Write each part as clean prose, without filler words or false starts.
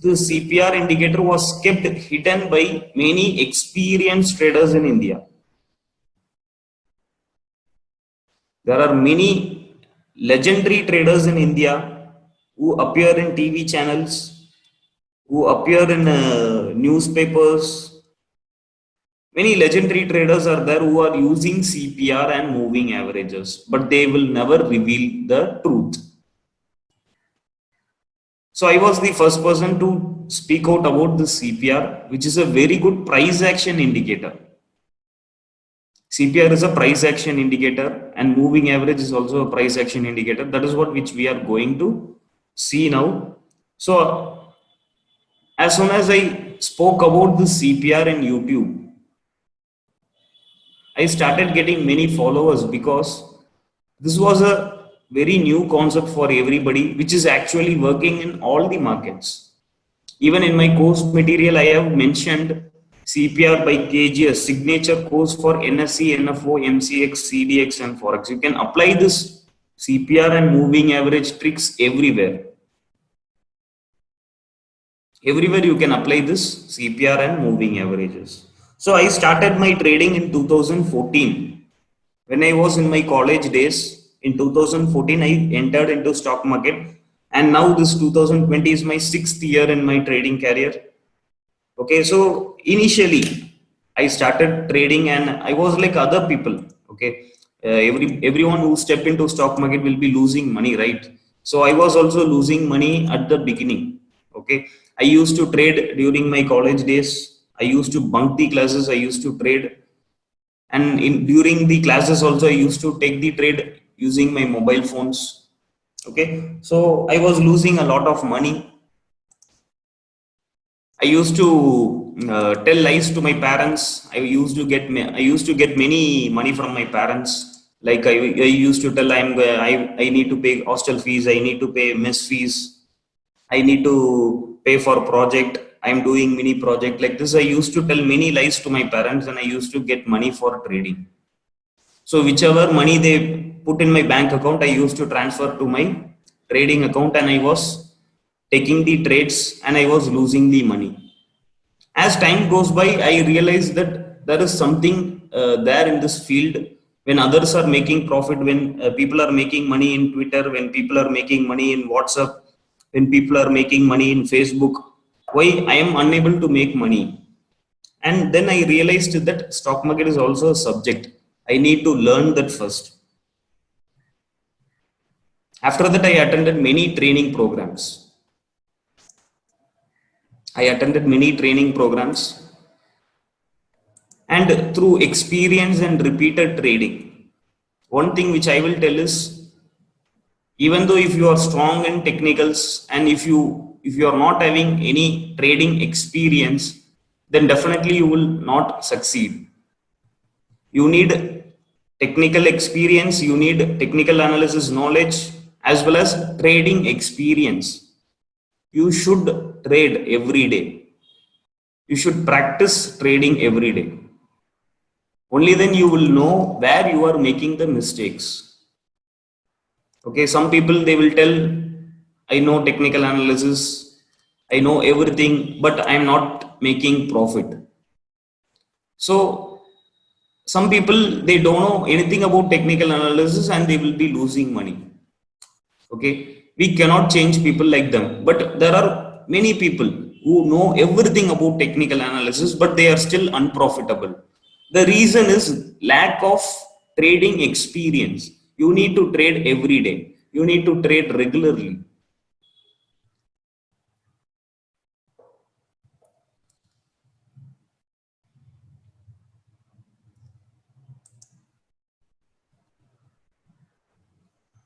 the CPR indicator was kept hidden by many experienced traders in India. There are many legendary traders in India who appear in TV channels, who appear in newspapers. Many legendary traders are there who are using CPR and moving averages, but they will never reveal the truth. So I was the first person to speak out about this CPR, which is a very good price action indicator. CPR is a price action indicator and moving average is also a price action indicator. That is what which we are going to see now. So as soon as I spoke about the CPR in YouTube, I started getting many followers because this was a very new concept for everybody, which is actually working in all the markets. Even in my course material, I have mentioned CPR by kg, a signature course for NSE, NFO, MCX, CDX, and Forex. You can apply this CPR and moving average tricks everywhere. Everywhere you can apply this CPR and moving averages. So I started my trading in 2014. When I was in my college days, in 2014, I entered into stock market, and now this 2020 is my 6th year in my trading career. Okay, so initially I started trading and I was like other people. Okay, everyone who step into stock market will be losing money, right? So I was also losing money at the beginning. Okay, I used to trade during my college days. I used to bunk the classes. I used to trade, and during the classes also I used to take the trade using my mobile phones. Okay, so I was losing a lot of money. I used to tell lies to my parents. I used to get many money from my parents. Like I used to tell I need to pay hostel fees, I need to pay mess fees, I need to pay for project, I'm doing mini project. Like this I used to tell many lies to my parents, and I used to get money for trading. So whichever money they put in my bank account, I used to transfer to my trading account, and I was taking the trades and I was losing the money. As time goes by, I realized that there is something there in this field. When others are making profit, when people are making money in Twitter, when people are making money in WhatsApp, when people are making money in Facebook, why I am unable to make money? And then I realized that stock market is also a subject. I need to learn that first. After that, I attended many training programs. And through experience and repeated trading, one thing which I will tell is, even though if you are strong in technicals and if you are not having any trading experience, then definitely you will not succeed. You need technical experience, you need technical analysis knowledge, as well as trading experience. You should trade every day. You should practice trading every day. Only then you will know where you are making the mistakes. Okay, some people they will tell, I know technical analysis, I know everything, but I'm not making profit. So some people they don't know anything about technical analysis and they will be losing money. Okay, we cannot change people like them, but there are many people who know everything about technical analysis, but they are still unprofitable. The reason is lack of trading experience. You need to trade every day. You need to trade regularly.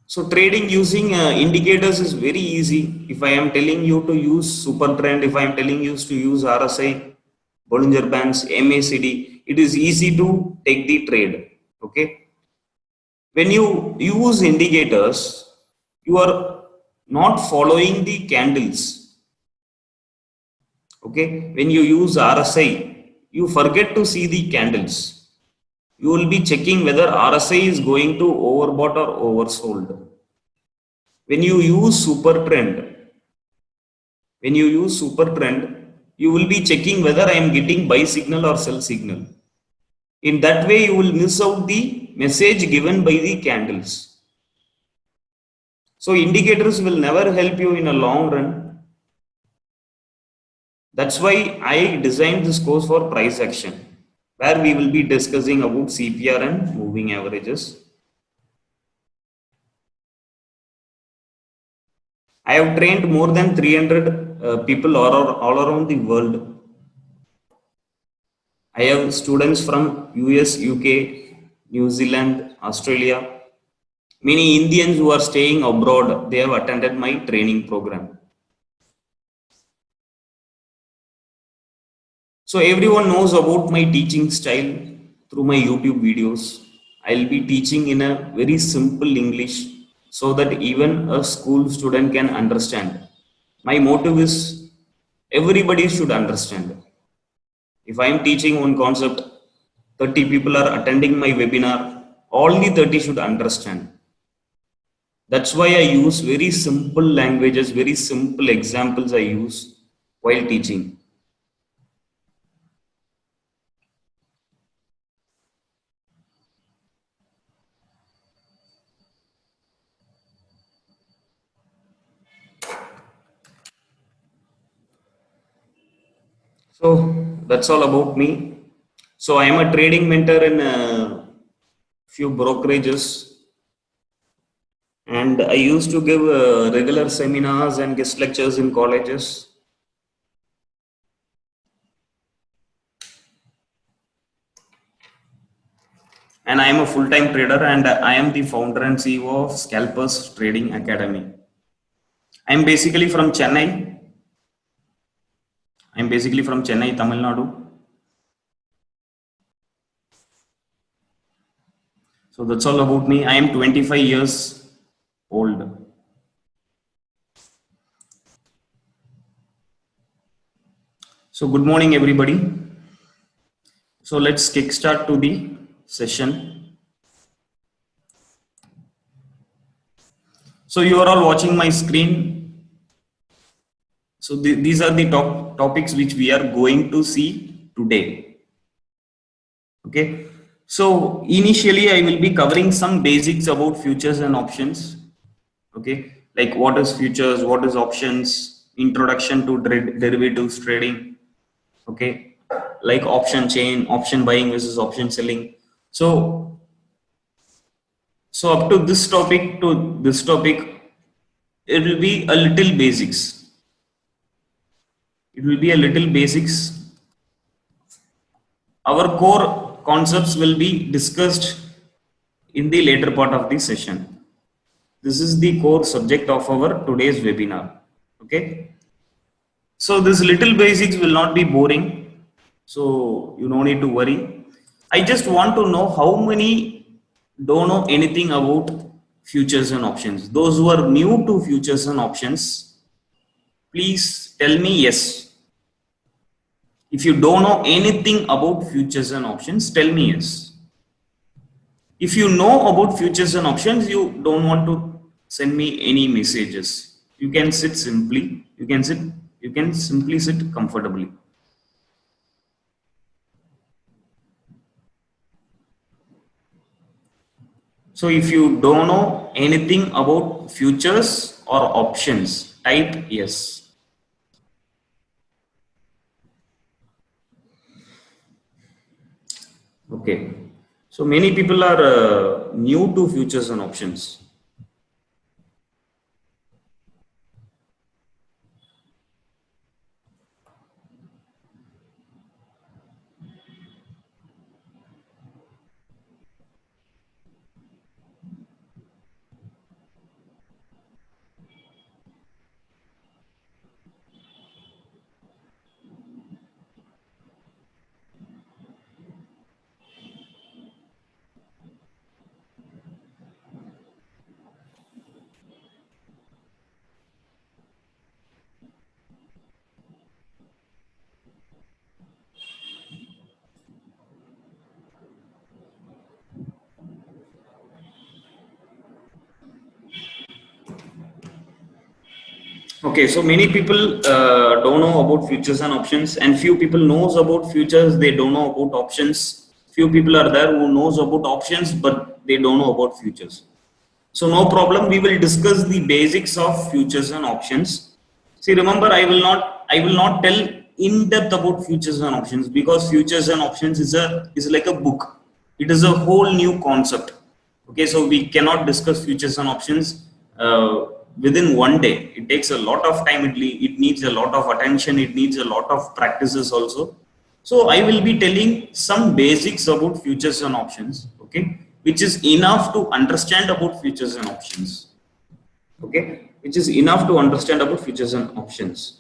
So trading using indicators is very easy. If I am telling you to use super trend, if I am telling you to use RSI, Bollinger Bands, MACD, it is easy to take the trade. Okay. When you use indicators, you are not following the candles. Okay. When you use RSI, you forget to see the candles. You will be checking whether RSI is going to overbought or oversold. When you use super trend, When you use super trend, you will be checking whether I am getting buy signal or sell signal. In that way, you will miss out the message given by the candles. So indicators will never help you in a long run. That's why I designed this course for price action, where we will be discussing about CPR and moving averages. I have trained more than 300 people all around the world. I have students from US, UK, New Zealand, Australia. Many Indians who are staying abroad, they have attended my training program. So everyone knows about my teaching style through my YouTube videos. I'll be teaching in a very simple English so that even a school student can understand. My motive is everybody should understand. If I am teaching one concept, 30 people are attending my webinar, all the 30 should understand. That's why I use very simple languages, very simple examples I use while teaching. So that's all about me. So I am a trading mentor in a few brokerages, and I used to give regular seminars and guest lectures in colleges. And I am a full-time trader, and I am the founder and CEO of Scalpers Trading Academy. I am basically from Chennai. Tamil Nadu. So that's all about me. I am 25 years old. So good morning, everybody. So let's kickstart to the session. So you are all watching my screen. So these are the topics which we are going to see today. Okay. So initially I will be covering some basics about futures and options. Okay. Like what is futures, what is options, introduction to derivatives trading. Okay. Like option chain, option buying versus option selling. So up to this topic, it will be a little basics. It will be a little basics. Our core concepts will be discussed in the later part of the session. This is the core subject of our today's webinar. Okay. So this little basics will not be boring. So you no need to worry. I just want to know how many don't know anything about futures and options. Those who are new to futures and options, please tell me yes. If you don't know anything about futures and options, tell me yes. If you know about futures and options, you don't want to send me any messages. You can sit simply. You can simply sit comfortably. So if you don't know anything about futures or options, type yes. Okay. So many people are new to futures and options. Okay, so many people don't know about futures and options, and few people knows about futures. They don't know about options. Few people are there who knows about options, but they don't know about futures. So no problem. We will discuss the basics of futures and options. See, remember, I will not tell in depth about futures and options, because futures and options is like a book. It is a whole new concept. Okay, so we cannot discuss futures and options within one day. It takes a lot of time. It needs a lot of attention. It needs a lot of practices also. So I will be telling some basics about futures and options, okay, which is enough to understand about futures and options, okay, which is enough to understand about futures and options.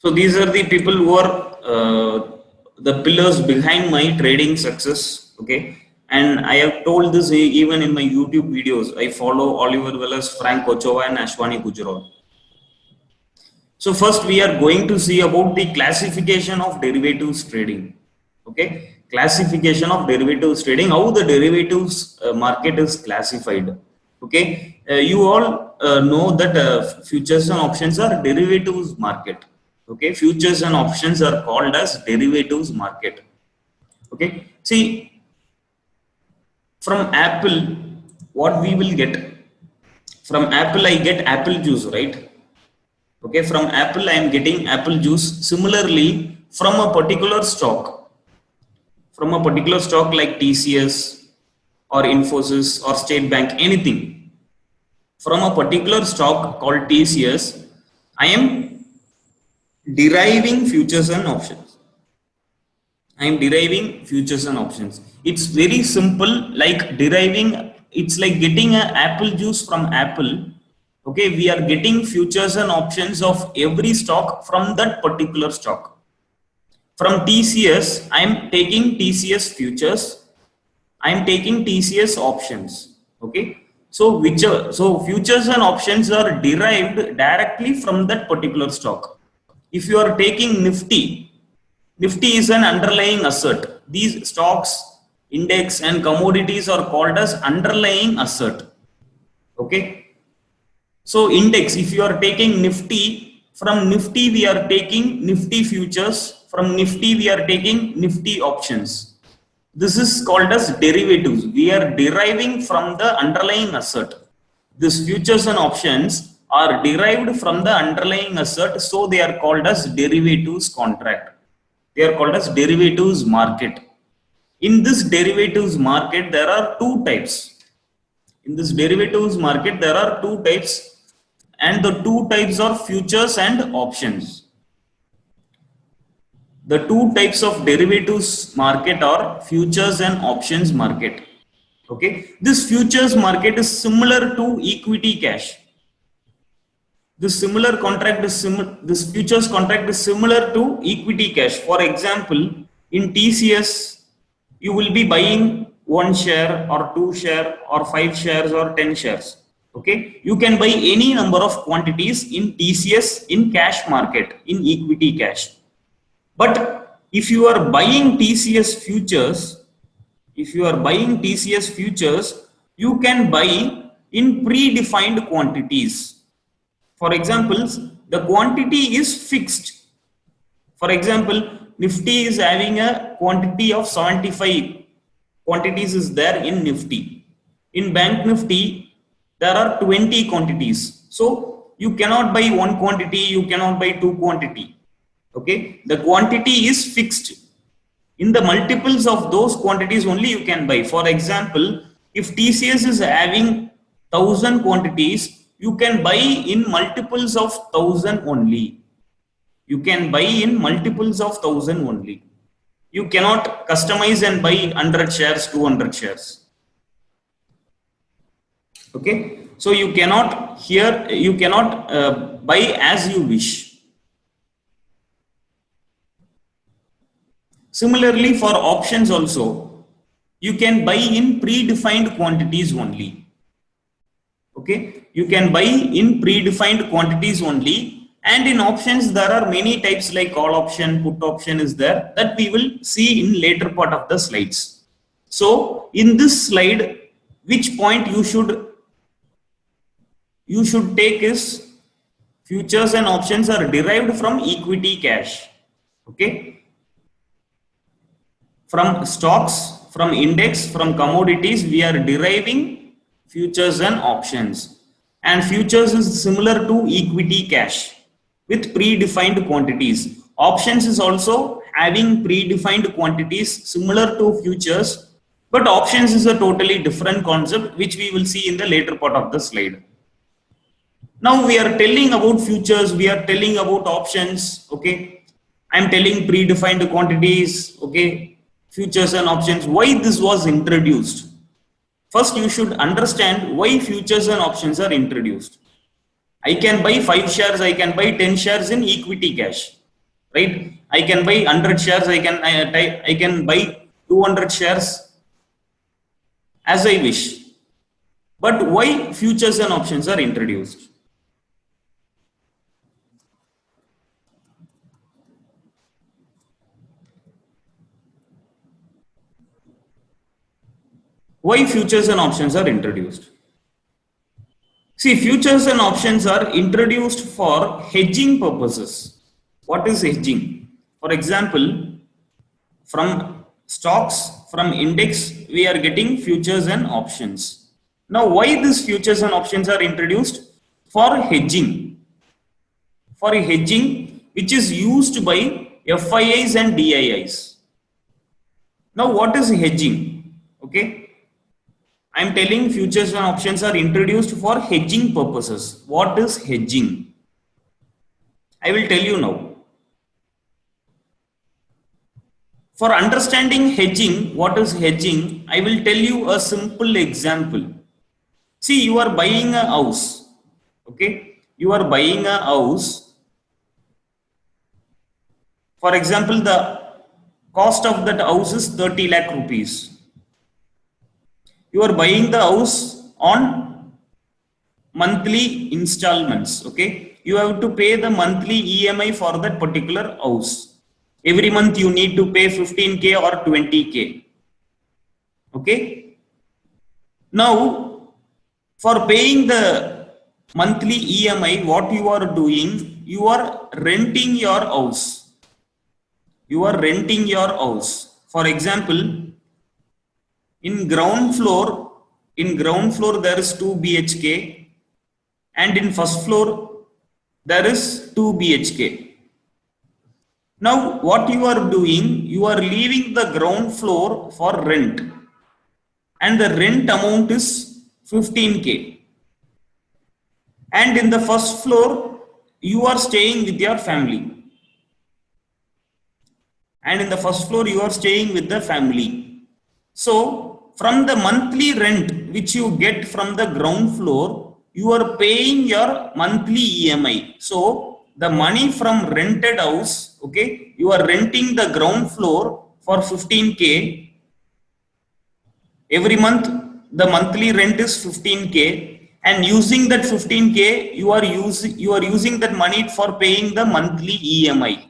So these are the people who are the pillars behind my trading success, okay. And I have told this even in my YouTube videos. I follow Oliver Wells, Frank Ochoa, and Ashwani Gujral. So first we are going to see about the classification of derivatives trading. Okay, classification of derivatives trading, how the derivatives market is classified. Okay, you all know that futures and options are derivatives market. Okay, futures and options are called as derivatives market. Okay, see, from Apple, what we will get from Apple, I get apple juice, right? Okay, from Apple I am getting apple juice. Similarly, from a particular stock like TCS or Infosys or State Bank, anything, from a particular stock called TCS, I am deriving futures and options. I am deriving futures and options. It's very simple, like deriving. It's like getting an apple juice from Apple. Okay, we are getting futures and options of every stock from that particular stock. From TCS, I am taking TCS futures. I am taking TCS options. Okay. So futures and options are derived directly from that particular stock. If you are taking Nifty, Nifty is an underlying asset. These stocks, index, and commodities are called as underlying asset. Okay. So index, if you are taking Nifty, from Nifty we are taking Nifty futures, from Nifty we are taking Nifty options. This is called as derivatives. We are deriving from the underlying asset. These futures and options are derived from the underlying asset, so they are called as derivatives contract. They are called as derivatives market. In this derivatives market, there are two types. In this derivatives market, there are two types, and the two types are futures and options. The two types of derivatives market are futures and options market. Okay, this futures market is similar to equity cash. This futures contract is similar to equity cash. For example, in TCS, you will be buying one share or two share or five shares or 10 shares. Okay, you can buy any number of quantities in TCS in cash market, in equity cash. But if you are buying TCS futures, if you are buying TCS futures, you can buy in predefined quantities. For example, the quantity is fixed. For example, Nifty is having a quantity of 75 quantities is there in Nifty. In Bank Nifty, there are 20 quantities. So you cannot buy one quantity, you cannot buy two quantity. Okay, the quantity is fixed. In the multiples of those quantities only you can buy. For example, if TCS is having 1000 quantities, you can buy in multiples of 1000 only. You can buy in multiples of 1000 only. You cannot customize and buy 100 shares, 200 shares. Okay, so you cannot buy as you wish. Similarly, for options also, you can buy in predefined quantities only. Okay, you can buy in predefined quantities only, and in options there are many types like call option, put option is there, that we will see in later part of the slides. So in this slide, which point you should take is futures and options are derived from equity cash. Okay, from stocks, from index, from commodities, we are deriving futures and options. And futures is similar to equity cash with predefined quantities. Options is also having predefined quantities similar to futures, but options is a totally different concept which we will see in the later part of the slide. Now we are telling about futures, we are telling about options, okay. I'm telling predefined quantities, okay, futures and options. Why this was introduced? First, you should understand why futures and options are introduced. I can buy 5 shares, I can buy 10 shares in equity cash, right? I can buy 100 shares, I can buy 200 shares as I wish. But why futures and options are introduced? Why futures and options are introduced? See, futures and options are introduced for hedging purposes. What is hedging? For example, from stocks, from index, we are getting futures and options. Now, why these futures and options are introduced? For hedging. For hedging, which is used by FIIs and DIIs. Now, what is hedging? Okay. I am telling futures and options are introduced for hedging purposes. What is hedging? I will tell you now. For understanding hedging, what is hedging? I will tell you a simple example. See, you are buying a house. Okay, you are buying a house. For example, the cost of that house is 30 lakh rupees. You are buying the house on monthly installments. Okay, you have to pay the monthly EMI for that particular house. Every month you need to pay 15k or 20k. Okay, now for paying the monthly EMI, what you are doing, you are renting your house. You are renting your house. For example, in ground floor there is 2 BHK, and in first floor there is 2 BHK. Now what you are doing, you are leaving the ground floor for rent, and the rent amount is 15k, and in the first floor you are staying with your family, so from the monthly rent which you get from the ground floor, you are paying your monthly EMI. So the money from rented house, okay, you are renting the ground floor for 15k. Every month the monthly rent is 15k, and using that 15k, you are using that money for paying the monthly EMI.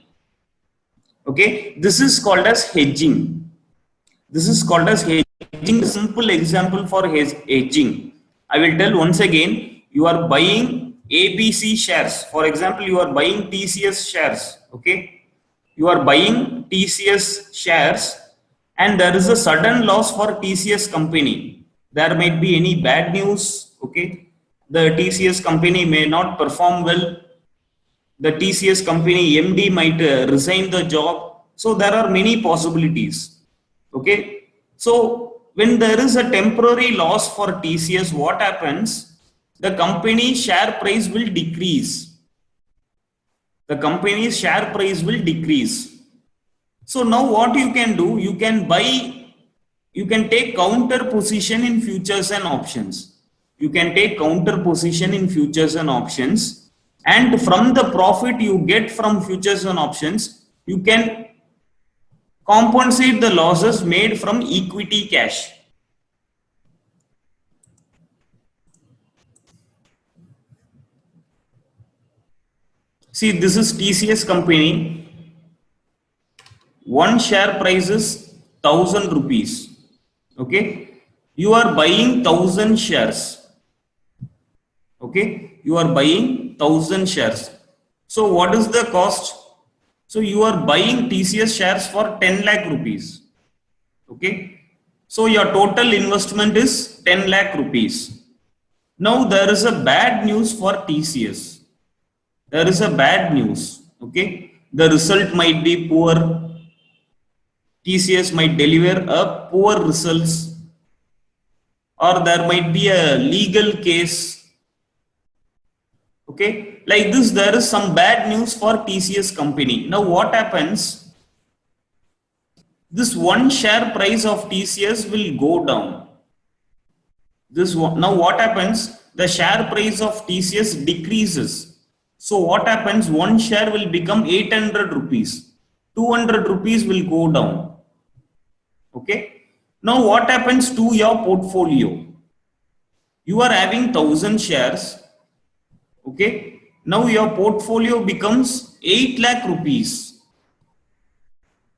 Okay, this is called as hedging. This is called as hedging. Simple example for hedging. I will tell once again. You are buying ABC shares. For example, you are buying TCS shares. Okay, you are buying TCS shares, and there is a sudden loss for TCS company. There might be any bad news. Okay, the TCS company may not perform well. The TCS company MD might resign the job. So there are many possibilities. Okay, so when there is a temporary loss for TCS, what happens? The company share price will decrease. The company's share price will decrease. So now what you can do, you can buy, you can take counter position in futures and options. You can take counter position in futures and options, and from the profit you get from futures and options, you can compensate the losses made from equity cash. See, this is TCS company. One share price is 1,000 rupees. Okay, you are buying 1,000 shares. Okay, you are buying 1,000 shares. So what is the cost? So you are buying TCS shares for 10 lakh rupees. Okay, so your total investment is 10 lakh rupees. Now there is a bad news for TCS. There is a bad news. Okay, the result might be poor. TCS might deliver a poor results, or there might be a legal case. Okay, like this, there is some bad news for TCS company. Now what happens? This one share price of TCS will go down. This one, now what happens? The share price of TCS decreases. So what happens? One share will become 800 rupees. 200 rupees will go down. Okay. Now what happens to your portfolio? You are having 1,000 shares. Okay. Now your portfolio becomes 8 lakh rupees.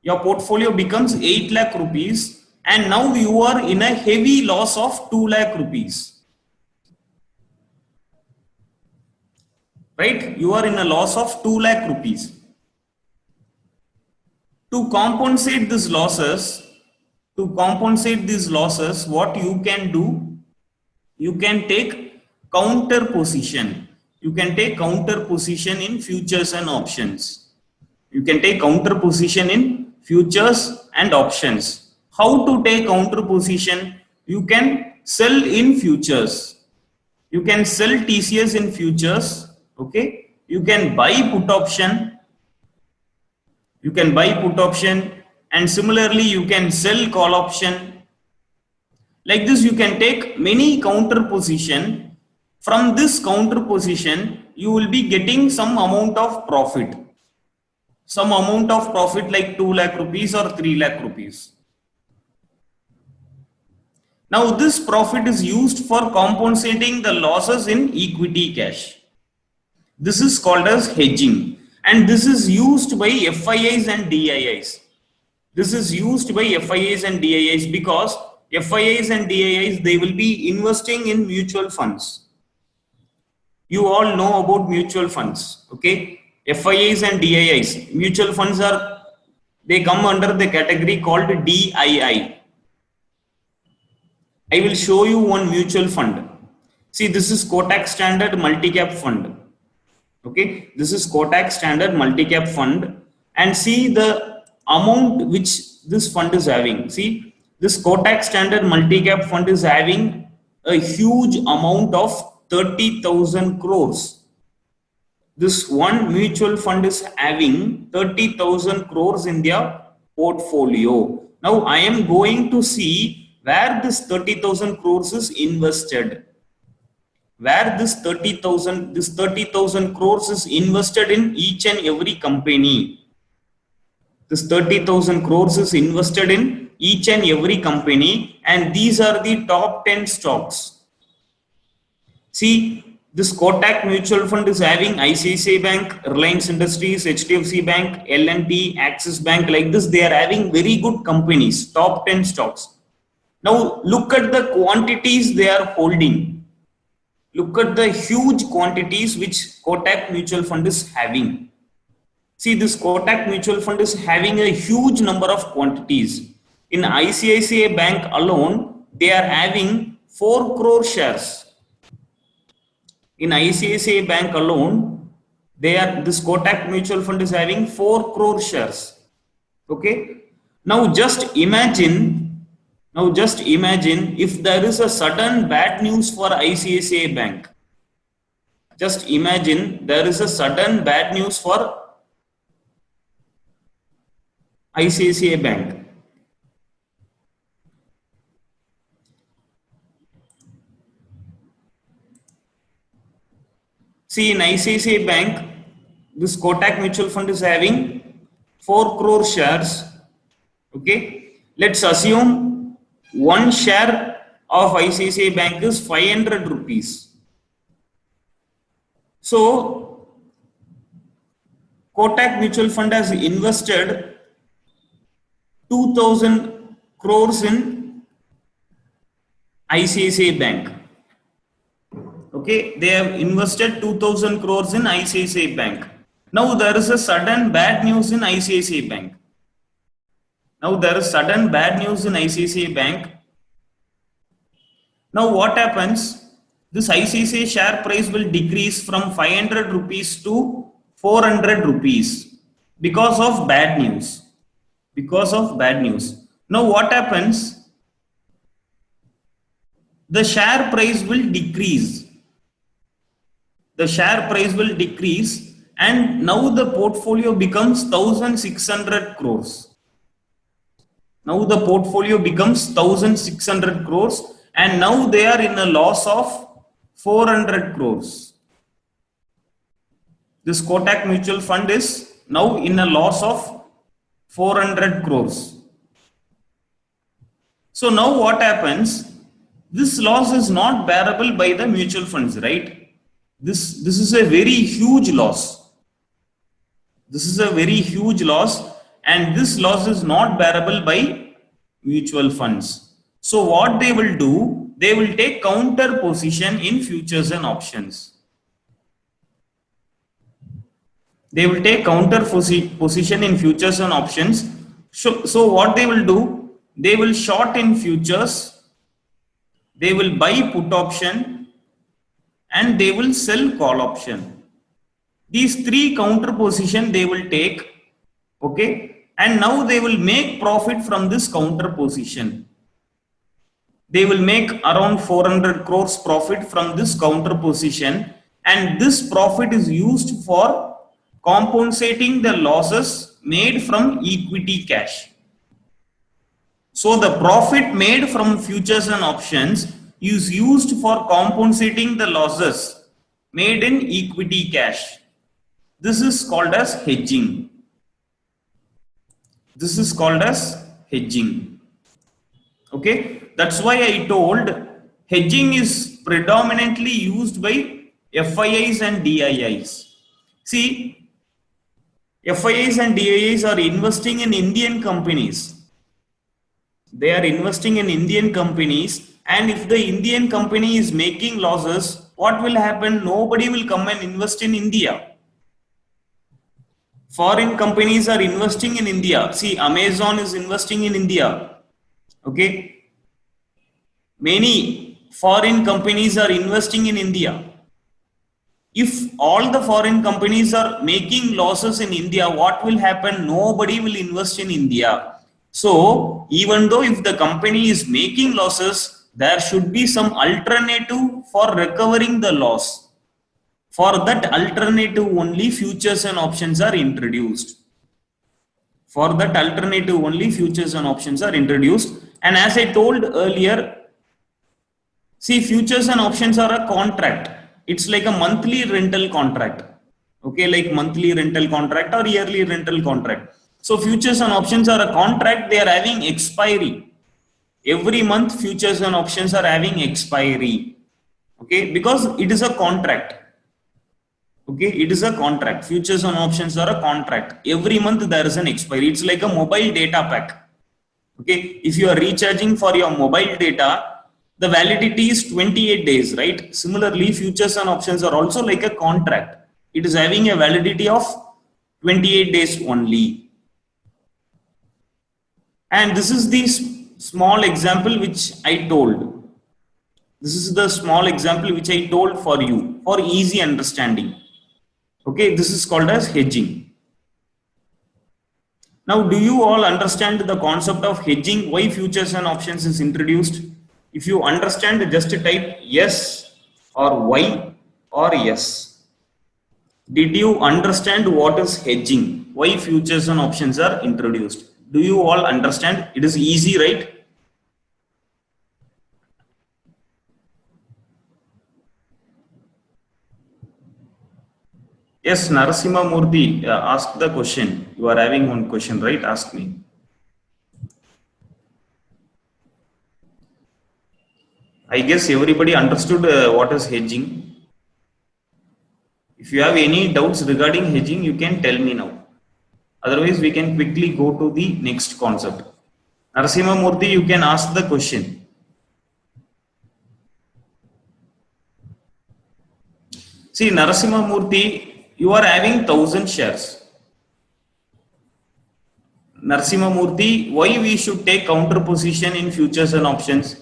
Your portfolio becomes 8 lakh rupees, and now you are in a heavy loss of 2 lakh rupees. Right? You are in a loss of 2 lakh rupees. To compensate these losses, what you can do, you can take counter position. You can take counter position in futures and options. You can take counter position in futures and options. How to take counter position? You can sell in futures. You can sell TCS in futures. Okay. You can buy put option. You can buy put option, and similarly you can sell call option. Like this, you can take many counter position. From this counter position, you will be getting some amount of profit. Some amount of profit like 2 lakh rupees or 3 lakh rupees. Now this profit is used for compensating the losses in equity cash. This is called as hedging, and this is used by FIIs and DIIs. This is used by FIIs and DIIs because FIIs and DIIs, they will be investing in mutual funds. You all know about mutual funds. Okay, FIIs and DIIs, mutual funds are, they come under the category called DII. I will show you one mutual fund. See, this is Kotak Standard Multi-Cap Fund. Okay, this is Kotak Standard Multi-Cap Fund, and see the amount which this fund is having. See, this Kotak Standard Multi-Cap Fund is having a huge amount of 30,000 crores. This one mutual fund is having 30,000 crores in their portfolio. Now I am going to see where this 30,000 crores is invested. Where this 30,000 crores is invested in each and every company. This 30,000 crores is invested in each and every company, and these are the top 10 stocks. See, this Kotak mutual fund is having ICICI Bank, Reliance Industries, HDFC Bank, L&T, Axis Bank. Like this, they are having very good companies, top 10 stocks. Now look at the quantities they are holding. Look at the huge quantities which Kotak mutual fund is having. See, this Kotak mutual fund is having a huge number of quantities. In ICICI Bank alone, they are having 4 crore shares. In ICICI Bank alone, this Kotak mutual fund is having 4 crore shares. Okay. Now just imagine if there is a sudden bad news for ICICI Bank. Just imagine there is a sudden bad news for ICICI Bank. See, in ICICI Bank, this Kotak mutual fund is having 4 crore shares. Okay, let's assume one share of ICICI Bank is 500 rupees. So, Kotak mutual fund has invested 2000 crores in ICICI Bank. Okay, they have invested 2000 crores in ICICI Bank. Now there is a sudden bad news in ICICI Bank. Now there is sudden bad news in ICICI Bank. Now what happens? This ICICI share price will decrease from 500 rupees to 400 rupees because of bad news. Because of bad news. Now what happens? The share price will decrease. The share price will decrease, and now the portfolio becomes 1600 crores. Now the portfolio becomes 1600 crores, and now they are in a loss of 400 crores. This Kotak mutual fund is now in a loss of 400 crores. So now what happens? This loss is not bearable by the mutual funds, right? This is a very huge loss. This is a very huge loss, and this loss is not bearable by mutual funds. So what they will do, they will take counter position in futures and options. They will take counter position in futures and options. So what they will do, they will short in futures, they will buy put option, and they will sell call option. These 3 counter position they will take, okay, and now they will make profit from this counter position. They will make around 400 crores profit from this counter position, and this profit is used for compensating the losses made from equity cash. So the profit made from futures and options is used for compensating the losses made in equity cash. This is called as hedging. This is called as hedging. Okay, that's why I told hedging is predominantly used by FIIs and DIIs. See, FIIs and DIIs are investing in Indian companies. They are investing in Indian companies, and if the Indian company is making losses, what will happen? Nobody will come and invest in India. Foreign companies are investing in India. See, Amazon is investing in India. Okay. Many foreign companies are investing in India. If all the foreign companies are making losses in India, what will happen? Nobody will invest in India. So, even though if the company is making losses, there should be some alternative for recovering the loss. For that alternative only futures and options are introduced. For that alternative only futures and options are introduced. And as I told earlier, see, futures and options are a contract. It's like a monthly rental contract. Okay, like monthly rental contract or yearly rental contract. So futures and options are a contract, they are having expiry. Every month futures and options are having expiry. Okay, because it is a contract. Okay, it is a contract. Futures and options are a contract. Every month there is an expiry. It's like a mobile data pack. Okay, if you are recharging for your mobile data, the validity is 28 days, right? Similarly, futures and options are also like a contract. It is having a validity of 28 days only. And this is the small example which I told. This is the small example which I told for you for easy understanding. Okay, this is called as hedging. Now, do you all understand the concept of hedging? Why futures and options is introduced? If you understand, just type yes or why or yes. Did you understand what is hedging? Why futures and options are introduced? Do you all understand? It is easy, right? Yes, Narasimha Murthy, ask the question. You are having one question, right? Ask me. I guess everybody understood what is hedging. If you have any doubts regarding hedging, you can tell me now. Otherwise, we can quickly go to the next concept. Narasimha Murthy, you can ask the question. See, Narasimha Murthy, you are having 1,000 shares. Narasimha Murthy, why we should take counter position in futures and options?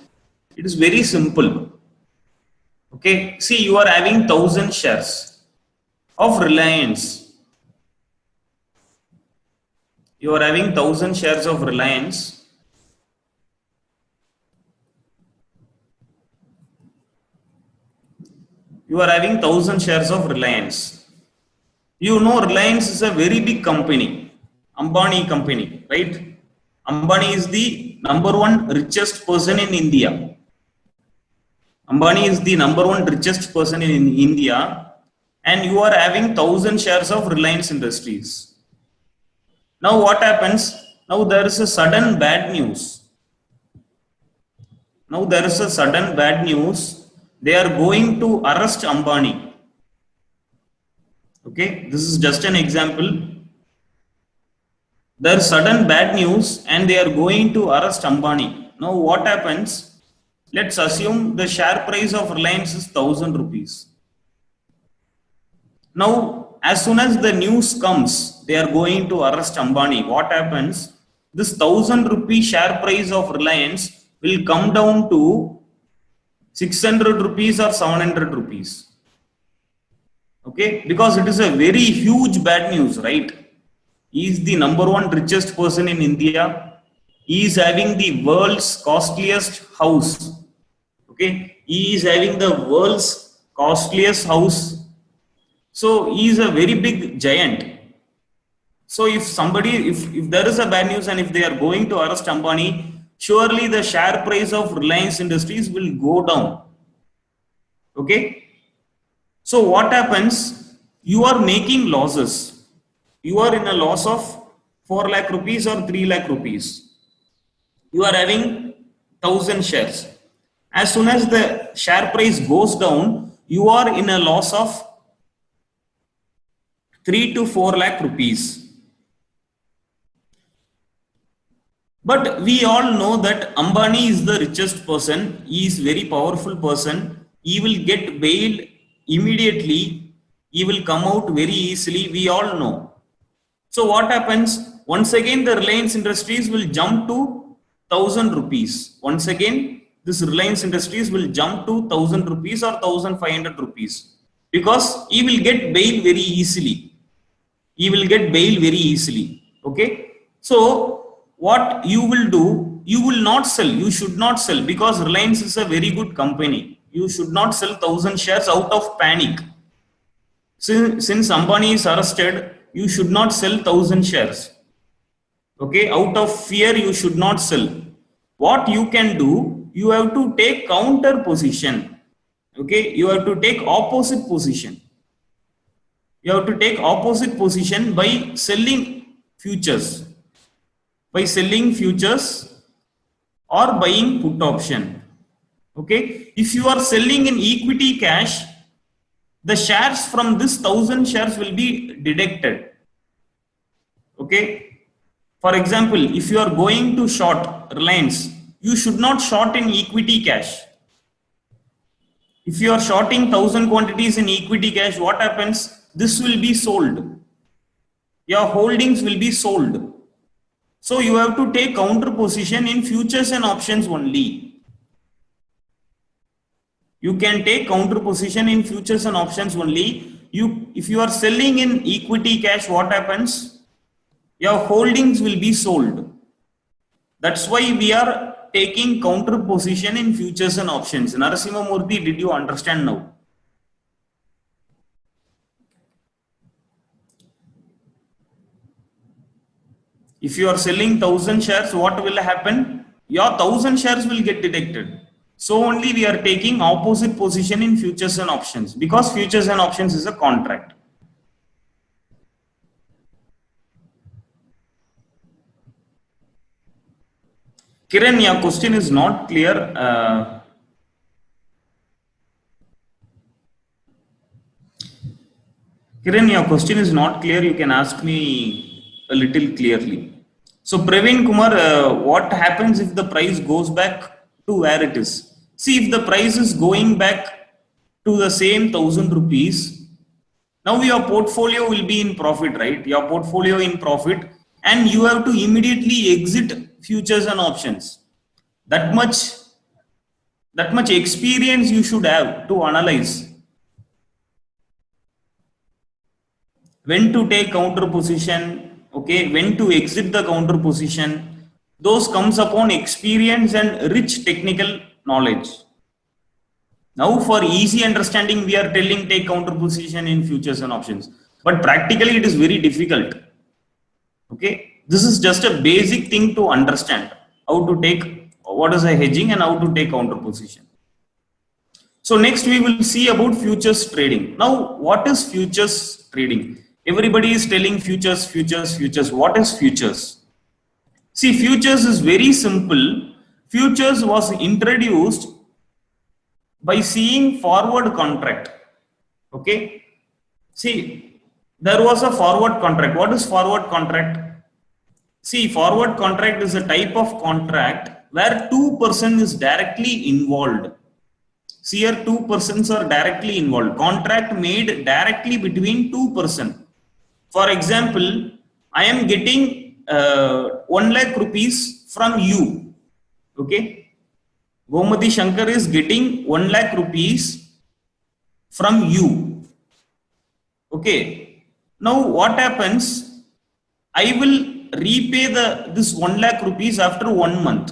It is very simple. Okay, see, you are having 1,000 shares of Reliance. You are having 1,000 shares of Reliance. You are having 1,000 shares of Reliance. You know, Reliance is a very big company, Ambani company, right? Ambani is the number one richest person in India. Ambani is the number one richest person in India, and you are having 1,000 shares of Reliance Industries. Now, what happens? Now, there is a sudden bad news. Now, there is a sudden bad news. They are going to arrest Ambani. Okay, this is just an example. There's sudden bad news and they are going to arrest Ambani. Now what happens? Let's assume the share price of Reliance is 1,000 rupees. Now, as soon as the news comes, they are going to arrest Ambani. What happens? This 1,000 rupee share price of Reliance will come down to 600 rupees or 700 rupees. Okay, because it is a very huge bad news, right? He is the number one richest person in India. He is having the world's costliest house. Okay, he is having the world's costliest house. So he is a very big giant. So if there is a bad news and if they are going to arrest Ambani, surely the share price of Reliance Industries will go down. Okay. So what happens? You are making losses. You are in a loss of 4 lakh rupees or 3 lakh rupees. You are having 1,000 shares. As soon as the share price goes down, you are in a loss of 3 to 4 lakh rupees. But we all know that Ambani is the richest person. He is very powerful person. He will get bailed immediately. He will come out very easily. We all know. So what happens? Once again, the Reliance Industries will jump to 1,000 rupees. Once again, this Reliance Industries will jump to 1,000 rupees or 1,500 rupees because he will get bail very easily. He will get bail very easily. Okay. So what you will do, you will not sell. You should not sell because Reliance is a very good company. You should not sell 1,000 shares out of panic. Since Ambani is arrested, you should not sell 1,000 shares. Okay, out of fear, you should not sell. What you can do, you have to take counter position. Okay, you have to take opposite position. You have to take opposite position by selling futures. By selling futures or buying put option. Okay, if you are selling in equity cash, the shares from this 1,000 shares will be deducted. Okay. For example, if you are going to short Reliance, you should not short in equity cash. If you are shorting 1,000 quantities in equity cash, what happens? This will be sold. Your holdings will be sold. So you have to take counter position in futures and options only. You can take counter position in futures and options only. If you are selling in equity cash, what happens? Your holdings will be sold. That's why we are taking counter position in futures and options. Narasimha Murthy, did you understand now? If you are selling 1000 shares, what will happen? Your 1000 shares will get deducted. So only we are taking opposite position in futures and options, because futures and options is a contract. Kiran, your question is not clear. Kiran, your question is not clear. You can ask me a little clearly. So, Praveen Kumar, what happens if the price goes back to where it is? See, if the price is going back to the same 1000 rupees, now your portfolio will be in profit, right? Your portfolio in profit, and you have to immediately exit futures and options. That much, that much experience you should have to analyze when to take counter position, okay, when to exit the counter position. Those comes upon experience and rich technical knowledge. Now for easy understanding, we are telling take counter position in futures and options, but practically it is very difficult. Okay, this is just a basic thing to understand how to take what is a hedging and how to take counter position. So next we will see about futures trading. Now what is futures trading? Everybody is telling futures, futures, futures. What is futures? See, futures is very simple. Futures was introduced by seeing forward contract. Okay. See, there was a forward contract. What is forward contract? See, forward contract is a type of contract where two persons is directly involved. See, here two persons are directly involved. Contract made directly between two persons. For example, I am getting 1 lakh rupees from you. Okay. Gomathi Shankar is getting 1 lakh rupees from you. Okay. Now what happens? I will repay this 1 lakh rupees after 1 month.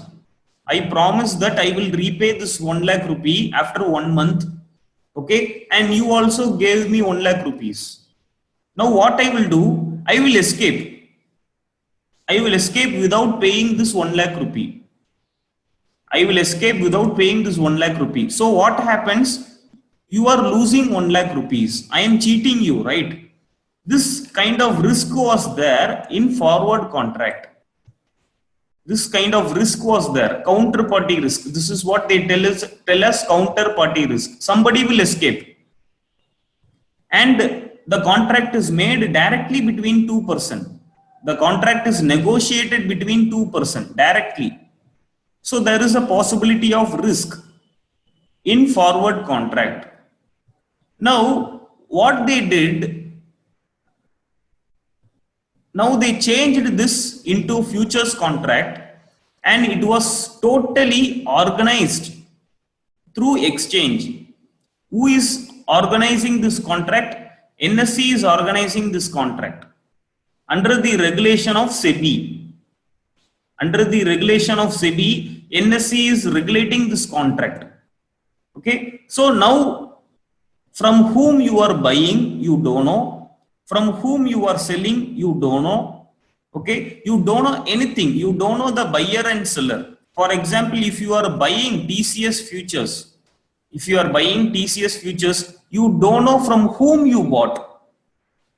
I promise that I will repay this 1 lakh rupee after 1 month. Okay. And you also gave me 1 lakh rupees. Now what I will do? I will escape. I will escape without paying this 1 lakh rupee. I will escape without paying this 1 lakh rupee. So what happens? You are losing 1 lakh rupees. I am cheating you, right? This kind of risk was there in forward contract. This kind of risk was there. Counterparty risk. This is what they tell us counterparty risk. Somebody will escape. And the contract is made directly between two persons. The contract is negotiated between two persons directly. So there is a possibility of risk in forward contract. Now, what they did, now they changed this into futures contract, and it was totally organized through exchange. Who is organizing this contract? NSE is organizing this contract under the regulation of SEBI. Under the regulation of SEBI, NSE is regulating this contract. Okay. So now, from whom you are buying, you don't know. From whom you are selling, you don't know. Okay. You don't know anything. You don't know the buyer and seller. For example, if you are buying TCS futures, you don't know from whom you bought.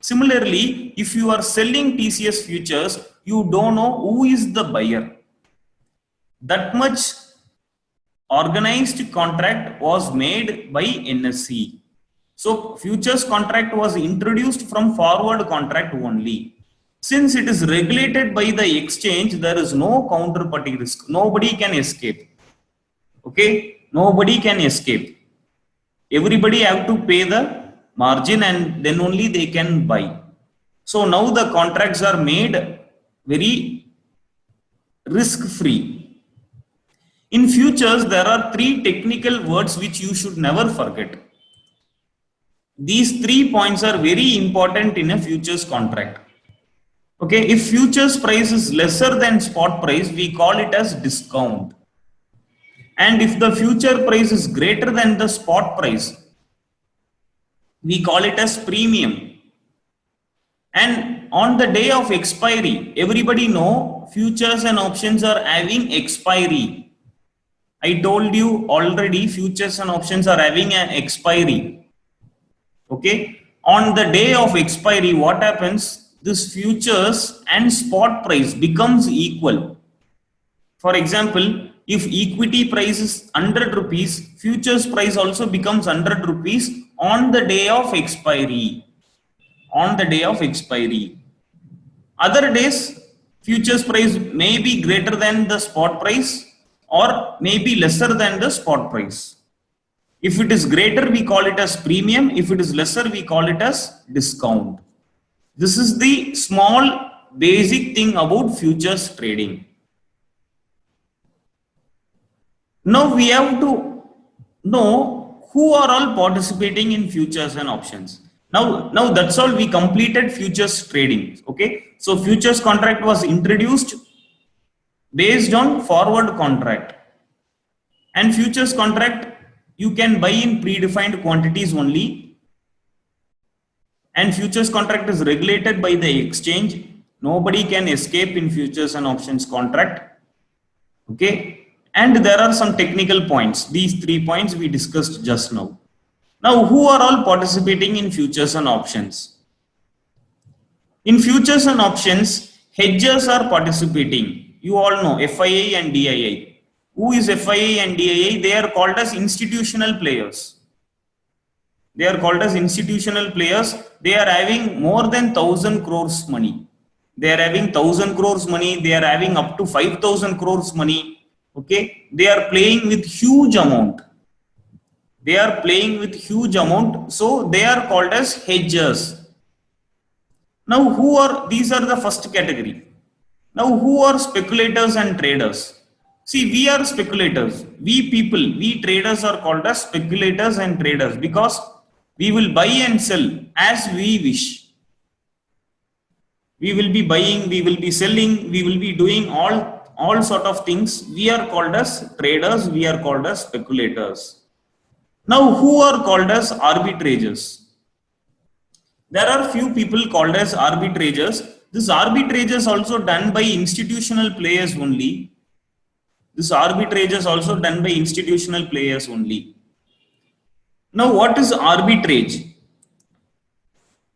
Similarly, if you are selling TCS futures, you don't know who is the buyer. That much organized contract was made by NSE. So futures contract was introduced from forward contract only. Since it is regulated by the exchange, there is no counterparty risk. Nobody can escape. Okay. Nobody can escape. Everybody have to pay the margin, and then only they can buy. So now the contracts are made very risk free. In futures, there are three technical words which you should never forget. These 3 points are very important in a futures contract. Okay, if futures price is lesser than spot price, we call it as discount. And if the future price is greater than the spot price, we call it as premium. And on the day of expiry, everybody know futures and options are having expiry. I told you already, futures and options are having an expiry. Okay. On the day of expiry, what happens? This futures and spot price becomes equal. For example, if equity price is 100 rupees, futures price also becomes 100 rupees on the day of expiry. On the day of expiry. Other days, futures price may be greater than the spot price or may be lesser than the spot price. If it is greater, we call it as premium. If it is lesser, we call it as discount. This is the small basic thing about futures trading. Now we have to know who are all participating in futures and options. Now that's all. We completed futures trading. Okay. So futures contract was introduced based on forward contract, and futures contract you can buy in predefined quantities only, and futures contract is regulated by the exchange. Nobody can escape in futures and options contract. Okay. And there are some technical points. These 3 points we discussed just now. Now, who are all participating in futures and options? In futures and options, hedgers are participating. You all know FII and DII. Who is FII and DII? They are called as institutional players. They are called as institutional players. They are having more than 1,000 crores money. They are having 1,000 crores money. They are having up to 5,000 crores money. Okay, they are playing with huge amount. They are playing with huge amount. So they are called as hedgers. Now who are, these are the first category. Now who are speculators and traders? See, we are speculators. We people, we traders are called as speculators and traders because we will buy and sell as we wish. We will be buying, we will be selling, we will be doing all sort of things. We are called as traders, we are called as speculators. Now who are called as arbitragers? There are few people called as arbitragers. This arbitrage is also done by institutional players only. This arbitrage is also done by institutional players only. Now what is arbitrage?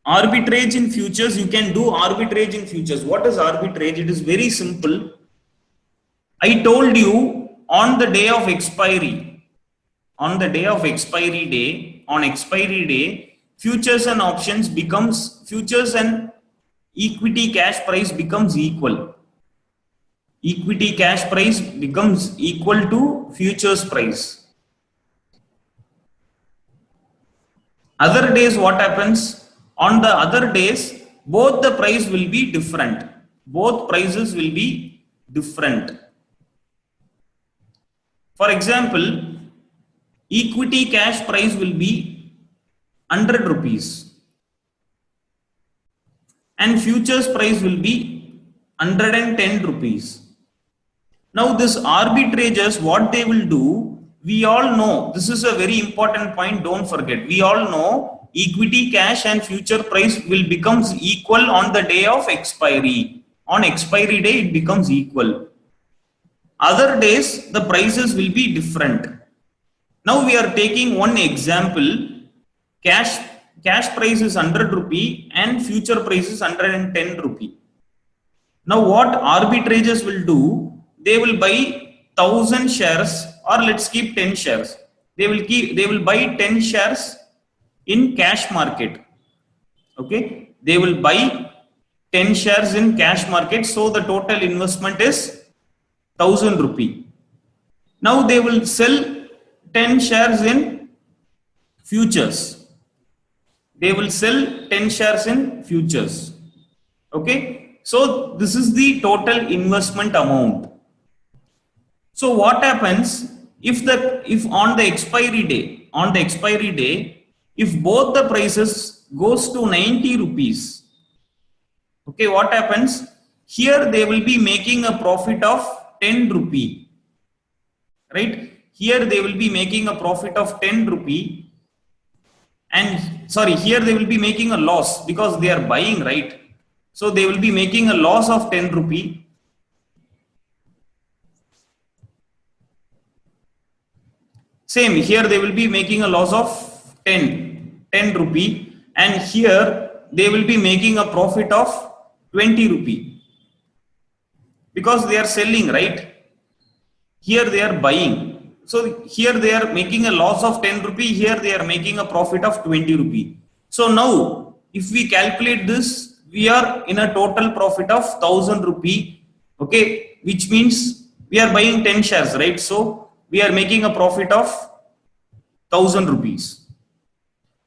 Arbitrage in futures, you can do arbitrage in futures. What is arbitrage? It is very simple. I told you on the day of expiry, on expiry day, futures and options becomes, futures and equity cash price becomes equal. Equity cash price becomes equal to futures price. Other days what happens? On the other days, both the price will be different. Both prices will be different. For example, equity cash price will be 100 rupees and futures price will be 110 rupees. Now this arbitragers, what they will do, we all know, this is a very important point, don't forget, we all know equity cash and future price will becomes equal on the day of expiry. On expiry day it becomes equal. Other days the prices will be different. Now we are taking one example. Cash price is 100 rupee and future price is 110 rupee. Now what arbitragers will do? They will buy 1,000 shares, or let's keep 10 shares. They will buy 10 shares in cash market. Okay, they will buy 10 shares in cash market. So the total investment is 1,000 rupee. Now they will sell 10 shares in futures. They will sell 10 shares in futures. Okay, so this is the total investment amount. So what happens if on the expiry day, if both the prices goes to 90 rupees, okay, what happens? Here they will be making a profit of 10 rupee, right? Here they will be making a profit of 10 rupee, and sorry, here they will be making a loss because they are buying, right? So they will be making a loss of 10 rupee. Same here, they will be making a loss of 10 rupee, and here they will be making a profit of 20 rupee because they are selling, right? Here they are buying. So here they are making a loss of 10 rupee, here they are making a profit of 20 rupee. So now if we calculate this, we are in a total profit of 1000 rupee, okay, which means we are buying 10 shares, right? So we are making a profit of 1000 rupees.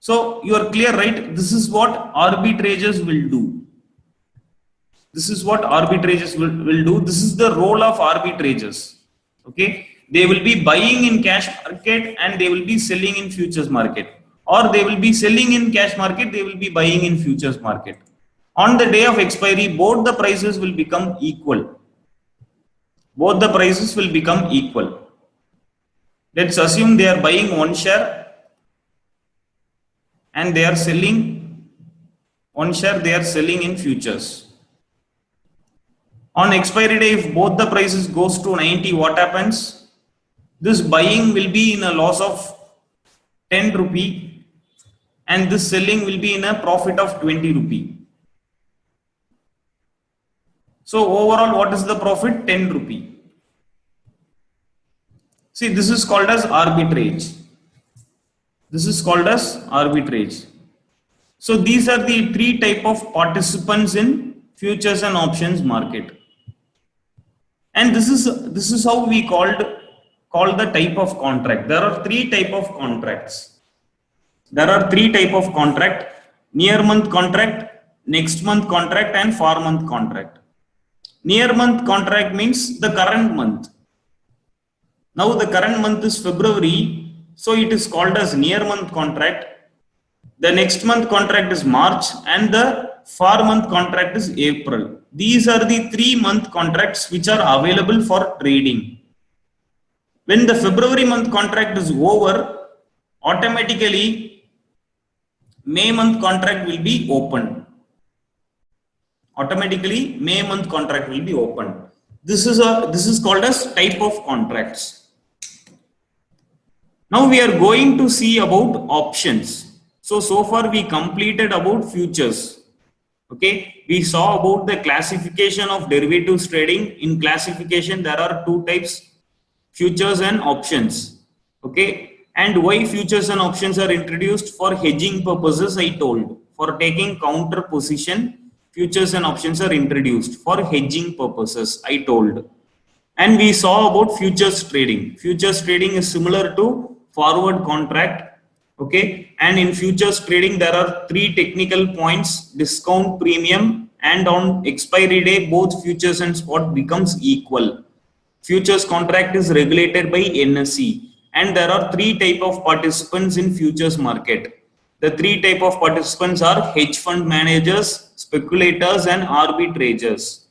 So you are clear, right? This is what arbitrageurs will do. This is what arbitrageurs will do. This is the role of arbitrageurs. Okay, they will be buying in cash market and they will be selling in futures market, or they will be selling in cash market, they will be buying in futures market. On the day of expiry, both the prices will become equal. Both the prices will become equal. Let's assume they are buying one share and they are selling one share, they are selling in futures. On expiry day, if both the prices goes to 90, what happens? This buying will be in a loss of 10 rupee and this selling will be in a profit of 20 rupee. So overall, what is the profit? 10 rupee. See, this is called as arbitrage. This is called as arbitrage. So these are the three type of participants in futures and options market. And this is how we call the type of contract. There are three type of contracts. There are three type of contract: near month contract, next month contract, and far month contract. Near month contract means the current month. Now the current month is February, so it is called as near month contract. The next month contract is March and the far month contract is April. These are the 3-month contracts which are available for trading. When the February month contract is over, automatically May month contract will be open. Automatically May month contract will be open. This is called as type of contracts. Now we are going to see about options. So far we completed about futures. Okay, we saw about the classification of derivatives trading. In classification, there are two types: futures and options. Okay, and why futures and options are introduced? For hedging purposes, I told. For taking counter position, futures and options are introduced for hedging purposes, I told. And we saw about futures trading. Futures trading is similar to forward contract. Okay, and in futures trading there are three technical points: discount, premium, and on expiry day both futures and spot becomes equal. Futures contract is regulated by NSE, and there are three type of participants in futures market. The three type of participants are hedge fund managers, speculators, and arbitrageurs.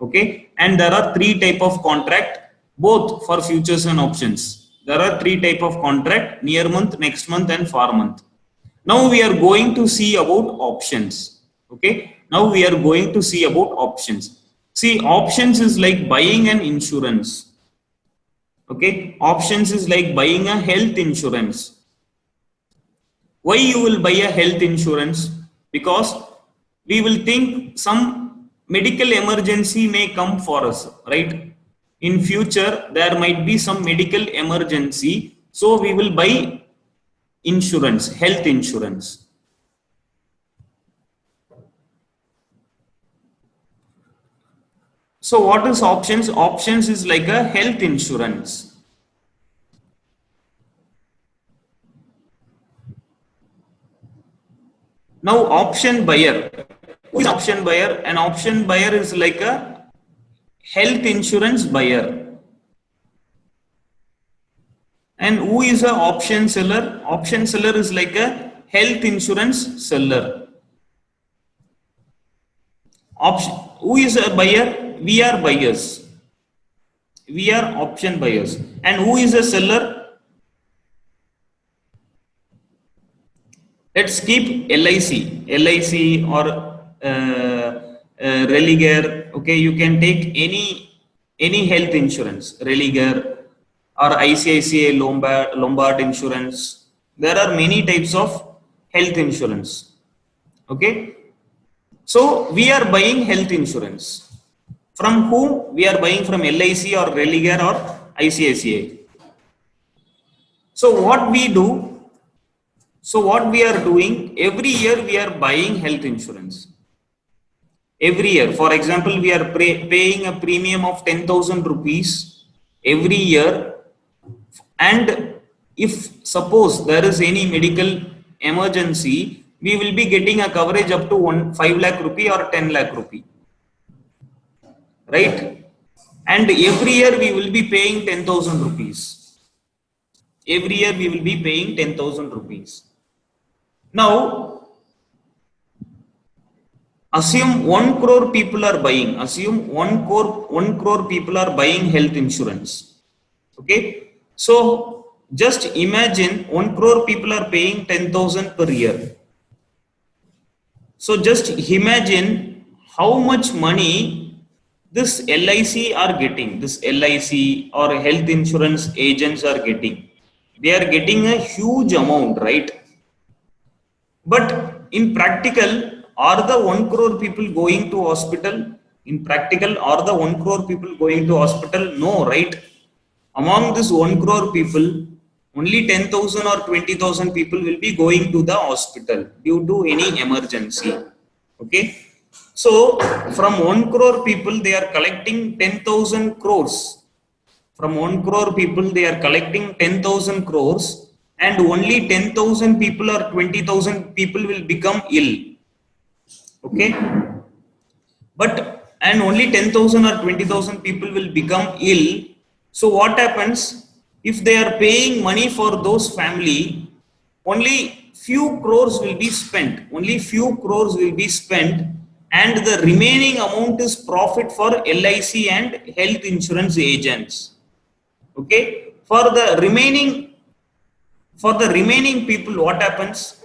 Okay, and there are three type of contract both for futures and options. There are three type of contract: near month, next month, and far month. Now we are going to see about options. Okay, now we are going to see about options. See, options is like buying an insurance. Okay, options is like buying a health insurance. Why you will buy a health insurance? Because we will think some medical emergency may come for us, right? In future there might be some medical emergency, so we will buy insurance, health insurance. So what is options? Options is like a health insurance. Now option buyer. Who is option buyer? An option buyer is like a health insurance buyer. And who is a option seller? Option seller is like a health insurance seller. Option. Who is a buyer? We are buyers. We are option buyers. And who is a seller? Let's keep LIC or Religare. Okay, you can take any health insurance, Religare or ICICI Lombard insurance. There are many types of health insurance. Okay, so we are buying health insurance. From whom we are buying? From LIC or Religare or ICICI. So what we do? So what we are doing, every year we are buying health insurance. Every year, for example, we are paying a premium of 10,000 rupees every year. And if suppose there is any medical emergency, we will be getting a coverage up to 5 lakh rupee or 10 lakh rupee, right? And every year we will be paying 10,000 rupees. Every year we will be paying 10,000 rupees. Now, assume 1 crore people are buying, assume 1 crore people are buying health insurance. Okay. So just imagine 1 crore people are paying 10,000 per year. So just imagine how much money this LIC are getting, this LIC or health insurance agents are getting. They are getting a huge amount, right? But in practical, are the 1 crore people going to hospital? In practical, are the 1 crore people going to hospital? No, right? Among this 1 crore people, only 10,000 or 20,000 people will be going to the hospital due to any emergency. Okay. So from 1 crore people, they are collecting 10,000 crores. From 1 crore people, they are collecting 10,000 crores, and only 10,000 people or 20,000 people will become ill. Okay. But, and only 10,000 or 20,000 people will become ill. So what happens if they are paying money for those family? Only few crores will be spent. Only few crores will be spent, and the remaining amount is profit for LIC and health insurance agents. Okay. For the remaining people, what happens?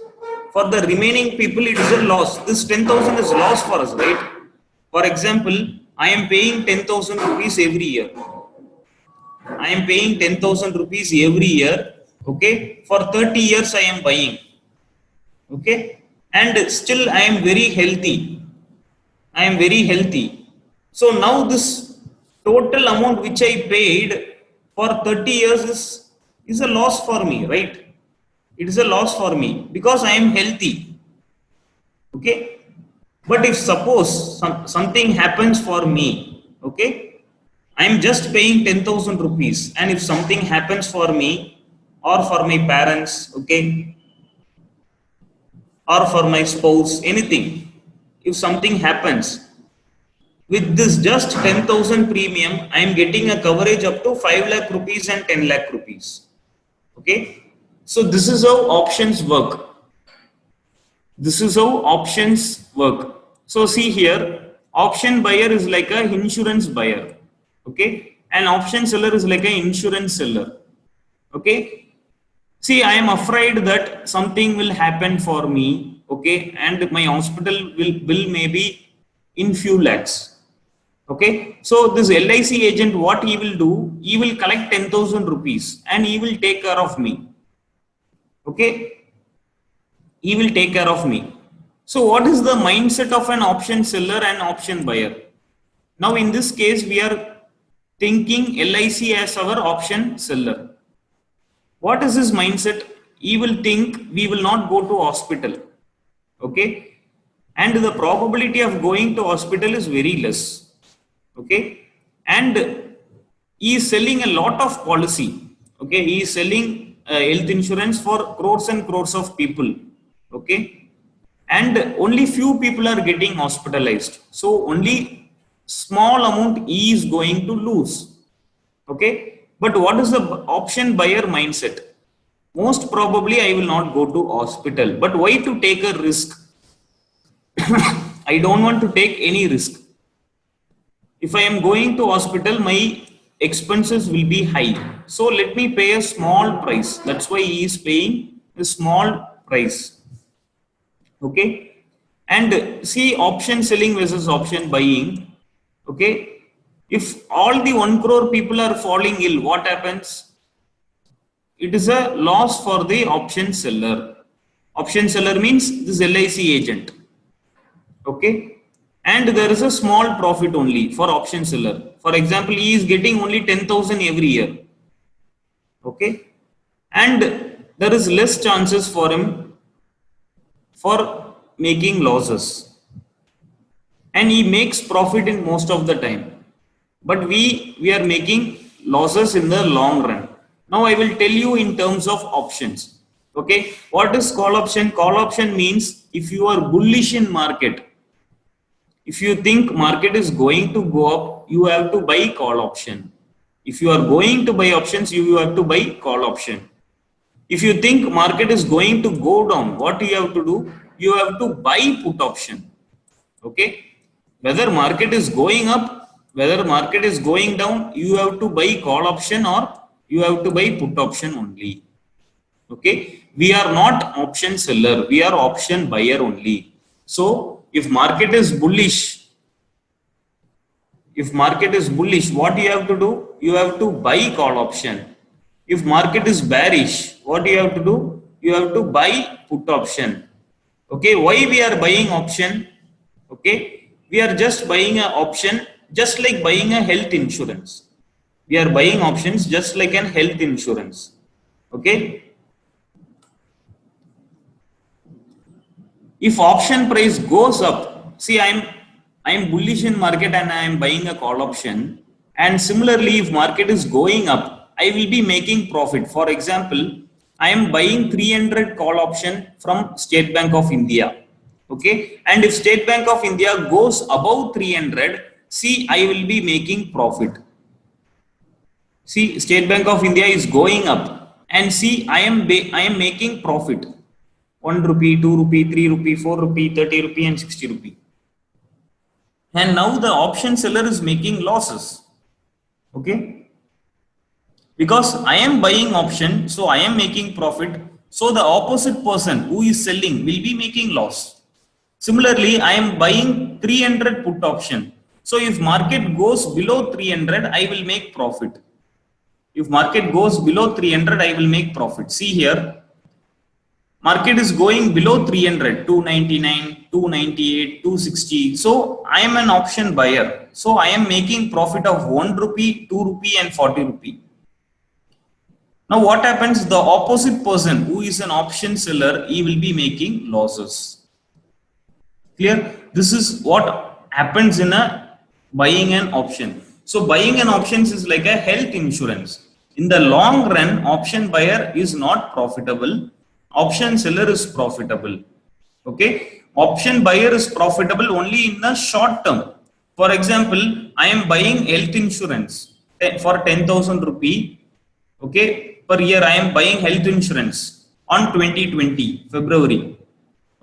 For the remaining people, it is a loss. This 10,000 is loss for us, right? For example, I am paying 10,000 rupees every year. I am paying 10,000 rupees every year. Okay. For 30 years, I am buying. Okay. And still, I am very healthy. I am very healthy. So now this total amount which I paid for 30 years is a loss for me, right? It is a loss for me because I am healthy. Okay. But if suppose something happens for me, okay, I am just paying 10,000 rupees, and if something happens for me or for my parents, okay, or for my spouse, anything, if something happens, with this just 10,000 premium, I am getting a coverage up to 5 lakh rupees and 10 lakh rupees. Okay. So this is how options work. This is how options work. So see here, option buyer is like a insurance buyer. Okay. And option seller is like an insurance seller. Okay. See, I am afraid that something will happen for me. Okay. And my hospital will maybe in few lakhs. Okay. So this LIC agent, what he will do, he will collect 10,000 rupees and he will take care of me. Okay. He will take care of me. So what is the mindset of an option seller and option buyer? Now in this case, we are thinking LIC as our option seller. What is his mindset? He will think we will not go to hospital. Okay. And the probability of going to hospital is very less. Okay. And he is selling a lot of policy. Okay. He is selling health insurance for crores and crores of people. Okay. And only few people are getting hospitalized. So only small amount he is going to lose. Okay. But what is the option buyer mindset? Most probably I will not go to hospital. But why to take a risk? I don't want to take any risk. If I am going to hospital, my expenses will be high. So let me pay a small price. That's why he is paying a small price. Okay. And see, option selling versus option buying. Okay, if all the 1 crore people are falling ill, what happens? It is a loss for the option seller. Option seller means this LIC agent. Okay, and there is a small profit only for option seller. For example, he is getting only 10,000 every year. Okay, and there is less chances for him for making losses, and he makes profit in most of the time, but we are making losses in the long run. Now I will tell you in terms of options. Okay, what is call option? Call option means if you are bullish in market, if you think market is going to go up, you have to buy call option. If you are going to buy options, you have to buy call option. If you think market is going to go down, what you have to do? You have to buy put option. Okay, whether market is going up, whether market is going down, you have to buy call option or you have to buy put option only. Okay, we are not option seller, we are option buyer only. So if market is bullish, what you have to do? You have to buy call option. If market is bearish, what you have to do? You have to buy put option. Okay, why we are buying option? Okay, we are just buying an option, just like buying a health insurance. We are buying options just like an health insurance. Okay, if option price goes up, see, I'm bullish in market and I am buying a call option, and similarly if market is going up, I will be making profit. For example, I am buying 300 call option from State Bank of India. Okay, and if State Bank of India goes above 300, see, I will be making profit. See, State Bank of India is going up, and see, I am making profit. 1 rupee, 2 rupee, 3 rupee, 4 rupee, 30 rupee, and 60 rupee. And now the option seller is making losses. Okay, because I am buying option, so I am making profit. So the opposite person who is selling will be making loss. Similarly, I am buying 300 put option. So if market goes below 300, I will make profit. If market goes below 300, I will make profit. See here, market is going below 300, 299, 298, 260. So I am an option buyer. So I am making profit of 1 rupee, 2 rupee, and 40 rupee. Now what happens? The opposite person who is an option seller, he will be making losses. Clear? This is what happens in a buying an option. So buying an options is like a health insurance. In the long run, option buyer is not profitable. Option seller is profitable. Okay, option buyer is profitable only in the short term. For example, I am buying health insurance for 10,000 rupee. Okay, per year I am buying health insurance on 2020 February.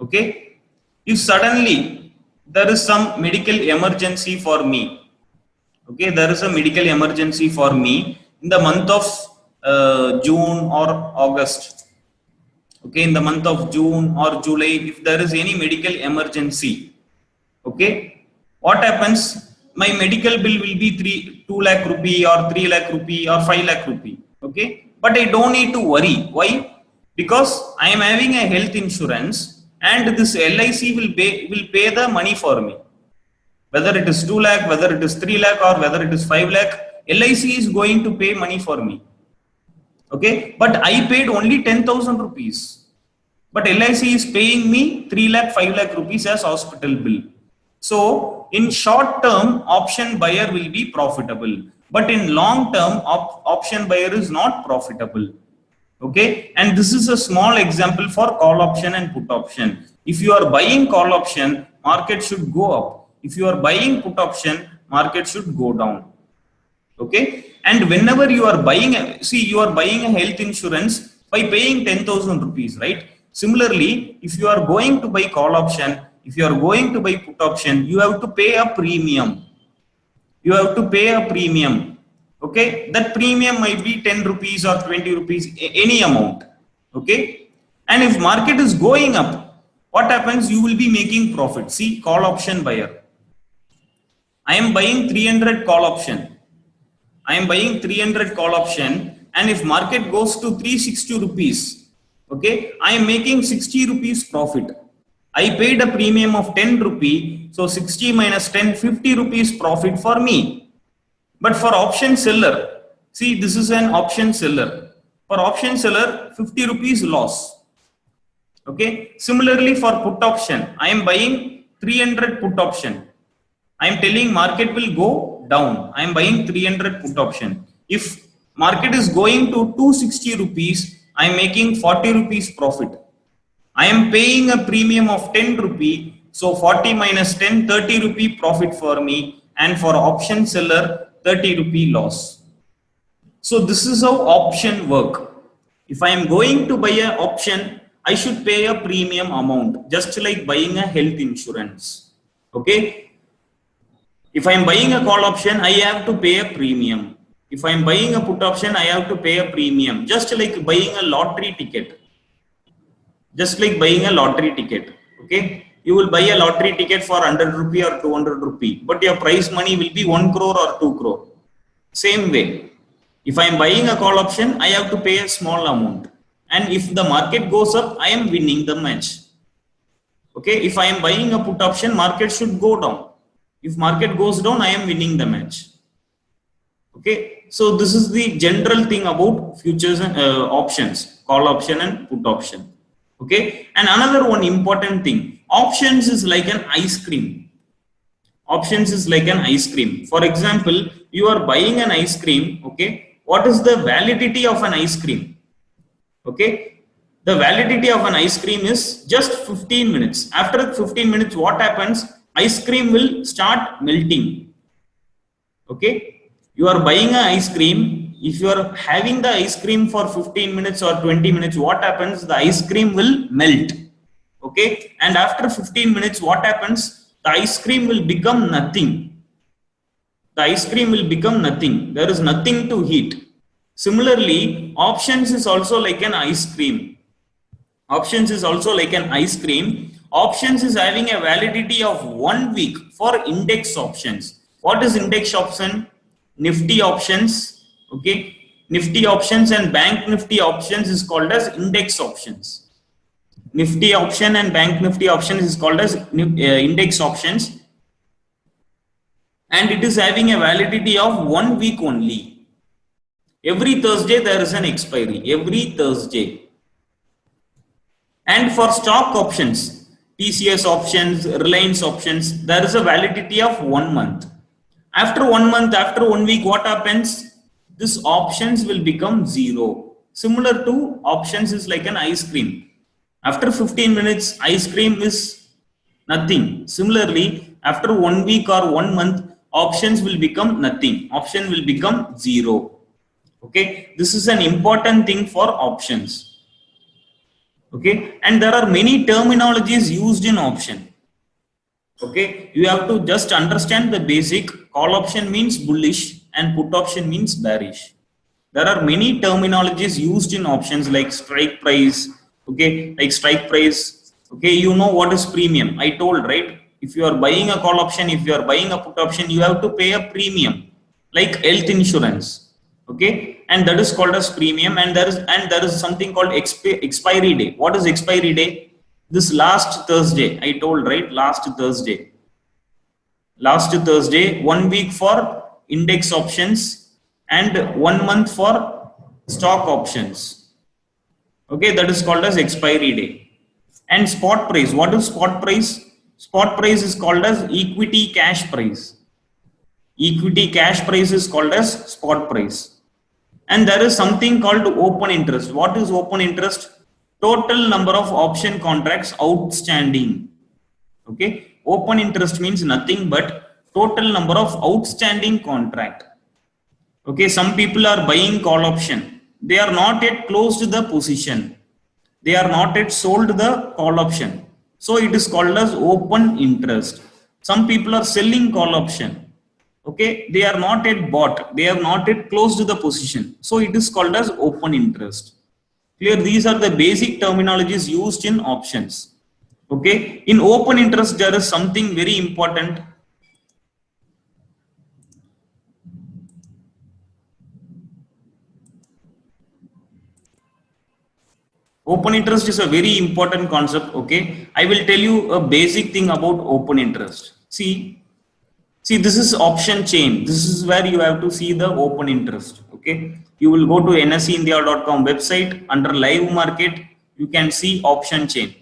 Okay, if suddenly there is some medical emergency for me, okay, there is a medical emergency for me in the month of June or August. Okay, in the month of June or July, if there is any medical emergency, okay, what happens? My medical bill will be 2 lakh rupee or 3 lakh rupee or 5 lakh rupee. Okay, but I don't need to worry. Why? Because I am having a health insurance, and this LIC will pay the money for me. Whether it is 2 lakh, whether it is 3 lakh, or whether it is 5 lakh, LIC is going to pay money for me. Okay, but I paid only 10,000 rupees. But LIC is paying me 3 lakh, 5 lakh rupees as hospital bill. So in short term, option buyer will be profitable. But in long term, option buyer is not profitable. Okay, and this is a small example for call option and put option. If you are buying call option, market should go up. If you are buying put option, market should go down. Okay, and whenever you are buying, see, you are buying a health insurance by paying 10,000 rupees, right? Similarly, if you are going to buy call option, if you are going to buy put option, you have to pay a premium. You have to pay a premium. Okay, that premium might be 10 rupees or 20 rupees, any amount. Okay, and if market is going up, what happens? You will be making profit. See, call option buyer. I am buying 300 call option. I am buying 300 call option, and if market goes to 360 rupees, okay, I am making 60 rupees profit. I paid a premium of 10 rupee, so 60 minus 10, 50 rupees profit for me. But for option seller, see, this is an option seller. For option seller, 50 rupees loss. Okay. Similarly, for put option, I am buying 300 put option. I am telling market will go down. I am buying 300 put option. If market is going to 260 rupees, I am making 40 rupees profit. I am paying a premium of 10 rupee. So 40 minus 10, 30 rupee profit for me. And for option seller, 30 rupee loss. So this is how option work. If I am going to buy an option, I should pay a premium amount, just like buying a health insurance. Okay. If I am buying a call option, I have to pay a premium. If I am buying a put option, I have to pay a premium, just like buying a lottery ticket. Just like buying a lottery ticket. Okay. You will buy a lottery ticket for 100 rupee or 200 rupee, but your prize money will be 1 crore or 2 crore. Same way. If I am buying a call option, I have to pay a small amount. And if the market goes up, I am winning the match. Okay. If I am buying a put option, market should go down. If market goes down, I am winning the match. Okay. So this is the general thing about futures and options, call option and put option. Okay. And another one important thing, options is like an ice cream. Options is like an ice cream. For example, you are buying an ice cream. Okay. What is the validity of an ice cream? Okay. The validity of an ice cream is just 15 minutes. After 15 minutes, what happens? Ice cream will start melting. Okay. You are buying an ice cream. If you are having the ice cream for 15 minutes or 20 minutes, what happens? The ice cream will melt. Okay. And after 15 minutes, what happens? The ice cream will become nothing. The ice cream will become nothing. There is nothing to heat. Similarly, options is also like an ice cream. Options is also like an ice cream. Options is having a validity of 1 week for index options. What is index option? Nifty options. Okay. Nifty options and bank nifty options is called as index options. Nifty option and bank nifty options is called as index options. And it is having a validity of 1 week only. Every Thursday there is an expiry. Every Thursday. And for stock options, TCS options, Reliance options, there is a validity of 1 month. After 1 month, after 1 week, what happens? This options will become zero. Similar to options is like an ice cream. After 15 minutes, ice cream is nothing. Similarly, after 1 week or 1 month, options will become nothing. Option will become zero. Okay, this is an important thing for options. Okay, and there are many terminologies used in option. Okay, you have to just understand the basic. Call option means bullish and put option means bearish. There are many terminologies used in options like strike price. Okay, like strike price. Okay, you know what is premium. I told, right? If you are buying a call option, if you are buying a put option, you have to pay a premium like health insurance. Okay, and that is called as premium. And there is something called expiry day. What is expiry day? This last Thursday, I told, right? Last Thursday, 1 week for index options and 1 month for stock options. Okay, that is called as expiry day. And spot price. What is spot price? Spot price is called as equity cash price. Equity cash price is called as spot price. And there is something called open interest. What is open interest? Total number of option contracts outstanding. Okay, open interest means nothing but total number of outstanding contract. Okay, some people are buying call option. They are not yet closed the position. They are not yet sold the call option. So it is called as open interest. Some people are selling call option. Okay, they are not yet bought. They have not yet closed the position. So it is called as open interest. Clear? These are the basic terminologies used in options. Okay, in open interest there is something very important. Open interest is a very important concept. Okay, I will tell you a basic thing about open interest. See, this is option chain. This is where you have to see the open interest. Okay, you will go to nseindia.com website. Under live market you can see option chain.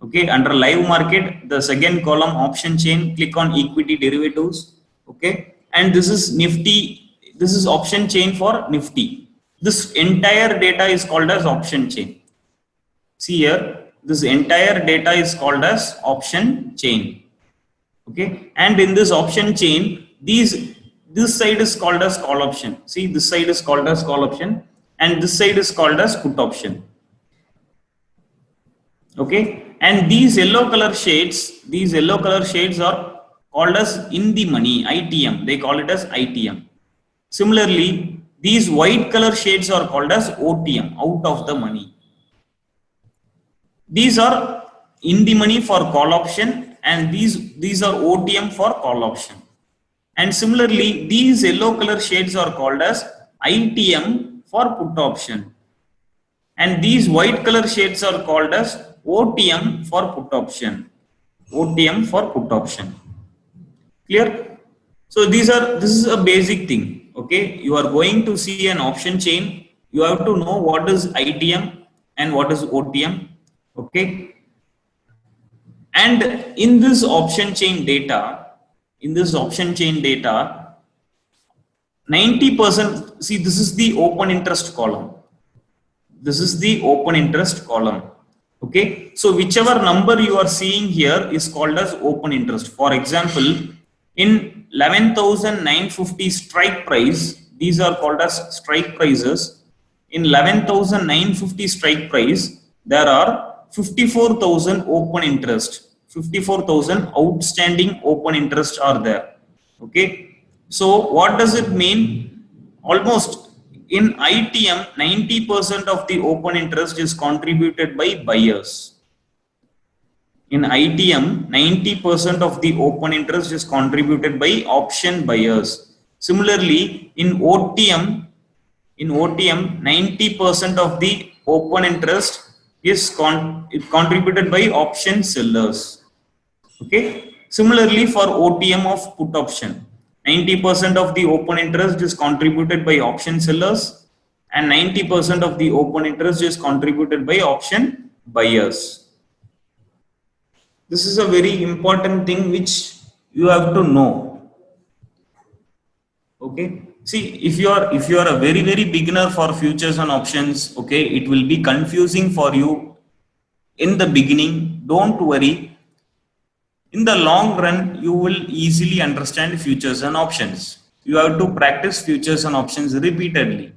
Okay, under live market, the second column option chain, click on equity derivatives. Okay, and this is Nifty. This is option chain for Nifty. This entire data is called as option chain. See here, this entire data is called as option chain. Okay, and in this option chain, this side is called as call option. See, this side is called as call option, and this side is called as put option. Okay, and these yellow color shades are called as in the money, ITM. They call it as ITM. Similarly, these white color shades are called as OTM, out of the money. These are in the money for call option, and these are OTM for call option. And similarly, these yellow color shades are called as ITM for put option, and these white color shades are called as OTM for put option. OTM for put option. Clear? So this is a basic thing. Okay, you are going to see an option chain. You have to know what is ITM and what is OTM. Okay, and in this option chain data, 90%. See, this is the open interest column. This is the open interest column. Okay, so whichever number you are seeing here is called as open interest. For example, in 11,950 strike price, these are called as strike prices. In 11,950 strike price, there are 54,000 open interest. 54,000 outstanding open interest are there. Okay, so what does it mean? Almost in ITM, 90% of the open interest is contributed by buyers. In ITM, 90% of the open interest is contributed by option buyers. Similarly, in OTM, 90% of the open interest is contributed by option sellers. Okay. Similarly, for OTM of put option, 90% of the open interest is contributed by option sellers, and 90% of the open interest is contributed by option buyers. This is a very important thing which you have to know. Okay. See, if you are a very beginner for futures and options, okay, it will be confusing for you in the beginning. Don't worry. In the long run, you will easily understand futures and options. You have to practice futures and options repeatedly.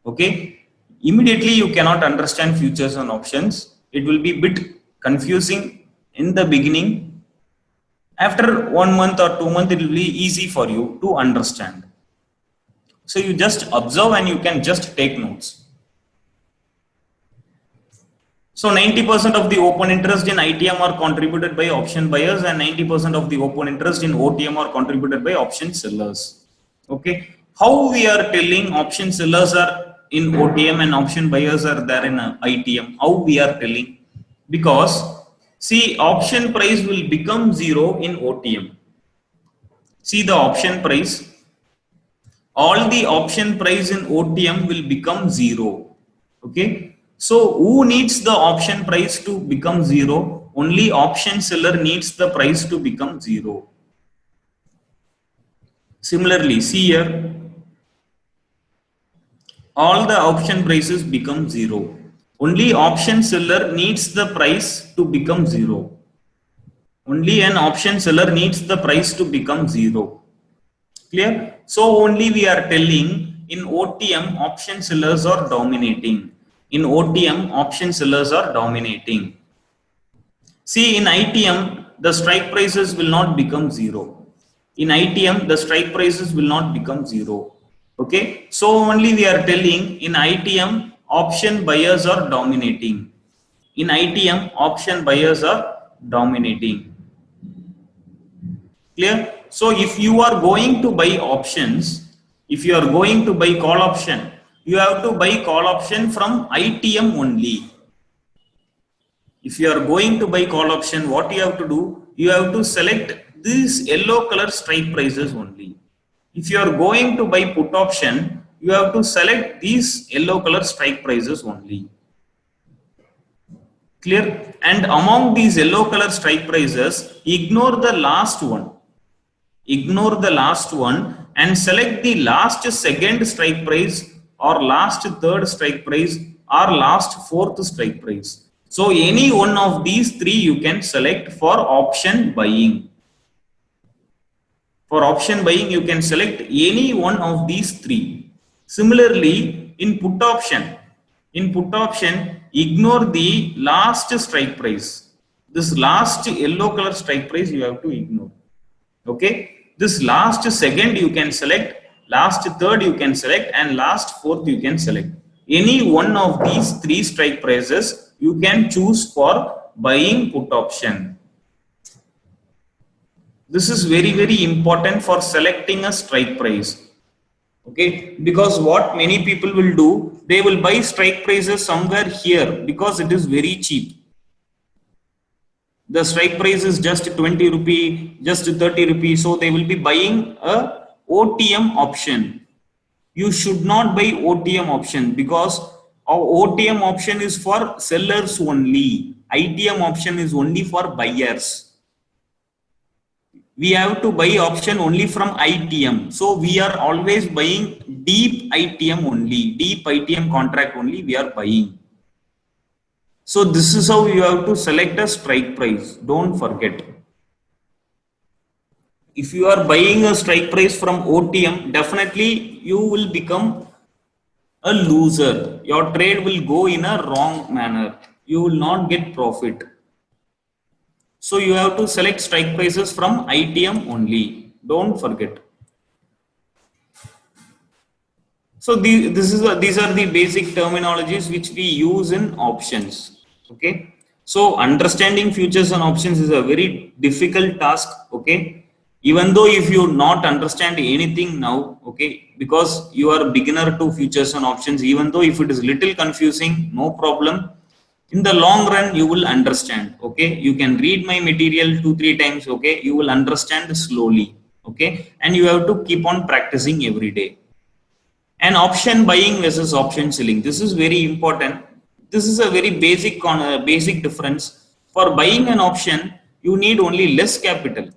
Okay. Immediately you cannot understand futures and options. It will be a bit confusing in the beginning. After 1 month or 2 months, it will be easy for you to understand. So you just observe and you can just take notes. So 90% of the open interest in ITM are contributed by option buyers, and 90% of the open interest in OTM are contributed by option sellers. Okay. How we are telling option sellers are in OTM and option buyers are there in ITM? How we are telling? Because see, option price will become zero in OTM. See the option price. All the option price in OTM will become zero. Okay. So who needs the option price to become zero? Only option seller needs the price to become zero. Similarly, see here, all the option prices become zero. Only option seller needs the price to become zero. Only an option seller needs the price to become zero. Clear? So only we are telling in OTM option sellers are dominating. In OTM option sellers are dominating. See, in ITM the strike prices will not become zero. In ITM the strike prices will not become zero. Okay, so only we are telling in ITM option buyers are dominating. In ITM option buyers are dominating. Clear? So if you are going to buy options, if you are going to buy call option, you have to buy call option from ITM only. If you are going to buy call option, what you have to do? You have to select these yellow color strike prices only. If you are going to buy put option, you have to select these yellow color strike prices only. Clear? And among these yellow color strike prices, ignore the last one. Ignore the last one and select the last second strike price or last third strike price or last fourth strike price. So any one of these three you can select for option buying. For option buying, you can select any one of these three. Similarly, in put option, ignore the last strike price. This last yellow color strike price you have to ignore. Okay. This last second you can select, last third you can select, and last fourth you can select. Any one of these three strike prices you can choose for buying put option. This is very, very important for selecting a strike price. Okay, because what many people will do, they will buy strike prices somewhere here because it is very cheap. The strike price is just 20 rupee, just 30 rupees. So they will be buying a OTM option. You should not buy OTM option because our OTM option is for sellers only. ITM option is only for buyers. We have to buy option only from ITM. So we are always buying deep ITM only, deep ITM contract only we are buying. So this is how you have to select a strike price. Don't forget. If you are buying a strike price from OTM, definitely you will become a loser. Your trade will go in a wrong manner. You will not get profit. So you have to select strike prices from ITM only. Don't forget. So these are the basic terminologies which we use in options. Okay. So understanding futures and options is a very difficult task. Okay. Even though if you not understand anything now, okay, because you are beginner to futures and options, even though if it is little confusing, no problem. In the long run, you will understand. Okay. You can read my material 2-3 times. Okay. You will understand slowly. Okay. And you have to keep on practicing every day. And option buying versus option selling. This is very important. This is a very basic difference. For buying an option, you need only less capital.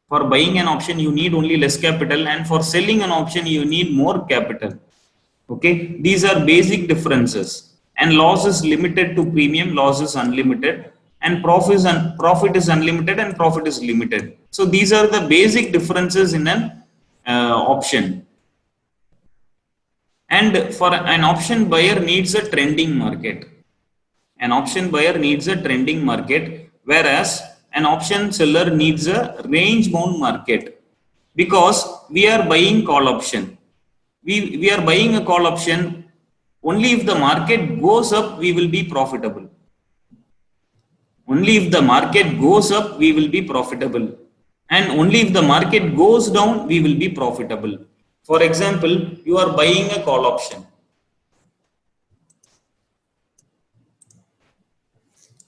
For buying an option, you need only less capital, and for selling an option, you need more capital. Okay, these are basic differences. And loss is limited to premium, loss is unlimited, and profit is unlimited, and profit is limited. So these are the basic differences in an option. And for an option buyer needs a trending market. An option buyer needs a trending market, whereas an option seller needs a range bound market, because we are buying call option. We are buying a call option only if the market goes up, we will be profitable. Only if the market goes up, we will be profitable. And only if the market goes down, we will be profitable. For example, you are buying a call option.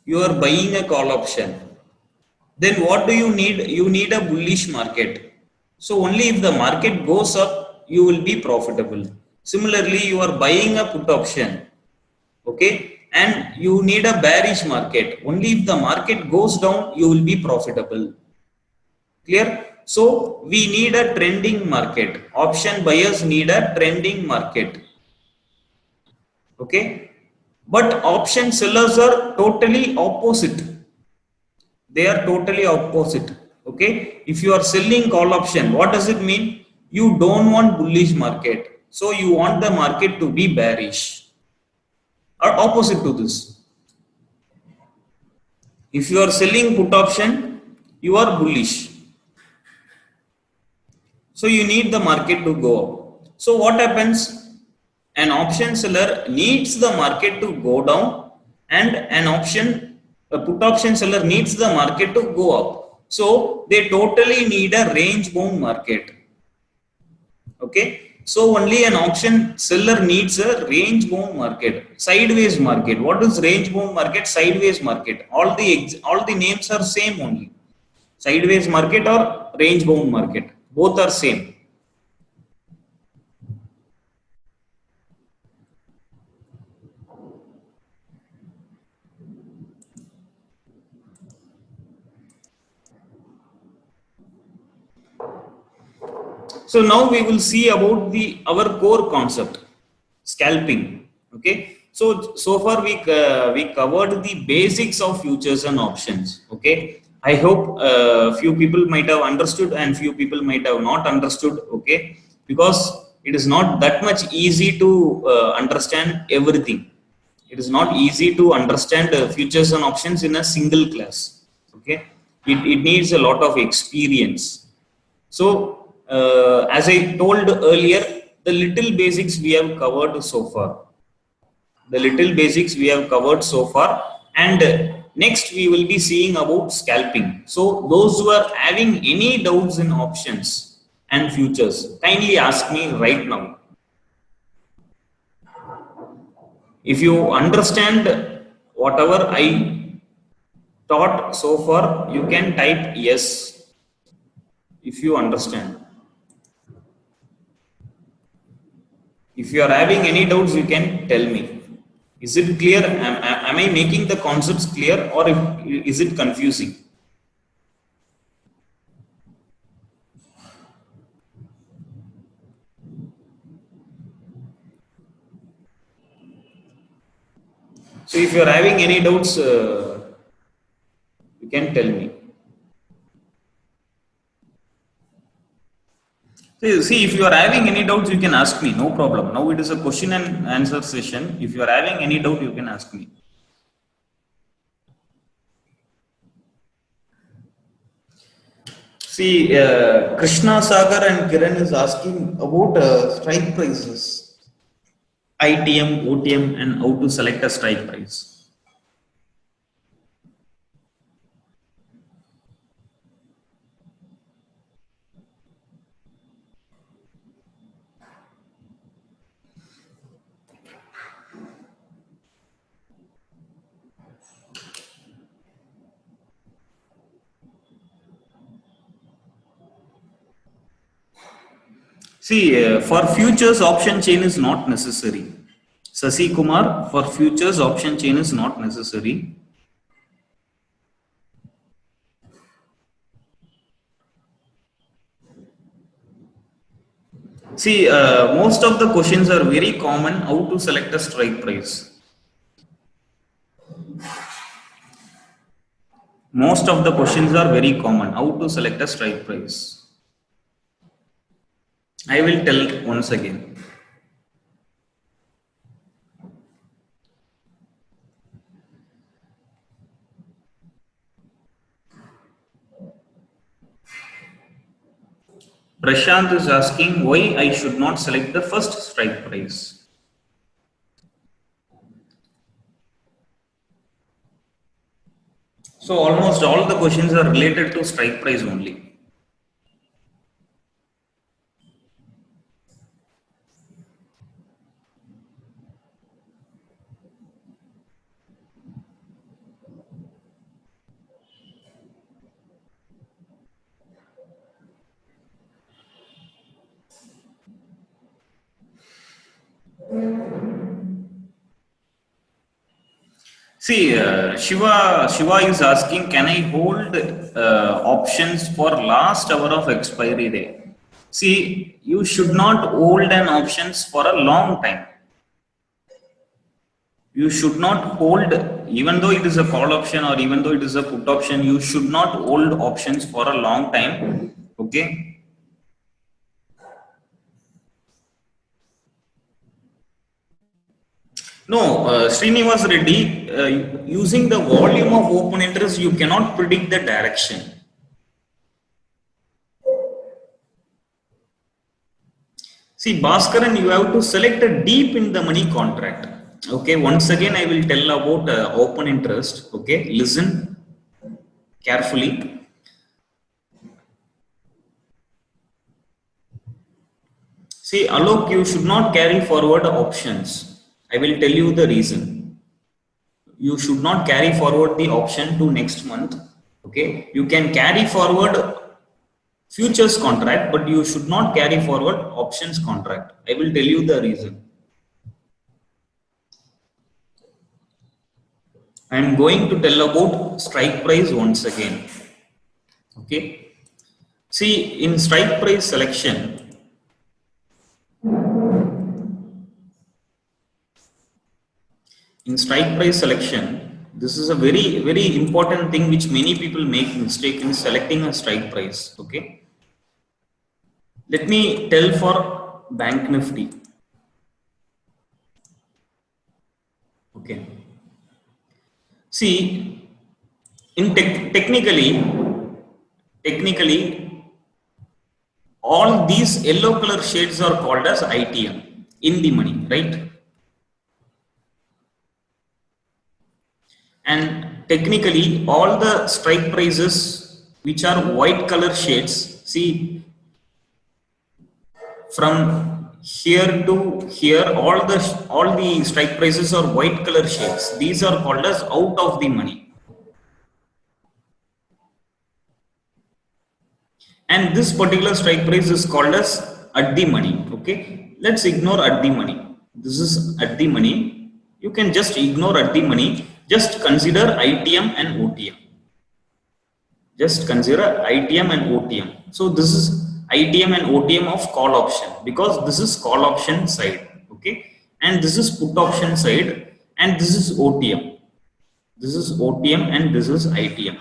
You are buying a call option. Then what do you need? You need a bullish market. So only if the market goes up, you will be profitable. Similarly, you are buying a put option. Okay. And you need a bearish market. Only if the market goes down, you will be profitable. Clear? So we need a trending market. Option buyers need a trending market. Okay. But option sellers are totally opposite. They are totally opposite. Okay. If you are selling call option, what does it mean? You don't want bullish market. So you want the market to be bearish. Or opposite to this. If you are selling put option, you are bullish. So you need the market to go up. So what happens? An option seller needs the market to go down, and an option A put option seller needs the market to go up. So they totally need a range bound market. Okay. So only an auction seller needs a range bound market, sideways market. What is range bound market? Sideways market. All the names are same only. Sideways market or range bound market. Both are same. So now we will see about the our core concept, scalping. Okay. So far we covered the basics of futures and options. Okay. I hope few people might have understood and few people might have not understood. Okay, because it is not that much easy to understand everything. It is not easy to understand futures and options in a single class. Okay, it needs a lot of experience. So, as I told earlier, the little basics we have covered so far. The little basics we have covered so far, and next we will be seeing about scalping. So, those who are having any doubts in options and futures, kindly ask me right now. If you understand whatever I taught so far, you can type yes if you understand. If you are having any doubts, you can tell me. Is it clear? Am I making the concepts clear, or is it confusing? So if you are having any doubts, you can tell me. See, if you are having any doubts, you can ask me. No problem. Now it is a question and answer session. If you are having any doubt, you can ask me. See, Krishna Sagar and Kiran is asking about strike prices, ITM, OTM, and how to select a strike price. See, for futures, option chain is not necessary. Sasi Kumar, for futures, option chain is not necessary. See, most of the questions are very common. How to select a strike price? Most of the questions are very common. How to select a strike price? I will tell once again. Prashant is asking why I should not select the first strike price. So almost all the questions are related to strike price only. See, Shiva is asking, can I hold options for last hour of expiry day? See, you should not hold an options for a long time. You should not hold, even though it is a call option or even though it is a put option, you should not hold options for a long time. Okay. No, Srinivas Reddy, using the volume of open interest, you cannot predict the direction. See, Bhaskaran, you have to select a deep in the money contract. Okay, once again I will tell about open interest. Okay, listen carefully. See, Alok, you should not carry forward options. I will tell you the reason. You should not carry forward the option to next month. Okay, you can carry forward futures contract, but you should not carry forward options contract. I will tell you the reason. I am going to tell about strike price once again. Okay. See, in strike price selection, this is a very important thing which many people make mistake in selecting a strike price. Okay. Let me tell for Bank Nifty. Okay. See, in technically, all these yellow color shades are called as ITM in the money, right? And technically, all the strike prices which are white color shades, see, from here to here, all the strike prices are white color shades. These are called as out of the money. And this particular strike price is called as at the money. Okay, let's ignore at the money. This is at the money. You can just ignore at the money. Just consider ITM and OTM. Just consider ITM and OTM. So this is ITM and OTM of call option, because this is call option side. Okay, and this is put option side, and this is OTM. This is OTM and this is ITM.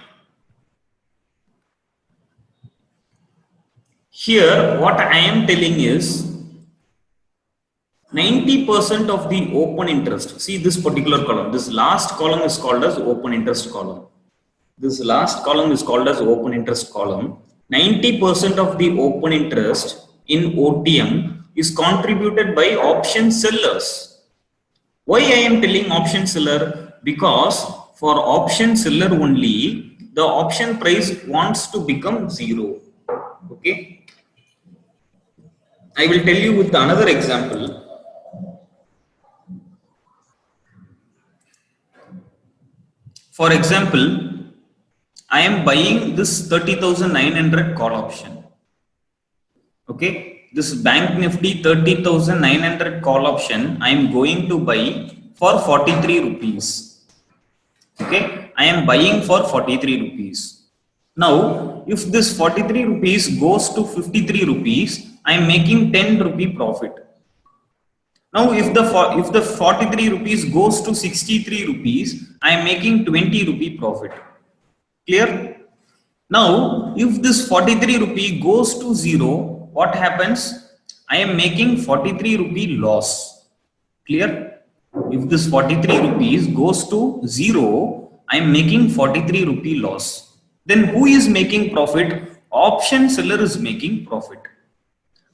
Here, what I am telling is 90% of the open interest. See this particular column. This last column is called as open interest column. This last column is called as open interest column. 90% of the open interest in OTM is contributed by option sellers. Why I am telling option seller? Because for option seller only, the option price wants to become zero. Okay. I will tell you with another example. For example, I am buying this 30,900 call option. Okay, this Bank Nifty 30,900 call option I am going to buy for 43 rupees. Okay, I am buying for 43 rupees. Now, if this 43 rupees goes to 53 rupees, I am making 10 rupee profit. Now, if the 43 rupees goes to 63 rupees, I am making 20 rupee profit. Clear? Now, if this 43 rupee goes to zero, what happens? I am making 43 rupee loss. Clear? If this 43 rupees goes to zero, I am making 43 rupee loss. Then who is making profit? Option seller is making profit.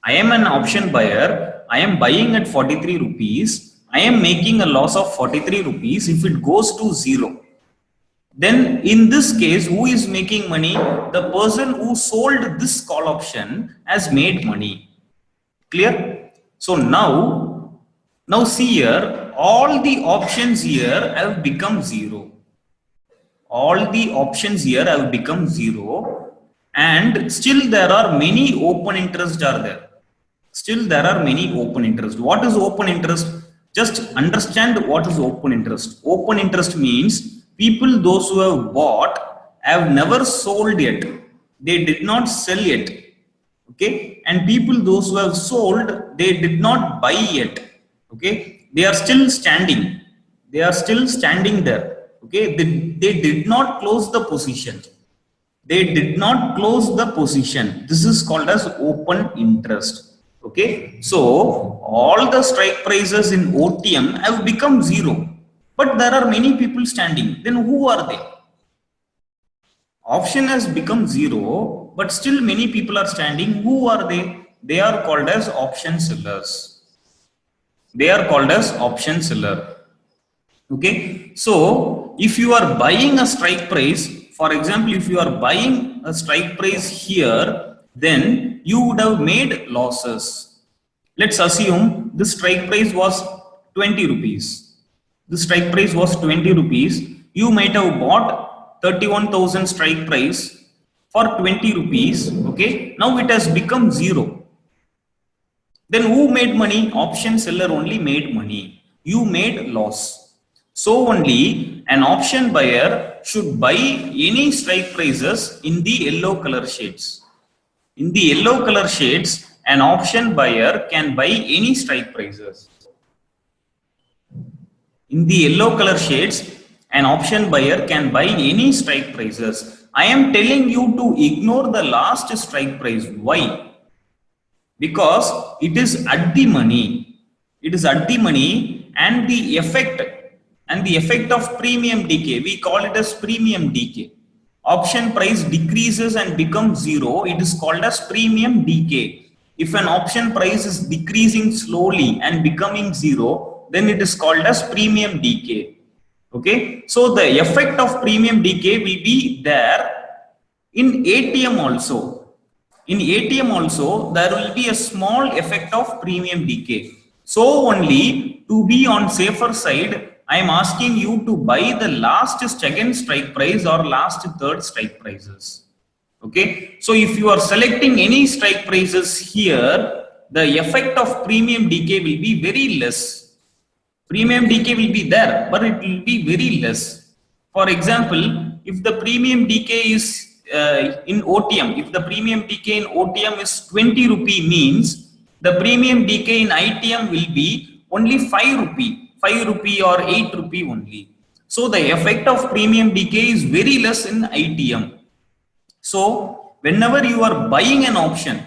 I am an option buyer. I am buying at 43 rupees. I am making a loss of 43 rupees if it goes to zero. Then in this case, who is making money? The person who sold this call option has made money. Clear? So now see here, all the options here have become zero. All the options here have become zero, and still there are many open interest are there. Still there are many open interest. What is open interest? Just understand what is open interest. Open interest means people, those who have bought, have never sold yet. They did not sell yet. Okay, and people, those who have sold, they did not buy yet. Okay, they are still standing. They are still standing there. Okay, they did not close the position. They did not close the position. This is called as open interest. Okay, so all the strike prices in OTM have become zero, but there are many people standing. Then who are they? Option has become zero, but still many people are standing. Who are they? They are called as option sellers. They are called as option seller. Okay, so if you are buying a strike price, for example, if you are buying a strike price here, then you would have made losses. Let's assume the strike price was 20 rupees. The strike price was 20 rupees. You might have bought 31,000 strike price for 20 rupees. Okay, now it has become zero. Then who made money? Option seller only made money. You made loss. So only an option buyer should buy any strike prices in the yellow color shades. In the yellow color shades, an option buyer can buy any strike prices. In the yellow color shades, an option buyer can buy any strike prices. I am telling you to ignore the last strike price. Why? Because it is at the money, it is at the money, and the effect of premium decay, we call it as premium decay. Option price decreases and becomes zero, it is called as premium decay. If an option price is decreasing slowly and becoming zero, then it is called as premium decay. Okay, so the effect of premium decay will be there in ATM also. In ATM also, there will be a small effect of premium decay. So only to be on safer side, I am asking you to buy the last second strike price or last third strike prices. Okay, so if you are selecting any strike prices here, the effect of premium decay will be very less. Premium decay will be there, but it will be very less. For example, if the premium decay is in OTM, if the premium decay in OTM is 20 rupee, means the premium decay in ITM will be only 5 rupee, 5 rupee or 8 rupee only. So the effect of premium decay is very less in ITM. So whenever you are buying an option,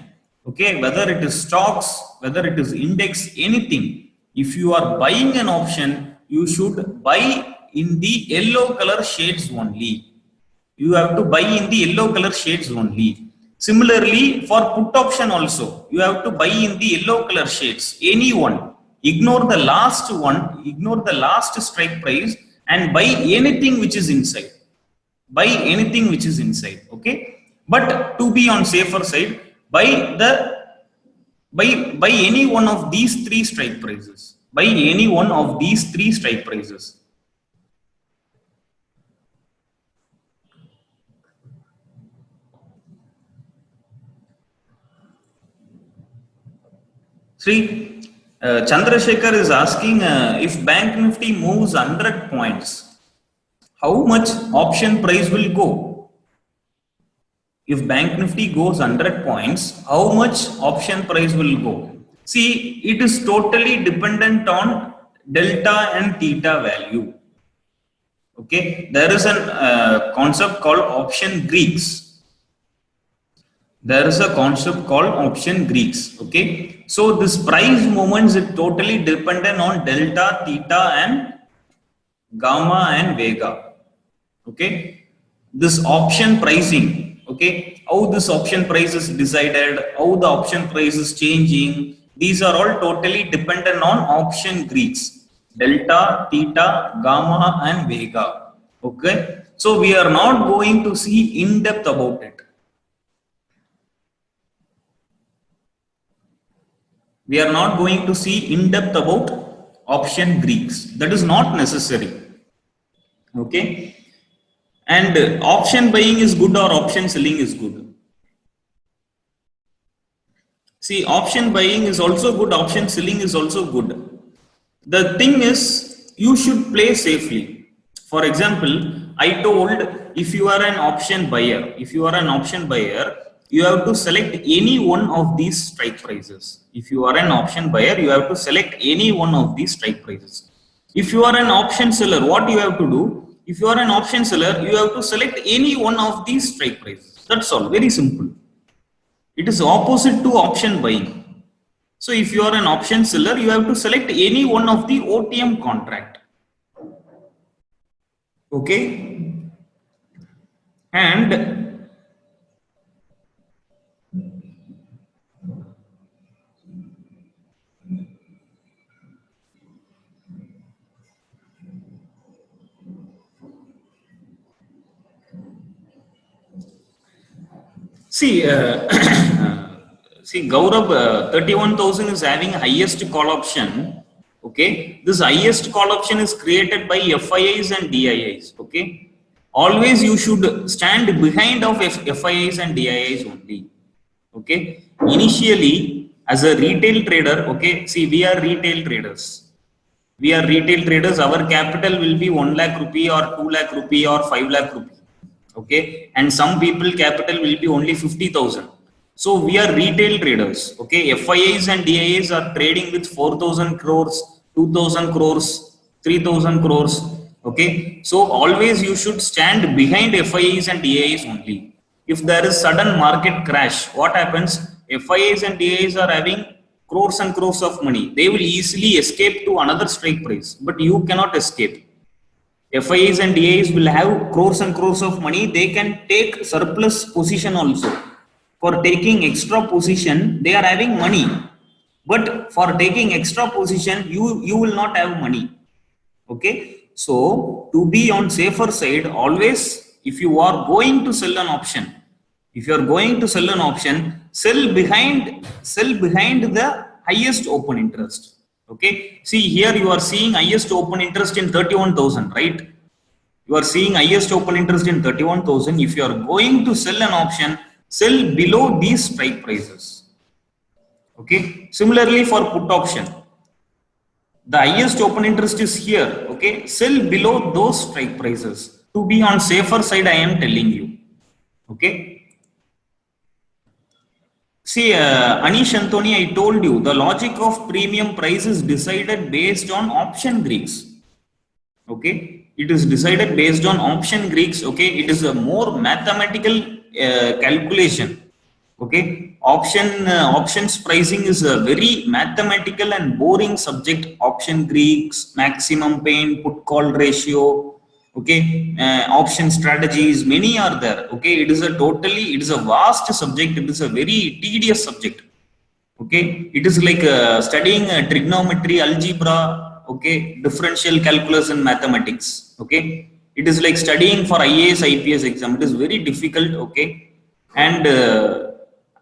okay, whether it is stocks, whether it is index, anything, if you are buying an option, you should buy in the yellow color shades only. You have to buy in the yellow color shades only. Similarly, for put option also, you have to buy in the yellow color shades, any one. Ignore the last one, ignore the last strike price and buy anything which is inside. Buy anything which is inside. Okay, but to be on safer side, buy the buy any one of these three strike prices. Buy any one of these three strike prices. See, Chandrasekhar is asking, if Bank Nifty moves 100 points, how much option price will go? If Bank Nifty goes 100 points, how much option price will go? See, it is totally dependent on delta and theta value. Okay, there is a concept called option Greeks. There is a concept called option Greeks. Okay, so this price movements is totally dependent on delta, theta, and gamma and vega. Okay, this option pricing, okay, how this option price is decided, how the option price is changing, these are all totally dependent on option Greeks, delta, theta, gamma and vega. Okay, so we are not going to see in depth about it. We are not going to see in depth about option Greeks. That is not necessary. Okay, and option buying is good or option selling is good. See, option buying is also good, option selling is also good. The thing is, you should play safely. For example, I told, if you are an option buyer, you have to select any one of these strike prices. If you are an option buyer, you have to select any one of these strike prices. If you are an option seller, what you have to do? If you are an option seller, you have to select any one of these strike prices. That's all, very simple. It is opposite to option buying. So if you are an option seller, you have to select any one of the OTM contract. Okay. And See, see, Gaurav, 31,000 is having highest call option. Okay, this highest call option is created by FIIs and DIIs. Okay, always you should stand behind of FIIs and DIIs only. Okay, initially as a retail trader, okay, see, we are retail traders. We are retail traders. Our capital will be 1 lakh rupee or 2 lakh rupee or 5 lakh rupee. Okay, and some people capital will be only 50,000. So we are retail traders. Okay, FIIs and DIIs are trading with 4,000 crores, 2,000 crores, 3,000 crores. Okay, so always you should stand behind FIIs and DIIs only. If there is sudden market crash, what happens? FIIs and DIIs are having crores and crores of money. They will easily escape to another strike price, but you cannot escape. FIIs and DIIs will have crores and crores of money. They can take surplus position also. For taking extra position, they are having money. But for taking extra position, you will not have money. Okay. So to be on safer side, always, if you are going to sell an option, sell behind the highest open interest. Okay, see here you are seeing highest open interest in 31,000, right? You are seeing highest open interest in 31,000. If you are going to sell an option, sell below these strike prices. Okay, similarly for put option, the highest open interest is here. Okay, sell below those strike prices. To be on safer side, I am telling you. Okay. See, Anish Anthony, I told you the logic of premium price is decided based on option Greeks. Okay, it is decided based on option Greeks. Okay, it is a more mathematical calculation. Okay, options pricing is a very mathematical and boring subject. Option Greeks, maximum pain, put call ratio. Okay, option strategies, many are there. Okay, it is a vast subject. It is a very tedious subject. Okay, it is like studying trigonometry, algebra. Okay, differential calculus and mathematics. Okay, it is like studying for IAS IPS exam. It is very difficult. Okay, and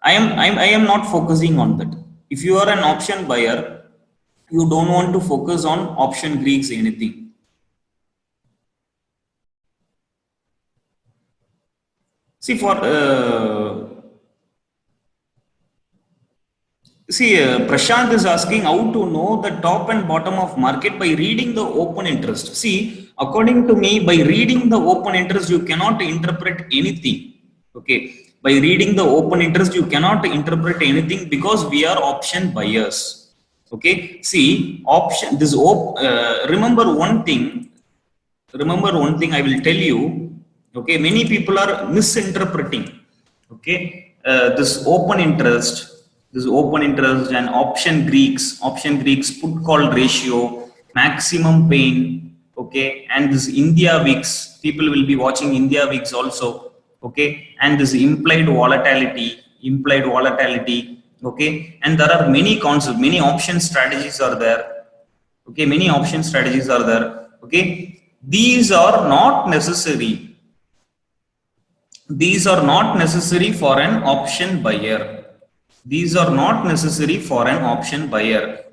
I am not focusing on that. If you are an option buyer, you don't want to focus on option Greeks anything. See, for Prashant is asking how to know the top and bottom of market by reading the open interest. See, according to me, by reading the open interest, you cannot interpret anything. Okay, by reading the open interest, you cannot interpret anything because we are option buyers. Okay, see, option this remember one thing. I will tell you. Okay, many people are misinterpreting. Okay, this open interest and option Greeks put call ratio, maximum pain. Okay, and this India VIX, people will be watching India VIX also. Okay, and this implied volatility. Okay, and there are many concepts, many option strategies are there. Okay, many option strategies are there. Okay, these are not necessary for an option buyer.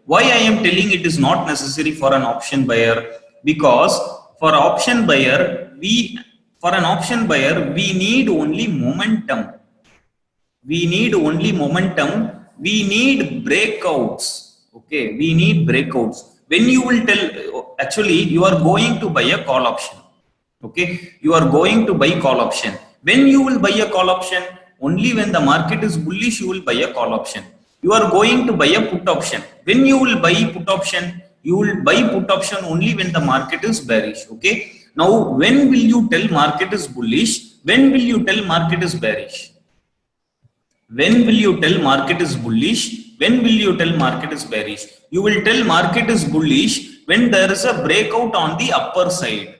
Why I am telling it is not necessary for an option buyer? Because for an option buyer we need only momentum. We need breakouts. Okay, we need breakouts. When you will tell, actually you are going to buy a call option. Okay, you are going to buy call option. When you will buy a call option? Only when the market is bullish you will buy a call option. You are going to buy a put option. When you will buy put option? You will buy put option only when the market is bearish. Okay, now when will you tell market is bullish? When will you tell market is bearish? When will you tell market is bullish? When will you tell market is bearish? You will tell market is bullish when there is a breakout on the upper side.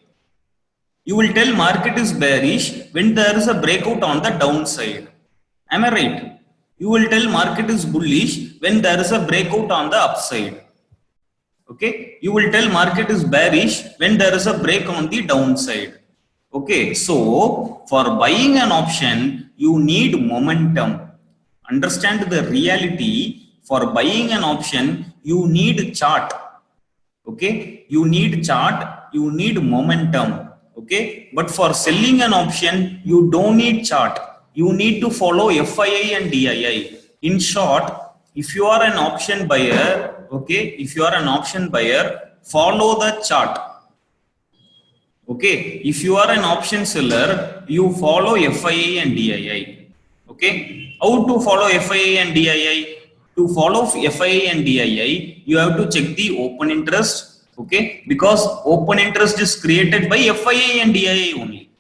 You will tell market is bearish when there is a breakout on the downside. Am I right? You will tell market is bullish when there is a breakout on the upside. Okay, you will tell market is bearish when there is a break on the downside. Okay, so for buying an option, you need momentum. Understand the reality. For buying an option, you need chart. Okay, you need chart, you need momentum. Okay, but for selling an option, you don't need chart. You need to follow FII and DII. In short, if you are an option buyer, okay, if you are an option buyer, follow the chart. Okay, if you are an option seller, you follow FII and DII. Okay, how to follow FII and DII? To follow FII and DII, you have to check the open interest. Okay, because open interest is created by FII and DII only.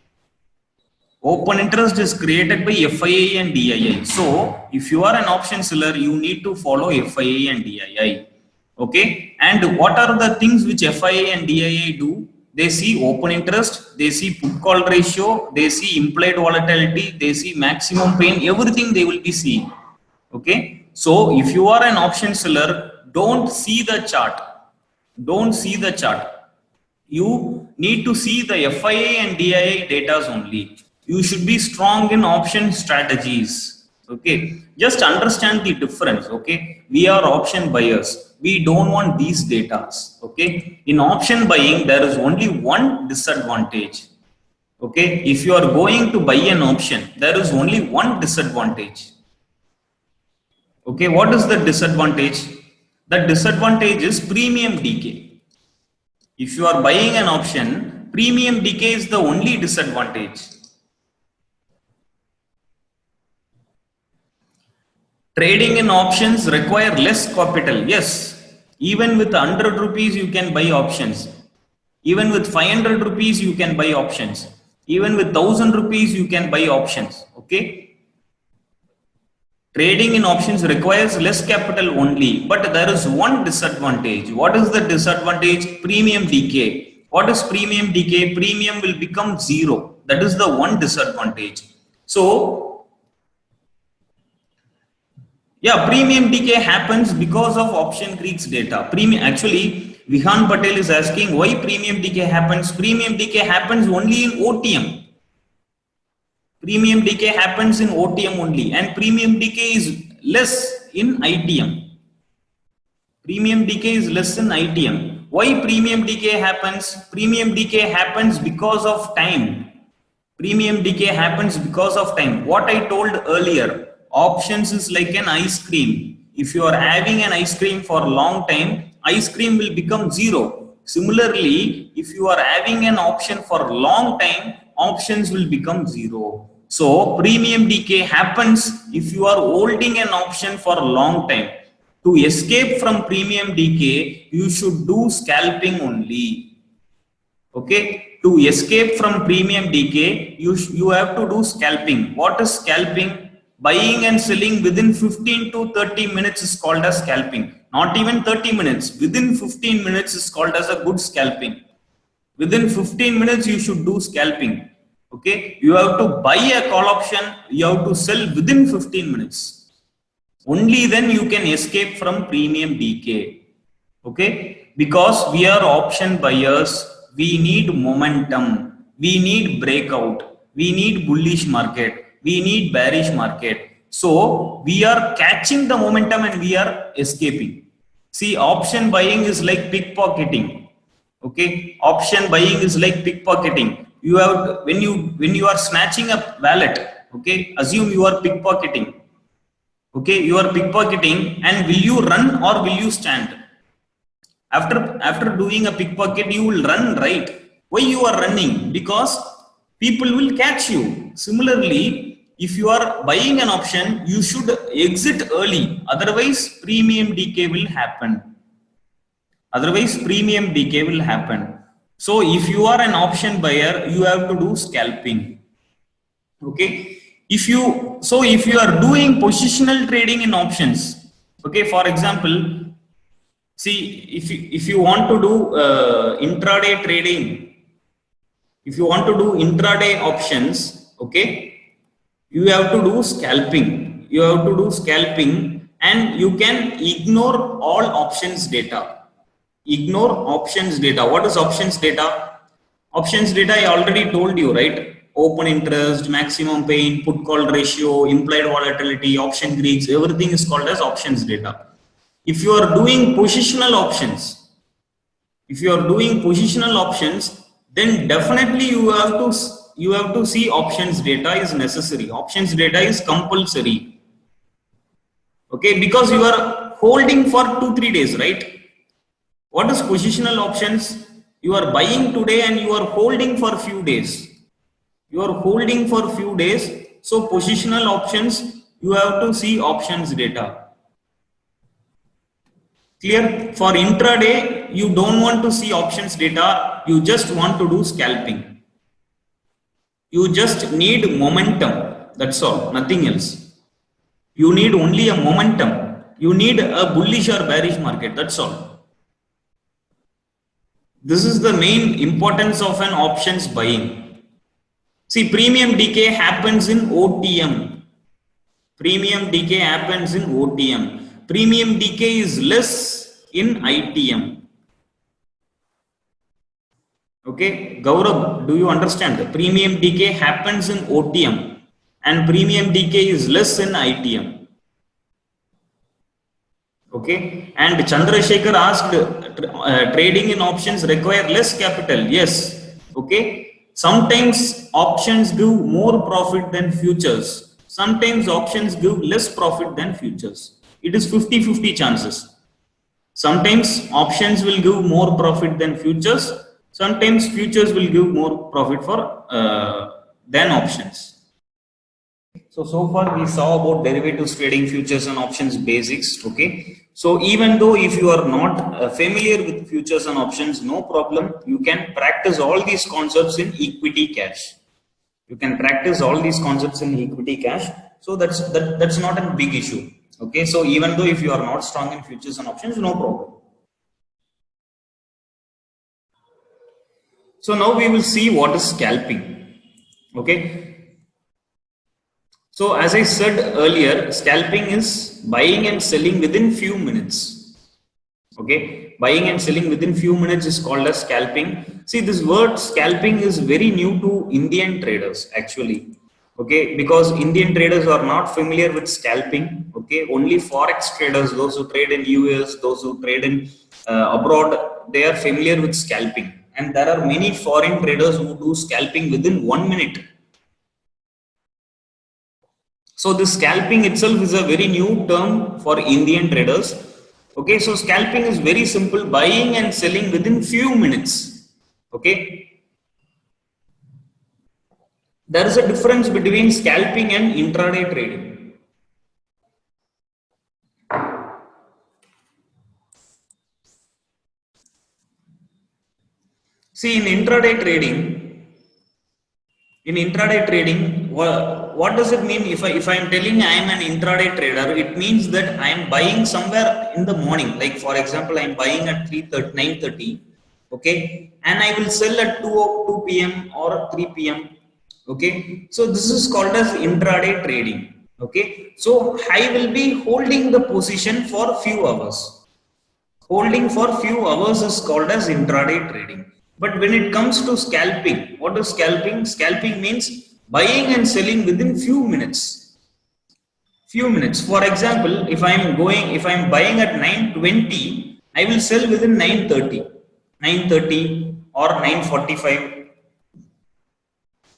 Open interest is created by FII and DII. So, if you are an option seller, you need to follow FII and DII. Okay, and what are the things which FII and DII do? They see open interest, they see put call ratio, they see implied volatility, they see maximum pain, everything they will be seeing. Okay, so if you are an option seller, don't see the chart. Don't see the chart. You need to see the FII and DII data only. You should be strong in option strategies. Okay, just understand the difference. Okay, we are option buyers. We don't want these data. Okay, in option buying, there is only one disadvantage. Okay, if you are going to buy an option, there is only one disadvantage. Okay, what is the disadvantage? The disadvantage is premium decay. If you are buying an option, premium decay is the only disadvantage. Trading in options require less capital. Yes, even with 100 rupees you can buy options. Even with 500 rupees you can buy options. Even with 1000 rupees you can buy options. Okay. Trading in options requires less capital only, but there is one disadvantage. What is the disadvantage? Premium decay. What is premium decay? Premium will become zero. That is the one disadvantage. So, yeah, premium decay happens because of option Greeks data. Premium, actually, Vihan Patel is asking why premium decay happens. Premium decay happens only in OTM. Premium decay happens in OTM only, and premium decay is less in ITM. Premium decay is less in ITM. Why premium decay happens? Premium decay happens because of time. Premium decay happens because of time. What I told earlier, options is like an ice cream. If you are having an ice cream for a long time, ice cream will become zero. Similarly, if you are having an option for a long time, options will become zero. So premium decay happens if you are holding an option for a long time. To escape from premium decay, you should do scalping only. Okay, to escape from premium decay, you have to do scalping. What is scalping? Buying and selling within 15 to 30 minutes is called as scalping. Not even 30 minutes, within 15 minutes is called as a good scalping. Within 15 minutes, you should do scalping. Okay, you have to buy a call option, you have to sell within 15 minutes. Only then you can escape from premium decay. Okay, because we are option buyers, we need momentum, we need breakout, we need bullish market, we need bearish market. So we are catching the momentum and we are escaping. See, option buying is like pickpocketing. Okay, option buying is like pickpocketing. You have to, when you are snatching a wallet, okay, assume you are pickpocketing. Okay, you are pickpocketing, and will you run or will you stand? After doing a pickpocket, you will run, right? Why you are running? Because people will catch you. Similarly, if you are buying an option, you should exit early. Otherwise, premium decay will happen. Otherwise, premium decay will happen. So, if you are an option buyer, you have to do scalping. Okay. If you are doing positional trading in options, okay, for example, see, if you want to do intraday trading, if you want to do intraday options, okay, you have to do scalping. You have to do scalping, and you can ignore all options data. Ignore options data. What is options data? Options data I already told you, right? Open interest, maximum pain, put call ratio, implied volatility, option greeks, everything is called as options data. If you are doing positional options, then definitely you have to see options data is necessary. Options data is compulsory. Okay, because you are holding for 2-3 days, right? What is positional options? You are buying today and you are holding for few days. You are holding for few days. So positional options, you have to see options data. Clear? For intraday, you don't want to see options data. You just want to do scalping. You just need momentum. That's all. Nothing else. You need only a momentum. You need a bullish or bearish market. That's all. This is the main importance of an options buying. See, premium decay happens in OTM. Premium decay happens in OTM. Premium decay is less in ITM. Okay, Gaurav, do you understand? The premium decay happens in OTM and premium decay is less in ITM. Okay, and Chandrasekhar asked, trading in options require less capital. Yes. Okay, sometimes options give more profit than futures. Sometimes options give less profit than futures. It is 50-50 chances. Sometimes options will give more profit than futures. Sometimes futures will give more profit than options. So far we saw about derivatives trading, futures and options basics. Okay. So even though if you are not familiar with futures and options, no problem. You can practice all these concepts in equity cash. You can practice all these concepts in equity cash. So that's not a big issue. Okay. So even though if you are not strong in futures and options, no problem. So now we will see what is scalping. Okay. So as I said earlier, scalping is buying and selling within few minutes. Okay, buying and selling within few minutes is called as scalping. See, this word scalping is very new to Indian traders actually. Okay, because Indian traders are not familiar with scalping. Okay, only forex traders, those who trade in US, those who trade in abroad, they are familiar with scalping. And there are many foreign traders who do scalping within 1 minute. So this scalping itself is a very new term for Indian traders. Okay, so scalping is very simple, buying and selling within few minutes. Okay. There is a difference between scalping and intraday trading. See, in intraday trading, what does it mean? If I am telling I am an intraday trader, it means that I am buying somewhere in the morning. Like for example, I am buying at 9:30, okay, and I will sell at 2 p.m. or 3 p.m. Okay, so this is called as intraday trading. Okay, so I will be holding the position for few hours. Holding for few hours is called as intraday trading. But when it comes to scalping, what is scalping? Scalping means buying and selling within few minutes. Few minutes. For example, if I am buying at 9:20, I will sell within 9:30 or 9:45.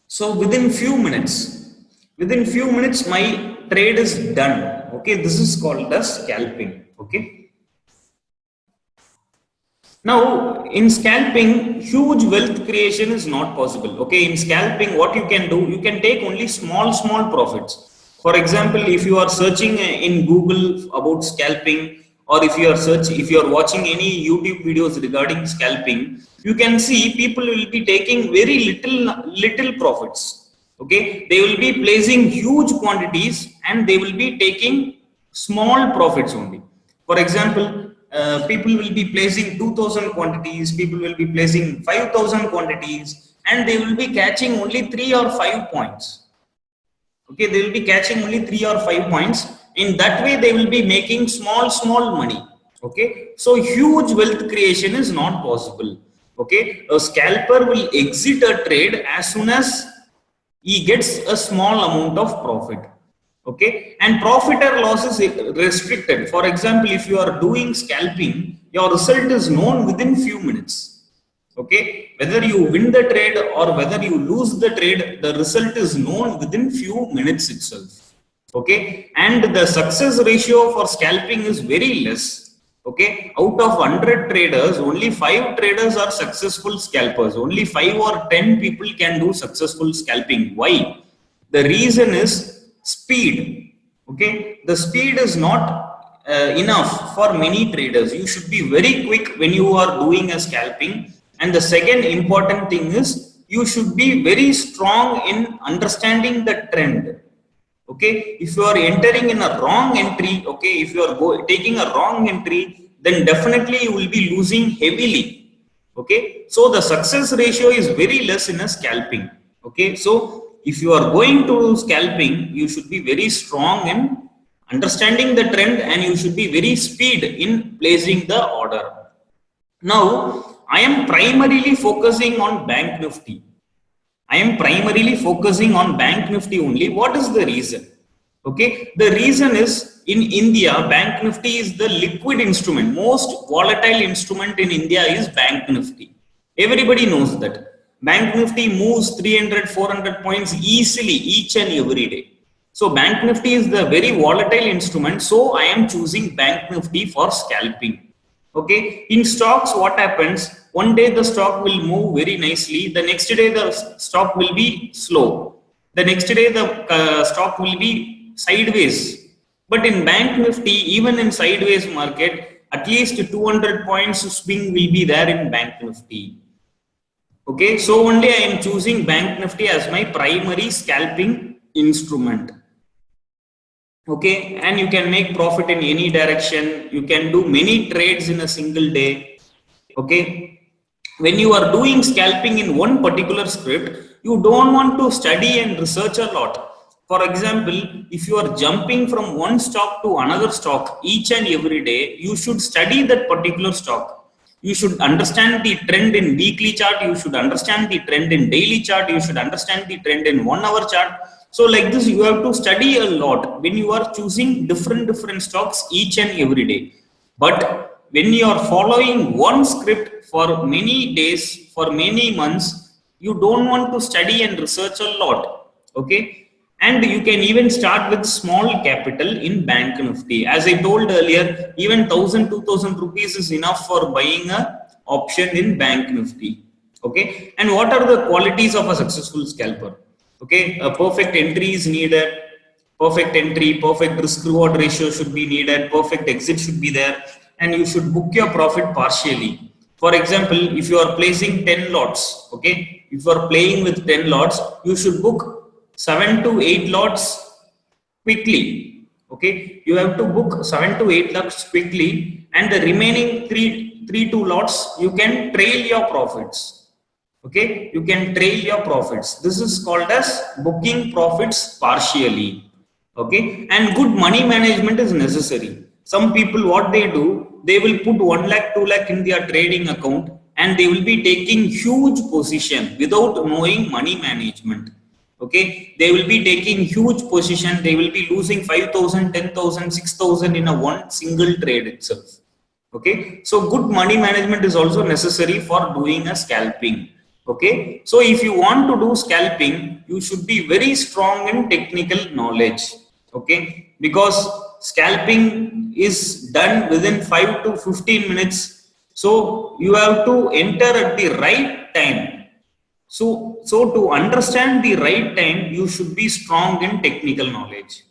So within few minutes, my trade is done. Okay, this is called as scalping. Okay. Now, in scalping, huge wealth creation is not possible. Okay, in scalping, what you can do, you can take only small profits. For example, if you are searching in Google about scalping, or if you are watching any YouTube videos regarding scalping, you can see people will be taking very little profits. Okay, they will be placing huge quantities and they will be taking small profits only. For example, people will be placing 2,000 quantities, people will be placing 5,000 quantities, and they will be catching only 3 or 5 points. Okay, they will be catching only 3 or 5 points. In that way, they will be making small money. Okay, so huge wealth creation is not possible. Okay, a scalper will exit a trade as soon as he gets a small amount of profit. Okay, and profit or loss is restricted. For example, if you are doing scalping, your result is known within few minutes. Okay, whether you win the trade or whether you lose the trade, the result is known within few minutes itself. Okay, and the success ratio for scalping is very less. Okay, out of 100 traders, only 5 traders are successful scalpers. Only 5 or 10 people can do successful scalping. Why? The reason is speed. Okay, the speed is not enough for many traders. You should be very quick when you are doing a scalping. And the second important thing is you should be very strong in understanding the trend. Okay, if you are entering in a wrong entry, okay, if you are taking a wrong entry, then definitely you will be losing heavily. Okay, so the success ratio is very less in a scalping. Okay, so if you are going to scalping, you should be very strong in understanding the trend and you should be very speed in placing the order. Now, I am primarily focusing on Bank Nifty. I am primarily focusing on Bank Nifty only. What is the reason? Okay, the reason is in India, Bank Nifty is the liquid instrument. Most volatile instrument in India is Bank Nifty. Everybody knows that. Bank Nifty moves 300, 400 points easily each and every day. So Bank Nifty is the very volatile instrument. So I am choosing Bank Nifty for scalping. Okay, in stocks, what happens? One day the stock will move very nicely. The next day the stock will be slow. The next day the stock will be sideways. But in Bank Nifty, even in sideways market, at least 200 points swing will be there in Bank Nifty. Okay, so only I am choosing Bank Nifty as my primary scalping instrument. Okay, and you can make profit in any direction. You can do many trades in a single day. Okay, when you are doing scalping in one particular script, you don't want to study and research a lot. For example, if you are jumping from one stock to another stock each and every day, you should study that particular stock. You should understand the trend in weekly chart. You should understand the trend in daily chart. You should understand the trend in 1 hour chart. So like this, you have to study a lot when you are choosing different stocks each and every day. But when you are following one script for many days, for many months, you don't want to study and research a lot. Okay, and you can even start with small capital in Bank Nifty. As I told earlier, even 1000, 2000 rupees is enough for buying a option in Bank Nifty. Okay, and what are the qualities of a successful scalper? Okay, a perfect entry is needed. Perfect entry, perfect risk reward ratio should be needed. Perfect exit should be there, and you should book your profit partially. For example, if you are placing 10 lots, okay, if you are playing with 10 lots, you should book 7 to 8 lots quickly. Okay, you have to book 7 to 8 lots quickly, and the remaining 3 to lots you can trail your profits. Okay, you can trail your profits. This is called as booking profits partially. Okay, and good money management is necessary. Some people, what they do, they will put 1 lakh, 2 lakh in their trading account and they will be taking huge position without knowing money management. Okay, they will be taking huge position. They will be losing 5,000, 10,000, 6,000 in a one single trade itself. Okay, so good money management is also necessary for doing a scalping. Okay, so if you want to do scalping, you should be very strong in technical knowledge. Okay, because scalping is done within 5 to 15 minutes. So you have to enter at the right time. So to understand the right time, you should be strong in technical knowledge.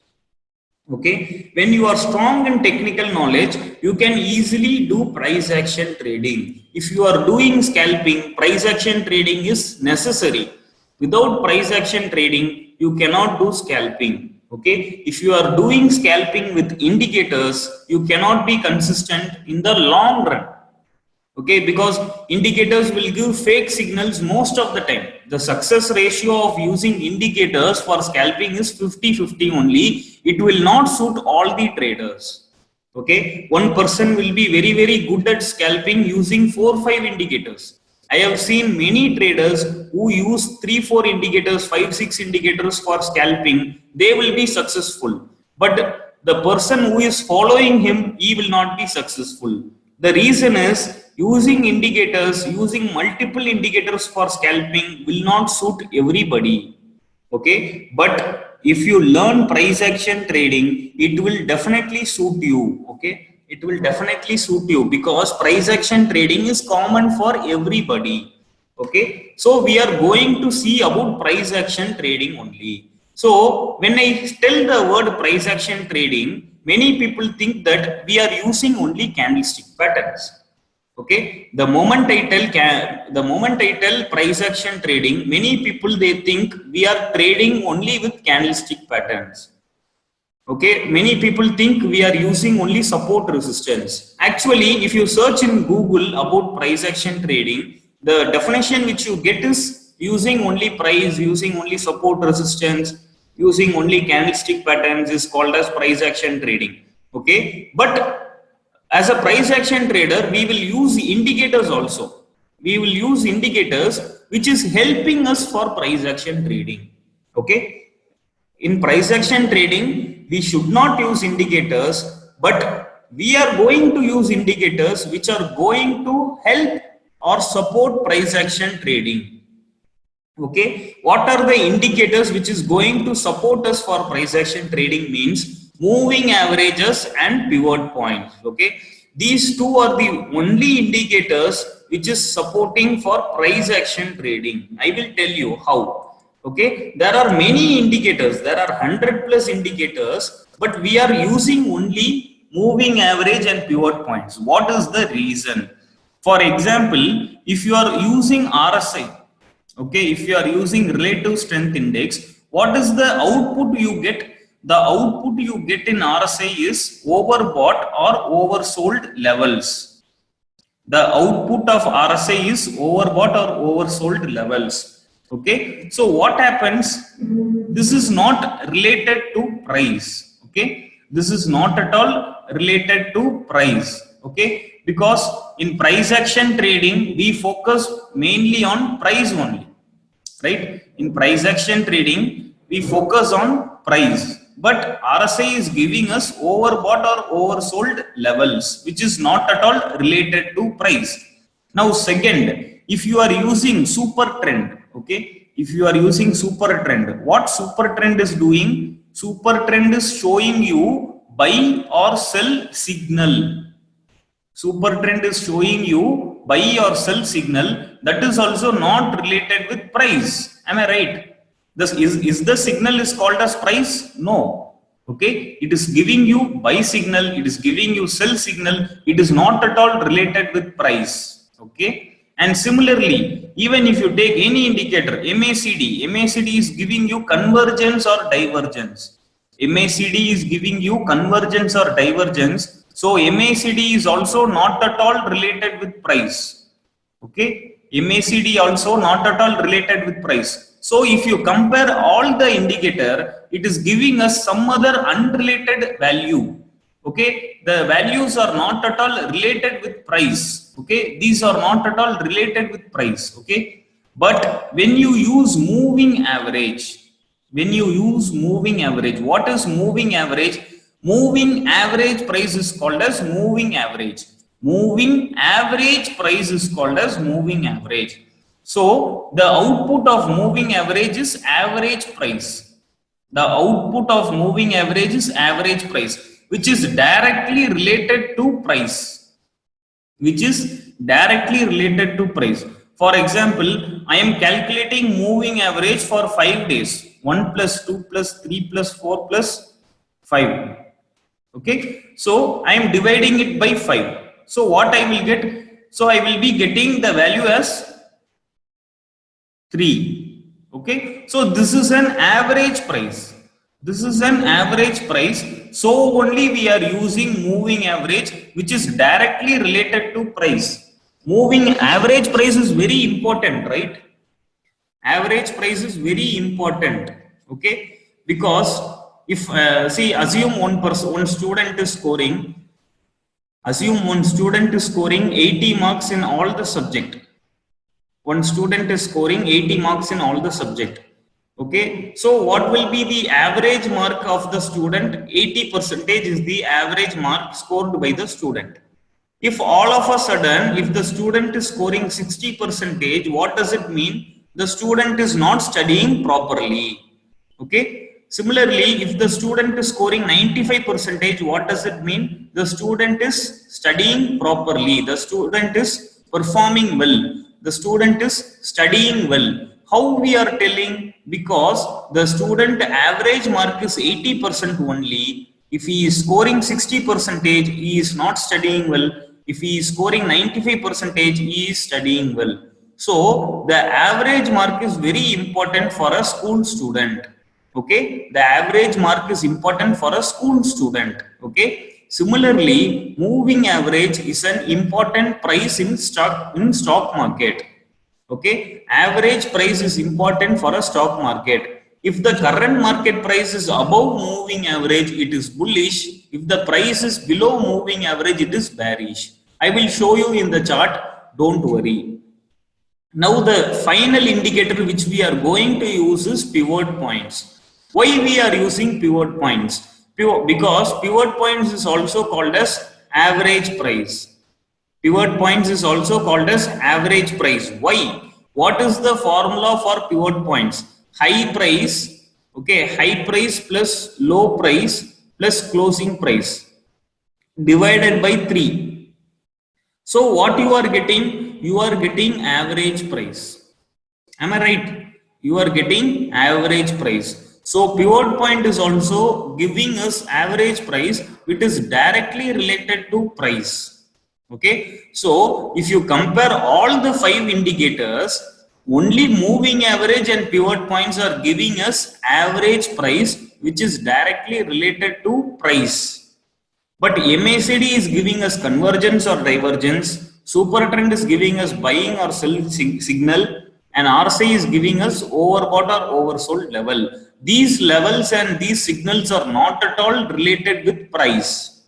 Okay, when you are strong in technical knowledge, you can easily do price action trading. If you are doing scalping, price action trading is necessary. Without price action trading, you cannot do scalping. Okay, if you are doing scalping with indicators, you cannot be consistent in the long run. Okay, because indicators will give fake signals most of the time. The success ratio of using indicators for scalping is 50-50 only. It will not suit all the traders. Okay, one person will be very good at scalping using 4-5 indicators, I have seen many traders who use 3 4 indicators, 5 6 indicators for scalping. They will be successful, but the person who is following him, he will not be successful. The reason is, using indicators, using multiple indicators for scalping will not suit everybody. Okay, but if you learn price action trading, it will definitely suit you. Okay, it will definitely suit you, because price action trading is common for everybody. Okay, so we are going to see about price action trading only. So when I tell the word price action trading, many people think that we are using only candlestick patterns. Okay, the moment I tell price action trading, many people they think we are trading only with candlestick patterns. Okay, many people think we are using only support resistance. Actually, if you search in Google about price action trading, the definition which you get is using only price, using only support resistance, using only candlestick patterns is called as price action trading. Okay, but as a price action trader, we will use indicators also. We will use indicators which is helping us for price action trading. Okay, in price action trading, we should not use indicators, but we are going to use indicators which are going to help or support price action trading. Okay, what are the indicators which is going to support us for price action trading? Means moving averages and pivot points. Okay, these two are the only indicators which is supporting for price action trading. I will tell you how. Okay, there are many indicators, there are 100 plus indicators, but we are using only moving average and pivot points. What is the reason? For example, if you are using RSI, okay, if you are using relative strength index, what is the output you get? The output you get in RSI is overbought or oversold levels. The output of RSI is overbought or oversold levels. Okay, so what happens? This is not related to price. Okay, this is not at all related to price. Okay, because in price action trading we focus mainly on price only, right? In price action trading we focus on price, but RSI is giving us overbought or oversold levels, which is not at all related to price. Now second, if you are using super trend, okay, if you are using super trend, what super trend is doing? Super trend is showing you buy or sell signal. Super trend is showing you buy or sell signal. That is also not related with price. Am I right? This is the signal is called as price? No. Okay, it is giving you buy signal, it is giving you sell signal. It is not at all related with price. Okay, and similarly, even if you take any indicator, MACD is giving you convergence or divergence. MACD is giving you convergence or divergence. So MACD is also not at all related with price. Okay, MACD also not at all related with price. So if you compare all the indicator, it is giving us some other unrelated value. Okay, the values are not at all related with price. Okay, these are not at all related with price. Okay, but when you use moving average, what is moving average? Moving average price is called as moving average. Moving average price is called as moving average. So the output of moving average is average price. The output of moving average is average price, which is directly related to price. For example, I am calculating moving average for 5 days. 1 plus 2 plus 3 plus 4 plus 5. Okay, so I am dividing it by 5. So what I will get? So I will be getting the value as 3. Okay, so this is an average price. So only we are using moving average, which is directly related to price. Moving average price is very important, right? Average price is very important. Okay, because if see, assume one student is scoring 80 marks in all the subject. One student is scoring 80 marks in all the subject. Okay, so what will be the average mark of the student? 80% is the average mark scored by the student. If all of a sudden, if the student is scoring 60%, what does it mean? The student is not studying properly. Okay, similarly, if the student is scoring 95%, what does it mean? The student is studying properly, the student is performing well, the student is studying well. How we are telling? Because the student average mark is 80% only. If he is scoring 60%, he is not studying well. If he is scoring 95%, he is studying well. So the average mark is very important for a school student. Okay, the average mark is important for a school student. Okay, similarly, moving average is an important price in stock market. Okay, average price is important for a stock market. If the current market price is above moving average, it is bullish. If the price is below moving average, it is bearish. I will show you in the chart, don't worry. Now the final indicator which we are going to use is pivot points. Why we are using pivot points? Because pivot points is also called as average price. Pivot points is also called as average price. Why? What is the formula for pivot points? High price, okay, high price plus low price plus closing price divided by 3. So what you are getting? You are getting average price. Am I right? You are getting average price. So pivot point is also giving us average price, which is directly related to price. Okay, so if you compare all the 5 indicators, only moving average and pivot points are giving us average price, which is directly related to price. But MACD is giving us convergence or divergence, super trend is giving us buying or sell signal, and RSI is giving us overbought or oversold level. These levels and these signals are not at all related with price.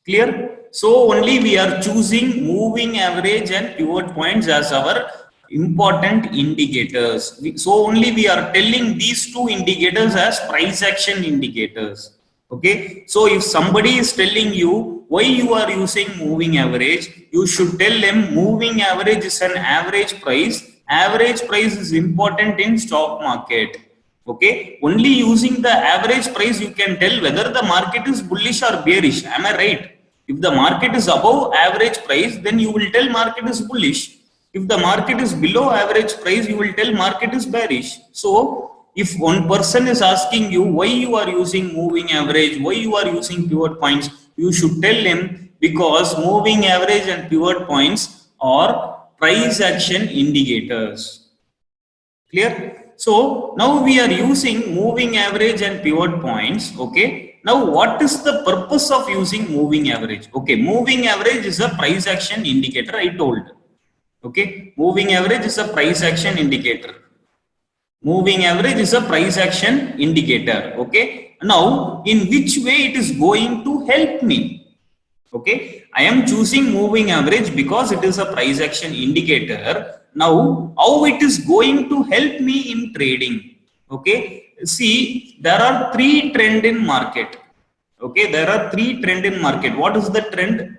Clear? So only we are choosing moving average and pivot points as our important indicators. So only we are telling these 2 indicators as price action indicators. Okay, so if somebody is telling you why you are using moving average, you should tell them moving average is an average price. Average price is important in stock market. Okay, only using the average price you can tell whether the market is bullish or bearish. Am I right? If the market is above average price, then you will tell market is bullish. If the market is below average price, you will tell market is bearish. So if one person is asking you why you are using moving average, why you are using pivot points, you should tell him because moving average and pivot points are price action indicators. Clear? So now we are using moving average and pivot points. Okay, now what is the purpose of using moving average? Okay, moving average is a price action indicator, I told. Okay, moving average is a price action indicator. Moving average is a price action indicator. Okay, now in which way it is going to help me? Okay, I am choosing moving average because it is a price action indicator. Now how it is going to help me in trading? Okay, see, there are 3 trends in market. Okay, there are 3 trends in market. What is the trend?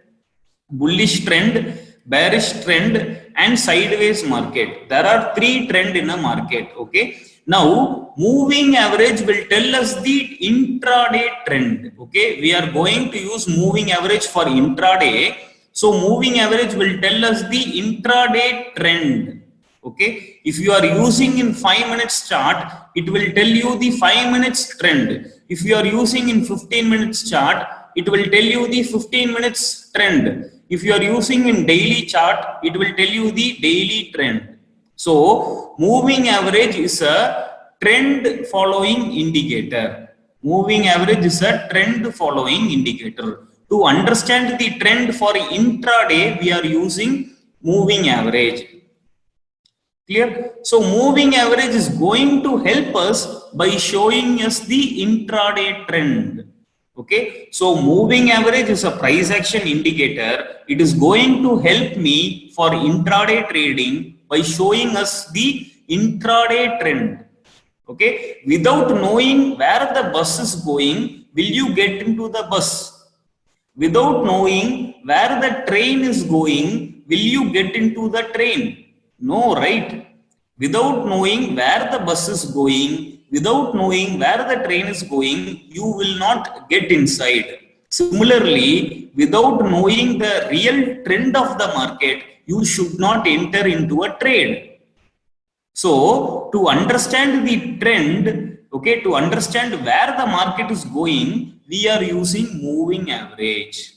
Bullish trend, bearish trend, and sideways market. There are 3 trends in a market. Okay, now moving average will tell us the intraday trend. Okay, we are going to use moving average for intraday. So moving average will tell us the intraday trend. Okay, if you are using in 5 minutes chart, it will tell you the 5 minutes trend. If you are using in 15 minutes chart, it will tell you the 15 minutes trend. If you are using in daily chart, it will tell you the daily trend. So moving average is a trend following indicator. Moving average is a trend following indicator. To understand the trend for intraday, we are using moving average. Clear? So moving average is going to help us by showing us the intraday trend. Okay, so moving average is a price action indicator. It is going to help me for intraday trading by showing us the intraday trend. Okay, without knowing where the bus is going, will you get into the bus? Without knowing where the train is going, will you get into the train? No, right? Without knowing where the bus is going, without knowing where the train is going, you will not get inside. Similarly, without knowing the real trend of the market, you should not enter into a trade. So to understand the trend, okay, to understand where the market is going, we are using moving average.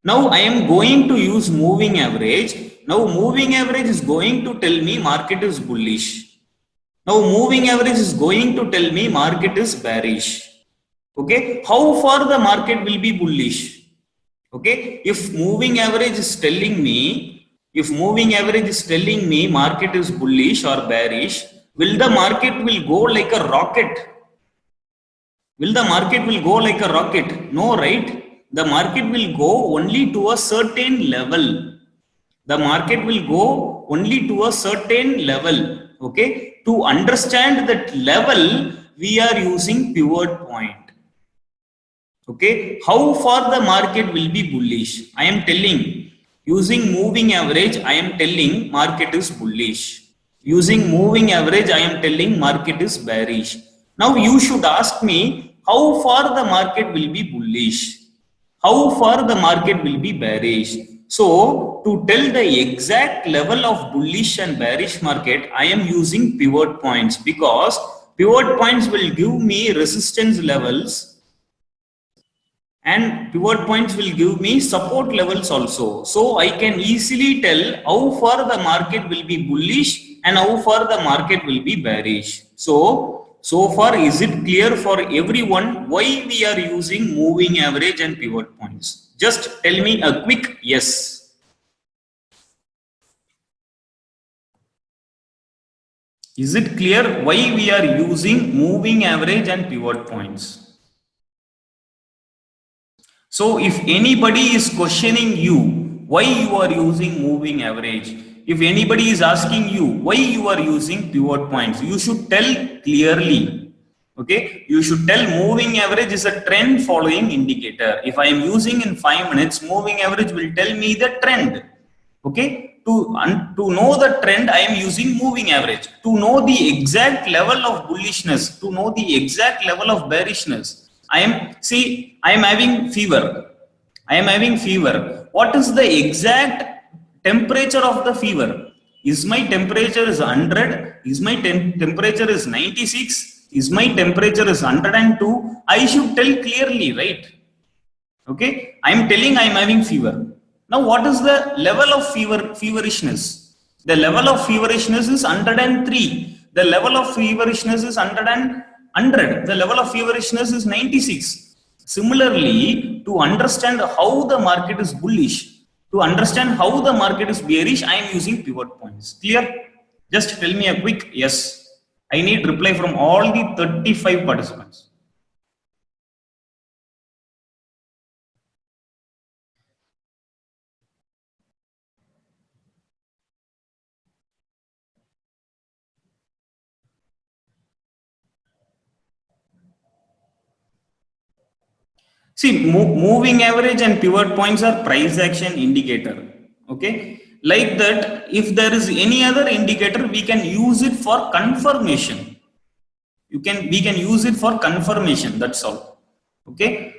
Now I am going to use moving average. Now moving average is going to tell me market is bullish. Now moving average is going to tell me market is bearish. Okay, how far the market will be bullish? Okay, if moving average is telling me, market is bullish or bearish, will the market will go like a rocket? Will the market will go like a rocket? No, right? The market will go only to a certain level. The market will go only to a certain level. Okay, to understand that level, we are using pivot point. Okay, how far the market will be bullish? I am telling, using moving average, I am telling market is bullish. Using moving average, I am telling market is bearish. Now you should ask me, how far the market will be bullish? How far the market will be bearish? So to tell the exact level of bullish and bearish market, I am using pivot points, because pivot points will give me resistance levels and pivot points will give me support levels also. So I can easily tell how far the market will be bullish and how far the market will be bearish. So far, is it clear for everyone why we are using moving average and pivot points? Just tell me a quick yes. Is it clear why we are using moving average and pivot points? So if anybody is questioning you why you are using moving average, if anybody is asking you why you are using pivot points, you should tell clearly. Okay, you should tell moving average is a trend following indicator. If I am using in 5 minutes, moving average will tell me the trend. Okay, to know the trend, I am using moving average. To know the exact level of bullishness, to know the exact level of bearishness, I am having fever. What is the exact temperature of the fever? Is my temperature is 100? Is my temperature is 96? Is my temperature is 102? I should tell clearly, right? Okay, I am telling I am having fever. Now what is the level of feverishness? The level of feverishness is 103. The level of feverishness is 100. The level of feverishness is 96. Similarly, to understand how the market is bullish, to understand how the market is bearish, I am using pivot points. Clear? Just tell me a quick yes. I need reply from all the 35 participants. See, moving average and pivot points are price action indicator. Okay, like that, if there is any other indicator, we can use it for confirmation. We can use it for confirmation. That's all. Okay.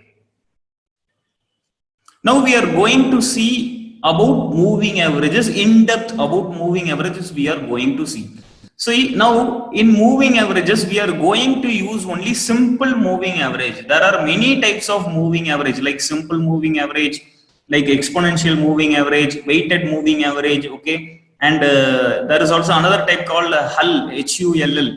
Now we are going to see about moving averages, in depth about moving averages we are going to see. So now in moving averages, we are going to use only simple moving average. There are many types of moving average, like simple moving average, like exponential moving average, weighted moving average. Okay, and there is also another type called Hull, HULL,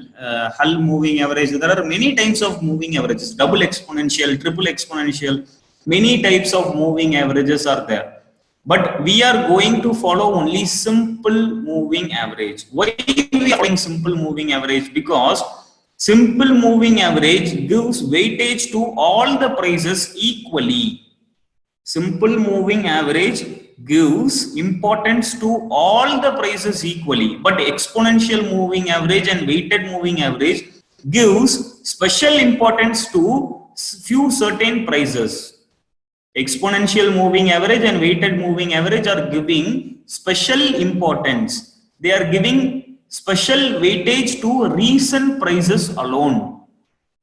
Hull moving average. There are many types of moving averages, double exponential, triple exponential. Many types of moving averages are there, but we are going to follow only simple moving average. Why we are following simple moving average? Because simple moving average gives weightage to all the prices equally. Simple moving average gives importance to all the prices equally, but exponential moving average and weighted moving average gives special importance to few certain prices. Exponential moving average and weighted moving average are giving special importance. They are giving special weightage to recent prices alone.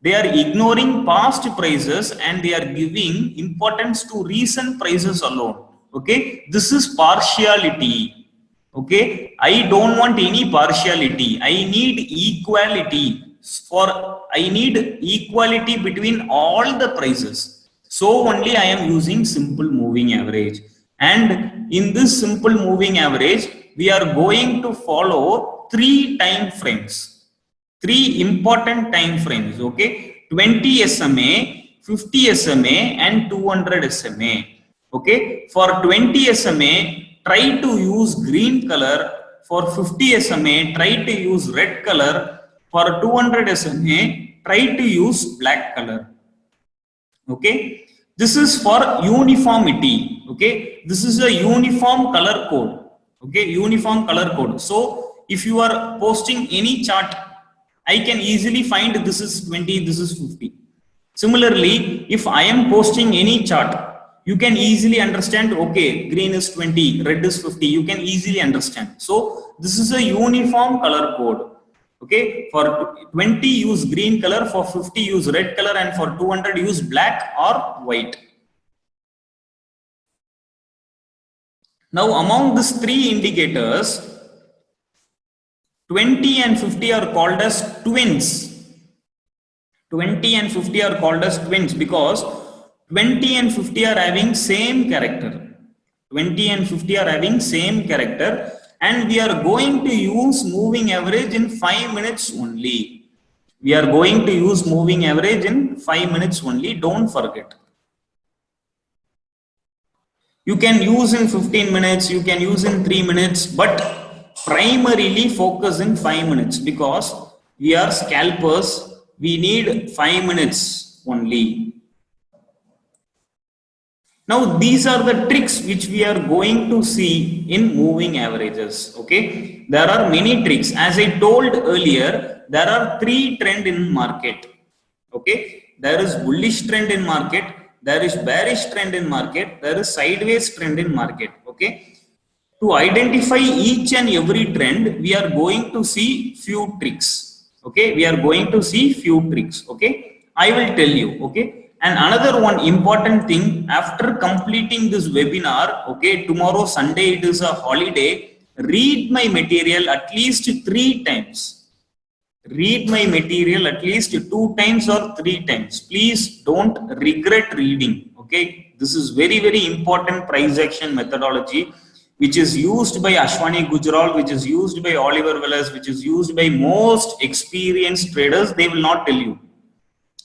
They are ignoring past prices and they are giving importance to recent prices alone. Okay, this is partiality. Okay, I don't want any partiality. I need equality. I need equality between all the prices. So only I am using simple moving average. And in this simple moving average, we are going to follow 3 important time frames. Okay, 20 SMA, 50 SMA, and 200 SMA. Okay, for 20 SMA, try to use green color. For 50 SMA, try to use red color. For 200 SMA, try to use black color. Okay, this is for uniformity. Okay, this is a uniform color code. Okay, uniform color code. So if you are posting any chart, I can easily find this is 20, this is 50. Similarly, if I am posting any chart, you can easily understand, okay, green is 20, red is 50. You can easily understand. So this is a uniform color code. Okay, for 20 use green color, for 50 use red color, and for 200 use black or white. Now among these 3 indicators, 20 and 50 are called as twins. 20 and 50 are called as twins because 20 and 50 are having same character. 20 and 50 are having same character. And we are going to use moving average in 5 minutes only. We are going to use moving average in 5 minutes only. Don't forget. You can use in 15 minutes, you can use in 3 minutes, but primarily focus in 5 minutes because we are scalpers. We need 5 minutes only. Now, these are the tricks which we are going to see in moving averages. Okay, there are many tricks. As I told earlier, there are 3 trends in market. Okay, there is bullish trend in market, there is bearish trend in market, there is sideways trend in market. Okay, to identify each and every trend, we are going to see few tricks. Okay, we are going to see few tricks. Okay, I will tell you. Okay. And another one important thing, after completing this webinar, okay, tomorrow Sunday it is a holiday, read my material at least 3 times. Read my material at least 2 times or 3 times. Please don't regret reading. Okay, this is very, very important price action methodology, which is used by Ashwani Gujral, which is used by Oliver Velez, which is used by most experienced traders. They will not tell you.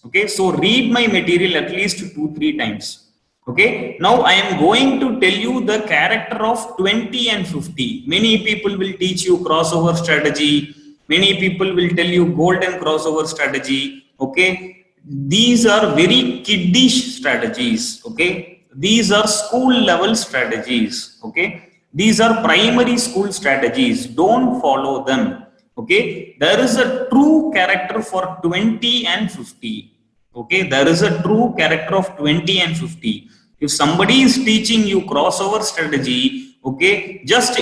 Okay, so read my material at least 2-3 times. Okay, now I am going to tell you the character of 20 and 50. Many people will teach you crossover strategy. Many people will tell you golden crossover strategy. Okay, these are very kiddish strategies. Okay, these are school level strategies. Okay, these are primary school strategies. Don't follow them. Okay, there is a true character for 20 and 50. Okay, there is a true character of 20 and 50. If somebody is teaching you crossover strategy, okay, just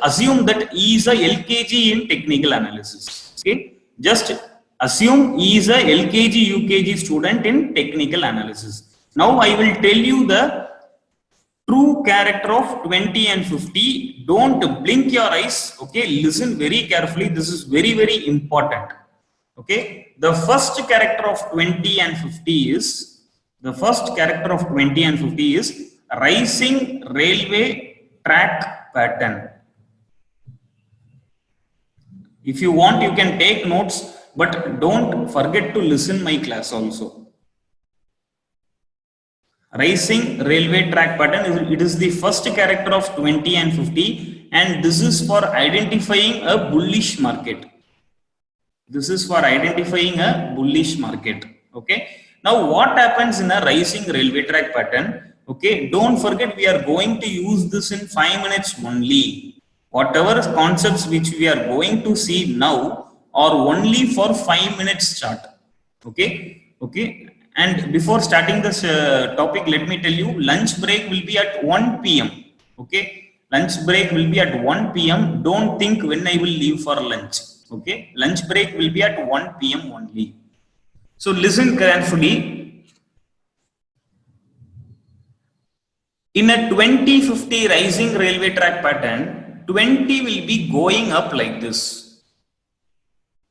assume that he is a LKG in technical analysis. Okay, just assume he is a LKG UKG student in technical analysis. Now I will tell you the true character of 20 and 50. Don't blink your eyes. Okay, listen very carefully. This is very, very important. Okay, the first character of 20 and 50 is rising railway track pattern. If you want, you can take notes, but don't forget to listen my class also. Rising railway track pattern, it is the first character of 20 and 50, and this is for identifying a bullish market. This is for identifying a bullish market. Okay, now what happens in a rising railway track pattern? Okay, don't forget we are going to use this in 5 minutes only. Whatever concepts which we are going to see now are only for 5 minutes chart. Okay. And before starting this topic, let me tell you, lunch break will be at 1 p.m. Okay, lunch break will be at 1 p.m. Don't think when I will leave for lunch. Okay, lunch break will be at 1 p.m. only. So listen carefully. In a 20-50 rising railway track pattern, 20 will be going up like this.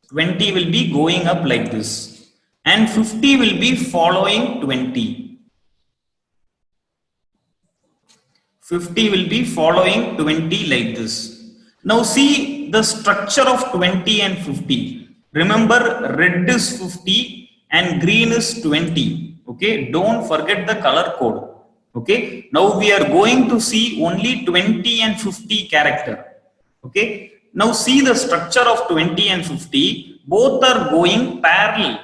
20 will be going up like this. And 50 will be following 20. 50 will be following 20 like this. Now see the structure of 20 and 50. Remember, red is 50 and green is 20. Okay, don't forget the color code. Okay, now we are going to see only 20 and 50 character. Okay, now see the structure of 20 and 50. Both are going parallel.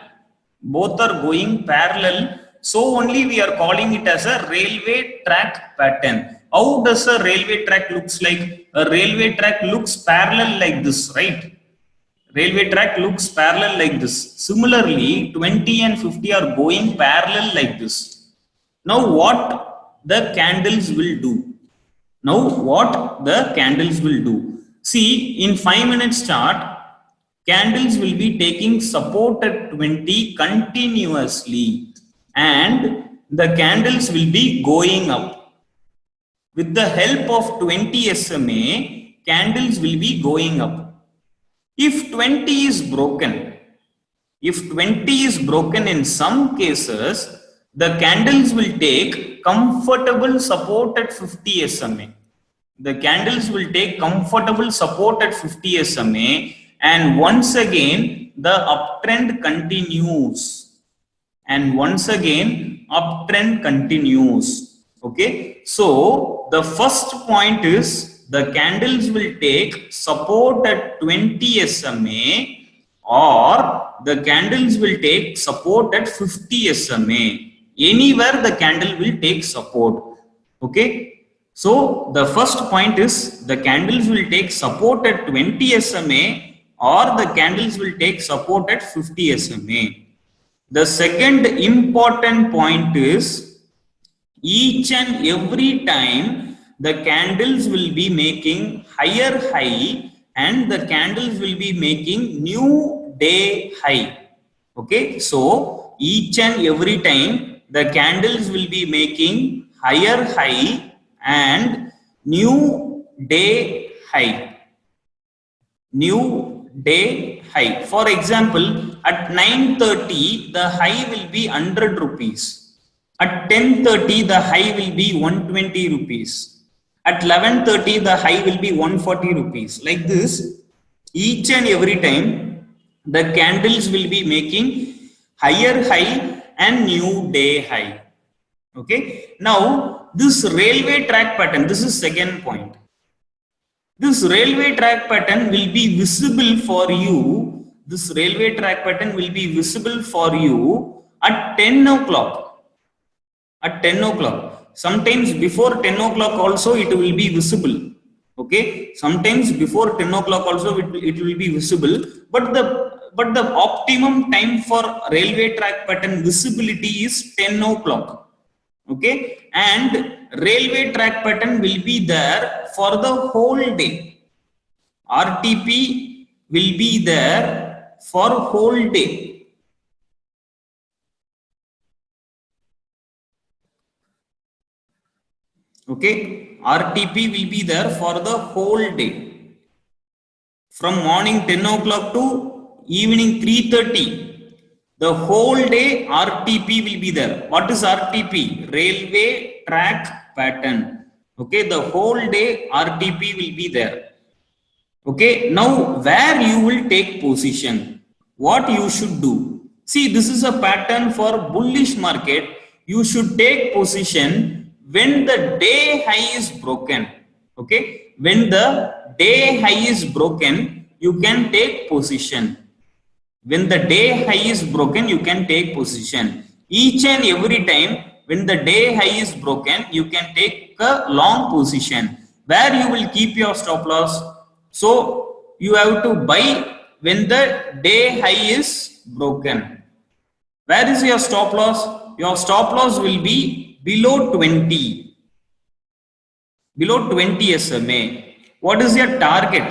Both are going parallel. So only we are calling it as a railway track pattern. How does a railway track looks like? A railway track looks parallel like this, right? Railway track looks parallel like this. Similarly, 20 and 50 are going parallel like this. Now what the candles will do? Now what the candles will do? See, in 5 minutes chart, candles will be taking support at 20 continuously, and the candles will be going up. With the help of 20 SMA, candles will be going up. If 20 is broken, in some cases, the candles will take comfortable support at 50 SMA. The candles will take comfortable support at 50 SMA, and once again the uptrend continues. Okay, so the first point is the candles will take support at 20 SMA, or the candles will take support at 50 SMA. Anywhere the candle will take support. Okay, so the first point is the candles will take support at 20 SMA, or the candles will take support at 50 SMA. The second important point is, each and every time the candles will be making higher high, and the candles will be making new day high. Okay, so each and every time the candles will be making higher high and new day high. For example, at 9:30 the high will be 100 rupees. At 10:30 the high will be 120 rupees. At 11:30 the high will be 140 rupees. Like this, each and every time the candles will be making higher high and new day high. Okay, now this railway track pattern, this is second point. This railway track pattern will be visible for you. This railway track pattern will be visible for you at 10 o'clock. At 10 o'clock. Sometimes before 10 o'clock also it will be visible. Okay. Sometimes before 10 o'clock also it will be visible. But the optimum time for railway track pattern visibility is 10 o'clock. Okay, and railway track pattern will be there for the whole day. RTP will be there for whole day. Okay, RTP will be there for the whole day. From morning 10 o'clock to evening 3:30. The whole day RTP will be there. What is RTP? Railway track pattern. Okay, the whole day RTP will be there. Okay, now where you will take position? What you should do? See, this is a pattern for bullish market. You should take position when the day high is broken. Okay, when the day high is broken, you can take position. When the day high is broken, you can take position. Each and every time when the day high is broken, you can take a long position where you will keep your stop loss. So you have to buy when the day high is broken. Where is your stop loss? Your stop loss will be below 20. Below 20 SMA. What is your target?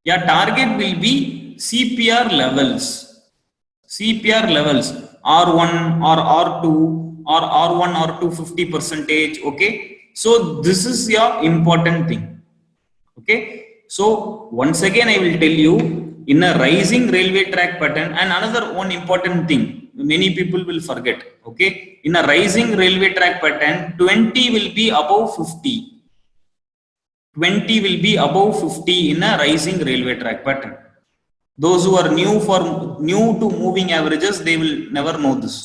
Your target will be CPR levels. CPR levels R1 or R2 or R1 or 250 percentage. Okay. So this is your important thing. Okay. So once again, I will tell you in a rising railway track pattern, and another one important thing many people will forget. Okay. In a rising railway track pattern, 20 will be above 50. 20 will be above 50 in a rising railway track pattern. Those who are new to moving averages, they will never know this.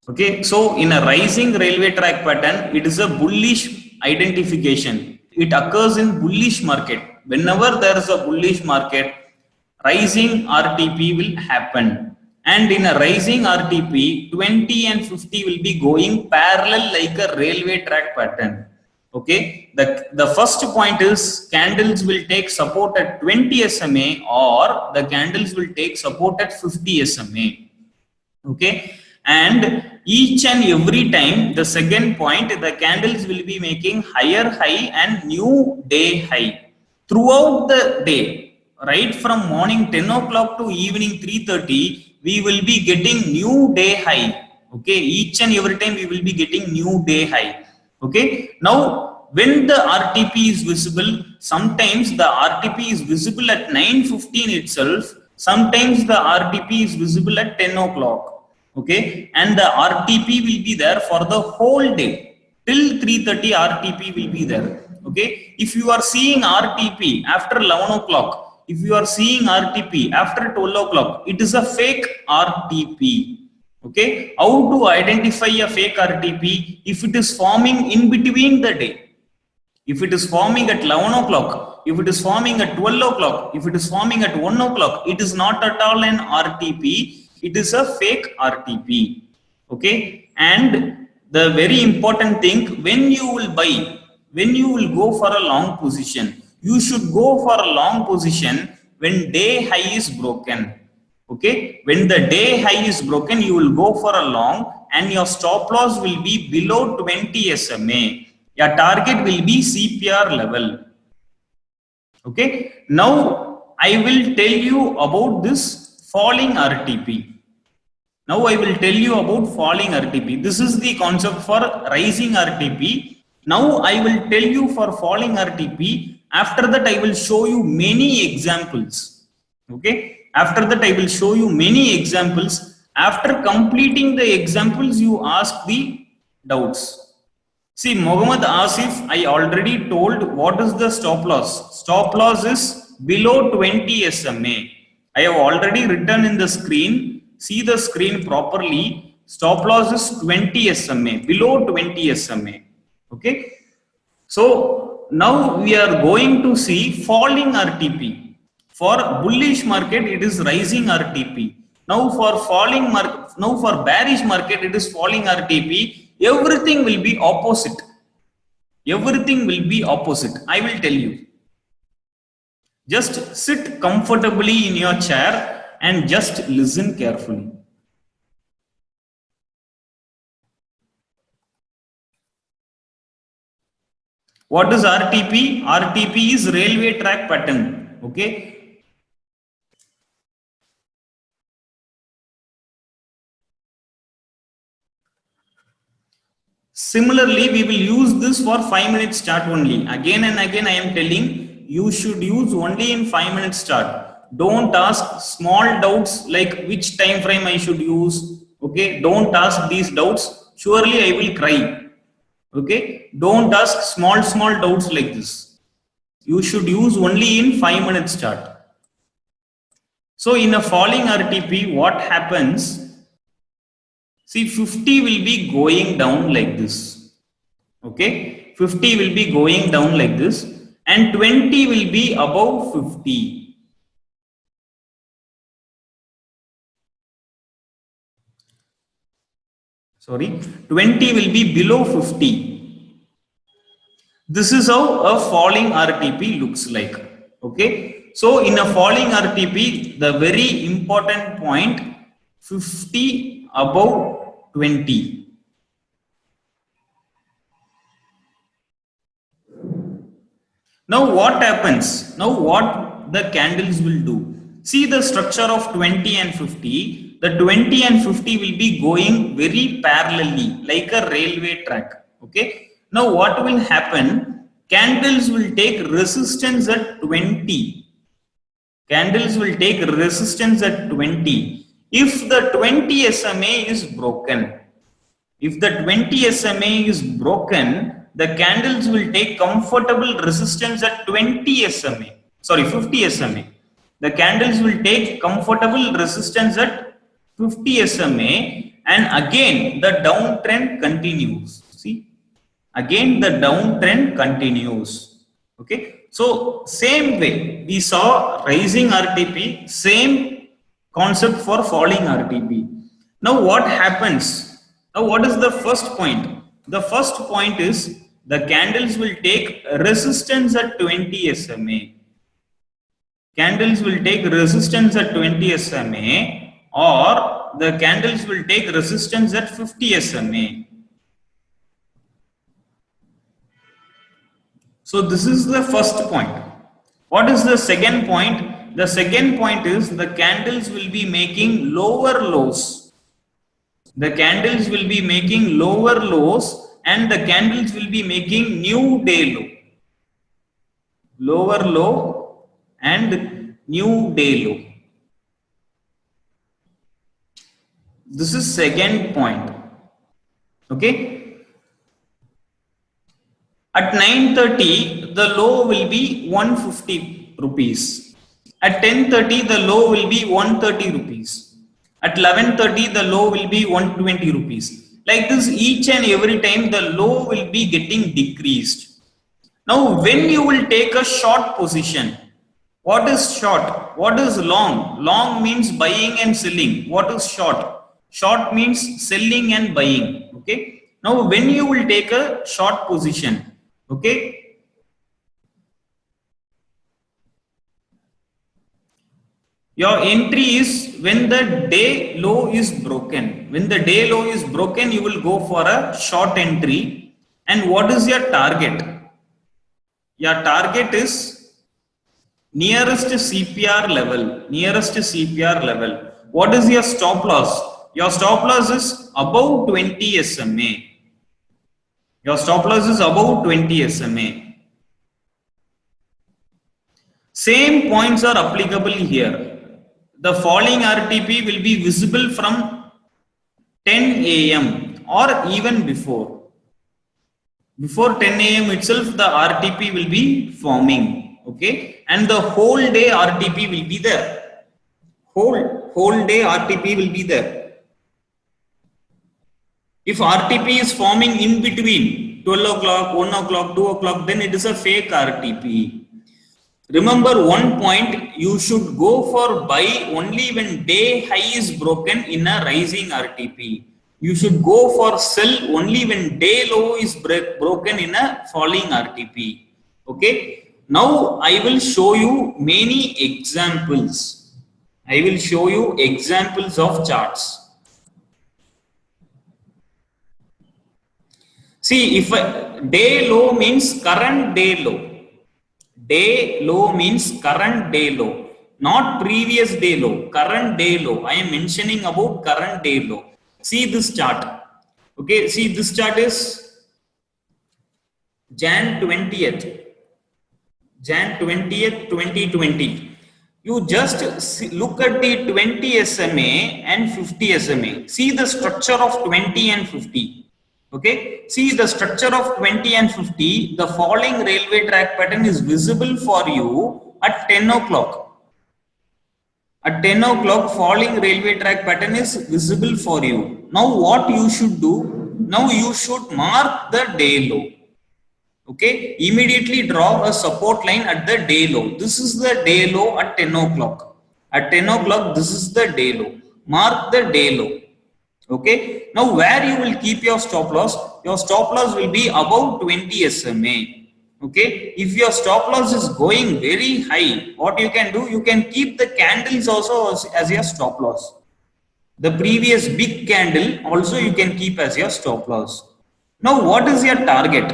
Okay, so in a rising railway track pattern, it is a bullish identification. It occurs in bullish market. Whenever there is a bullish market, rising RTP will happen. And in a rising RTP, 20 and 50 will be going parallel like a railway track pattern. Okay, the first point is candles will take support at 20 SMA or the candles will take support at 50 SMA. Okay, and each and every time, the second point, the candles will be making higher high and new day high throughout the day, right from morning 10 o'clock to evening 3:30. We will be getting new day high. Okay, each and every time we will be getting new day high. Okay, now when the RTP is visible, sometimes the RTP is visible at 9:15 itself, sometimes the RTP is visible at 10 o'clock. Okay, and the RTP will be there for the whole day till 3:30. RTP will be there. Okay, if you are seeing RTP after 11 o'clock, if you are seeing RTP after 12 o'clock, it is a fake RTP. Okay, how to identify a fake RTP? If it is forming in between the day, if it is forming at 11 o'clock, if it is forming at 12 o'clock, if it is forming at 1 o'clock, it is not at all an RTP. It is a fake RTP. Okay, and the very important thing, when you will buy, when you will go for a long position, you should go for a long position when day high is broken. Okay, when the day high is broken, you will go for a long and your stop loss will be below 20 SMA. Your target will be CPR level. Okay, now I will tell you about this falling RTP. Now I will tell you about falling RTP. This is the concept for rising RTP. Now I will tell you for falling RTP. After that, I will show you many examples. Okay, after that, I will show you many examples. After completing the examples, you ask the doubts. See, Mohammad Asif, I already told what is the stop loss. Stop loss is below 20 SMA. I have already written in the screen. See the screen properly. Stop loss is 20 SMA, below 20 SMA. Okay. So now we are going to see falling RTP. For bullish market, it is rising RTP. Now for falling market, now for bearish market, it is falling RTP. Everything will be opposite. Everything will be opposite. I will tell you. Just sit comfortably in your chair and just listen carefully. What is RTP? RTP is railway track pattern. Okay. Similarly, we will use this for 5 minutes chart only. Again and again, I am telling you should use only in 5 minutes chart. Don't ask small doubts like which time frame I should use. Okay, don't ask these doubts. Surely I will cry. Okay, don't ask small doubts like this. You should use only in 5 minutes chart. So in a falling RTP, what happens? See, 50 will be going down like this. Okay, 50 will be going down like this, and 20 will be above 50. sorry, 20 will be below 50. This is how a falling RTP looks like. Okay. So in a falling RTP, the very important point, 50 above 20. Now what happens? Now what the candles will do? See the structure of 20 and 50. The 20 and 50 will be going very parallelly like a railway track. Okay. Now what will happen? Candles will take resistance at 20. Candles will take resistance at 20. If the 20 SMA is broken, if the 20 SMA is broken, the candles will take comfortable resistance at 20 SMA. Sorry, 50 SMA. The candles will take comfortable resistance at 50 SMA, and again the downtrend continues. See, again the downtrend continues. Okay. So same way we saw rising RTP, same concept for falling RTP. Now what happens? Now what is the first point? The first point is the candles will take resistance at 20 SMA. Candles will take resistance at 20 SMA, or the candles will take resistance at 50 SMA. So this is the first point. What is the second point? The second point is the candles will be making lower lows. The candles will be making lower lows, and the candles will be making new day low. Lower low and new day low. This is second point. Okay. At 9:30, the low will be 150 rupees. At 10:30, the low will be 130 rupees. At 11:30, the low will be 120 rupees. Like this, each and every time the low will be getting decreased. Now, when you will take a short position, what is short? What is long? Long means buying and selling. What is short? Short means selling and buying. Okay. Now, when you will take a short position, okay, your entry is when the day low is broken. When the day low is broken, you will go for a short entry. And what is your target? Your target is nearest CPR level. Nearest CPR level. What is your stop loss? Your stop loss is above 20 SMA. Your stop loss is above 20 SMA. Same points are applicable here. The falling RTP will be visible from 10 AM or even before. Before 10 AM itself, the RTP will be forming. Okay. And the whole day RTP will be there. Whole day RTP will be there. If RTP is forming in between 12 o'clock, 1 o'clock, 2 o'clock, then it is a fake RTP. Remember one point, you should go for buy only when day high is broken in a rising RTP. You should go for sell only when day low is broken in a falling RTP. Okay. Now I will show you many examples. I will show you examples of charts. See, if day low means current day low. Day low means current day low, not previous day low, current day low. I am mentioning about current day low. See this chart. Okay, see this chart is Jan 20th, 2020. You just look at the 20 SMA and 50 SMA. See the structure of 20 and 50. Okay, see the structure of 20 and 50, the falling railway track pattern is visible for you at 10 o'clock. At 10 o'clock, falling railway track pattern is visible for you. Now what you should do? Now you should mark the day low. Okay, immediately draw a support line at the day low. This is the day low at 10 o'clock. At 10 o'clock, this is the day low. Mark the day low. Okay. Now where you will keep your stop loss? Your stop loss will be above 20 SMA. Okay. If your stop loss is going very high, what you can do? You can keep the candles also as your stop loss. The previous big candle also you can keep as your stop loss. Now what is your target?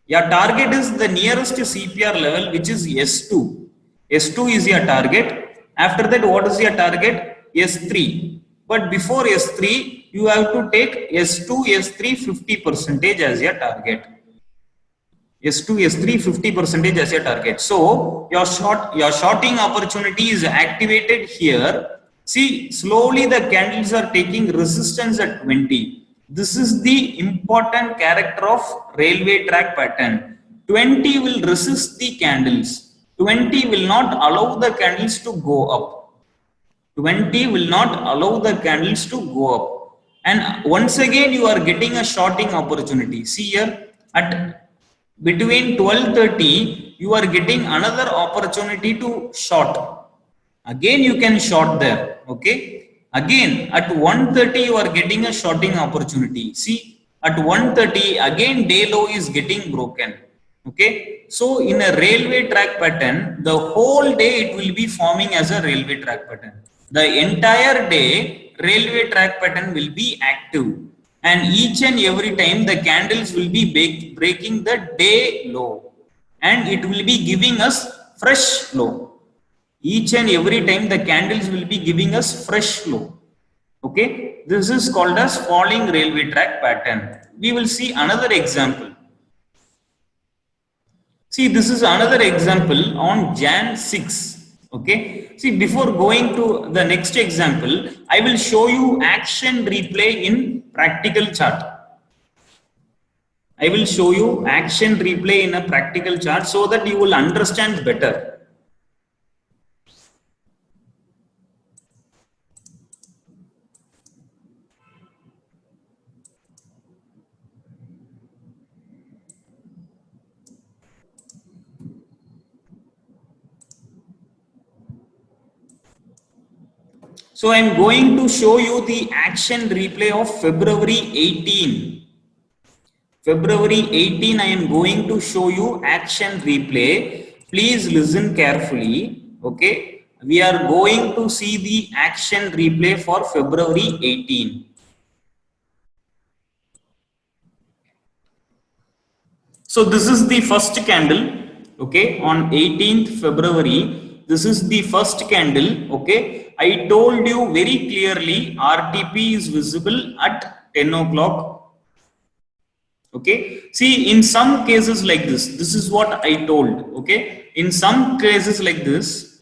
Your target is the nearest CPR level, which is S2. S2 is your target. After that, what is your target? S3. But before S3, you have to take S2, S3 50% as your target. S2, S3 50% as your target. So your shorting opportunity is activated here. See, slowly the candles are taking resistance at 20. This is the important character of railway track pattern. 20 will resist the candles. 20 will not allow the candles to go up. 20 will not allow the candles to go up. And once again, you are getting a shorting opportunity. See here, at between 12:30, you are getting another opportunity to short. Again, you can short there. Okay. Again, at 1:30, you are getting a shorting opportunity. See, at 1:30, again, day low is getting broken. Okay. So, in a railway track pattern, the whole day it will be forming as a railway track pattern. The entire day, railway track pattern will be active, and each and every time the candles will be breaking the day low, and it will be giving us fresh low. Each and every time the candles will be giving us fresh low. Okay, this is called as falling railway track pattern. We will see another example. See, this is another example on Jan 6. Okay. See, before going to the next example, I will show you action replay in practical chart. I will show you action replay in a practical chart so that you will understand better. So I am going to show you the action replay of February 18. February 18, I am going to show you action replay. Please listen carefully. Okay. We are going to see the action replay for February 18. So this is the first candle. Okay. On 18th February, this is the first candle. Okay. I told you very clearly RTP is visible at 10 o'clock. Okay. See, in some cases like this is what I told. Okay. In some cases like this,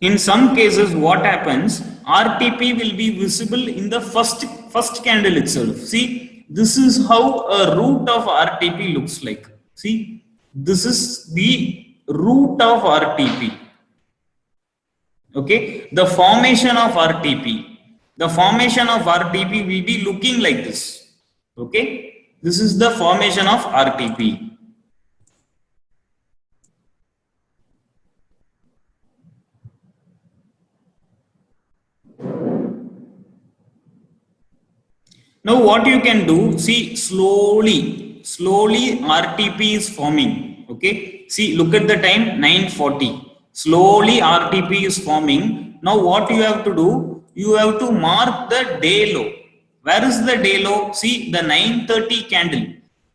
in some cases, what happens? RTP will be visible in the first candle itself. See, this is how a root of RTP looks like. See, this is the root of RTP. Okay, the formation of RTP. The formation of RTP will be looking like this. Okay, this is the formation of RTP. Now what you can do, see, slowly RTP is forming. Okay, see, look at the time, 9:40. Slowly RTP is forming. Now what you have to do, you have to mark the day low. Where is the day low? See, the 9:30 candle.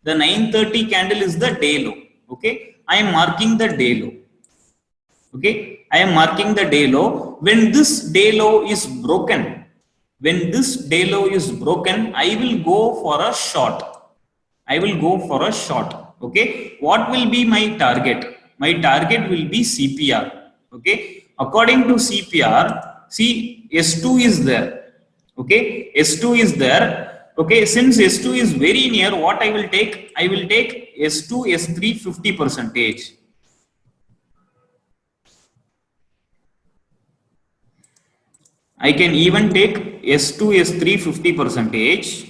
The 9:30 candle is the day low. Okay, I am marking the day low. Okay, I am marking the day low. When this day low is broken, when this day low is broken, I will go for a short. I will go for a short. Okay, what will be my target? My target will be CPR. Okay, according to CPR, see, S2 is there. Okay, S2 is there. Okay, since S2 is very near, what I will take? I will take S2, S3 50%. I can even take S2, S3 50%,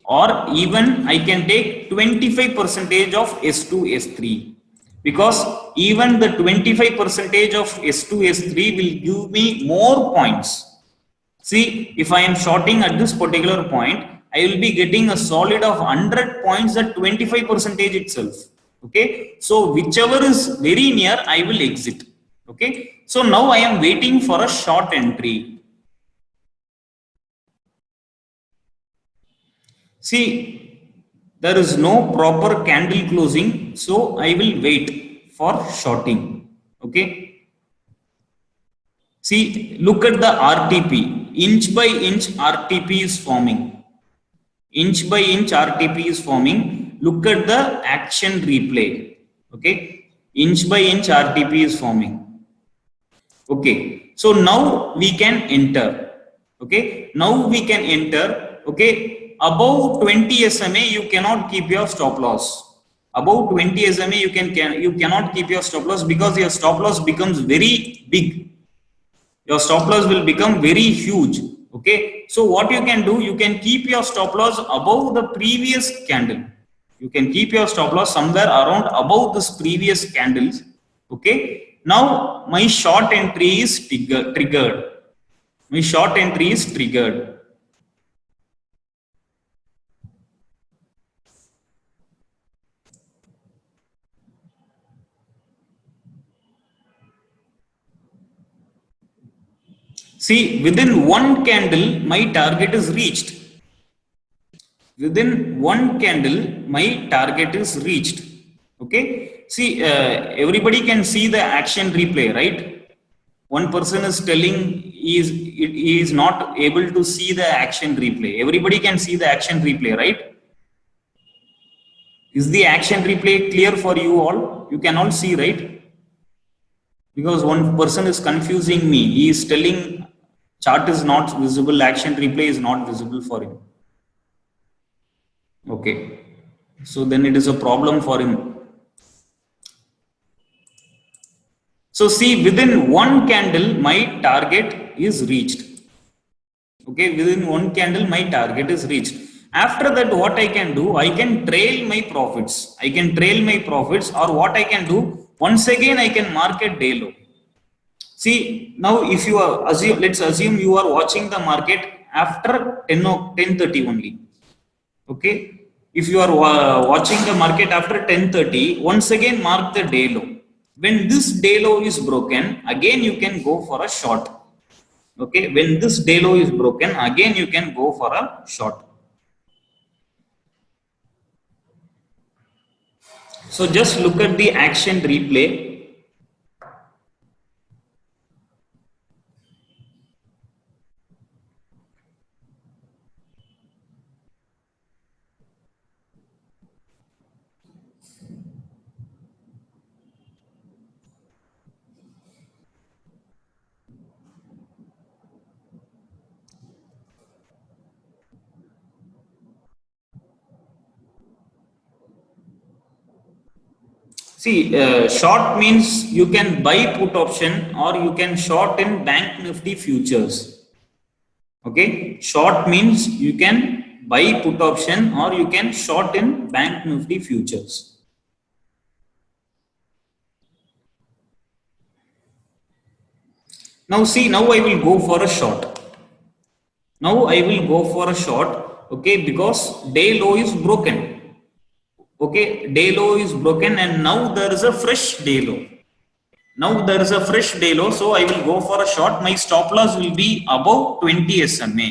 or even I can take 25% of S2, S3, because even the 25 percentage of S2 S3 will give me more points. See, if I am shorting at this particular point, I will be getting a solid of 100 points at 25 percentage itself. Okay, so whichever is very near, I will exit. Okay, so now I am waiting for a short entry. See, there is no proper candle closing, so I will wait for shorting. Okay, see, look at the RTP. Inch by inch, RTP is forming. Inch by inch, RTP is forming. Look at the action replay. Okay, inch by inch, RTP is forming. Okay, so now we can enter. Okay, now we can enter. Okay, above 20 SMA, you cannot keep your stop loss. Above 20 SMA, you cannot keep your stop loss because your stop loss becomes very big. Your stop loss will become very huge. Okay, so what you can do, you can keep your stop loss above the previous candle. You can keep your stop loss somewhere around above this previous candles. Okay, now my short entry is triggered. My short entry is triggered. See, within one candle, my target is reached. Within one candle, my target is reached. Okay, see, everybody can see the action replay, right? One person is telling he is not able to see the action replay. Everybody can see the action replay, right? Is the action replay clear for you all? You can all see, right? Because one person is confusing me. He is telling chart is not visible, action replay is not visible for him. Okay, so then it is a problem for him. So see, within one candle, my target is reached. Okay, within one candle, my target is reached. After that, what I can do, I can trail my profits. I can trail my profits, or what I can do, once again, I can mark a day low. See, now if you are let's assume you are watching the market after 10:30 only. Okay, if you are watching the market after 10:30, once again mark the day low. When this day low is broken, again you can go for a short. Okay, when this day low is broken, again you can go for a short. So just look at the action replay. See, short means you can buy put option or you can short in Bank Nifty futures. Okay, short means you can buy put option or you can short in Bank Nifty futures. Now see, now I will go for a short. Now I will go for a short, okay, because day low is broken. Okay, day low is broken and now there is a fresh day low. Now there is a fresh day low, so I will go for a short. My stop loss will be above 20 SMA.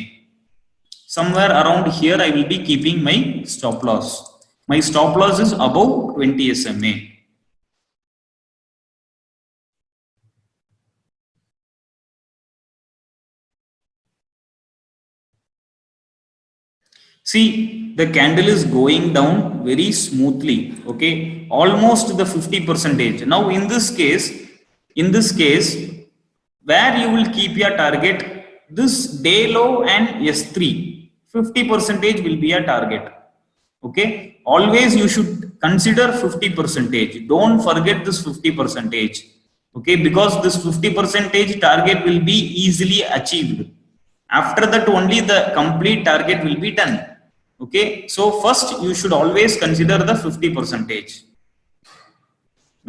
Somewhere around here I will be keeping my stop loss. My stop loss is above 20 SMA. See, the candle is going down very smoothly, okay, almost the 50%. Now in this case, where you will keep your target, this day low and S3, 50% will be a target. Okay, always you should consider 50%. Don't forget this 50%. Okay, because this 50% target will be easily achieved. After that, only the complete target will be done. Okay, so first you should always consider the 50%.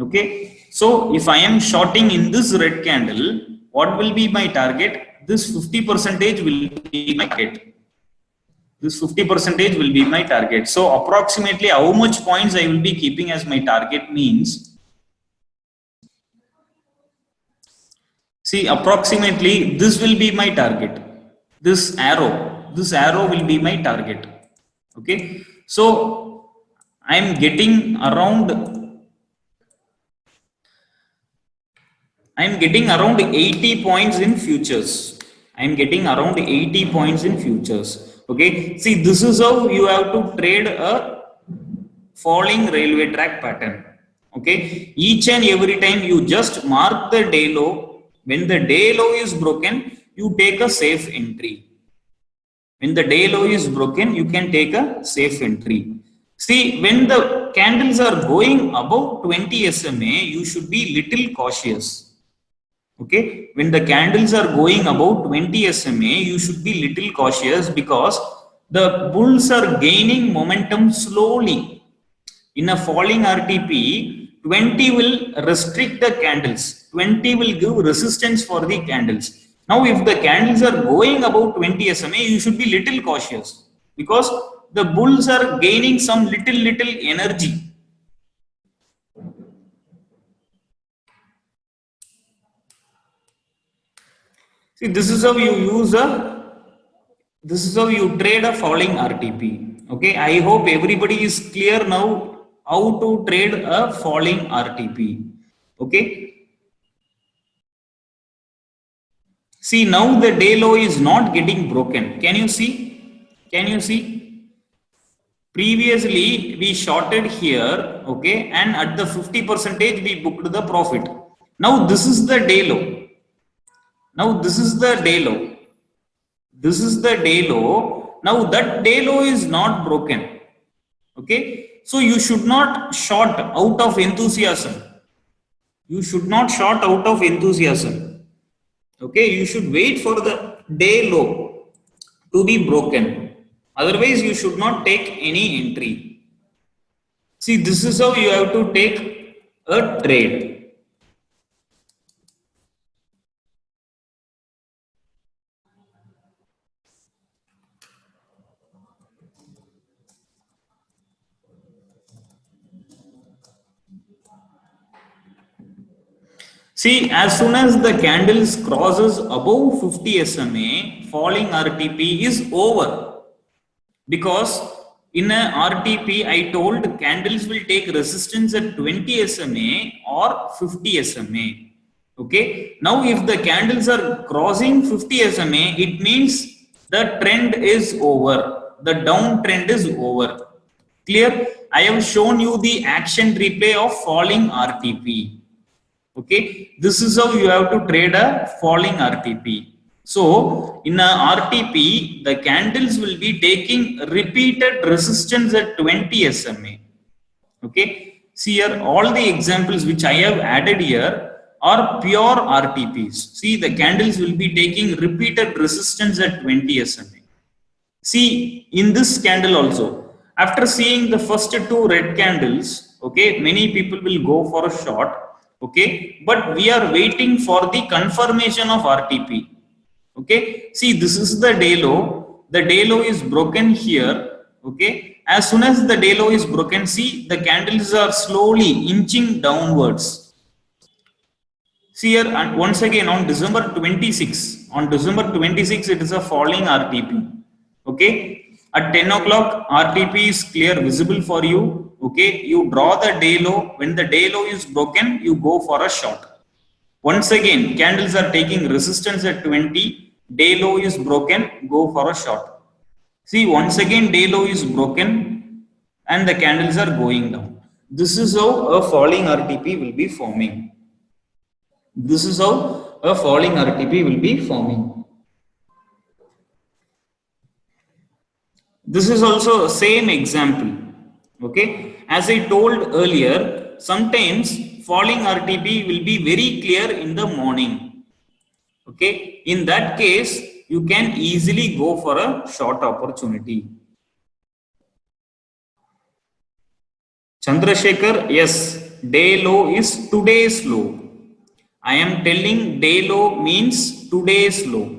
Okay. So if I am shorting in this red candle, what will be my target? This 50 percentage will be my target. This 50 percentage will be my target. So approximately how much points I will be keeping as my target means, see, approximately this will be my target. This arrow will be my target. Okay. So I am getting around, I am getting around 80 points in futures. I am getting around 80 points in futures. Okay. See, this is how you have to trade a falling railway track pattern. Okay. Each and every time you just mark the day low. When the day low is broken, you take a safe entry. When the day low is broken, you can take a safe entry. See, when the candles are going above 20 SMA, you should be little cautious. Okay, when the candles are going about 20 SMA, you should be little cautious because the bulls are gaining momentum slowly. In a falling RTP, 20 will restrict the candles, 20 will give resistance for the candles. Now, if the candles are going about 20 SMA, you should be little cautious because the bulls are gaining some little energy. See, this is how you trade a falling RTP. Okay, I hope everybody is clear now how to trade a falling RTP. Okay, see, now the day low is not getting broken. Can you see? Can you see? Previously we shorted here, okay, and at the 50 percentage we booked the profit. Now this is the day low. Now this is the day low. This is the day low. Now that day low is not broken. Okay, so you should not short out of enthusiasm. You should not short out of enthusiasm. Okay, you should wait for the day low to be broken. Otherwise, you should not take any entry. See, this is how you have to take a trade. See, as soon as the candles crosses above 50 SMA, falling RTP is over. Because in a RTP, I told candles will take resistance at 20 SMA or 50 SMA. Okay. Now, if the candles are crossing 50 SMA, it means the trend is over. The downtrend is over. Clear? I have shown you the action replay of falling RTP. Okay, this is how you have to trade a falling RTP. So in a RTP, the candles will be taking repeated resistance at 20 SMA. Okay, see here all the examples which I have added here are pure RTPs. See, the candles will be taking repeated resistance at 20 SMA. See, in this candle also, after seeing the first two red candles, okay, many people will go for a short, okay, but we are waiting for the confirmation of RTP. Okay, see, this is the day low. The day low is broken here. Okay, as soon as the day low is broken, see, the candles are slowly inching downwards. See here, and once again on December 26, on December 26, it is a falling RTP. Okay, at 10 o'clock, RTP is clear, visible for you. Okay, you draw the day low. When the day low is broken, you go for a short. Once again, candles are taking resistance at 20. Day low is broken, go for a short. See, once again, day low is broken and the candles are going down. This is how a falling RTP will be forming. This is how a falling RTP will be forming. This is also same example. Okay, as I told earlier, sometimes falling RTP will be very clear in the morning. Okay, in that case, you can easily go for a short opportunity. Chandrasekhar, yes. day low is today's low. I am telling day low means today's low.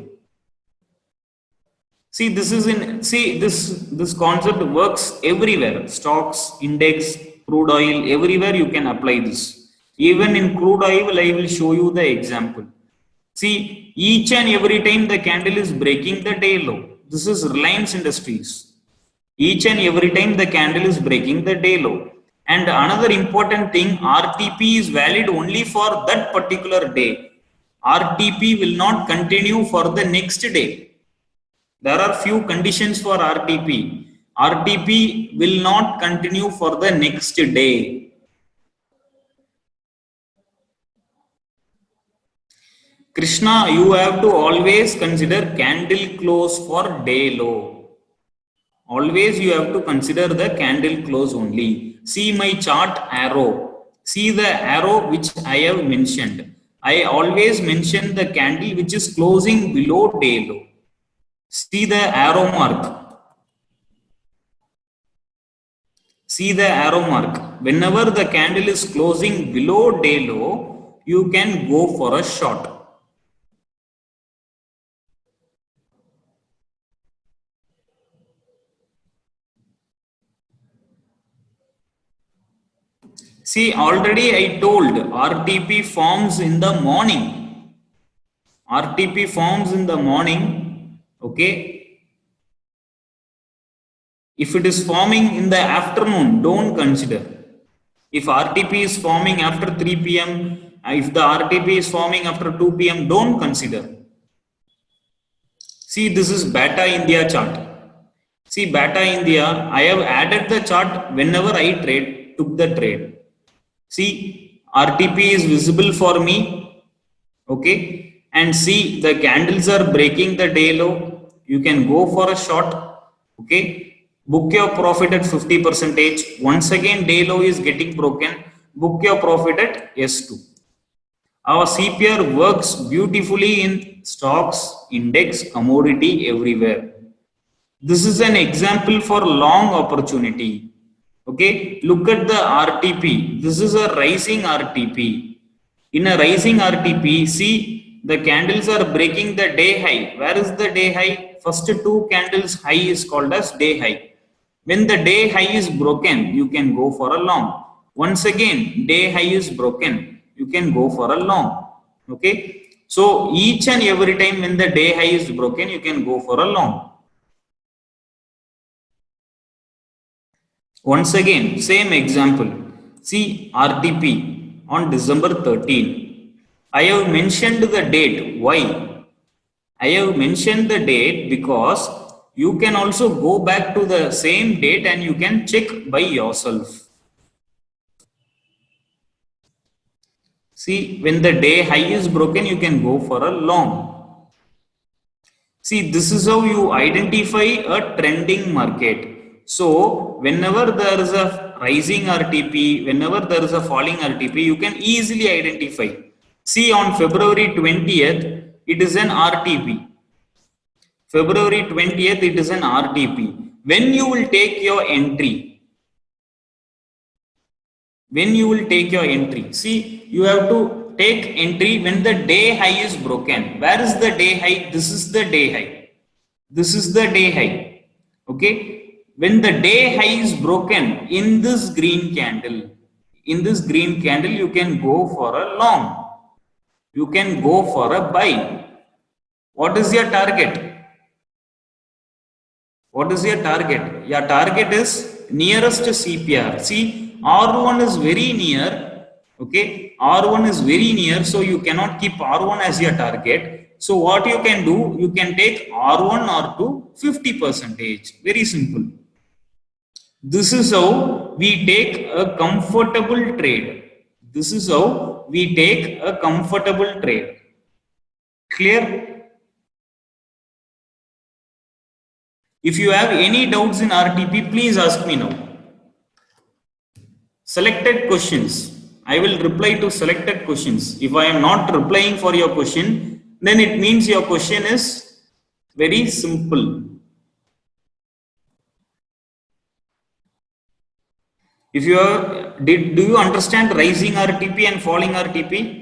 See, this concept works everywhere. Stocks, index, crude oil, everywhere you can apply this. Even in crude oil, I will show you the example. See, each and every time the candle is breaking the day low. This is Reliance Industries. Each and every time the candle is breaking the day low. And another important thing, RTP is valid only for that particular day. RTP will not continue for the next day. There are few conditions for RTP. RTP will not continue for the next day. Krishna, you have to always consider candle close for day low. Always you have to consider the candle close only. See my chart arrow. See the arrow which I have mentioned. I always mention the candle which is closing below day low. See the arrow mark. See the arrow mark. Whenever the candle is closing below day low, you can go for a short. See, already I told RTP forms in the morning. RTP forms in the morning. Okay. If it is forming in the afternoon, don't consider. If RTP is forming after 3 p.m., if the RTP is forming after 2 p.m., don't consider. See, this is Bata India chart. See, Bata India, I have added the chart whenever I took the trade. See, RTP is visible for me. Okay. And see, the candles are breaking the day low. You can go for a short. Okay. Book your profit at 50%. Once again, day low is getting broken. Book your profit at S2. Our CPR works beautifully in stocks, index, commodity, everywhere. This is an example for long opportunity. Okay, look at the RTP. This is a rising RTP. In a rising RTP, see the candles are breaking the day high. Where is the day high? First two candles high is called as day high. When the day high is broken, you can go for a long. Once again, day high is broken, you can go for a long. Okay, so each and every time when the day high is broken, you can go for a long. Once again, same example. See RTP on December 13. I have mentioned the date. Why? I have mentioned the date because you can also go back to the same date and you can check by yourself. See, when the day high is broken, you can go for a long. See, this is how you identify a trending market. So, whenever there is a rising RTP, whenever there is a falling RTP, you can easily identify. See, on February 20th, it is an RTP. February 20th, it is an RTP. When you will take your entry? When you will take your entry? See, you have to take entry when the day high is broken. Where is the day high? This is the day high. This is the day high. Okay. When the day high is broken in this green candle, you can go for a long. You can go for a buy. What is your target? What is your target? Your target is nearest CPR. See, R1 is very near. Okay, R1 is very near, so you cannot keep R1 as your target. So what you can do, you can take R1 or to 50%. Very simple. This is how we take a comfortable trade. This is how we take a comfortable trade. Clear? If you have any doubts in RTP, please ask me now. Selected questions. I will reply to selected questions. If I am not replying for your question, then it means your question is very simple. If you have do you understand rising RTP and falling RTP?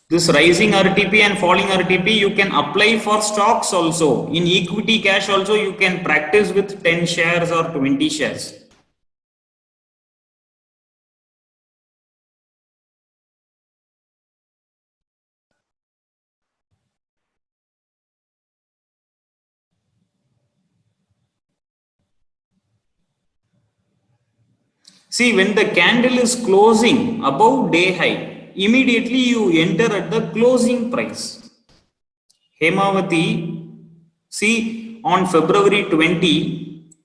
This rising RTP and falling RTP, you can apply for stocks also. In equity cash also, you can practice with 10 shares or 20 shares. See, when the candle is closing above day high, immediately you enter at the closing price. Hemavati, see on February 20,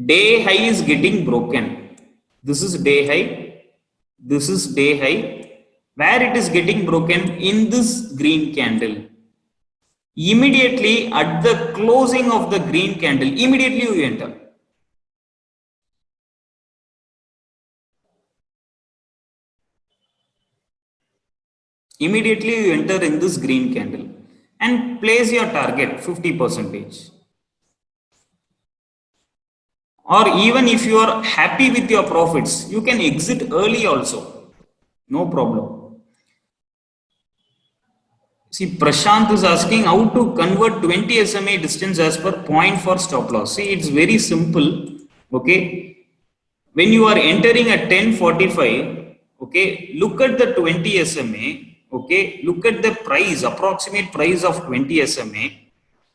day high is getting broken. This is day high, this is day high, where it is getting broken in this green candle. Immediately at the closing of the green candle, immediately you enter. Immediately you enter in this green candle and place your target 50%. Or even if you are happy with your profits, you can exit early also. No problem. See, Prashant is asking how to convert 20 SMA distance as per point for stop loss. See, it's very simple. Okay. When you are entering at 10:45, okay, look at the 20 SMA. Okay, look at the price, approximate price of 20 SMA.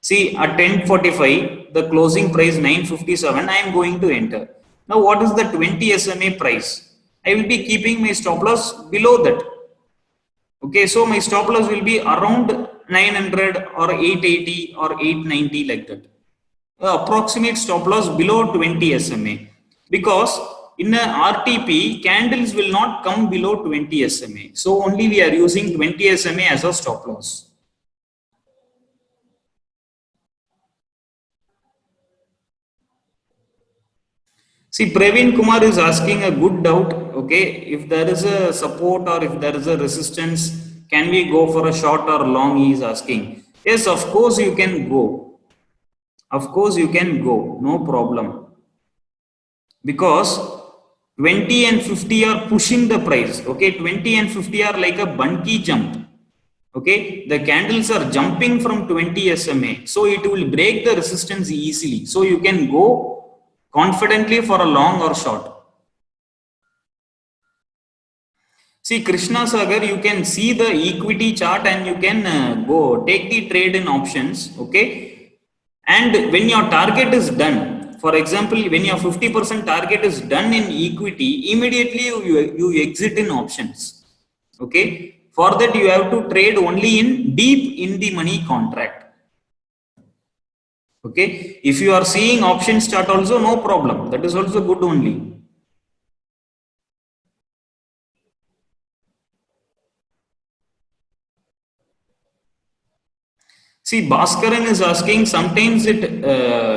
See, at 10:45, the closing price 957. I am going to enter. Now, what is the 20 SMA price? I will be keeping my stop loss below that. Okay, so my stop loss will be around 900 or 880 or 890 like that. Approximate stop loss below 20 SMA, because in a RTP candles will not come below 20 SMA. So only we are using 20 SMA as a stop loss. See, Praveen Kumar is asking a good doubt. Okay, if there is a support or if there is a resistance, can we go for a short or long? He is asking. Yes, of course you can go. Of course you can go. No problem. Because 20 and 50 are pushing the price. Okay, 20 and 50 are like a bunky jump. Okay, the candles are jumping from 20 SMA, so it will break the resistance easily. So you can go confidently for a long or short. See, Krishna Sagar, you can see the equity chart and you can go take the trade in options. Okay, and when your target is done, for example, when your 50% target is done in equity, immediately you exit in options. Okay, for that you have to trade only in deep in the money contract. Okay, if you are seeing options chart also, no problem, that is also good only. See, Bhaskaran is asking, sometimes it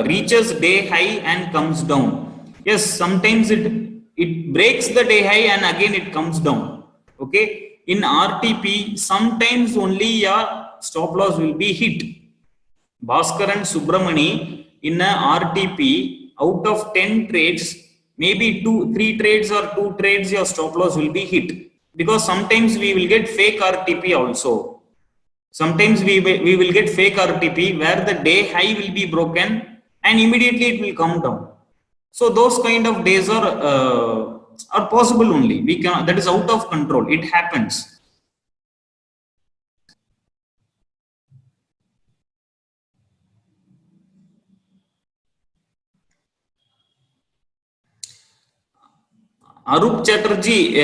reaches day high and comes down. Yes, sometimes it breaks the day high and again it comes down. Okay, in RTP, sometimes only your stop loss will be hit. Bhaskaran Subramani, in a RTP, out of 10 trades, maybe 3 trades or 2 trades, your stop loss will be hit. Because sometimes we will get fake RTP also. Sometimes we will get fake RTP where the day high will be broken and immediately it will come down. So those kind of days are possible only. We can, that is out of control. It happens. Arup Chatterjee,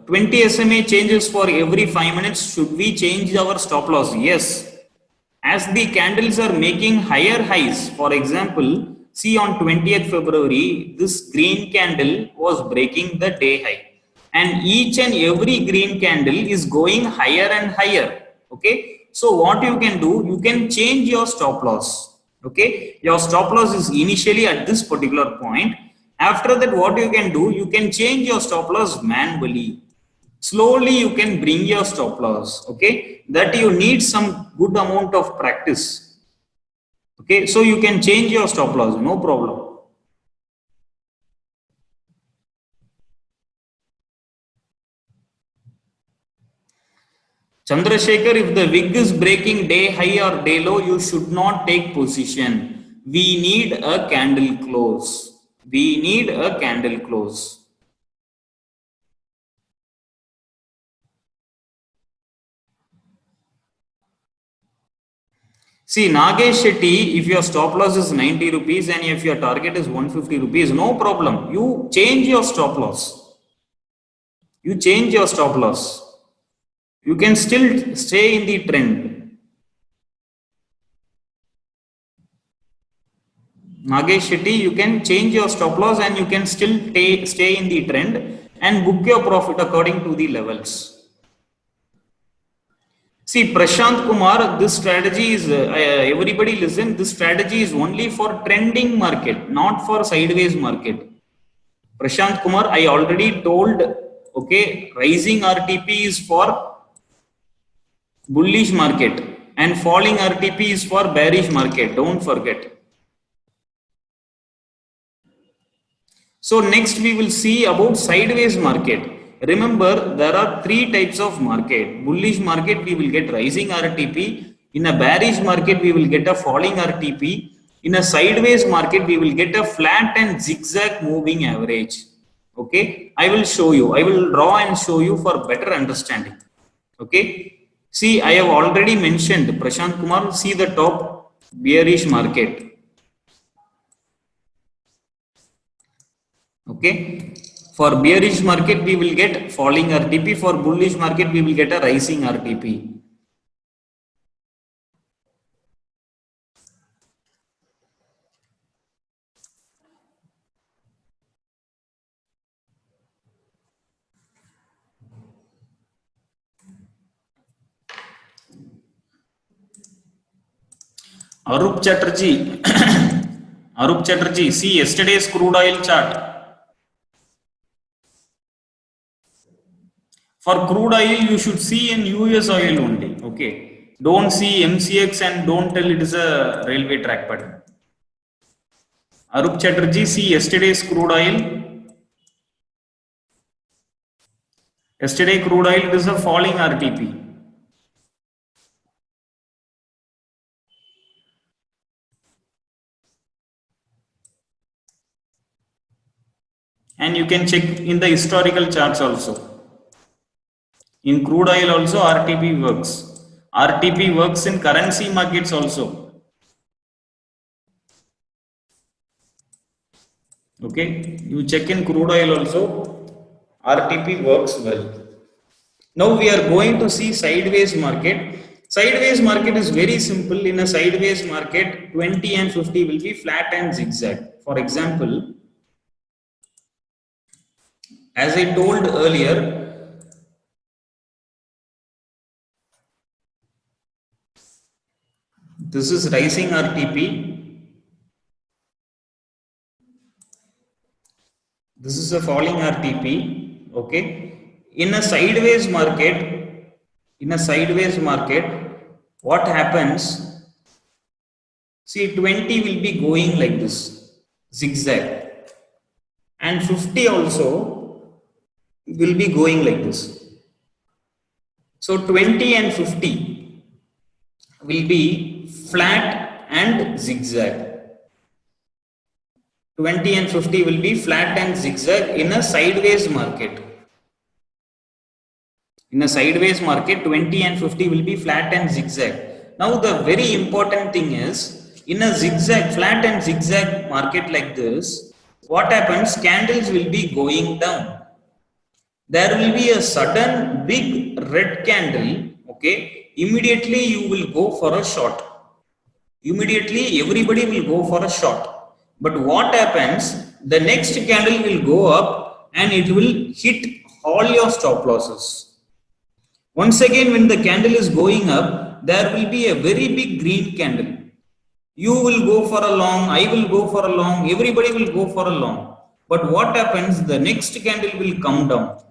20 SMA changes for every 5 minutes. Should we change our stop loss? Yes. As the candles are making higher highs, for example, see on 20th February, this green candle was breaking the day high. And each and every green candle is going higher and higher. Okay. So what you can do, you can change your stop loss. Okay. Your stop loss is initially at this particular point. After that, what you can do, you can change your stop loss manually. slowly you can bring your stop loss. Okay, that you need some good amount of practice. Okay, so you can change your stop loss, no problem. Chandrasekhar, if the wig is breaking day high or day low, you should not take position. We need a candle close. We need a candle close. See, Nagesh Shetty, if your stop loss is 90 rupees and if your target is 150 rupees, no problem. You change your stop loss. You change your stop loss. You can still stay in the trend. Nagesh Shetty, you can change your stop loss and you can still stay in the trend and book your profit according to the levels. See, Prashant Kumar, this strategy is, everybody listen, this strategy is only for trending market, not for sideways market. Prashant Kumar, I already told, okay, rising RTP is for bullish market and falling RTP is for bearish market. Don't forget. So next we will see about sideways market. Remember, there are three types of market. Bullish market, we will get rising RTP. In a bearish market, we will get a falling RTP. In a sideways market, we will get a flat and zigzag moving average. Okay, I will show you. I will draw and show you for better understanding. Okay, see, I have already mentioned, Prashant Kumar, see the top bearish market. Okay, for bearish market we will get falling RTP, for bullish market we will get a rising RTP. Arup Chatterjee, Arup Chatterjee, see yesterday's crude oil chart. For crude oil, you should see in US oil only. Okay, don't see MCX and don't tell it is a railway track pattern. Arup Chatterjee, see yesterday's crude oil. Yesterday crude oil, it is a falling RTP. And you can check in the historical charts also. In crude oil also RTP works. RTP works in currency markets also. Okay, you check in crude oil also, RTP works well. Now we are going to see sideways market. Sideways market is very simple. In a sideways market, 20 and 50 will be flat and zigzag. For example, as I told earlier, this is rising RTP. This is a falling RTP. Okay. In a sideways market, what happens? See, 20 will be going like this, zigzag. And 50 also will be going like this. So 20 and 50 will be flat and zigzag. 20 and 50 will be flat and zigzag in a sideways market. In a sideways market, 20 and 50 will be flat and zigzag. Now the very important thing is, in a zigzag, flat and zigzag market like this, what happens? Candles will be going down. There will be a sudden big red candle. Okay, immediately you will go for a short. Immediately everybody will go for a short. But what happens? The next candle will go up and it will hit all your stop losses. Once again, when the candle is going up, there will be a very big green candle. You will go for a long, I will go for a long, everybody will go for a long. But what happens? The next candle will come down.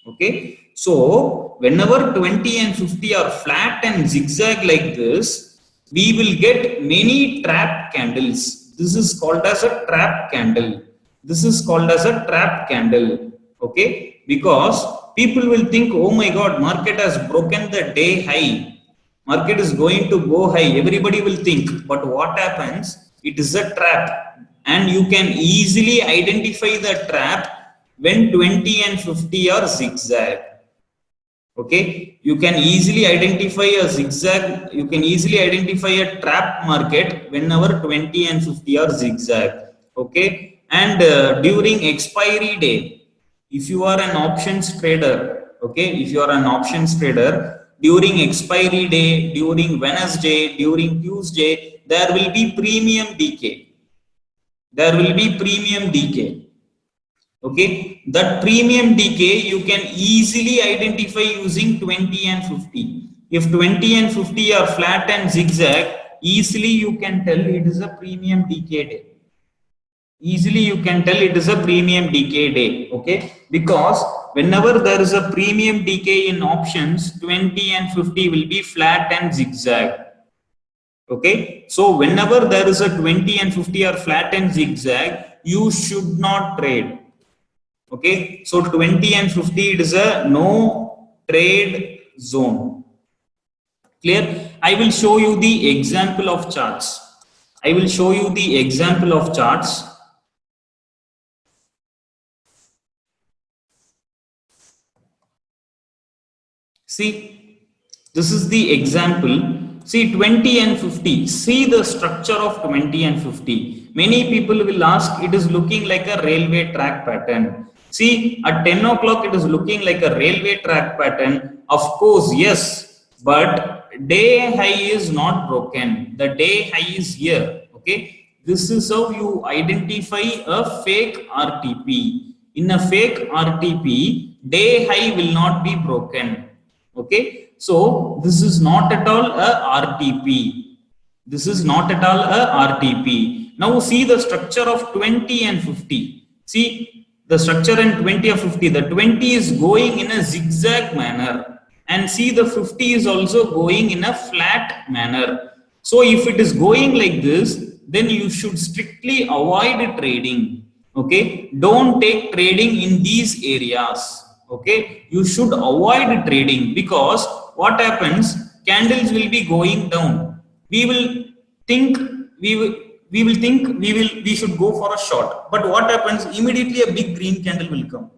Okay. So whenever 20 and 50 are flat and zigzag like this, we will get many trap candles. This is called as a trap candle. This is called as a trap candle. Okay, because people will think, oh my god, market has broken the day high, market is going to go high, everybody will think. But what happens, it is a trap, and you can easily identify the trap when 20 and 50 are zigzag. Okay, you can easily identify a zigzag, you can easily identify a trap market whenever 20 and 50 are zigzag. Okay, and during expiry day, if you are an options trader, okay, if you are an options trader, during expiry day, during Wednesday, during Tuesday, there will be premium decay, there will be premium decay. Okay, that premium decay you can easily identify using 20 and 50. If 20 and 50 are flat and zigzag, easily you can tell it is a premium decay day. Easily you can tell it is a premium decay day. Okay, because whenever there is a premium decay in options, 20 and 50 will be flat and zigzag. Okay, so whenever there is a 20 and 50 are flat and zigzag, you should not trade. Okay, so 20 and 50, it is a no trade zone. Clear? I will show you the example of charts. I will show you the example of charts. See, this is the example. See, 20 and 50. See the structure of 20 and 50. Many people will ask, it is looking like a railway track pattern. See, at 10 o'clock, it is looking like a railway track pattern. Of course, yes, but day high is not broken. The day high is here. Okay, this is how you identify a fake RTP. In a fake RTP, day high will not be broken. Okay, so this is not at all a RTP. This is not at all a RTP. Now see the structure of 20 and 50. See the structure in 20 or 50. The 20 is going in a zigzag manner, and see the 50 is also going in a flat manner. So if it is going like this, then you should strictly avoid trading. Okay, don't take trading in these areas. Okay, you should avoid trading, because what happens, candles will be going down. We will think we should go for a short, but what happens, immediately a big green candle will come.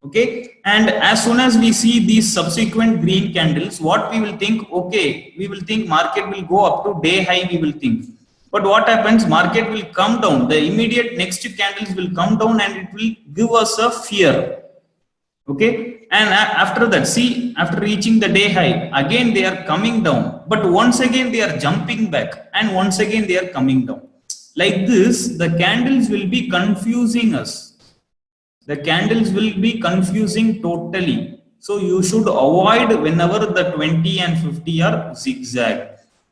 Okay, and as soon as we see these subsequent green candles, what we will think, okay, we will think market will go up to day high, we will think. But what happens, market will come down, the immediate next candles will come down, and it will give us a fear. Okay, and after that, see, after reaching the day high, again they are coming down, but once again they are jumping back, and once again they are coming down. Like this, the candles will be confusing us. The candles will be confusing totally. So you should avoid whenever the 20 and 50 are zigzag.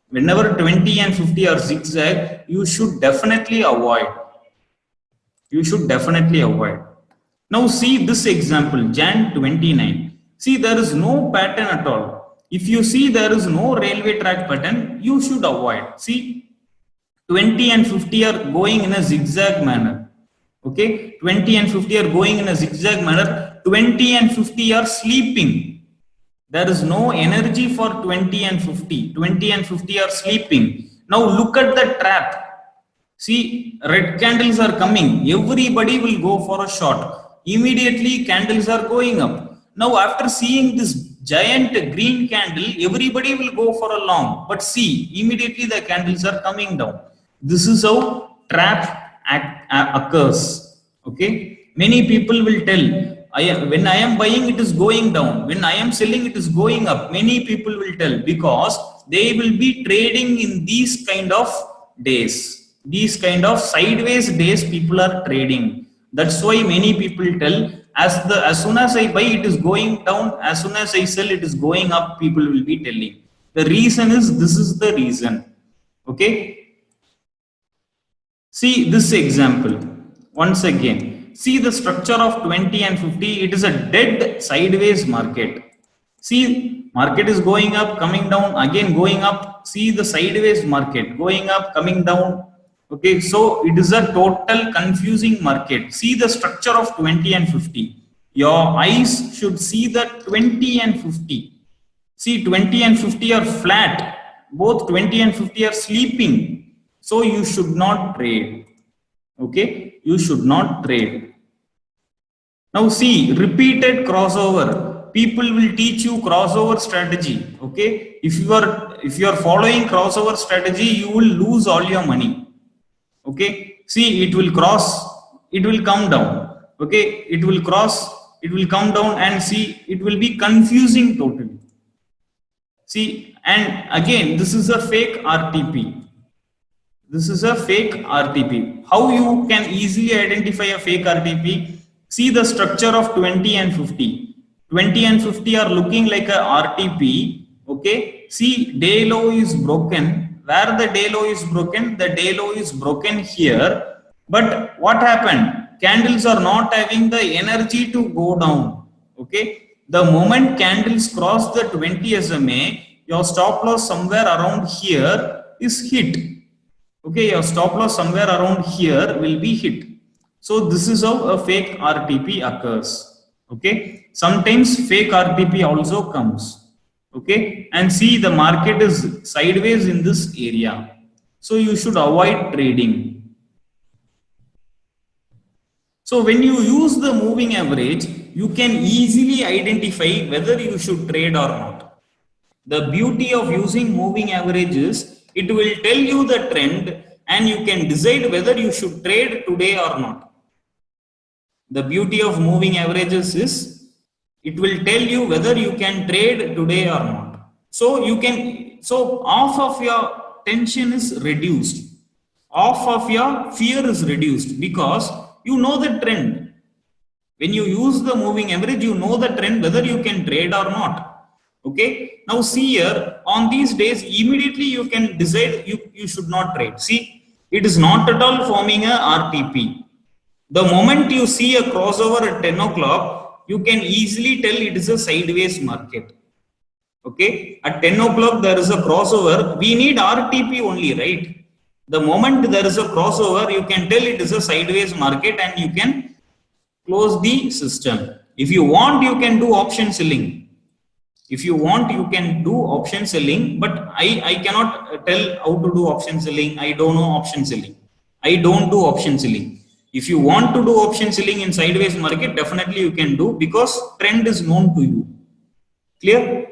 Whenever 20 and 50 are zigzag, you should definitely avoid. You should definitely avoid. Now see this example, Jan 29. See, there is no pattern at all. If you see there is no railway track pattern, you should avoid. See, 20 and 50 are going in a zigzag manner. Okay, 20 and 50 are going in a zigzag manner. 20 and 50 are sleeping. There is no energy for 20 and 50. 20 and 50 are sleeping. Now look at the trap. See, red candles are coming. Everybody will go for a short. Immediately candles are going up. Now after seeing this giant green candle, everybody will go for a long. But see, immediately the candles are coming down. This is how trap occurs. Okay, many people will tell, when I am buying, it is going down. When I am selling, it is going up. Many people will tell, because they will be trading in these kind of days. These kind of sideways days people are trading. That's why many people tell, as soon as I buy, it is going down. As soon as I sell, it is going up. People will be telling. The reason is, this is the reason. Okay. See this example once again. see the structure of 20 and 50. It is a dead sideways market. See, market is going up, coming down, again going up. See the sideways market going up, coming down. Okay, so it is a total confusing market. See the structure of 20 and 50. Your eyes should see the 20 and 50. See, 20 and 50 are flat. Both 20 and 50 are sleeping. So you should not trade. Okay, you should not trade. Now see, repeated crossover. People will teach you crossover strategy. Okay, if you are following crossover strategy, you will lose all your money. Okay, see, it will cross, it will come down. Okay, it will cross, it will come down, and see, it will be confusing totally. See, and again, this is a fake RTP. This is a fake RTP. How you can easily identify a fake RTP? See the structure of 20 and 50. 20 and 50 are looking like a RTP. Okay. See, day low is broken. Where the day low is broken? The day low is broken here. But what happened? Candles are not having the energy to go down. Okay. The moment candles cross the 20 SMA, your stop loss somewhere around here is hit. Okay, your stop loss somewhere around here will be hit. So this is how a fake RTP occurs. Okay, sometimes fake RTP also comes. Okay, and see, the market is sideways in this area. So you should avoid trading. So when you use the moving average, you can easily identify whether you should trade or not. The beauty of using moving average is it will tell you the trend and you can decide whether you should trade today or not. The beauty of moving averages is it will tell you whether you can trade today or not. So you can, so half of your tension is reduced. Half of your fear is reduced because you know the trend. When you use the moving average, you know the trend whether you can trade or not. Okay, now see here, on these days, immediately you can decide you should not trade. See, it is not at all forming a RTP. The moment you see a crossover at 10 o'clock, you can easily tell it is a sideways market. Okay, at 10 o'clock there is a crossover. We need RTP only, right? The moment there is a crossover, you can tell it is a sideways market and you can close the system. If you want, you can do option selling. If you want, you can do option selling, but I cannot tell how to do option selling. I don't know option selling. I don't do option selling. If you want to do option selling in sideways market, definitely you can do because trend is known to you. Clear?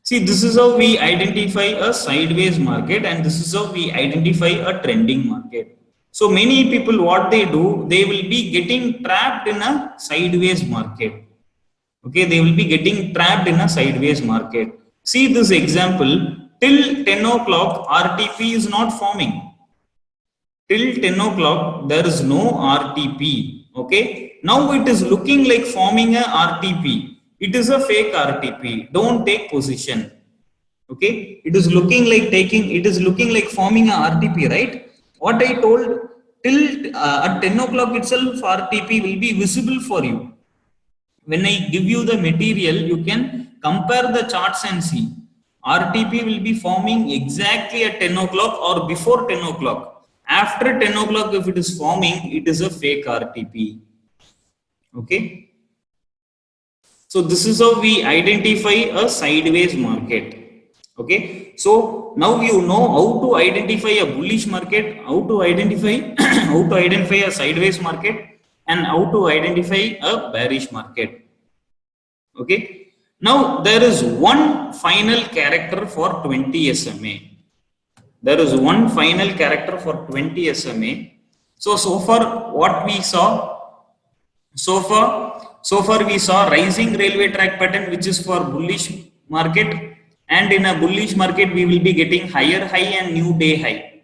See, this is how we identify a sideways market and this is how we identify a trending market. So many people, what they do, they will be getting trapped in a sideways market. Okay, they will be getting trapped in a sideways market. See this example, till 10 o'clock, RTP is not forming. Till 10 o'clock, there is no RTP. Okay, now it is looking like forming a RTP. It is a fake RTP. Don't take position. Okay, it is looking like forming a RTP, right? What I told, till at 10 o'clock itself, RTP will be visible for you. When I give you the material, you can compare the charts and see. RTP will be forming exactly at 10 o'clock or before 10 o'clock. After 10 o'clock, if it is forming, it is a fake RTP. Okay. So this is how we identify a sideways market. Okay. So now you know how to identify a bullish market, how to identify a sideways market, and how to identify a bearish market. Okay. Now there is one final character for 20 SMA. There is one final character for 20 SMA. So far what we saw, so far we saw rising railway track pattern, which is for bullish market, and in a bullish market we will be getting higher high and new day high.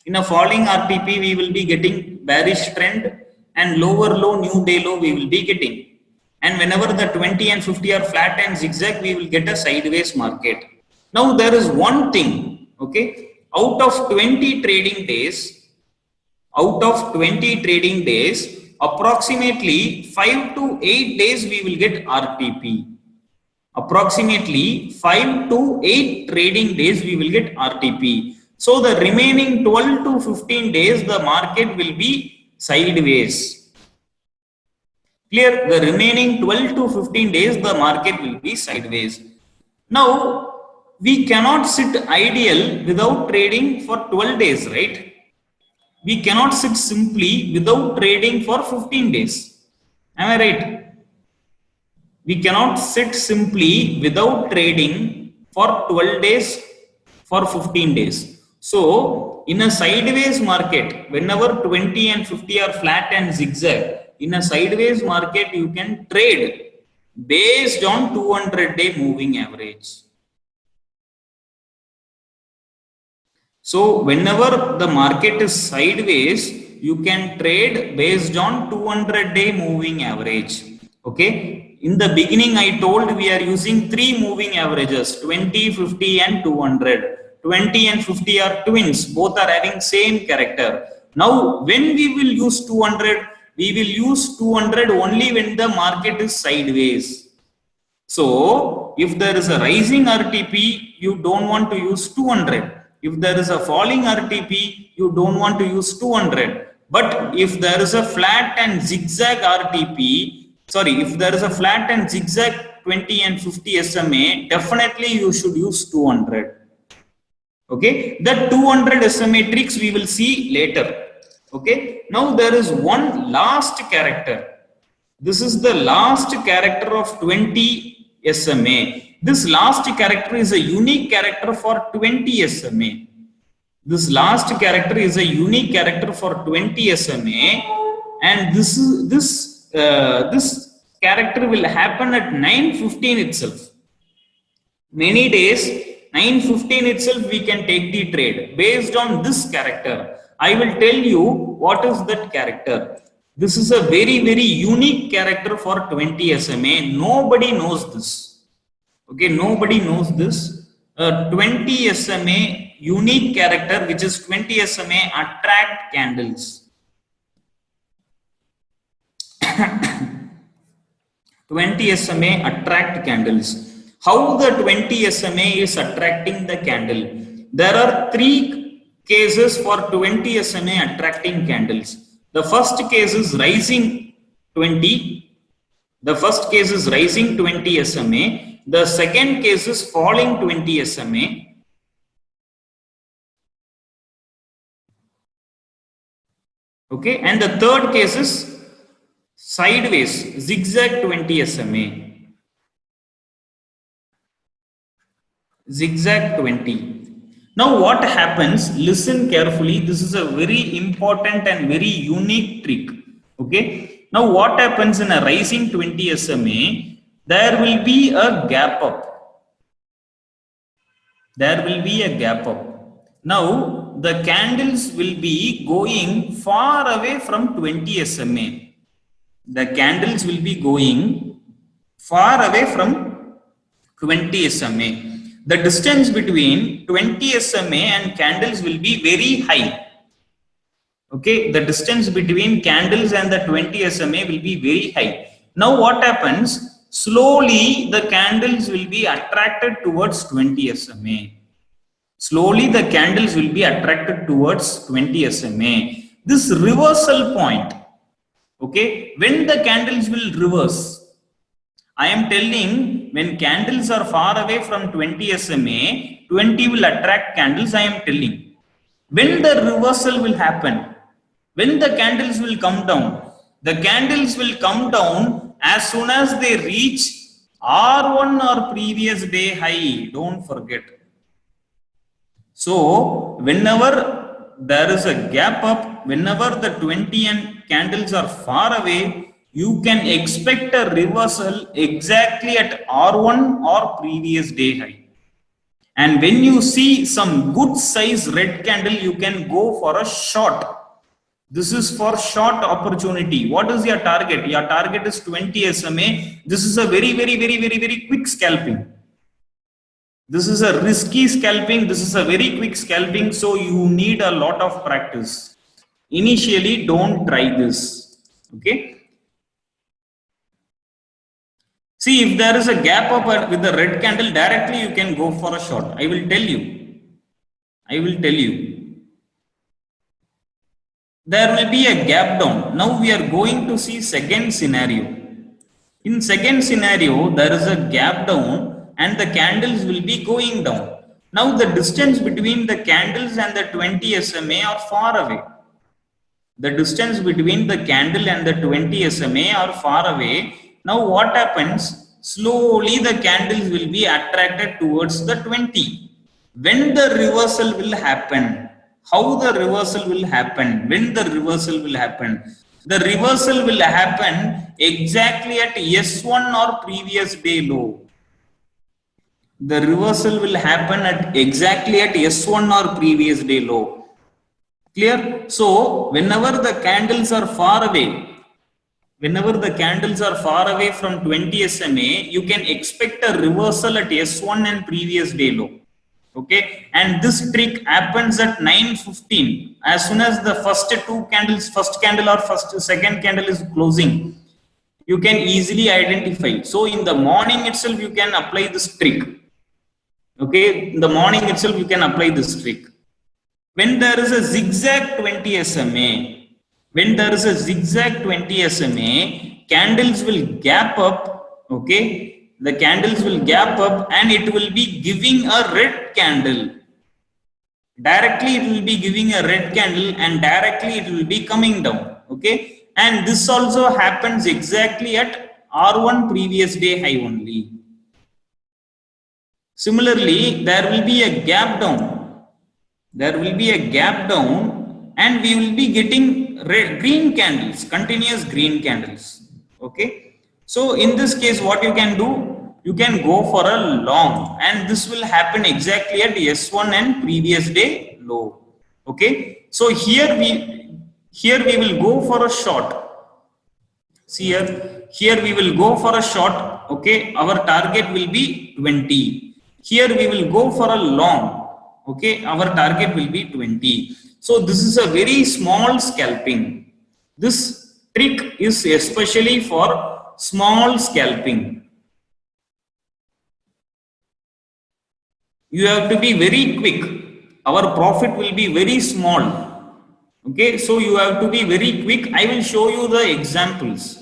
In a falling RTP we will be getting bearish trend and lower low, new day low we will be getting. And whenever the 20 and 50 are flat and zigzag, we will get a sideways market. Now there is one thing, okay, out of 20 trading days, approximately 5 to 8 days we will get RTP. Approximately 5 to 8 trading days we will get RTP. So the remaining 12 to 15 days the market will be sideways. Clear? The remaining 12 to 15 days the market will be sideways. Now we cannot sit ideal without trading for 12 days, right? We cannot sit simply without trading for 15 days. Am I right? We cannot sit simply without trading for 12 days, for 15 days. So in a sideways market, whenever 20 and 50 are flat and zigzag, in a sideways market you can trade based on 200-day moving average. So whenever the market is sideways, you can trade based on 200-day moving average. Okay. In the beginning, I told we are using 3 moving averages, 20, 50 and 200. 20 and 50 are twins. Both are having same character. Now, when we will use 200, we will use 200 only when the market is sideways. So, if there is a rising RTP, you don't want to use 200. If there is a falling RTP, you don't want to use 200. But if there is a flat and zigzag RTP, sorry, if there is a flat and zigzag 20 and 50 SMA, definitely you should use 200. Okay, that 200 SMA tricks we will see later. Okay, now there is one last character. This is the last character of 20 SMA. This last character is a unique character for 20 SMA. This last character is a unique character for 20 SMA, and this character will happen at 9:15 itself. Many days, 9:15 itself we can take the trade based on this character. I will tell you what is that character. This is a very, very unique character for 20 SMA. Nobody knows this. Okay, nobody knows this. 20 SMA unique character, which is 20 SMA attract candles. 20 SMA attract candles. How the 20 SMA is attracting the candle? There are 3 cases for 20 SMA attracting candles. The first case is rising 20. The first case is rising 20 SMA. The second case is falling 20 SMA. Okay, and the third case is sideways, zigzag 20 SMA. Zigzag 20. Now what happens? Listen carefully. This is a very important and very unique trick. Okay. Now what happens in a rising 20 SMA? There will be a gap up. There will be a gap up. Now the candles will be going far away from 20 SMA. The candles will be going far away from 20 SMA. The distance between 20 SMA and candles will be very high. Okay, the distance between candles and the 20 SMA will be very high. Now what happens? Slowly the candles will be attracted towards 20 SMA. Slowly the candles will be attracted towards 20 SMA. This reversal point, okay, when the candles will reverse, I am telling, when candles are far away from 20 SMA, 20 will attract candles, I am telling. When the reversal will happen, when the candles will come down, the candles will come down as soon as they reach R1 or previous day high. Don't forget. So whenever there is a gap up, whenever the 20 and candles are far away, you can expect a reversal exactly at R1 or previous day high. And when you see some good size red candle, you can go for a short. This is for short opportunity. What is your target? Your target is 20 SMA. This is a very, very, very, very, very quick scalping. This is a risky scalping. This is a very quick scalping. So you need a lot of practice. Initially, don't try this. Okay. See, if there is a gap up with the red candle, directly you can go for a short. I will tell you. I will tell you. There will be a gap down. Now we are going to see second scenario. In second scenario, there is a gap down and the candles will be going down. Now the distance between the candles and the 20 SMA are far away. The distance between the candle and the 20 SMA are far away. Now what happens? Slowly the candles will be attracted towards the 20. When the reversal will happen? How the reversal will happen? When the reversal will happen? The reversal will happen exactly at S1 or previous day low. The reversal will happen at exactly at S1 or previous day low. Clear? So, whenever the candles are far away, from 20 SMA, you can expect a reversal at S1 and previous day low. Okay, and this trick happens at 9:15. As soon as the first candle or second candle is closing, you can easily identify. So in the morning itself, you can apply this trick. Okay, in the morning itself, you can apply this trick. When there is a zigzag 20 SMA, candles will gap up. Okay, the candles will gap up and it will be giving a red candle. Directly it will be giving a red candle and directly it will be coming down. Okay, and this also happens exactly at R1 previous day high only. Similarly, there will be a gap down. And we will be getting green candles, continuous green candles. Okay, so in this case, what you can do, you can go for a long, and this will happen exactly at S1 and previous day low. Okay, so here we will go for a short. See here we will go for a short. Okay, our target will be 20. Here we will go for a long. Okay, our target will be 20. So this is a very small scalping. This trick is especially for small scalping. You have to be very quick. Our profit will be very small. Okay, so you have to be very quick. I will show you the examples.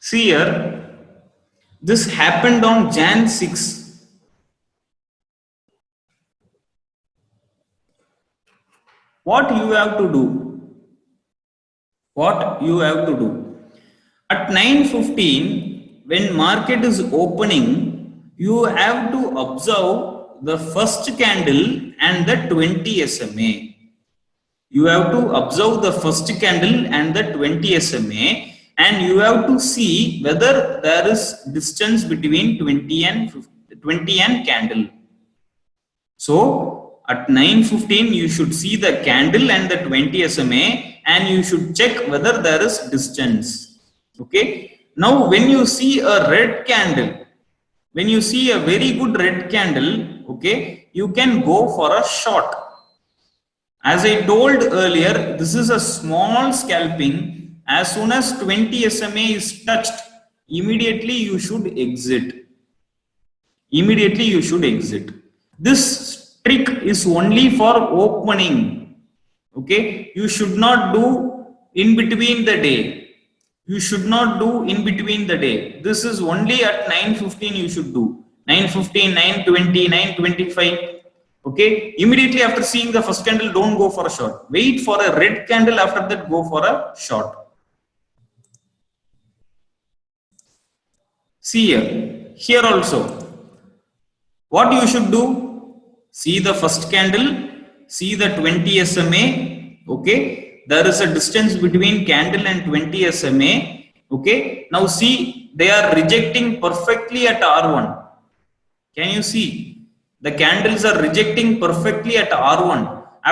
See here, this happened on Jan 6. What you have to do? At 9:15, when market is opening, you have to observe the first candle and the 20 SMA. You have to observe the first candle and the 20 SMA, and you have to see whether there is distance between 20 and candle. So at 9:15, you should see the candle and the 20 SMA, and you should check whether there is distance. Okay. Now, when you see a red candle, when you see a very good red candle, okay, you can go for a short. As I told earlier, this is a small scalping. As soon as 20 SMA is touched, immediately you should exit. This trick is only for opening. Okay, you should not do in between the day. This is only at 9:15 you should do. 9:15, 9:20, 9:25. Okay, immediately after seeing the first candle, don't go for a short. Wait for a red candle, after that go for a short. See here also, what you should do, see the first candle, see the 20 SMA. Okay, there is a distance between candle and 20 SMA. Okay, now see, they are rejecting perfectly at R1. Can you see? The candles are rejecting perfectly at R1.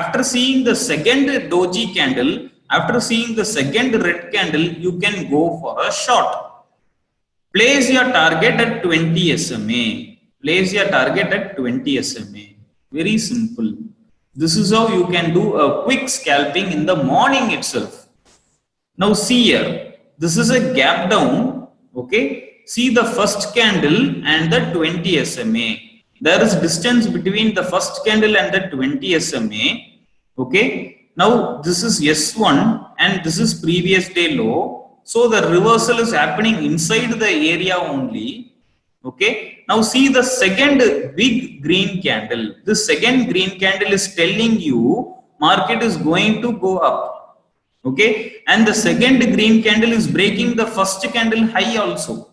After seeing the second doji candle, After seeing the second red candle, you can go for a short. Place your target at 20 SMA. Place your target at 20 SMA. Very simple. This is how you can do a quick scalping in the morning itself. Now see here, this is a gap down, okay? See the first candle and the 20 SMA. There is distance between the first candle and the 20 SMA, okay? Now this is S1 and this is previous day low. So the reversal is happening inside the area only, okay? Now see the second big green candle. This second green candle is telling you market is going to go up. Okay, and the second green candle is breaking the first candle high also.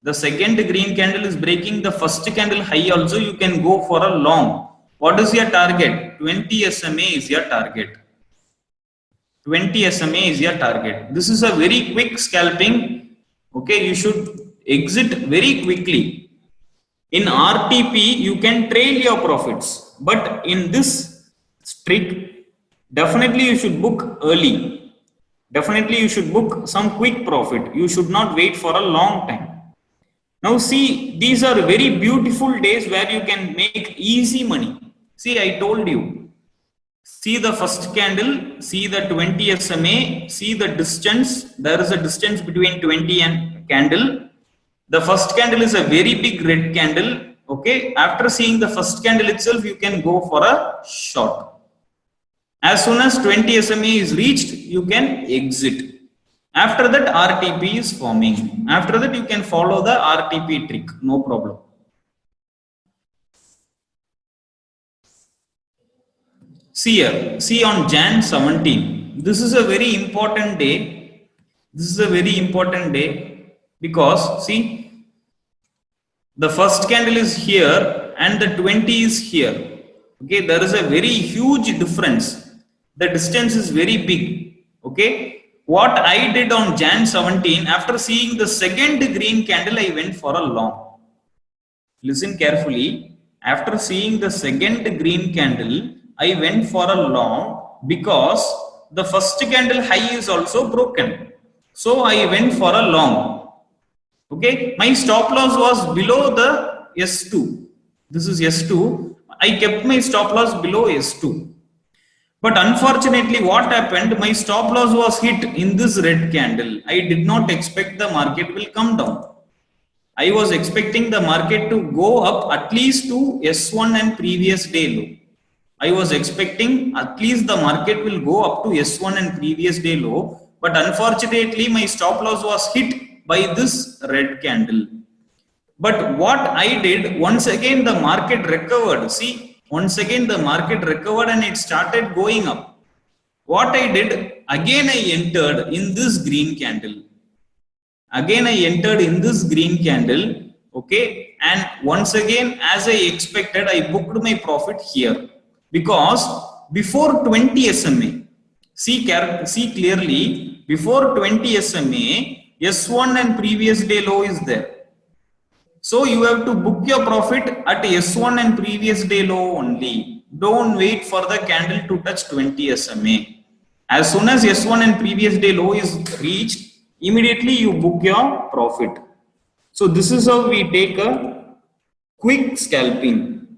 The second green candle is breaking the first candle high also. You can go for a long. What is your target? 20 SMA is your target. 20 SMA is your target. This is a very quick scalping. Okay, you should exit very quickly. In RTP, you can trail your profits, but in this trick, definitely you should book early. Definitely you should book some quick profit. You should not wait for a long time. Now see, these are very beautiful days where you can make easy money. See, I told you. See the first candle, see the 20 SMA, see the distance. There is a distance between 20 and candle. The first candle is a very big red candle. Okay, after seeing the first candle itself, you can go for a short. As soon as 20 SMA is reached, you can exit. After that, RTP is forming. After that, you can follow the RTP trick. No problem. See here. See on Jan 17. This is a very important day. This is a very important day because see, the first candle is here and the 20 is here. Okay, there is a very huge difference. The distance is very big. Okay, what I did on Jan 17, after seeing the second green candle, I went for a long. Listen carefully. After seeing the second green candle, I went for a long because the first candle high is also broken. So I went for a long. Okay, my stop loss was below the S2. This is S2. I kept my stop loss below S2. But unfortunately, what happened? My stop loss was hit in this red candle. I did not expect the market will come down. I was expecting the market to go up at least to S1 and previous day low. I was expecting at least the market will go up to S1 and previous day low. But unfortunately, my stop loss was hit by this red candle. But what I did, once again the market recovered. See, once again the market recovered and it started going up. What I did, again I entered in this green candle. Again I entered in this green candle. Okay, and once again, as I expected, I booked my profit here because before 20 SMA, see clearly, before 20 SMA, S1 and previous day low is there. So you have to book your profit at S1 and previous day low only. Don't wait for the candle to touch 20 SMA. As soon as S1 and previous day low is reached, immediately you book your profit. So this is how we take a quick scalping.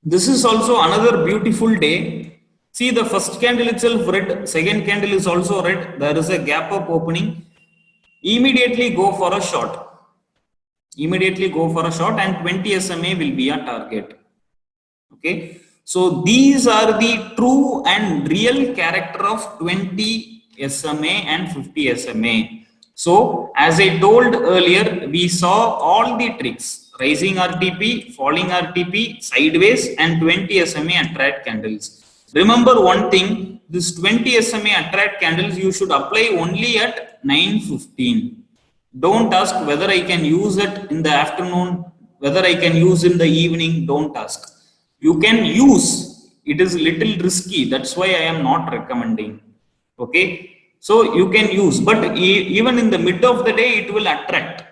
This is also another beautiful day. See the first candle itself red, second candle is also red. There is a gap up opening. Immediately go for a short. Immediately go for a short and 20 SMA will be a target. Okay. So these are the true and real character of 20 SMA and 50 SMA. So as I told earlier, we saw all the tricks: rising RTP, falling RTP, sideways, and 20 SMA attract candles. Remember one thing, this 20 SMA attract candles you should apply only at 9:15. Don't ask whether I can use it in the afternoon, whether I can use in the evening. Don't ask. You can use. It is little risky. That's why I am not recommending. Okay. So you can use, but even in the mid of the day, it will attract.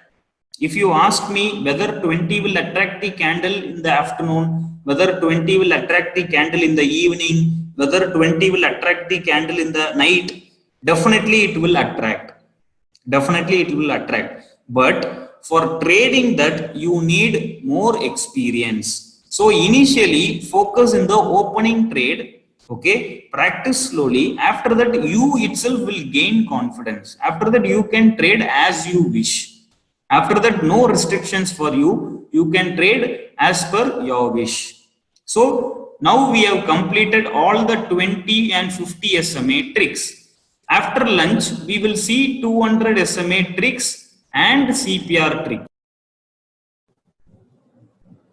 If you ask me whether 20 will attract the candle in the afternoon, whether 20 will attract the candle in the evening, whether 20 will attract the candle in the night, definitely it will attract. Definitely it will attract. But for trading that, you need more experience. So initially focus in the opening trade. Okay, practice slowly. After that, you itself will gain confidence. After that, you can trade as you wish. After that, no restrictions for you. You can trade as per your wish. So now we have completed all the 20 and 50 SMA tricks. After lunch, we will see 200 SMA tricks and CPR trick.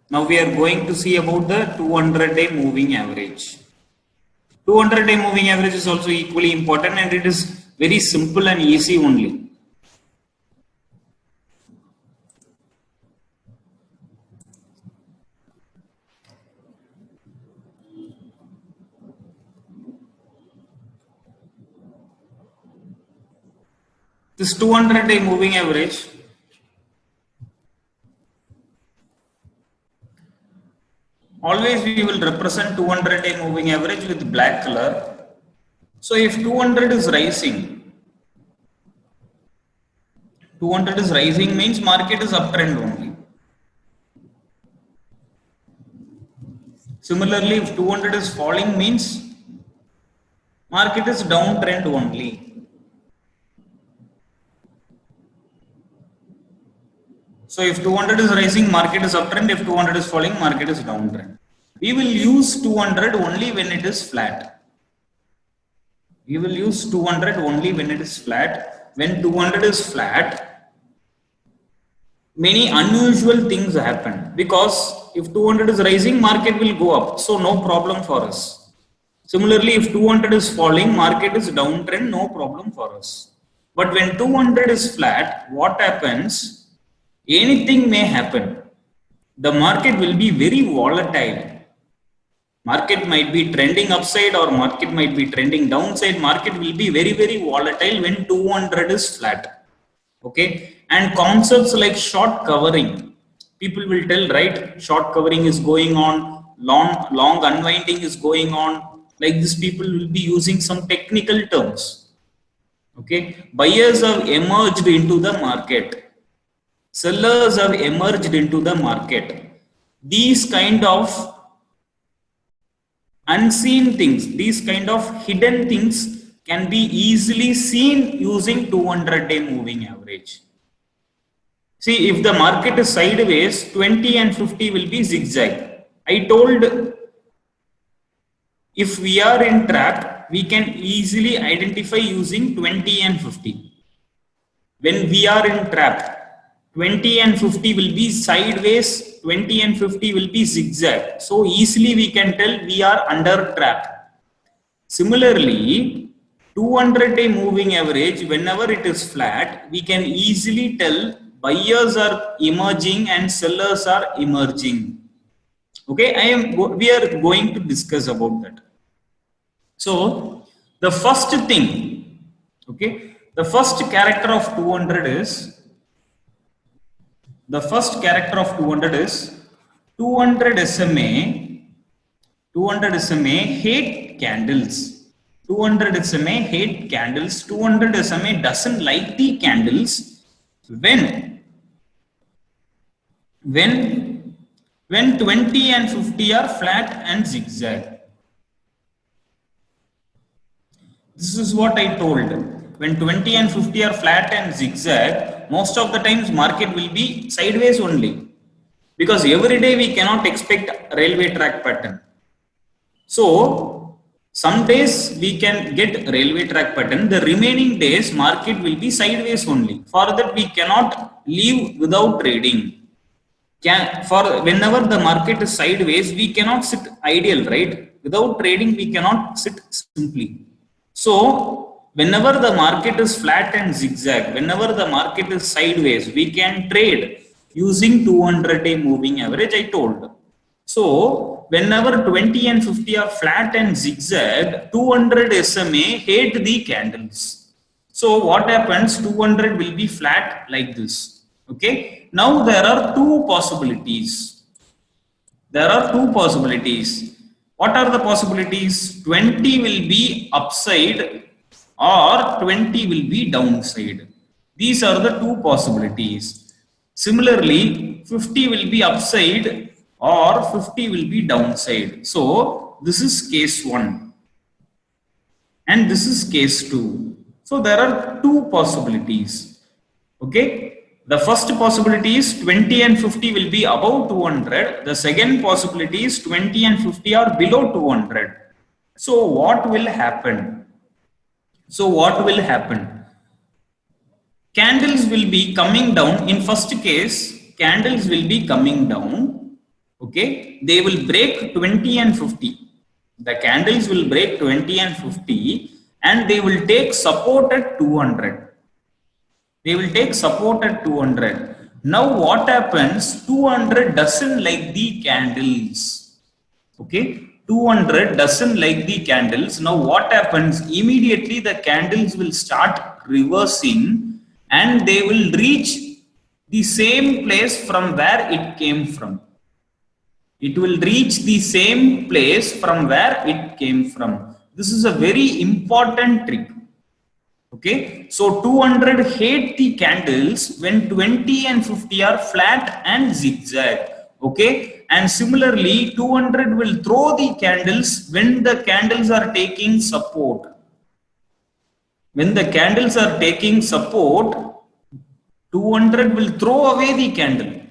Now we are going to see about the 200-day moving average. 200-day moving average is also equally important, and it is very simple and easy only. This 200-day moving average, always we will represent 200-day moving average with black color. So if 200 is rising, 200 is rising means market is uptrend only. Similarly, if 200 is falling means market is downtrend only. So if 200 is rising, market is uptrend. If 200 is falling, market is downtrend. We will use 200 only when it is flat. We will use 200 only when it is flat. When 200 is flat, many unusual things happen, because if 200 is rising, market will go up. So no problem for us. Similarly, if 200 is falling, market is downtrend, no problem for us. But when 200 is flat, what happens? Anything may happen. The market will be very volatile. Market might be trending upside or market might be trending downside. Market will be very, very volatile when 200 is flat. Okay. And concepts like short covering, people will tell, right? Short covering is going on, long unwinding is going on. Like this, people will be using some technical terms. Okay. Buyers have emerged into the market. Sellers have emerged into the market. These kind of unseen things, these kind of hidden things can be easily seen using 200-day moving average. See, if the market is sideways, 20 and 50 will be zigzag. I told, if we are in trap, we can easily identify using 20 and 50. When we are in trap, 20 and 50 will be sideways, 20 and 50 will be zigzag. So easily we can tell we are under trap. Similarly, 200-day moving average, whenever it is flat, we can easily tell buyers are emerging and sellers are emerging. Okay, we are going to discuss about that. So the first thing, okay, the first character of 200 is, 200 SMA, 200 SMA hate candles. 200 SMA hate candles. 200 SMA doesn't like the candles when 20 and 50 are flat and zigzag. This is what I told. When 20 and 50 are flat and zigzag, most of the times market will be sideways only, because every day we cannot expect railway track pattern. So some days we can get railway track pattern, the remaining days market will be sideways only. For that, we cannot leave without trading. For whenever the market is sideways, we cannot sit ideal, right? Without trading, we cannot sit simply. So whenever the market is flat and zigzag, whenever the market is sideways, we can trade using 200-day moving average, I told. So whenever 20 and 50 are flat and zigzag, 200 SMA hate the candles. So what happens? 200 will be flat like this. Okay. Now there are two possibilities. What are the possibilities? 20 will be upside or 20 will be downside. These are the two possibilities. Similarly, 50 will be upside or 50 will be downside. So this is case 1 and this is case 2. So there are two possibilities. Okay, the first possibility is 20 and 50 will be above 200. The second possibility is 20 and 50 are below 200. So what will happen? Candles will be coming down. In first case, candles will be coming down. Okay, they will break 20 and 50. The candles will break 20 and 50 and they will take support at 200. They will take support at 200. Now what happens? 200 doesn't like the candles. Okay, 200 doesn't like the candles. Now what happens? Immediately the candles will start reversing and they will reach the same place from where it came from. It will reach the same place from where it came from. This is a very important trick. Okay, so 200 hate the candles when 20 and 50 are flat and zigzag. Okay, and similarly 200 will throw the candles when the candles are taking support. When the candles are taking support, 200 will throw away the candle.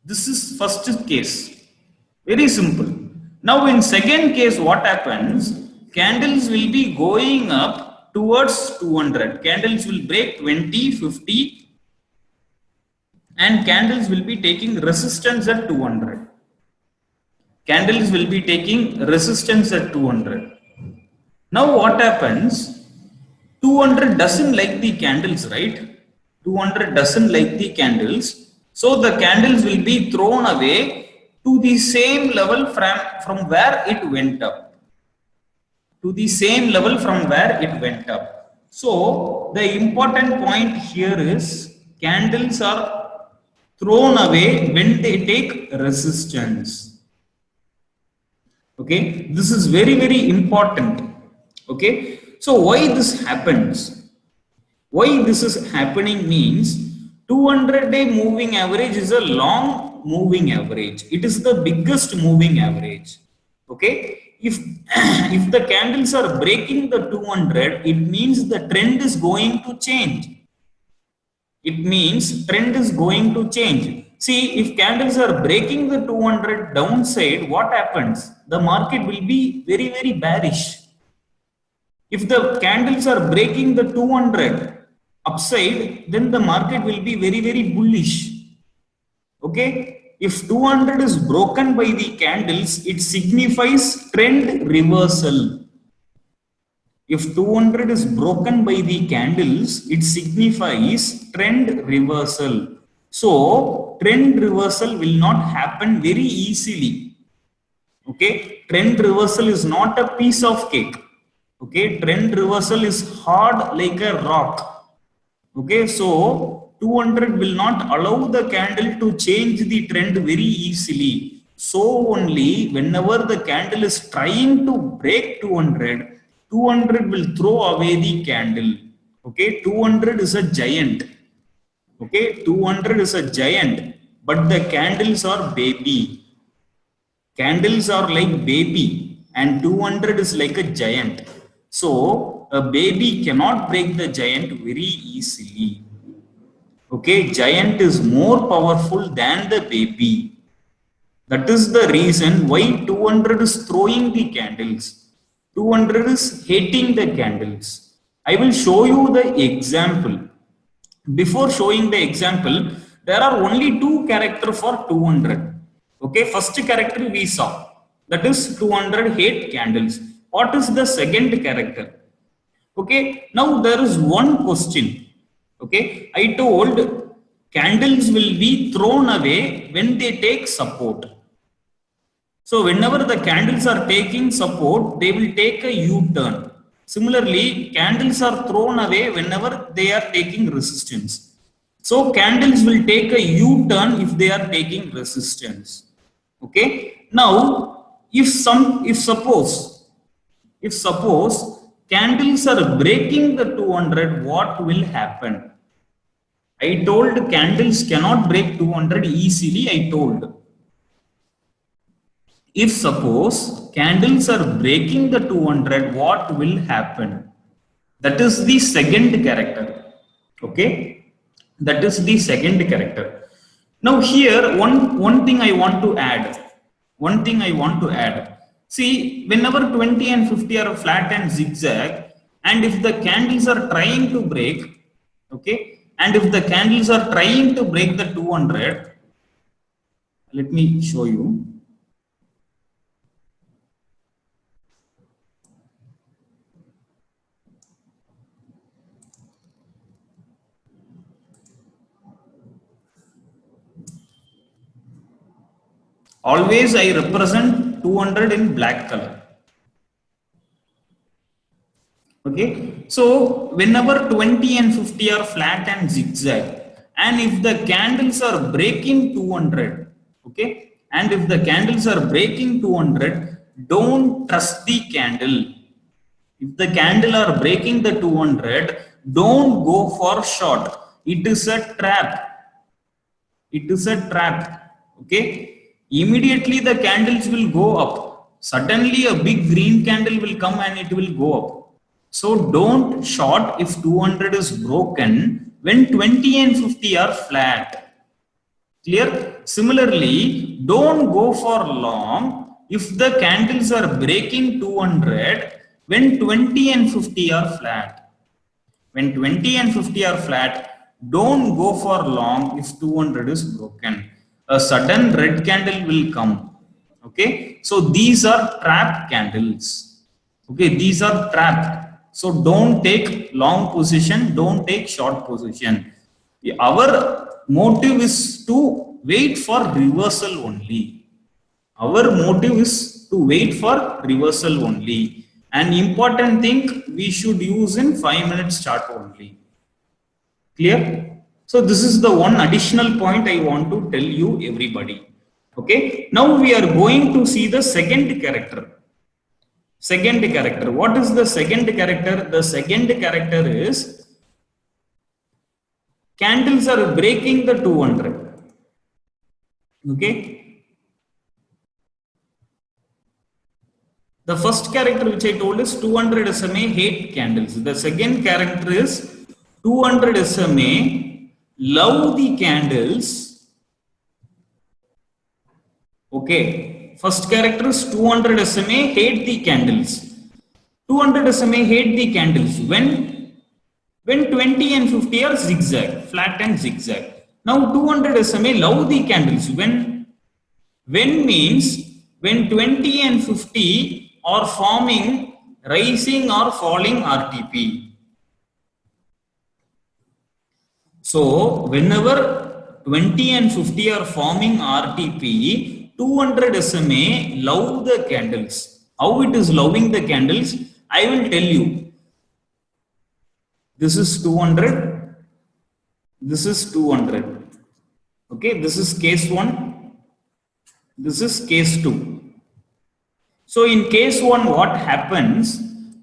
This is first case. Very simple. Now in second case, what happens? Candles will be going up towards 200. Candles will break 20, 50 and candles will be taking resistance at 200. Candles will be taking resistance at 200. Now what happens? 200 doesn't like the candles, right? 200 doesn't like the candles. So the candles will be thrown away to the same level from where it went up. To the same level from where it went up. So the important point here is candles are thrown away when they take resistance. Okay, this is very, very important. Okay, so why this happens? Why this is happening means 200-day moving average is a long moving average. It is the biggest moving average. Okay, if the candles are breaking the 200, it means the trend is going to change. It means trend is going to change. See, if candles are breaking the 200 downside, what happens? The market will be very, very bearish. If the candles are breaking the 200 upside, then the market will be very, very bullish. Okay, if 200 is broken by the candles, it signifies trend reversal. If 200 is broken by the candles, it signifies trend reversal. So trend reversal will not happen very easily. Okay, trend reversal is not a piece of cake. Okay, trend reversal is hard like a rock. Okay, so 200 will not allow the candle to change the trend very easily. So only whenever the candle is trying to break 200, 200 will throw away the candle. Okay, 200 is a giant. Okay, 200 is a giant, but the candles are baby. Candles are like baby and 200 is like a giant. So a baby cannot break the giant very easily. Okay, giant is more powerful than the baby. That is the reason why 200 is throwing the candles. 200 is hating the candles. I will show you the example. Before showing the example, there are only two characters for 200. Okay, first character we saw, that is 200 hate candles. What is the second character? Okay, now there is one question. Okay, I told candles will be thrown away when they take support. So whenever the candles are taking support, they will take a U-turn. Similarly, candles are thrown away whenever they are taking resistance. So candles will take a U-turn if they are taking resistance. Okay, now if suppose candles are breaking the 200, what will happen? I told candles cannot break 200 easily. I told, if suppose candles are breaking the 200, what will happen? That is the second character. Okay, that is the second character. Now here, one thing I want to add. See, whenever 20 and 50 are flat and zigzag, and if the candles are trying to break, okay, and if the candles are trying to break the 200, let me show you. Always I represent 200 in black color. Okay, so whenever 20 and 50 are flat and zigzag, and if the candles are breaking 200, okay, and if the candles are breaking 200, don't trust the candle. If the candle are breaking the 200, don't go for short. It is a trap. It is a trap. Okay, immediately the candles will go up. Suddenly a big green candle will come and it will go up. So don't short if 200 is broken when 20 and 50 are flat. Clear? Similarly, don't go for long if the candles are breaking 200 when 20 and 50 are flat. When 20 and 50 are flat, don't go for long if 200 is broken. A sudden red candle will come. Okay, so these are trap candles. Okay, these are trapped. So don't take long position, don't take short position. Our motive is to wait for reversal only. Our motive is to wait for reversal only. An important thing we should use in 5-minute chart only. Clear? So this is the one additional point I want to tell you, everybody. Okay, now we are going to see the second character. Second character. What is the second character? The second character is candles are breaking the 200. Okay. The first character which I told is 200 SMA hate candles. The second character is 200 SMA love the candles. Okay. First character is 200 SMA hate the candles. 200 SMA hate the candles when 20 and 50 are zigzag, flat and zigzag. Now 200 SMA love the candles when means when 20 and 50 are forming rising or falling RTP. So whenever 20 and 50 are forming RTP, 200 SMA love the candles. How it is loving the candles, I will tell you. This is 200. This is 200. Okay, this is case 1. This is case 2. So in case 1, what happens?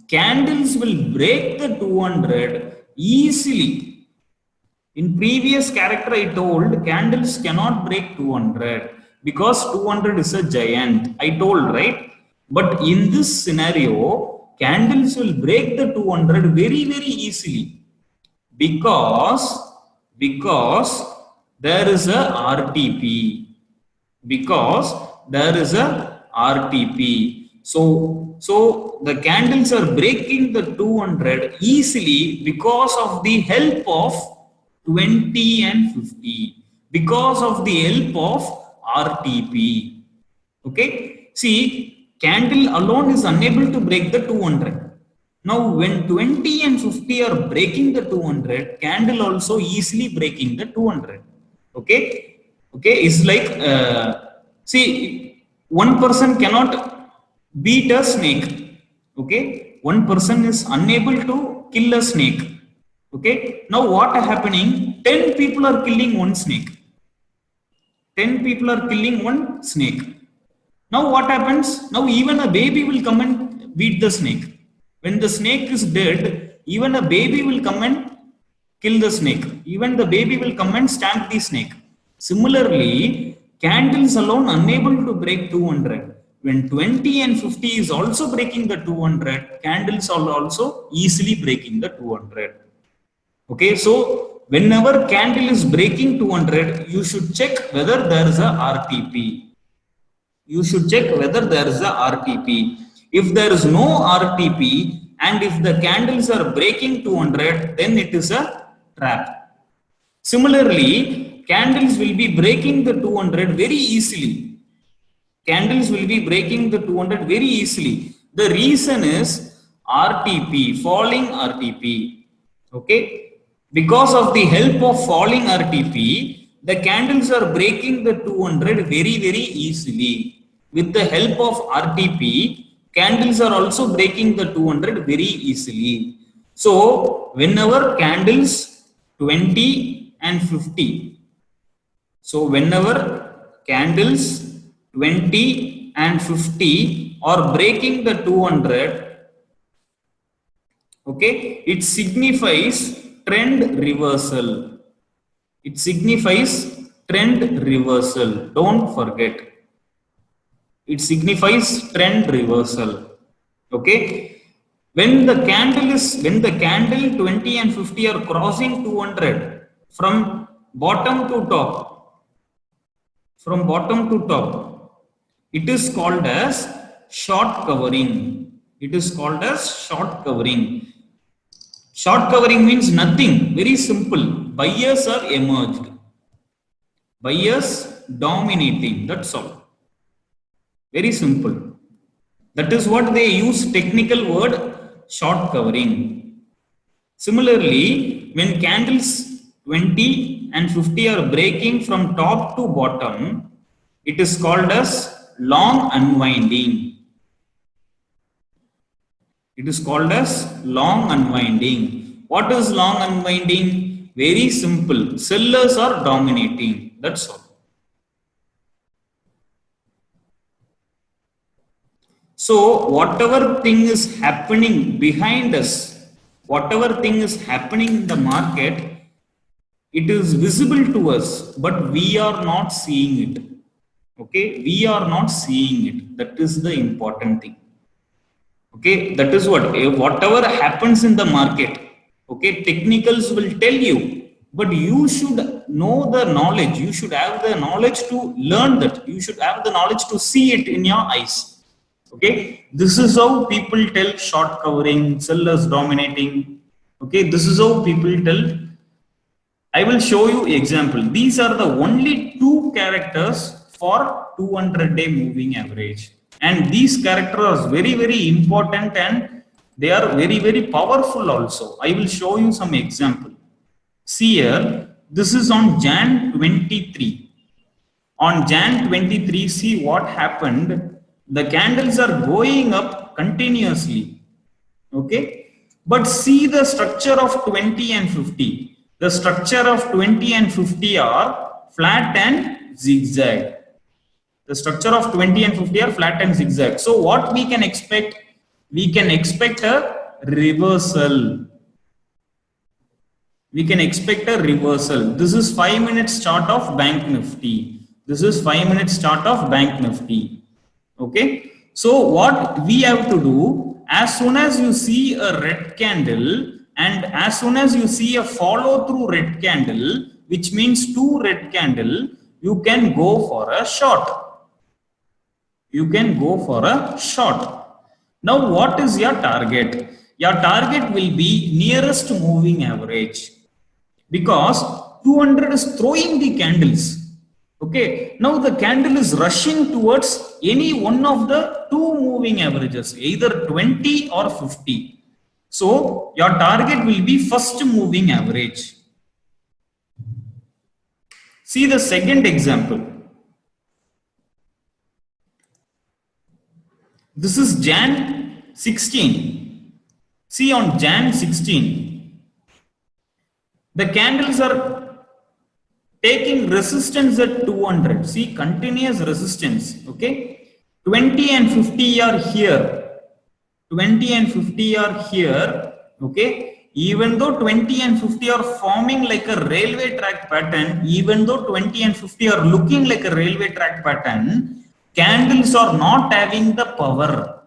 Candles will break the 200 easily. In previous character, I told candles cannot break 200 because 200 is a giant. I told, right? But in this scenario, candles will break the 200 very, very easily because there is a RTP. Because there is a RTP. So the candles are breaking the 200 easily because of the help of 20 and 50. Because of the help of RTP. Okay. See, candle alone is unable to break the 200. Now, when 20 and 50 are breaking the 200, candle also easily breaking the 200. Okay. Okay. It's like, see, one person cannot beat a snake. Okay. One person is unable to kill a snake. Okay. Now, what is happening? 10 people are killing one snake. 10 people are killing one snake. Now what happens? Now even a baby will come and beat the snake. When the snake is dead, even a baby will come and kill the snake. Even the baby will come and stamp the snake. Similarly, candles alone unable to break 200. When 20 and 50 is also breaking the 200, candles are also easily breaking the 200. Okay, so whenever candle is breaking 200, you should check whether there is a RTP. You should check whether there is a RTP. If there is no RTP and if the candles are breaking 200, then it is a trap. Similarly, candles will be breaking the 200 very easily. Candles will be breaking the 200 very easily. The reason is RTP, falling RTP. Okay, because of the help of falling RTP, the candles are breaking the 200 very easily. With the help of RTP, candles are also breaking the 200 very easily. So whenever candles 20 and 50, so whenever candles 20 and 50 are breaking the 200, okay, it signifies trend reversal. It signifies trend reversal. Don't forget. It signifies trend reversal. Okay. When the candle 20 and 50 are crossing 200 from bottom to top, it is called as short covering. It is called as short covering. Short covering means nothing. Very simple. Buyers are emerged. Buyers dominating. That's all. Very simple. That is what they use technical word short covering. Similarly, when candles 20 and 50 are breaking from top to bottom, it is called as long unwinding. It is called as long unwinding. What is long unwinding? Very simple. Sellers are dominating. That's all. So whatever thing is happening behind us, whatever thing is happening in the market, it is visible to us, but we are not seeing it. Okay, we are not seeing it. That is the important thing. Okay, that is what whatever happens in the market. Okay, technicals will tell you, but you should know the knowledge. You should have the knowledge to learn that. You should have the knowledge to see it in your eyes. Okay, this is how people tell short covering, sellers dominating. Okay, this is how people tell. I will show you example. These are the only two characters for 200-day moving average, and these characters are very important and they are very powerful also. I will show you some example. See here, this is on Jan 23. On Jan 23, see what happened. The candles are going up continuously. Okay, but see the structure of 20 and 50. The structure of 20 and 50 are flat and zigzag. The structure of 20 and 50 are flat and zigzag. So what we can expect? We can expect a reversal. We can expect a reversal. This is 5 minutes chart of Bank Nifty. This is 5 minutes chart of Bank Nifty. Okay. So what we have to do, as soon as you see a red candle and as soon as you see a follow through red candle, which means two red candle, you can go for a short. You can go for a short. Now what is your target? Your target will be nearest moving average, because 200 is throwing the candles. Okay, now the candle is rushing towards any one of the two moving averages, either 20 or 50. So your target will be first moving average. See the second example. This is Jan 16. See on Jan 16, the candles are taking resistance at 200. See, continuous resistance. Okay, 20 and 50 are here. 20 and 50 are here. Okay. Even though 20 and 50 are forming like a railway track pattern, even though 20 and 50 are looking like a railway track pattern, candles are not having the power.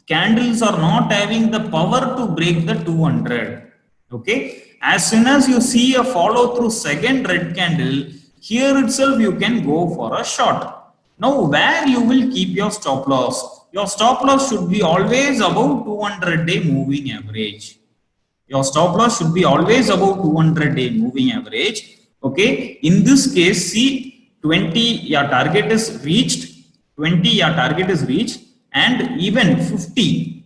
Candles are not having the power to break the 200. Okay. As soon as you see a follow through second red candle, here itself you can go for a short. Now, where you will keep your stop loss? Your stop loss should be always above 200-day moving average. Your stop loss should be always above 200-day moving average. Okay. In this case, see 20, your target is reached. 20, your target is reached, and even 50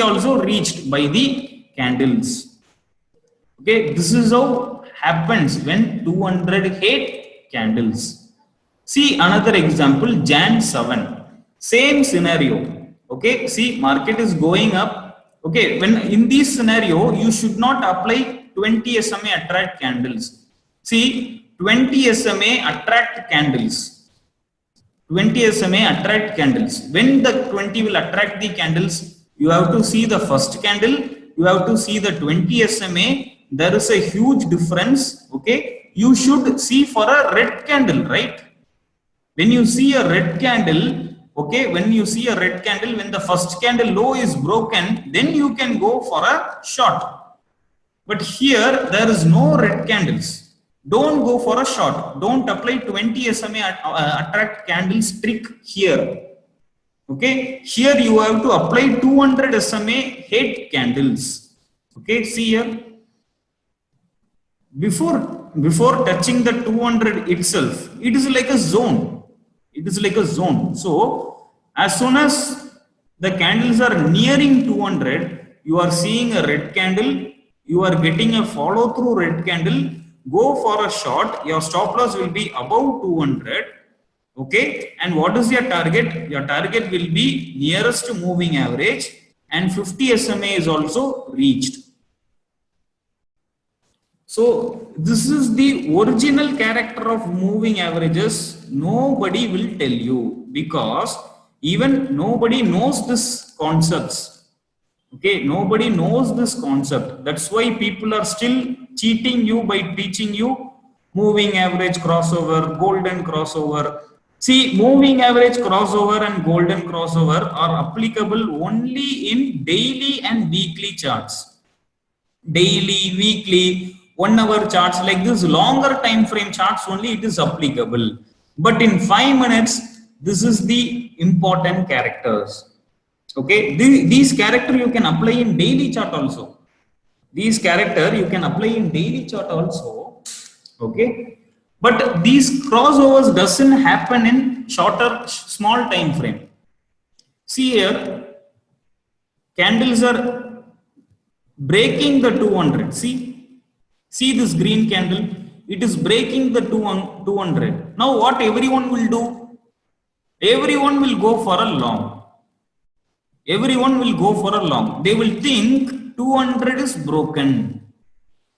also reached by the candles. Okay. This is how happens when 200 hate candles. See another example, Jan 7. Same scenario. Okay. See, market is going up. Okay. When in this scenario, you should not apply 20 SMA attract candles. See, 20 SMA attract candles. 20 SMA attract candles. When the 20 will attract the candles, you have to see the first candle. You have to see the 20 SMA. There is a huge difference. Okay. You should see for a red candle, right? When you see a red candle, okay, when you see a red candle, when the first candle low is broken, then you can go for a short. But here, there is no red candles. Don't go for a short. Don't apply 20 SMA attract candles trick here. Okay, here you have to apply 200 SMA hate candles. Okay, see here. Before touching the 200 itself, it is like a zone. It is like a zone. So as soon as the candles are nearing 200, you are seeing a red candle, you are getting a follow through red candle, go for a short, your stop loss will be above 200. Okay. And what is your target? Your target will be nearest to moving average, and 50 SMA is also reached. So this is the original character of moving averages. Nobody will tell you, because even nobody knows this concepts. Okay, nobody knows this concept. That's why people are still cheating you by teaching you moving average crossover, golden crossover. See, moving average crossover and golden crossover are applicable only in daily and weekly charts. Daily, weekly, 1 hour charts like this, longer time frame charts only it is applicable. But in 5 minutes, this is the important characters. Okay, these character you can apply in daily chart also. These character you can apply in daily chart also. Okay, but these crossovers doesn't happen in shorter, small time frame. See here, candles are breaking the 200. See this green candle, it is breaking the 200. Now what everyone will do? Everyone will go for a long. Everyone will go for a long. They will think 200 is broken.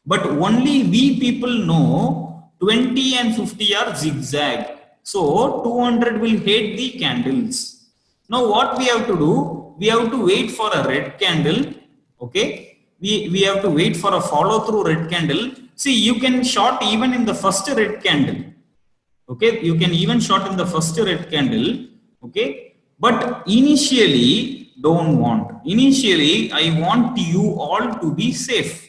But only we people know 20 and 50 are zigzag. So 200 will hate the candles. Now what we have to do? We have to wait for a red candle. Okay. We have to wait for a follow through red candle. See, you can short even in the first red candle. Okay. You can even short in the first red candle. Okay. But initially, don't want. Initially, I want you all to be safe.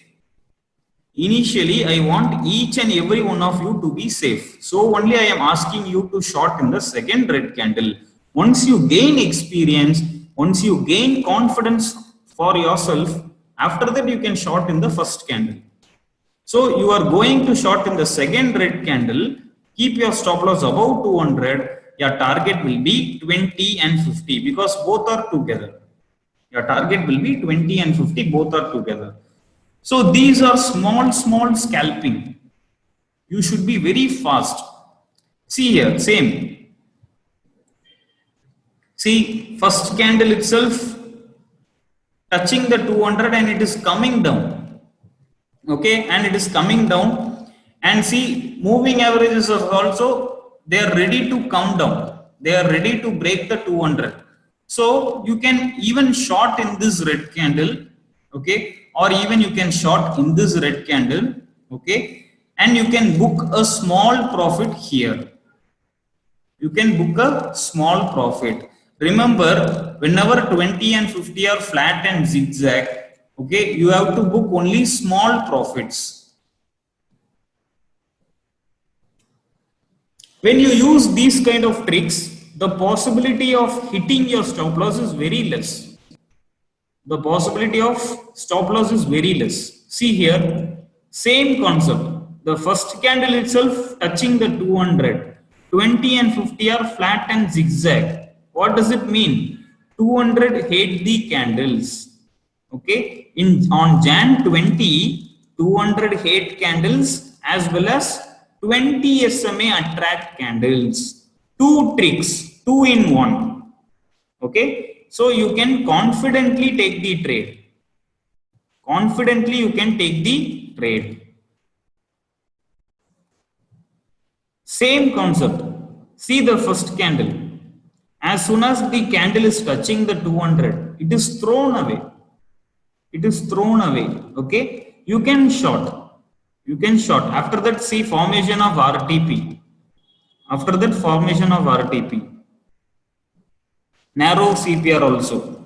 Initially, I want each and every one of you to be safe. So only I am asking you to short in the second red candle. Once you gain experience, once you gain confidence for yourself, after that you can short in the first candle. So you are going to short in the second red candle. Keep your stop loss above 200. Your target will be 20 and 50 because both are together. Your target will be 20 and 50, both are together. So these are small scalping. You should be very fast. See here, same. See, first candle itself touching the 200 and it is coming down. Okay, and it is coming down. And see, moving averages are also, they are ready to come down. They are ready to break the 200. So you can even short in this red candle, okay, or even you can short in this red candle, okay, and you can book a small profit here. You can book a small profit. Remember, whenever 20 and 50 are flat and zigzag, okay, you have to book only small profits. When you use these kind of tricks, the possibility of hitting your stop loss is very less. The possibility of stop loss is very less. See here, same concept. The first candle itself touching the 200, 20 and 50 are flat and zigzag. What does it mean? 200 hate the candles. Okay, on Jan 20, 200 hate candles as well as 20 SMA attract candles. Two tricks, two in one. Okay, so you can confidently take the trade. Confidently you can take the trade. Same concept. See the first candle. As soon as the candle is touching the 200, it is thrown away. It is thrown away. Okay, you can short. You can short. After that, see formation of RTP. After that, formation of RTP. Narrow CPR also.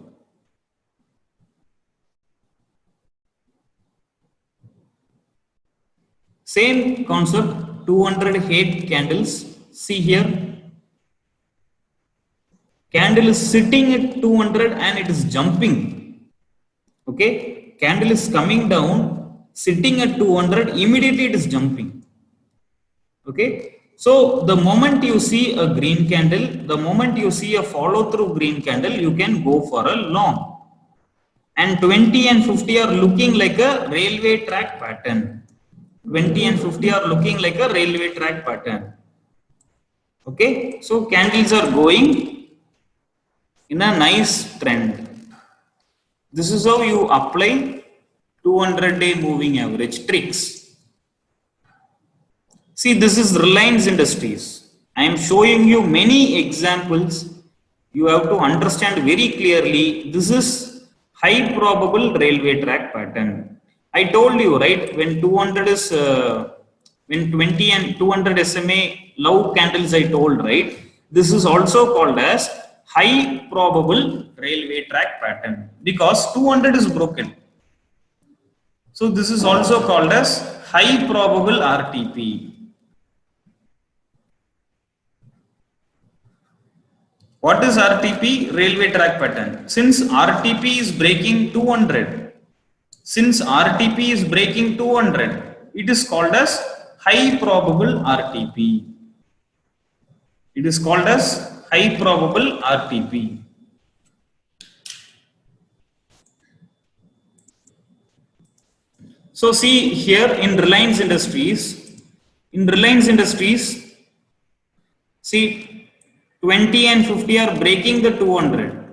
Same concept, 200 head candles. See here, candle is sitting at 200 and it is jumping. Okay, candle is coming down, sitting at 200, immediately it is jumping. Okay, so the moment you see a green candle, the moment you see a follow through green candle, you can go for a long. And 20 and 50 are looking like a railway track pattern. 20 and 50 are looking like a railway track pattern. Okay, so candles are going in a nice trend. This is how you apply 200-day moving average tricks. See, this is Reliance Industries. I am showing you many examples. You have to understand very clearly. This is high probable railway track pattern. I told you, right, when 200 is when 20 and 200 SMA love candles, I told, right, this is also called as high probable railway track pattern because 200 is broken. So this is also called as high probable RTP. What is RTP? Railway track pattern. Since RTP is breaking 200, since RTP is breaking 200, it is called as high probable RTP. It is called as high probable RTP. So see here in Reliance Industries, see 20 and 50 are breaking the 200.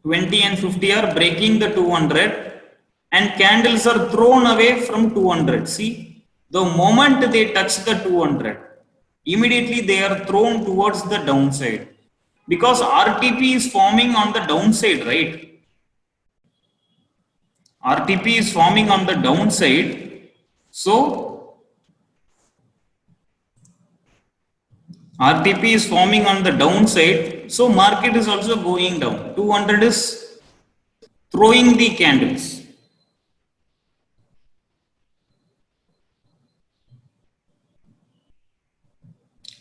20 and 50 are breaking the 200 and candles are thrown away from 200. See, the moment they touch the 200, immediately they are thrown towards the downside because RTP is forming on the downside, right? RTP is forming on the downside. So RTP is forming on the downside. So market is also going down. 200 is throwing the candles.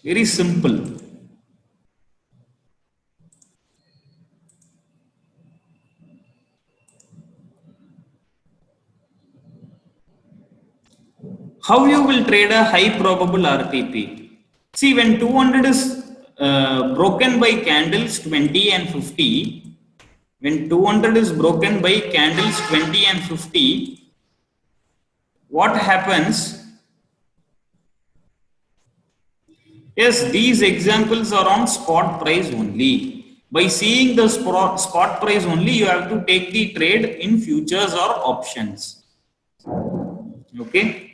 Very simple. How you will trade a high probable RTP? See, when 200 is broken by candles 20 and 50, when 200 is broken by candles 20 and 50, what happens? Yes, these examples are on spot price only. By seeing the spot price only, you have to take the trade in futures or options. Okay?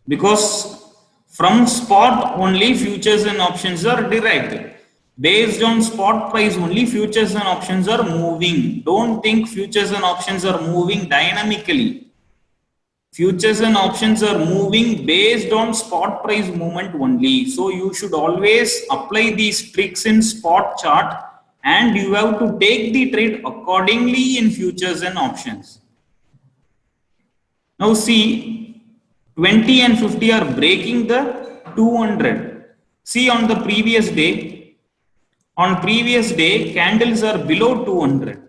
Because From spot only futures and options are derived. Based on spot price only futures and options are moving. Don't think futures and options are moving dynamically. Futures and options are moving based on spot price movement only. So you should always apply these tricks in spot chart and you have to take the trade accordingly in futures and options. Now see, 20 and 50 are breaking the 200. See on the previous day, candles are below 200.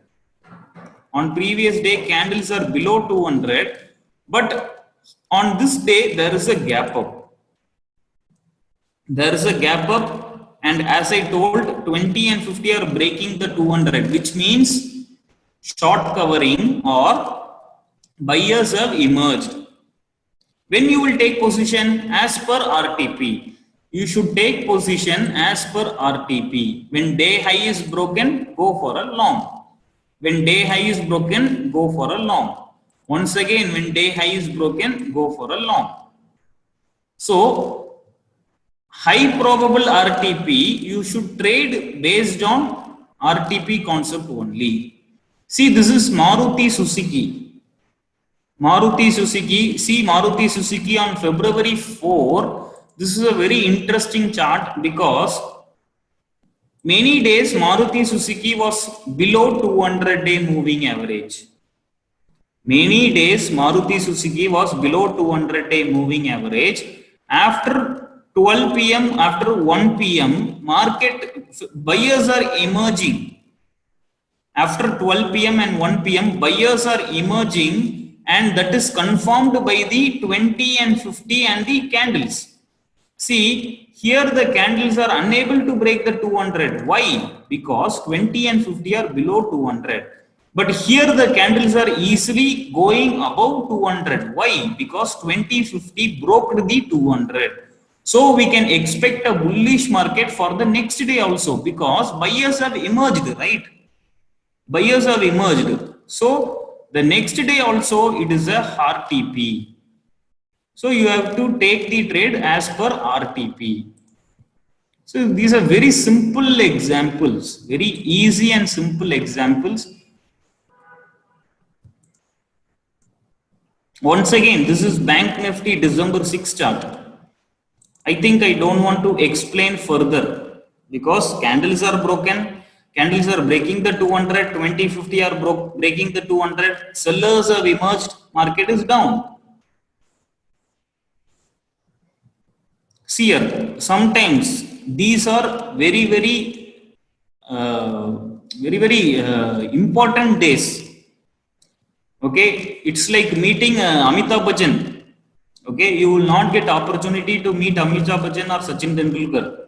On previous day, candles are below 200, but on this day, there is a gap up. There is a gap up, and as I told, 20 and 50 are breaking the 200, which means short covering or buyers have emerged. When you will take position as per RTP, you should take position as per RTP. When day high is broken, go for a long. When day high is broken, go for a long. Once again, when day high is broken, go for a long. So, high probable RTP, you should trade based on RTP concept only. See, this is Maruti Suzuki. Maruti Suzuki on February 4. This is a very interesting chart because many days Maruti Suzuki was below 200-day moving average. Many days Maruti Suzuki was below 200-day moving average. After 12 p.m., after 1 p.m., market buyers are emerging. After 12 p.m. and 1 p.m., buyers are emerging. And that is confirmed by the 20 and 50 and the candles. See, here the candles are unable to break the 200. Why? Because 20 and 50 are below 200. But here the candles are easily going above 200. Why? Because 2050 broke the 200. So we can expect a bullish market for the next day also because buyers have emerged, right? Buyers have emerged. So the next day also it is a RTP. So you have to take the trade as per RTP. So these are very simple examples, very easy and simple examples. Once again, this is Bank Nifty December 6 chart. I think I don't want to explain further because candles are broken. Candles are breaking the 200, 2050 are breaking the 200. Sellers have emerged. Market is down. See here, sometimes these are very important days. Okay, it's like meeting Amitabh Bachchan. Okay, you will not get opportunity to meet Amitabh Bachchan or Sachin Tendulkar.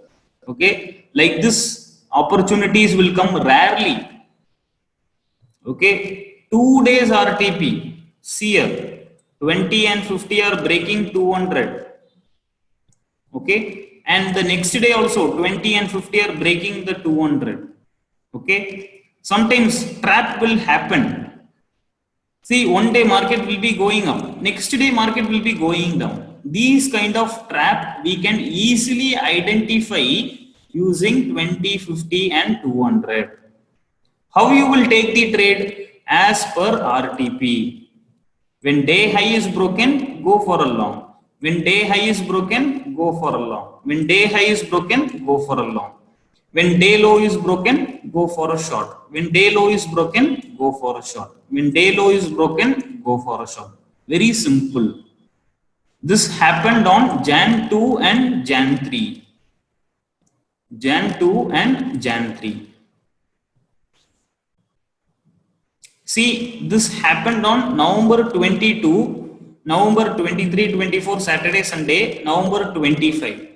Okay, like this. Opportunities will come rarely. Okay, 2 days RTP. See here, 20 and 50 are breaking 200. Okay, and the next day also 20 and 50 are breaking the 200. Okay, sometimes trap will happen. See, one day market will be going up, next day market will be going down. These kind of trap we can easily identify using 20, 50 and 200. How you will take the trade? As per RTP. When day high is broken, go for a long. When day high is broken, go for a long. When day high is broken, go for a long. When day low is broken, go for a short. When day low is broken, go for a short. When day low is broken, go for a short. Very simple. This happened on Jan 2 and Jan 3. Jan 2 and Jan 3. See, this happened on November 22, November 23, 24, Saturday, Sunday, November 25.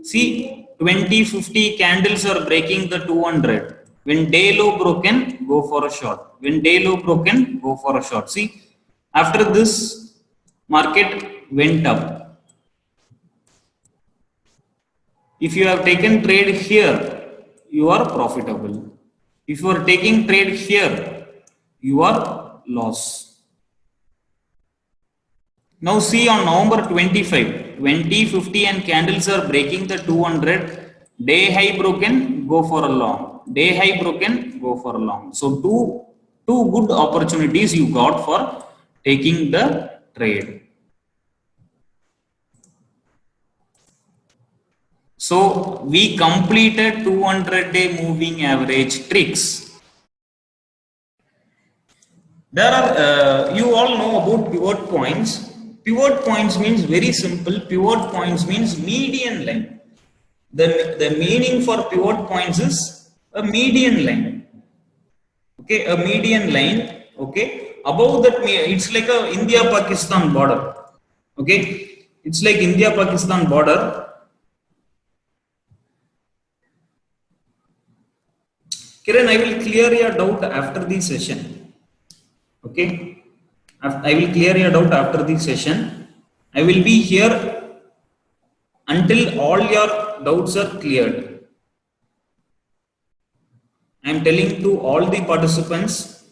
See, 20, 50 candles are breaking the 200. When day low broken, go for a short. When day low broken, go for a short. See, after this, market went up. If you have taken trade here, you are profitable. If you are taking trade here, you are loss. Now see on November 25, 20, 50 and candles are breaking the 200. Day high broken, go for a long. Day high broken, go for a long. So two good opportunities you got for taking the trade. So we completed 200-day moving average tricks. There are, you all know about pivot points. Pivot points means very simple. Pivot points means median line. The meaning for pivot points is a median line. Okay, a median line. Okay, above that, it's like a India-Pakistan border. Okay, it's like India-Pakistan border. Kiran, I will clear your doubt after the session. Okay, I will clear your doubt after the session. I will be here until all your doubts are cleared. I am telling to all the participants,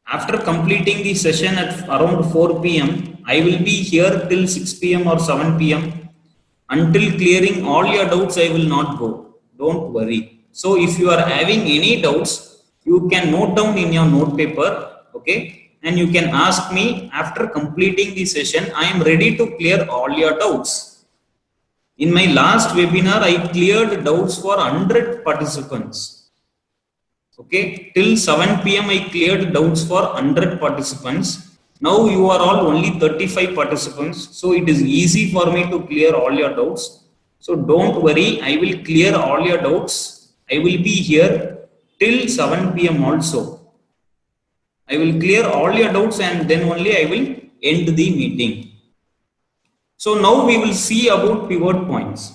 after completing the session at around 4 p.m., I will be here till 6 p.m. or 7 p.m. Until clearing all your doubts, I will not go. Don't worry. So if you are having any doubts, you can note down in your note paper, okay? And you can ask me after completing the session. I am ready to clear all your doubts. In my last webinar, I cleared doubts for 100 participants. Okay, till 7 p.m. I cleared doubts for 100 participants. Now you are all only 35 participants. So it is easy for me to clear all your doubts. So don't worry, I will clear all your doubts. I will be here till 7 p.m. also. I will clear all your doubts and then only I will end the meeting. So now we will see about pivot points.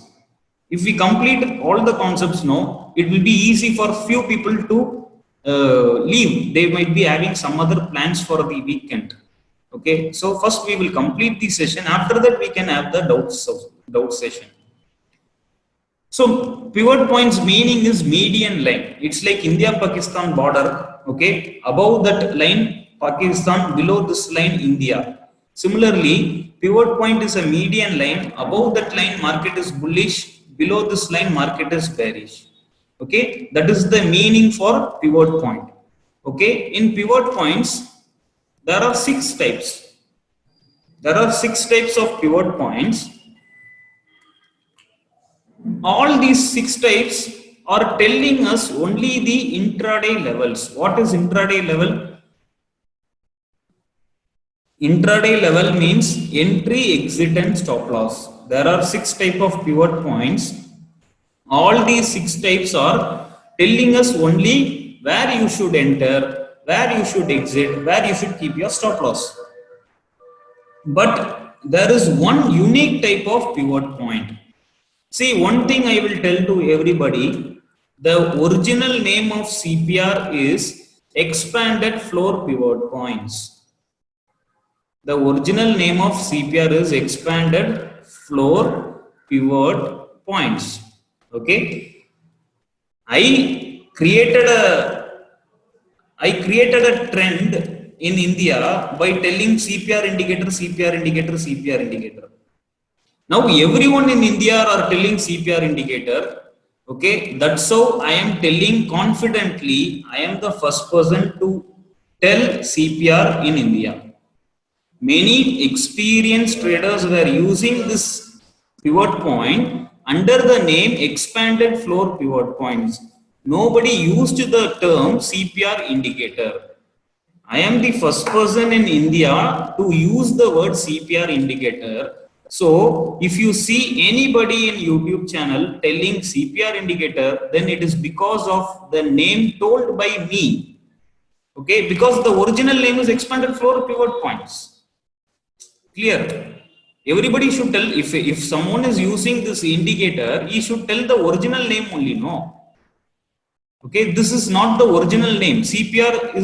If we complete all the concepts now, it will be easy for few people to leave. They might be having some other plans for the weekend. Okay, so first we will complete the session. After that, we can have the doubt session. So pivot points meaning is median line. It's like India-Pakistan border. Okay, above that line, Pakistan, below this line, India. Similarly, pivot point is a median line. Above that line, market is bullish. Below this line, market is bearish. Okay, that is the meaning for pivot point. Okay, in pivot points, there are 6 types. There are 6 types of pivot points. All these 6 types are telling us only the intraday levels. What is intraday level? Intraday level means entry, exit and stop loss. There are 6 types of pivot points. All these 6 types are telling us only where you should enter, where you should exit, where you should keep your stop loss. But there is one unique type of pivot point. See, one thing I will tell to everybody, the original name of CPR is expanded floor pivot points. The original name of CPR is expanded floor pivot points. Okay, I created a trend in India by telling CPR indicator, CPR indicator, CPR indicator. Now everyone in India are telling CPR indicator. Okay, that's how I am telling confidently. I am the first person to tell CPR in India. Many experienced traders were using this pivot point under the name expanded floor pivot points. Nobody used the term CPR indicator. I am the first person in India to use the word CPR indicator. So if you see anybody in YouTube channel telling CPR indicator, then it is because of the name told by me. Okay, because the original name is expanded floor pivot points. Clear? Everybody should tell, if someone is using this indicator, he should tell the original name only, no? Okay, this is not the original name. CPR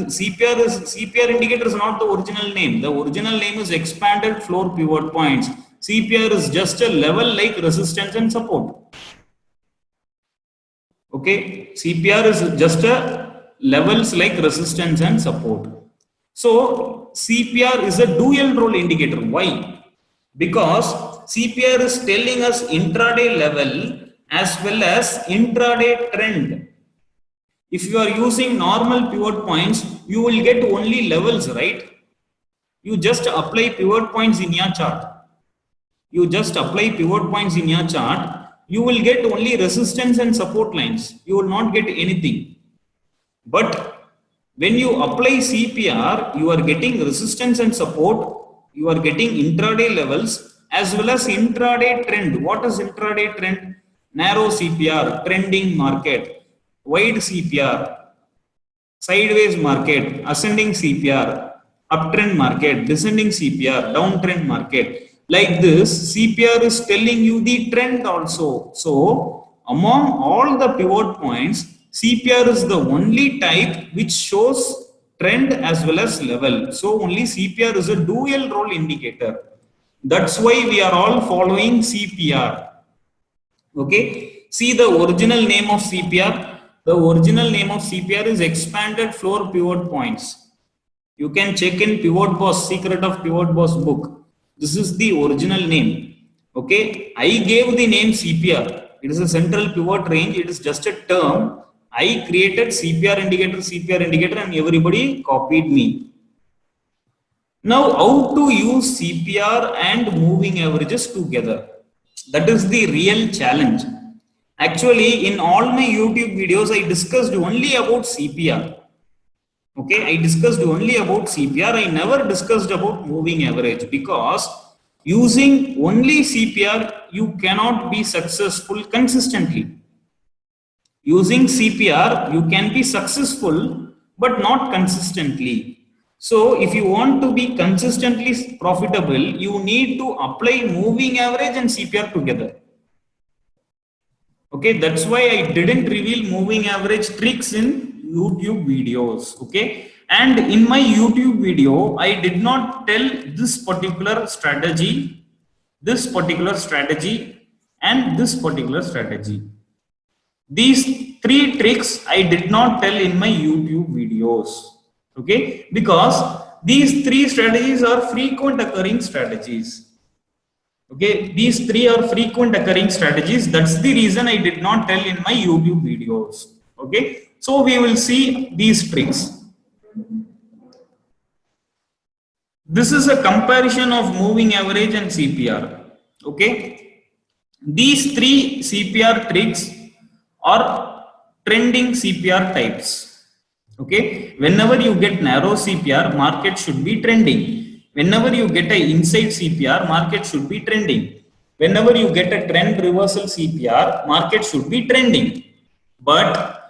indicator is not the original name. The original name is expanded floor pivot points. CPR is just a level like resistance and support. Okay, CPR is just a levels like resistance and support. So CPR is a dual role indicator. Why? because CPR is telling us intraday level as well as intraday trend. If you are using normal pivot points, you will get only levels, right? You just apply pivot points in your chart. You just apply pivot points in your chart. You will get only resistance and support lines. You will not get anything. But when you apply CPR, you are getting resistance and support. You are getting intraday levels as well as intraday trend. What is intraday trend? Narrow CPR, trending market, wide CPR, sideways market, ascending CPR, uptrend market, descending CPR, downtrend market. Like this, CPR is telling you the trend also. So, among all the pivot points, CPR is the only type which shows trend as well as level. So, only CPR is a dual role indicator. That's why we are all following CPR. Okay, see the original name of CPR. The original name of CPR is expanded floor pivot points. You can check in Pivot Boss, Secret of Pivot Boss book. This is the original name. Okay, I gave the name CPR. It is a central pivot range. It is just a term. I created CPR indicator, and everybody copied me. Now, how to use CPR and moving averages together? That is the real challenge. Actually, in all my YouTube videos, I discussed only about CPR. Okay, I discussed only about CPR. I never discussed about moving average because using only CPR, you cannot be successful consistently. Using CPR, you can be successful, but not consistently. So, if you want to be consistently profitable, you need to apply moving average and CPR together. Okay, that's why I didn't reveal moving average tricks in YouTube videos. Okay, and in my YouTube video, I did not tell this particular strategy, and this particular strategy. These three tricks I did not tell in my YouTube videos. Okay, because these three strategies are frequent occurring strategies. Okay, these three are frequent occurring strategies. That's the reason I did not tell in my YouTube videos. Okay, so we will see these tricks. This is a comparison of moving average and CPR. Okay, these three CPR tricks are trending CPR types. Okay, whenever you get narrow CPR, market should be trending. Whenever you get a inside CPR, market should be trending. Whenever you get a trend reversal CPR, market should be trending. But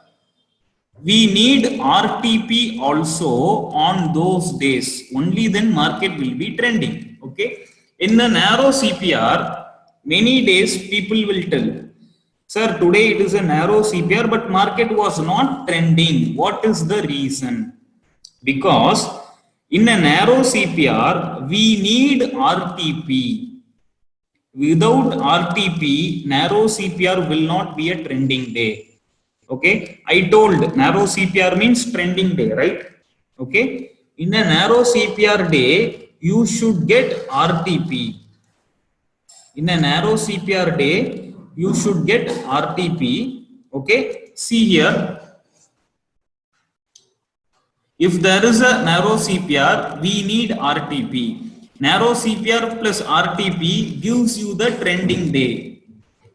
we need RTP also on those days. Only then market will be trending. Okay. In the narrow CPR, many days people will tell, sir, today it is a narrow CPR, but market was not trending. What is the reason? Because in a narrow CPR, we need RTP. Without RTP, narrow CPR will not be a trending day. Okay, I told narrow CPR means trending day, right? Okay, in a narrow CPR day, you should get RTP. In a narrow CPR day, you should get RTP. Okay, see here. If there is a narrow CPR, we need RTP. Narrow CPR plus RTP gives you the trending day.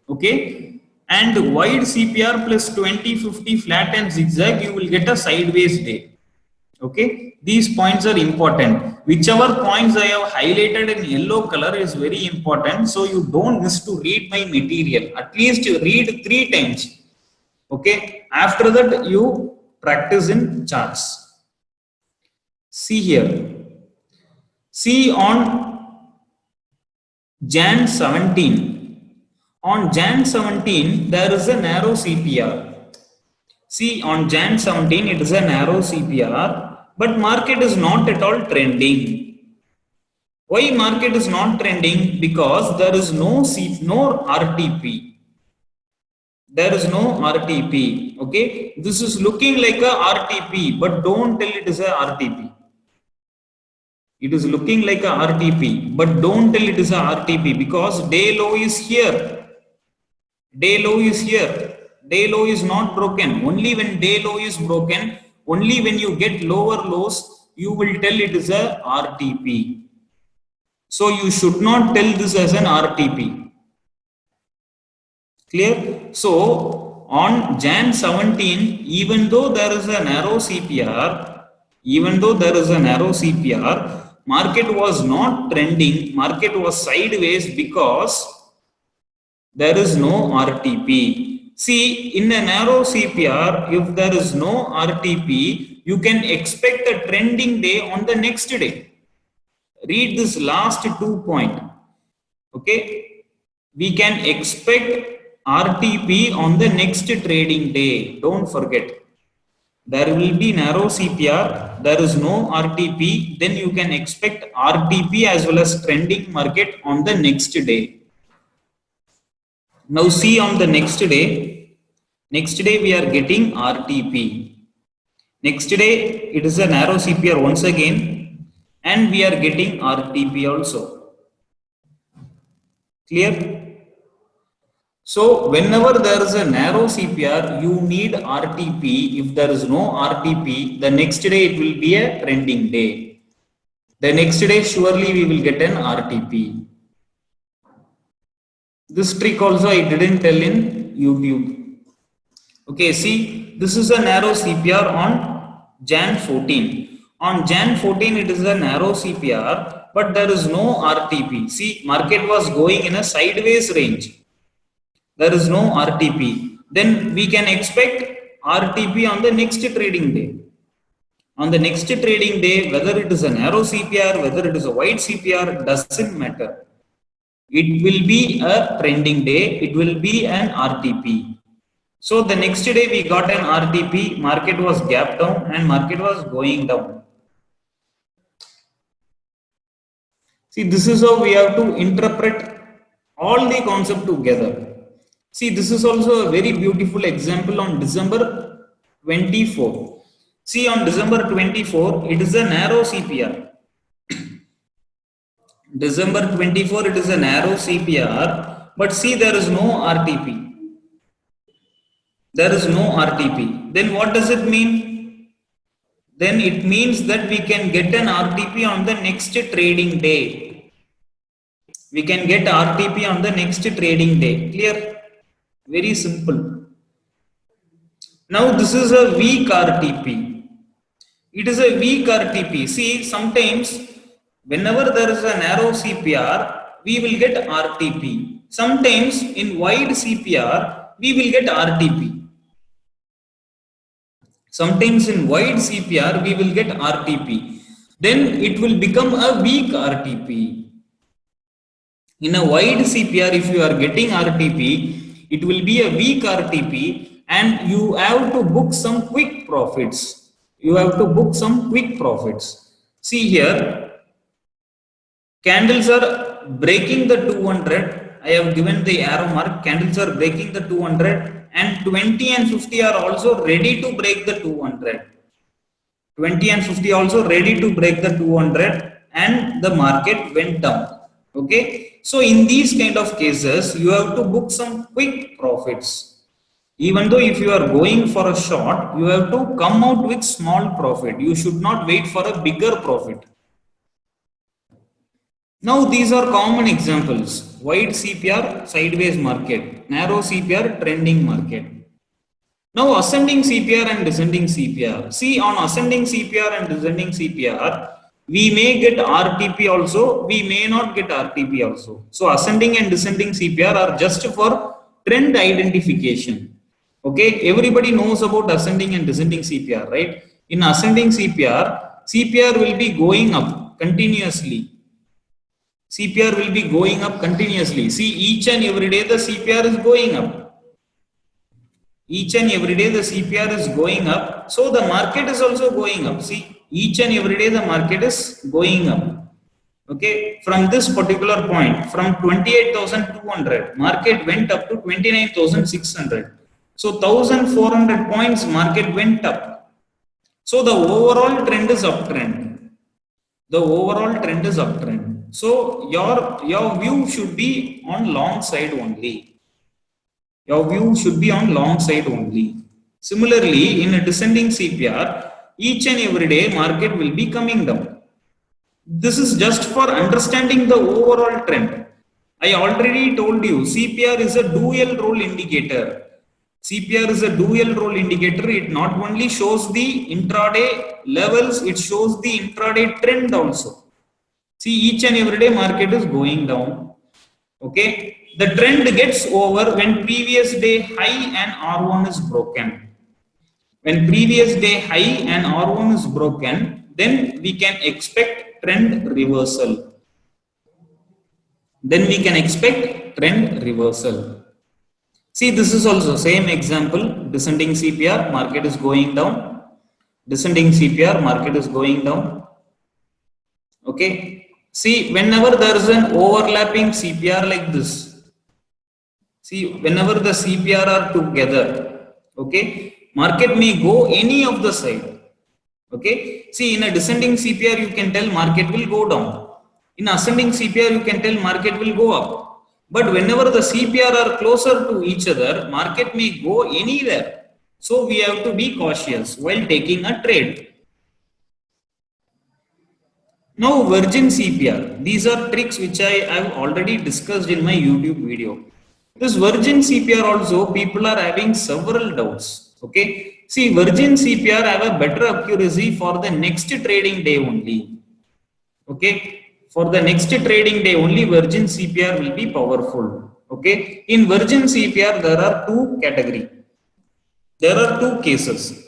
Okay, and wide CPR plus 20, 50 flat and zigzag, you will get a sideways day. Okay, these points are important. Whichever points I have highlighted in yellow color is very important, so you don't miss to read my material. At least you read 3 times. Okay, after that you practice in charts. See here. See on Jan 17. On Jan 17, there is a narrow CPR. See, on Jan 17, it is a narrow CPR, but market is not at all trending. Why market is not trending? Because there is no RTP. There is no RTP. Okay, this is looking like a RTP, but don't tell it is a RTP. It is looking like a RTP, but don't tell it is a RTP because day low is here. Day low is here. Day low is not broken. Only when day low is broken, only when you get lower lows, you will tell it is a RTP. So you should not tell this as an RTP. Clear? So on Jan 17, even though there is a narrow CPR, market was not trending, market was sideways because there is no RTP. See, in a narrow CPR, if there is no RTP, you can expect a trending day on the next day. Read this last 2 point. Okay, we can expect RTP on the next trading day. Don't forget. There will be narrow CPR, there is no RTP, then you can expect RTP as well as trending market on the next day. Now see on the next day we are getting RTP. Next day it is a narrow CPR once again and we are getting RTP also. Clear? So whenever there is a narrow CPR, you need RTP. If there is no RTP, the next day it will be a trending day. The next day surely we will get an RTP. This trick also I didn't tell in YouTube. Okay, see, this is a narrow CPR on Jan 14. On Jan 14, it is a narrow CPR, but there is no RTP. See, market was going in a sideways range. There is no RTP. Then we can expect RTP on the next trading day. On the next trading day, whether it is a narrow CPR, whether it is a wide CPR, doesn't matter. It will be a trending day. It will be an RTP. So the next day we got an RTP, market was gap down and market was going down. See, this is how we have to interpret all the concept together. See, this is also a very beautiful example on December 24. See, on December 24, it is a narrow CPR. December 24, it is a narrow CPR, but see, there is no RTP. There is no RTP. Then what does it mean? Then it means that we can get an RTP on the next trading day. We can get RTP on the next trading day. Clear? Very simple. Now this is a weak RTP. It is a weak RTP. See, sometimes whenever there is a narrow CPR, we will get RTP. Sometimes in wide CPR, we will get RTP. Sometimes in wide CPR, we will get RTP. Then it will become a weak RTP. In a wide CPR, if you are getting RTP, it will be a weak RTP and you have to book some quick profits. You have to book some quick profits. See here, candles are breaking the 200. I have given the arrow mark. Candles are breaking the 200 and 20 and 50 are also ready to break the 200. 20 and 50 also ready to break the 200 and the market went down. Okay. So in these kind of cases, you have to book some quick profits. Even though if you are going for a short, you have to come out with small profit. You should not wait for a bigger profit. Now these are common examples. Wide CPR, sideways market. Narrow CPR, trending market. Now ascending CPR and descending CPR. See, on ascending CPR and descending CPR, we may get RTP also, we may not get RTP also. So ascending and descending CPR are just for trend identification. Okay, everybody knows about ascending and descending CPR, right? In ascending CPR, CPR will be going up continuously. CPR will be going up continuously. See, each and every day the CPR is going up. Each and every day the CPR is going up. So the market is also going up. See, each and every day the market is going up. Okay, from this particular point, from 28,200, market went up to 29,600. So 1,400 points market went up. So the overall trend is uptrend. The overall trend is uptrend. So your view should be on long side only. Your view should be on long side only. Similarly, in a descending CPR, each and every day market will be coming down. This is just for understanding the overall trend. I already told you CPR is a dual role indicator. CPR is a dual role indicator. It not only shows the intraday levels, it shows the intraday trend also. See, each and every day market is going down. Okay. The trend gets over when previous day high and R1 is broken. When previous day high and R1 is broken, then we can expect trend reversal. Then we can expect trend reversal. See, this is also same example. Descending CPR, market is going down. Descending CPR, market is going down. Okay. See, whenever there is an overlapping CPR like this, see, whenever the CPR are together, okay, market may go any of the side. Okay. See, in a descending CPR, you can tell market will go down. In ascending CPR, you can tell market will go up. But whenever the CPR are closer to each other, market may go anywhere. So we have to be cautious while taking a trade. Now virgin CPR. These are tricks which I have already discussed in my YouTube video. This virgin CPR also people are having several doubts. Okay. See, virgin CPR have a better accuracy for the next trading day only. Okay. For the next trading day only virgin CPR will be powerful. Okay. In virgin CPR there are two categories. There are two cases.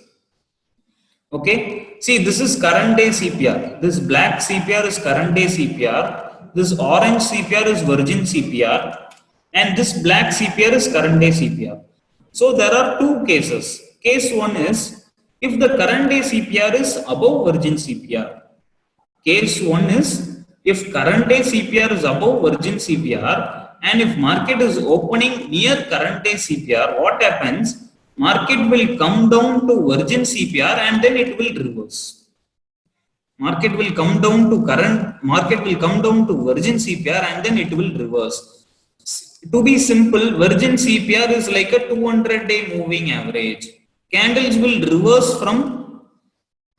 Okay. See, this is current day CPR. This black CPR is current day CPR. This orange CPR is virgin CPR. And this black CPR is current day CPR. So there are two cases. Case one is if the current day CPR is above virgin CPR. Case one is if current day CPR is above virgin CPR and if market is opening near current day CPR, what happens? Market will come down to virgin CPR and then it will reverse. Market will come down to virgin CPR and then it will reverse. To be simple, virgin CPR is like a 200-day moving average. Candles will reverse from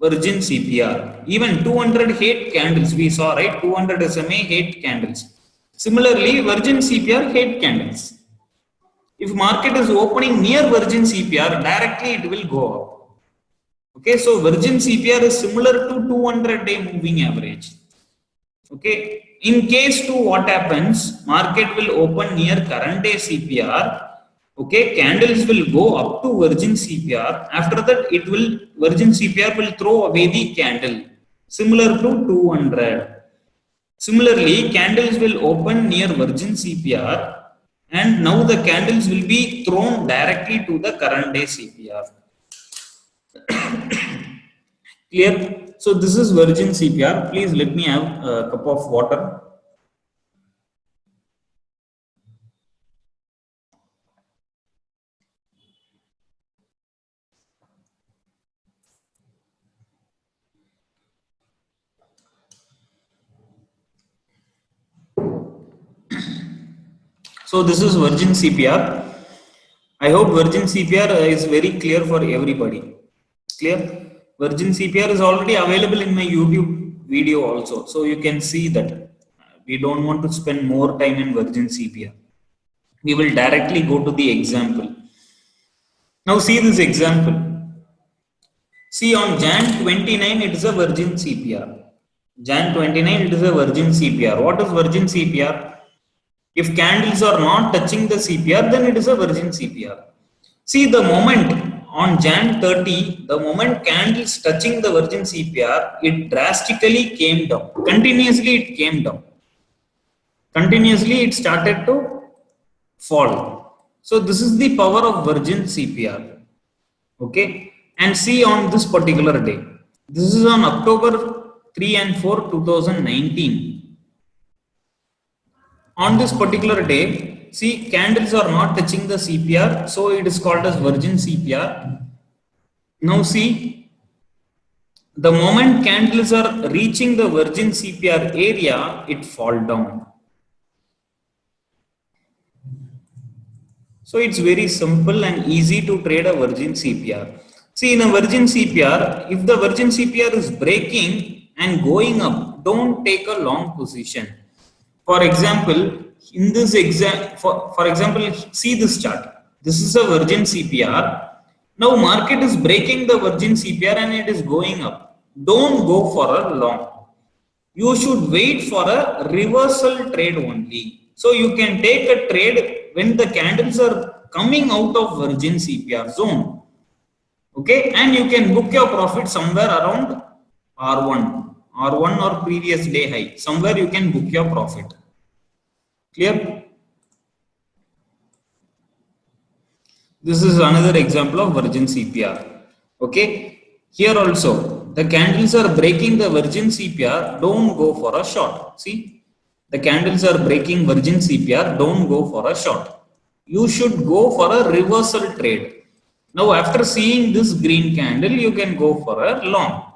virgin CPR. Even 200 hate candles we saw, right? 200 SMA hate candles. Similarly, virgin CPR hate candles. If market is opening near virgin CPR, directly it will go up. Okay, so virgin CPR is similar to 200-day moving average. Okay, in case 2, what happens? Market will open near current day CPR. Okay, candles will go up to virgin CPR. After that, virgin CPR will throw away the candle, similar to 200. Similarly, candles will open near virgin CPR. And now the candles will be thrown directly to the current day CPR. Clear? So this is virgin CPR. Please let me have a cup of water. So this is virgin CPR. I hope virgin CPR is very clear for everybody. Clear? Virgin CPR is already available in my YouTube video also. So you can see that we don't want to spend more time in virgin CPR. We will directly go to the example. Now see this example. See, on Jan 29 it is a virgin CPR. Jan 29 it is a virgin CPR. What is virgin CPR? If candles are not touching the CPR, then it is a virgin CPR. See, the moment on Jan 30, the moment candles touching the virgin CPR, it drastically came down. Continuously it came down. Continuously it started to fall. So this is the power of virgin CPR. Okay. And see, on this particular day, this is on October 3 and 4, 2019. On this particular day, see, candles are not touching the CPR, so it is called as virgin CPR. Now see, The moment candles are reaching the virgin CPR area, it fall down. So it's very simple and easy to trade a virgin CPR. See, in a virgin CPR, if the virgin CPR is breaking and going up, don't take a long position. For example, in this for example, see this chart. This is a virgin CPR. Now market is breaking the virgin CPR and it is going up. Don't go for a long. You should wait for a reversal trade only. So you can take a trade when the candles are coming out of virgin CPR zone. Okay, and you can book your profit somewhere around R1 or previous day high. Somewhere you can book your profit. Clear? This is another example of virgin CPR. Okay, here also the candles are breaking the virgin CPR. Don't go for a short. See, the candles are breaking virgin CPR. Don't go for a short. You should go for a reversal trade. Now, after seeing this green candle, you can go for a long.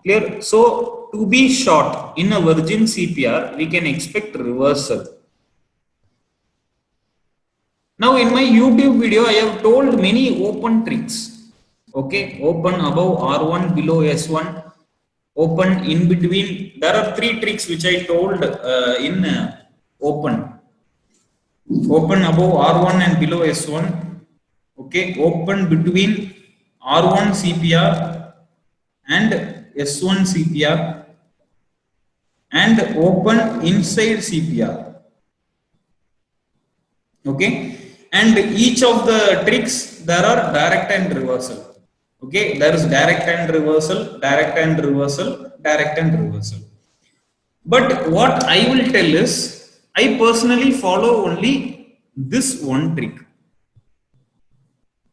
Clear? So, to be short in a virgin CPR, we can expect reversal. Now, in my YouTube video, I have told many open tricks. Okay, open above R1, below S1, open in between. There are 3 tricks which I told in open. Open above R1 and below S1. Okay, open between R1 CPR and S1 CPR and open inside CPR. Okay, and each of the tricks there are direct and reversal. Okay, there is direct and reversal, direct and reversal, direct and reversal. But what I will tell is, I personally follow only this one trick.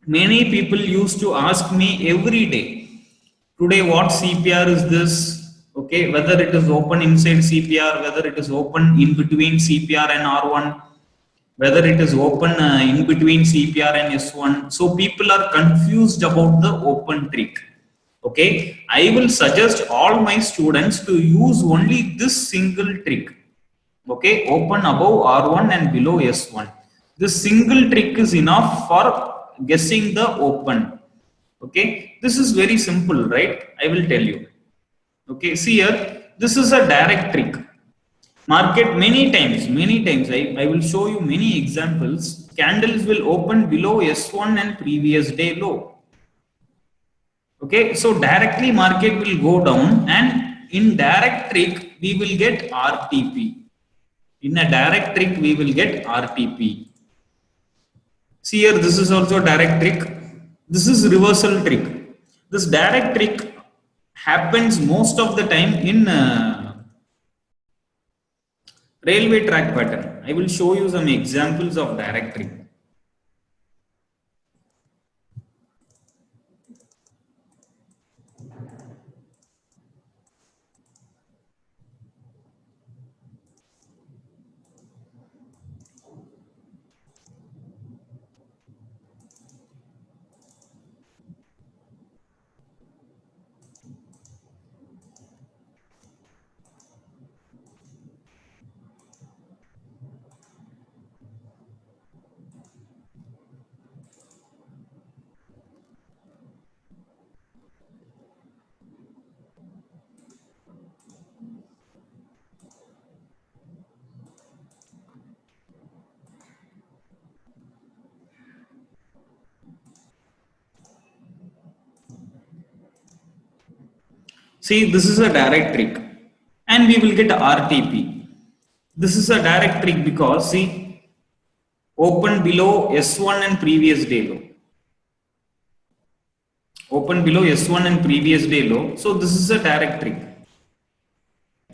Many people used to ask me every day, today what CPR is this? Okay, whether it is open inside CPR, whether it is open in between CPR and R1, whether it is open in between CPR and S1. So people are confused about the open trick. Okay, I will suggest all my students to use only this single trick. Okay, open above R1 and below S1. This single trick is enough for guessing the open. Okay, this is very simple, right? I will tell you. Okay, see here, this is a direct trick. Market many times, I will show you many examples. Candles will open below S1 and previous day low. Okay, so directly market will go down, and in direct trick we will get RTP. In a direct trick we will get RTP. See here, this is also direct trick. This is reversal trick. This direct trick happens most of the time in railway track pattern. I will show you some examples of direct trick. See, this is a direct trick and we will get RTP. This is a direct trick because see, open below S1 and previous day low. Open below S1 and previous day low. So this is a direct trick.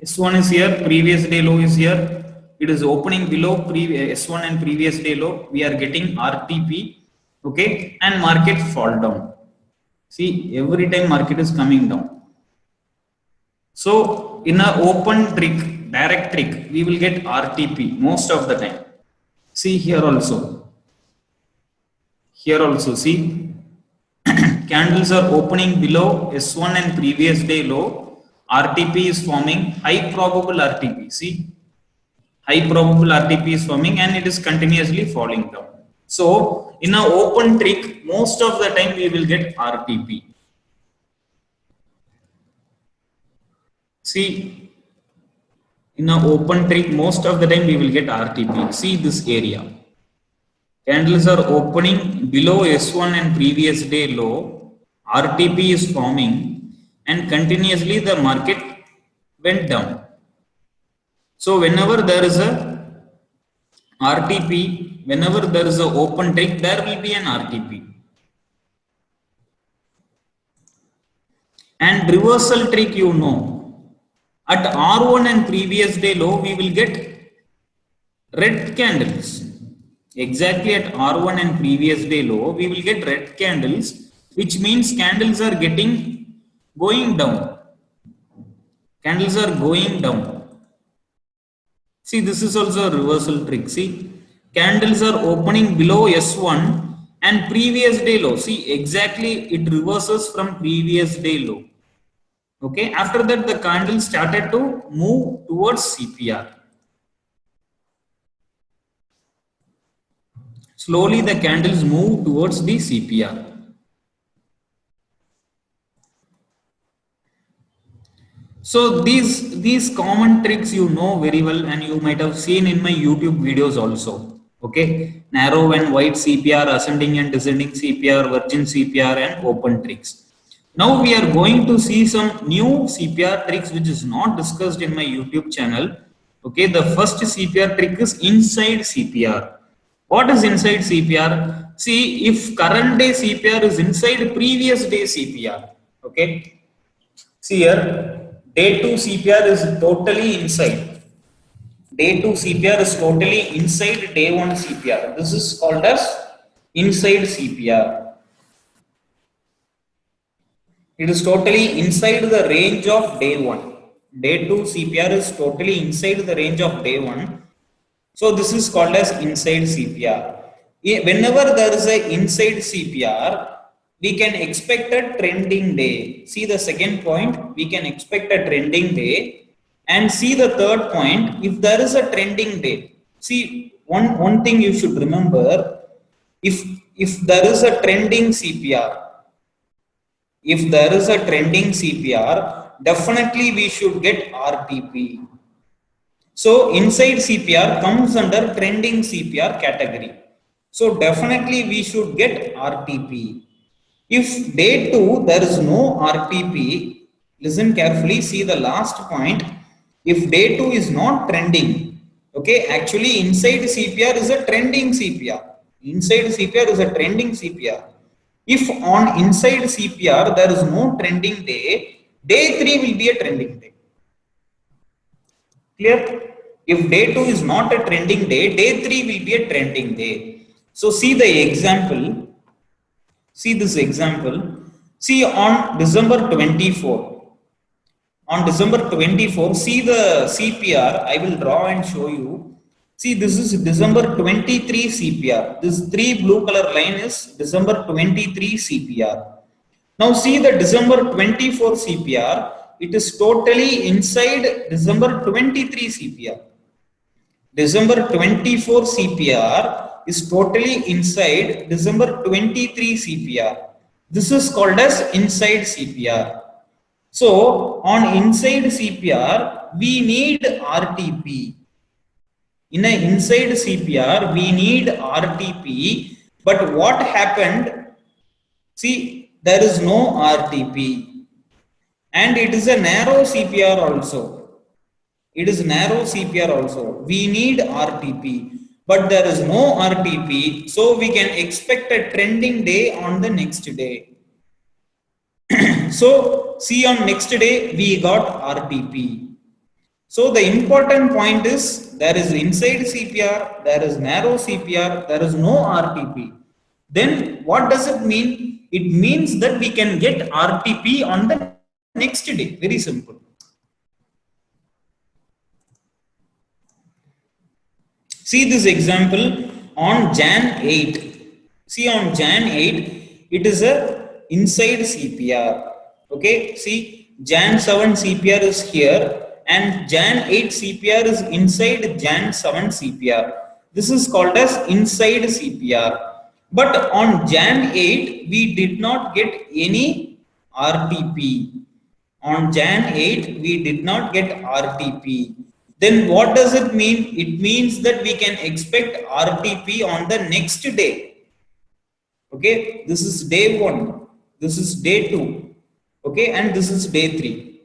S1 is here, previous day low is here. It is opening below S1 and previous day low. We are getting RTP. Okay, and market fall down. See, every time market is coming down. So in a open trick, direct trick, we will get RTP most of the time. See here also. Here also, see. candles are opening below S1 and previous day low, RTP is forming high probable RTP. See, high probable RTP is forming and it is continuously falling down. So in an open trick, most of the time we will get RTP. See, in an open trick, most of the time we will get RTP. See this area. Candles are opening below S1 and previous day low. RTP is forming and continuously the market went down. So whenever there is a RTP, whenever there is an open trick, there will be an RTP. And reversal trick, you know, at R1 and previous day low, we will get red candles. Exactly at R1 and previous day low, we will get red candles, which means candles are going down. Candles are going down. See, this is also a reversal trick. See, candles are opening below S1 and previous day low. See, exactly it reverses from previous day low. Okay, after that the candle started to move towards CPR. Slowly the candles move towards the CPR. So these common tricks you know very well and you might have seen in my YouTube videos also. Okay, narrow and wide CPR, ascending and descending CPR, virgin CPR and open tricks. Now we are going to see some new CPR tricks which is not discussed in my YouTube channel. Okay, the first CPR trick is inside CPR. What is inside CPR? See, if current day CPR is inside previous day CPR. Okay, see here, day 2 CPR is totally inside. Day 2 CPR is totally inside day 1 CPR. This is called as inside CPR. It is totally inside the range of day 1. Day 2 CPR is totally inside the range of day 1. So this is called as inside CPR. Whenever there is a inside CPR, we can expect a trending day. See the second point, we can expect a trending day. And see the third point, if there is a trending day. See, one thing you should remember, if there is a trending CPR, if there is a trending CPR, definitely we should get RTP. So inside CPR comes under trending CPR category. So definitely we should get RTP. If day 2 there is no RTP, listen carefully, see the last point. If day 2 is not trending, okay, actually inside CPR is a trending CPR. Inside CPR is a trending CPR. If on inside CPR there is no trending day, day 3 will be a trending day. Clear? If day 2 is not a trending day, day 3 will be a trending day. So see the example. See this example. See on December 24. On December 24, see the CPR. I will draw and show you. See, this is December 23 CPR. This 3 blue color line is December 23 CPR. Now see the December 24 CPR. It is totally inside December 23 CPR. December 24 CPR is totally inside December 23 CPR. This is called as inside CPR. So on inside CPR, we need RTP. In an inside CPR, we need RTP. But what happened? See, there is no RTP. And it is a narrow CPR also. It is narrow CPR also. We need RTP. But there is no RTP. So we can expect a trending day on the next day. So see, on next day, we got RTP. So the important point is there is inside CPR, there is narrow CPR, there is no RTP. Then what does it mean? It means that we can get RTP on the next day. Very simple. See this example on Jan 8. See on Jan 8, it is a inside CPR. Okay, see, Jan 7 CPR is here and Jan 8 CPR is inside Jan 7 CPR. This is called as inside CPR. But on Jan 8, we did not get any RTP. On Jan 8, we did not get RTP. Then what does it mean? It means that we can expect RTP on the next day. Okay, this is day 1, this is day 2, okay, and this is day 3.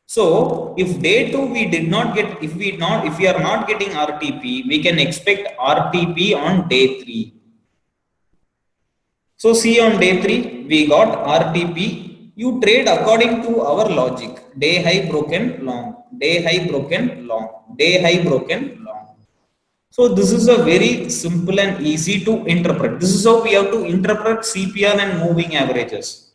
So if day 2 we did not get, if we are not getting RTP, we can expect RTP on day 3. So see, on day 3 we got RTP. You trade according to our logic: day high broken long, day high broken long, day high broken long. So this is a very simple and easy to interpret. This is how we have to interpret CPR and moving averages.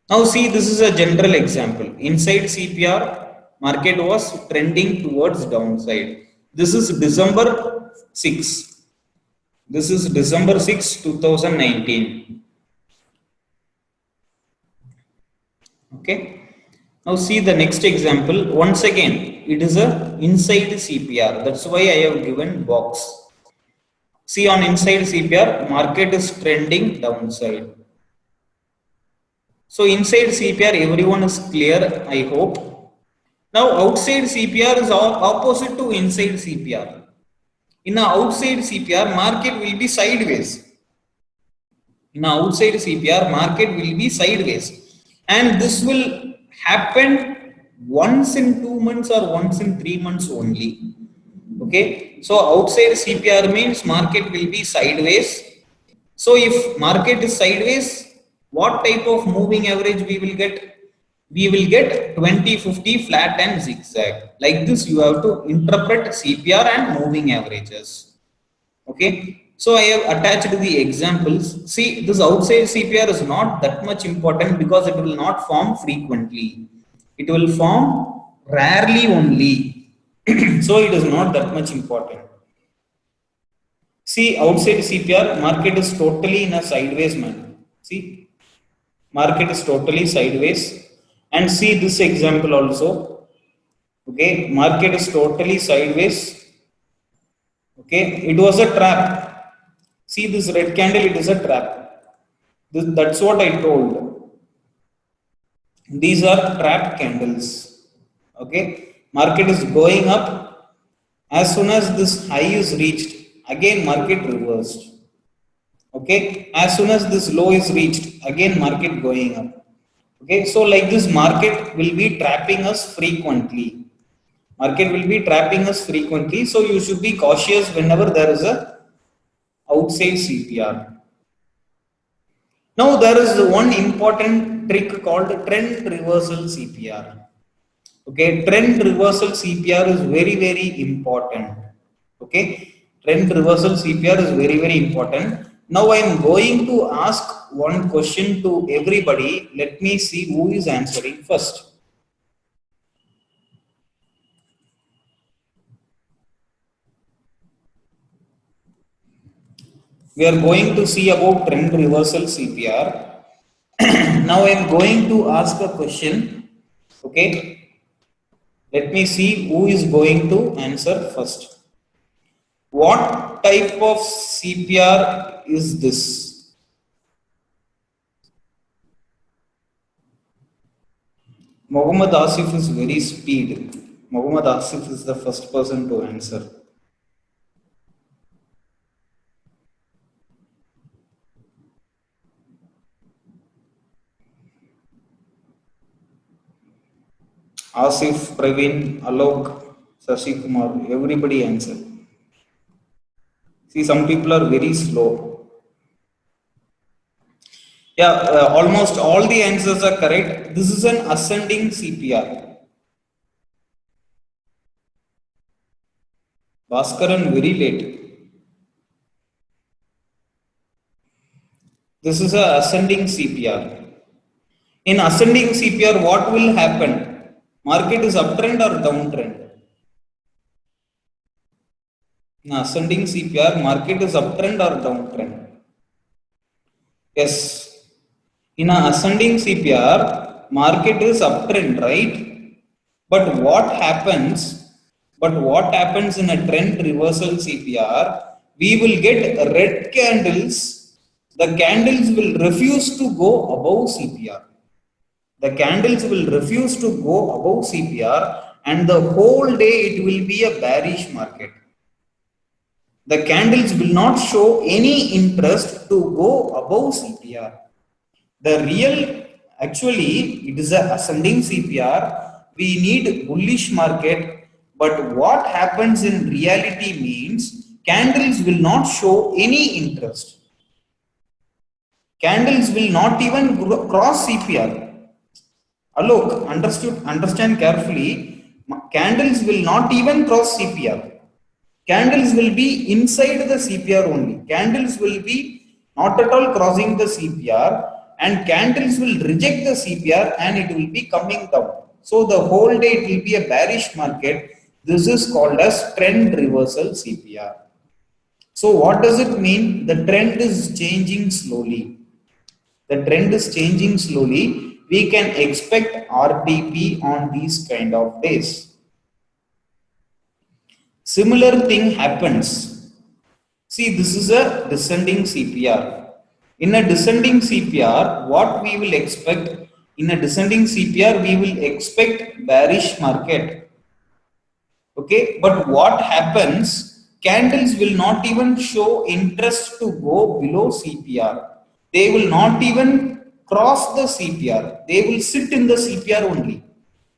Now see, this is a general example. Inside CPR, market was trending towards downside. This is December 6. This is December 6, 2019. Okay. Now see the next example. Once again, it is a inside CPR. That's why I have given box. See, on inside CPR, market is trending downside. So inside CPR, everyone is clear, I hope. Now outside CPR is opposite to inside CPR. In a outside CPR, market will be sideways. In a outside CPR, market will be sideways. And this will happen once in 2 months or once in 3 months only. Okay, so outside CPR means market will be sideways. So if market is sideways, what type of moving average we will get? We will get 20-50 flat and zigzag. Like this, you have to interpret CPR and moving averages. Okay, so I have attached the examples. See, this outside CPR is not that much important because it will not form frequently. It will form rarely only. So it is not that much important. See, outside CPR, market is totally in a sideways manner. See, market is totally sideways. And see this example also. Okay, market is totally sideways. Okay, it was a trap. See this red candle, it is a trap. That's what I told. These are trap candles. Okay, market is going up. As soon as this high is reached, again market reversed. Okay, as soon as this low is reached, again market going up. Okay, so like this, market will be trapping us frequently. Market will be trapping us frequently. So you should be cautious whenever there is a outside CPR. Now there is one important trick called trend reversal CPR. Okay, trend reversal CPR is very important. Okay, trend reversal CPR is very important. Now I am going to ask one question to everybody. Let me see who is answering first. We are going to see about trend reversal CPR. Now I am going to ask a question. Okay, let me see who is going to answer first. What type of CPR is this? Muhammad Asif is very speed. Muhammad Asif is the first person to answer. Asif, Praveen, Alok, Sashi Kumar, everybody answer. See, some people are very slow. Yeah, almost all the answers are correct. This is an ascending CPR. Bhaskaran, very late. This is a ascending CPR. In ascending CPR, what will happen? Market is uptrend or downtrend? In ascending CPR, market is uptrend or downtrend? Yes. In a ascending CPR, market is uptrend, right? But what happens in a trend reversal CPR? We will get red candles. The candles will refuse to go above CPR. The candles will refuse to go above CPR, and the whole day it will be a bearish market. The candles will not show any interest to go above CPR. The real, actually, it is a ascending CPR. We need bullish market, but what happens in reality means candles will not show any interest. Candles will not even cross CPR. Alok, understand carefully. Candles will not even cross CPR. Candles will be inside the CPR only. Candles will be not at all crossing the CPR, and candles will reject the CPR and it will be coming down. So the whole day it will be a bearish market. This is called as trend reversal CPR. So what does it mean? The trend is changing slowly. The trend is changing slowly. We can expect RTP on these kind of days. Similar thing happens. See, this is a descending CPR. In a descending CPR, what we will expect? In a descending CPR, we will expect bearish market. Okay, but what happens? Candles will not even show interest to go below CPR. They will not even cross the CPR. They will sit in the CPR only.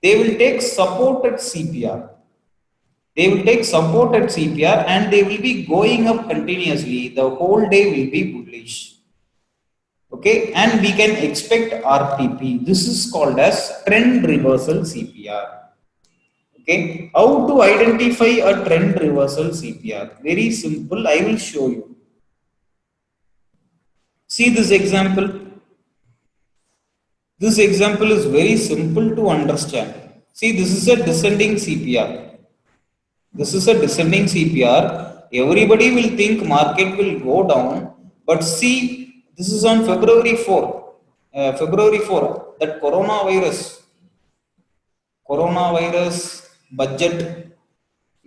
They will take support at CPR. They will take support at CPR and they will be going up continuously. The whole day will be bullish. Okay, and we can expect RTP. This is called as trend reversal CPR. Okay, how to identify a trend reversal CPR? Very simple. I will show you. See this example. This example is very simple to understand. See, this is a descending CPR. This is a descending CPR. Everybody will think market will go down, but see, this is on February 4. February 4, that coronavirus budget,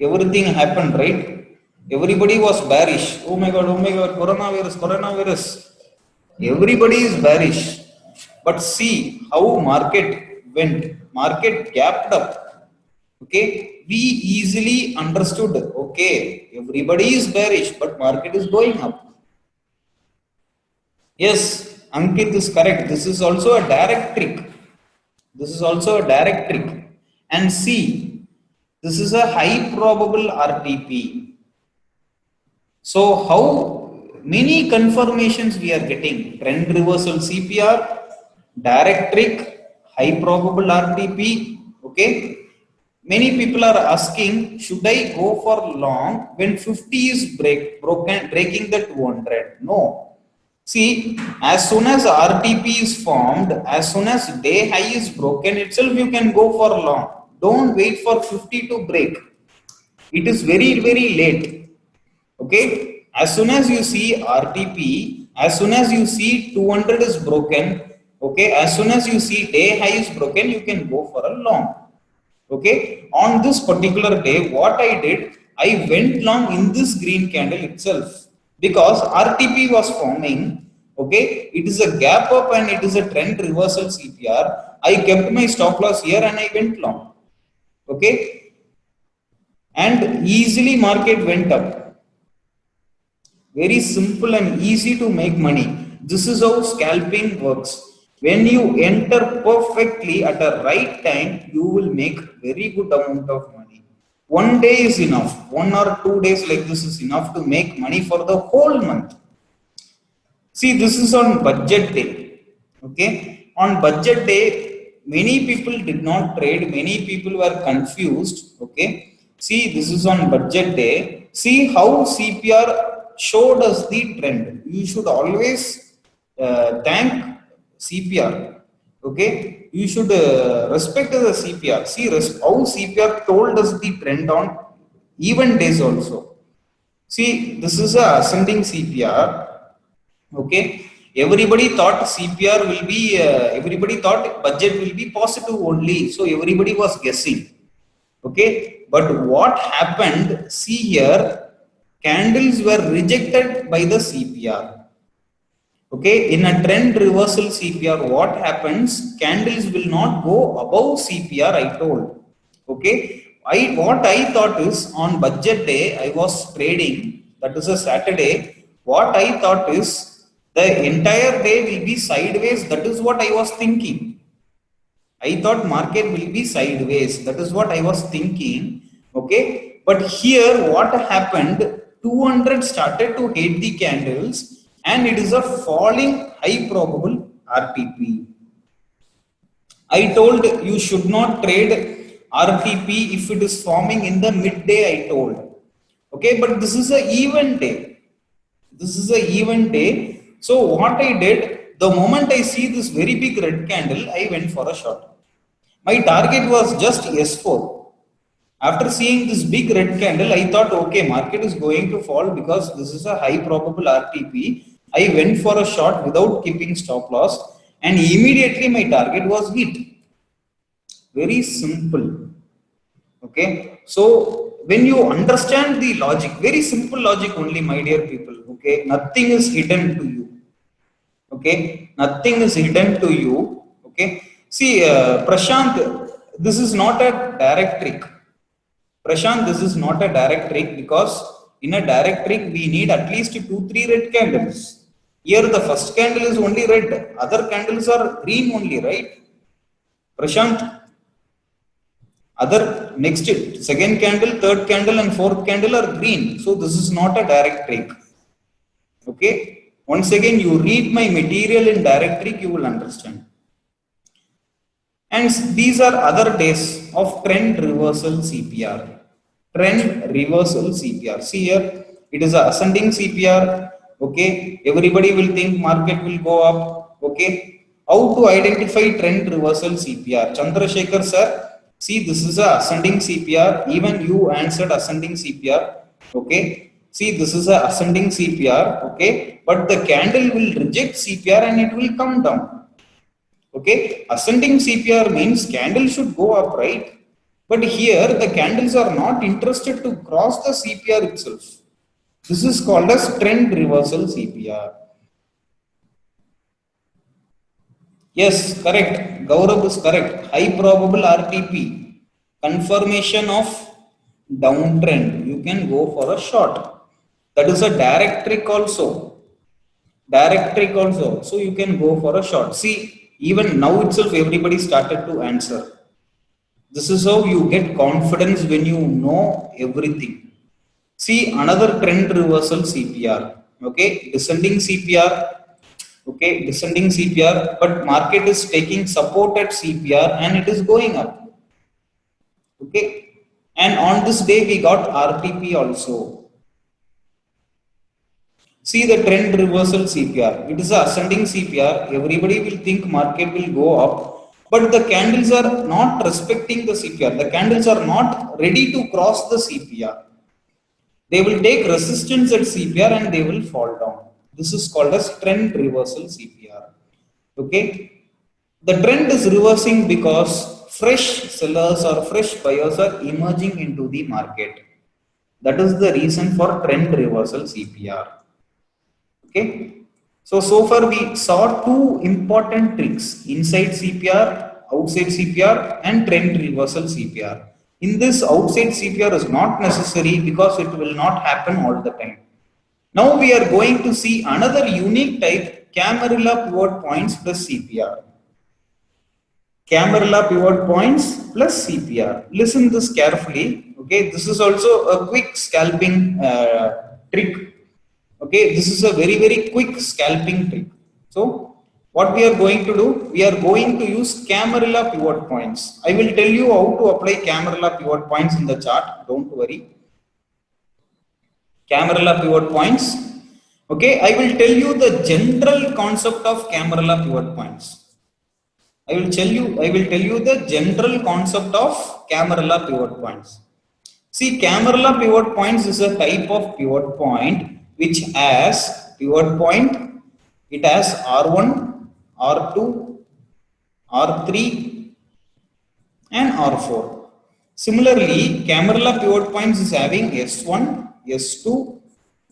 everything happened, right? Everybody was bearish. Oh my God, coronavirus. Everybody is bearish. But see how market went. Market gapped up. Okay, we easily understood. Okay, everybody is bearish, but market is going up. Yes, Ankit is correct. This is also a direct trick. This is also a direct trick. And see, this is a high probable RTP. So how many confirmations we are getting? Trend reversal CPR, direct trick, high probable RTP. Okay. Many people are asking, should I go for long when 50 is breaking the 200? No. See, as soon as RTP is formed, as soon as day high is broken itself, you can go for long. Don't wait for 50 to break. It is very, very late. Okay. As soon as you see RTP, as soon as you see 200 is broken, okay, as soon as you see day high is broken, you can go for a long. Okay, on this particular day, what I did, I went long in this green candle itself because RTP was forming. Okay, it is a gap up and it is a trend reversal CPR. I kept my stop loss here and I went long. Okay, and easily market went up. Very simple and easy to make money. This is how scalping works. When you enter perfectly at the right time, you will make very good amount of money. One day is enough. 1 or 2 days like this is enough to make money for the whole month. See, this is on budget day. Okay. On budget day, many people did not trade. Many people were confused. Okay. See, this is on budget day. See how CPR showed us the trend. You should always thank CPR. Okay, you should respect the CPR. See how CPR told us the trend on even days also. See, this is a ascending CPR. Okay, Everybody thought CPR will be, everybody thought budget will be positive only. So everybody was guessing. Okay, but what happened? See here, candles were rejected by the CPR. Okay, in a trend reversal CPR, what happens? Candles will not go above CPR, I told. Okay, what I thought is, on budget day I was trading, that is a Saturday. What I thought is the entire day will be sideways. That is what I was thinking. I thought market will be sideways. That is what I was thinking. Okay, but here what happened? 200 started to hit the candles, and it is a falling high probable RTP. I told you should not trade RTP if it is forming in the midday, I told. Okay, but this is a event day. This is a event day. So what I did, the moment I see this very big red candle, I went for a short. My target was just S4. After seeing this big red candle, I thought, okay, market is going to fall because this is a high probable RTP. I went for a short without keeping stop loss, and immediately my target was hit. Very simple. Okay, so when you understand the logic, very simple logic only, my dear people. Okay, nothing is hidden to you. Okay, nothing is hidden to you. Okay, see, Prashant, this is not a direct trick. Prashant, this is not a direct trick, because in a direct trick we need at least 2-3 red candles. Here the first candle is only red, other candles are green only, right? Prashant, other next second candle, third candle and fourth candle are green. So this is not a direct trick. Okay, once again, you read my material in direct trick, you will understand. And these are other days of trend reversal CPR. Trend reversal CPR. See here, it is a ascending CPR. Okay, everybody will think market will go up. Okay, how to identify trend reversal CPR? Chandrasekhar sir, see, this is a ascending CPR. Even you answered ascending CPR. Okay, see, this is a ascending CPR. Okay, but the candle will reject CPR and it will come down. Okay, ascending CPR means candle should go up, right? But here the candles are not interested to cross the CPR itself. This is called as trend reversal CPR. Yes, correct. Gaurav is correct. High probable RTP. Confirmation of downtrend. You can go for a short. That is a direct trick also. Direct trick also. So you can go for a short. See, even now itself everybody started to answer. This is how you get confidence, when you know everything. See, another trend reversal CPR. Okay, descending CPR. Okay, descending CPR, but market is taking support at CPR and it is going up. Okay, and on this day we got RTP also. See the trend reversal CPR. It is a ascending CPR. Everybody will think market will go up, but the candles are not respecting the CPR. The candles are not ready to cross the CPR. They will take resistance at CPR and they will fall down. This is called as trend reversal CPR. Okay, the trend is reversing because fresh sellers or fresh buyers are emerging into the market. That is the reason for trend reversal CPR. Okay, so far we saw two important tricks: inside CPR, outside CPR, and trend reversal CPR. In this, outside CPR is not necessary because it will not happen all the time. Now we are going to see another unique type, Camarilla pivot points plus CPR. Camarilla pivot points plus CPR. Listen this carefully. Okay, this is also a quick scalping trick. Okay, this is a very quick scalping trick. So what we are going to do, we are going to use Camarilla pivot points. I will tell you how to apply Camarilla pivot points in the chart, don't worry. Camarilla pivot points. Okay, I will tell you the general concept of Camarilla pivot points. I will tell you the general concept of Camarilla pivot points. See, Camarilla pivot points is a type of pivot point which has pivot point, It has R1, R2, R3 and R4. Similarly, Camarilla pivot points is having S1, S2,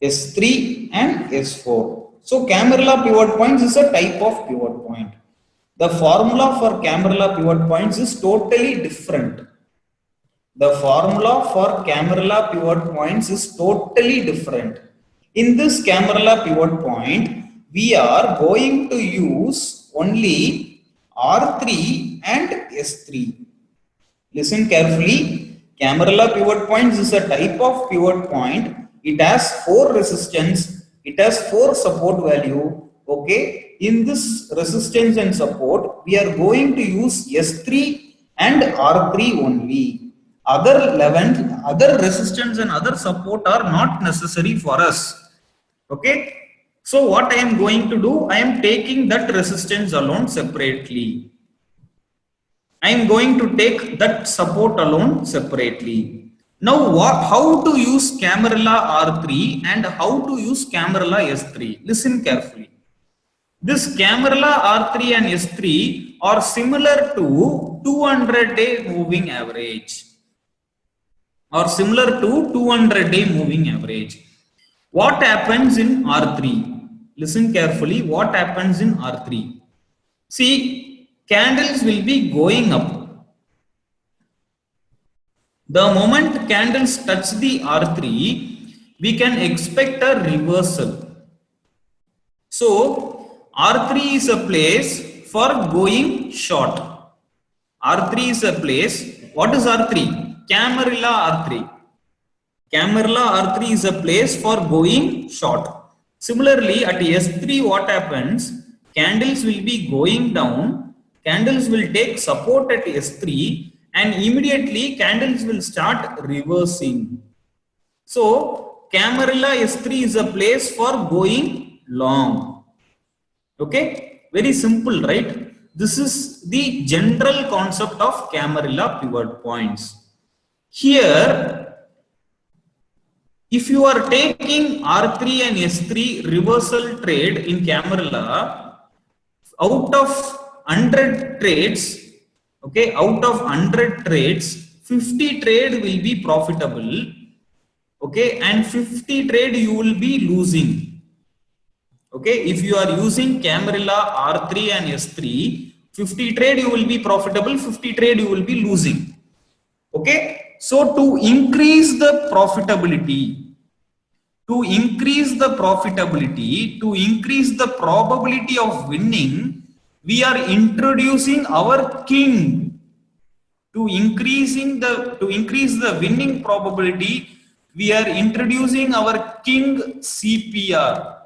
S3 and S4. So Camarilla pivot points is a type of pivot point. The formula for Camarilla pivot points is totally different. The formula for Camarilla pivot points is totally different. In this Camarilla pivot point, we are going to use only R3 and S3. Listen carefully. Camarilla pivot points is a type of pivot point. It has 4 resistance. It has 4 support value. Okay. In this resistance and support, we are going to use S3 and R3 only. Other resistance and other support are not necessary for us. Okay. So what I am going to do, I am taking that resistance alone separately. I am going to take that support alone separately. Now, how to use Camarilla R3 and how to use Camarilla S3? Listen carefully. This Camarilla R3 and S3 are similar to 200-day moving average. Or similar to 200-day moving average. What happens in R3? Listen carefully. What happens in R3? See, candles will be going up. The moment candles touch the R3, we can expect a reversal. So, R3 is a place for going short. R3 is a place. What is R3? Camarilla R3. Camarilla R3 is a place for going short. Similarly, at S3, what happens? Candles will be going down. Candles will take support at S3 and immediately candles will start reversing. So, Camarilla S3 is a place for going long. Okay, very simple, right? This is the general concept of Camarilla pivot points. Here, if you are taking R3 and S3 reversal trade in Camarilla, out of 100 trades, okay, out of 100 trades, 50 trade will be profitable, okay, and 50 trade you will be losing. Okay, if you are using Camarilla R3 and S3, 50 trade you will be profitable, 50 trade you will be losing. Okay, so to increase the profitability, to increase the probability of winning, we are introducing our king. To increase the winning probability, we are introducing our king CPR.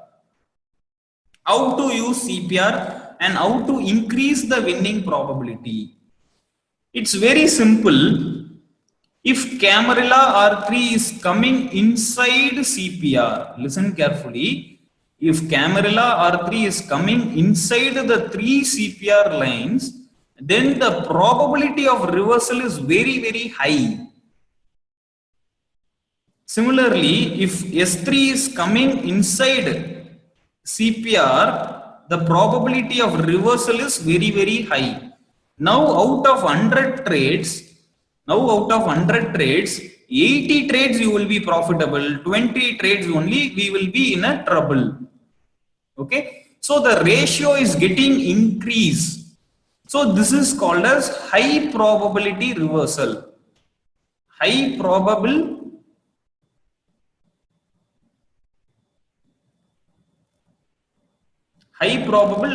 How to use CPR and how to increase the winning probability? It's very simple. If Camarilla R3 is coming inside CPR, listen carefully. If Camarilla R3 is coming inside the 3 CPR lines, then the probability of reversal is very, very high. Similarly, if S3 is coming inside CPR, the probability of reversal is very, very high. Now, out of 100 trades, 80 trades you will be profitable, 20 trades only we will be in a trouble. Okay, so the ratio is getting increased. So this is called as high probability reversal. High probable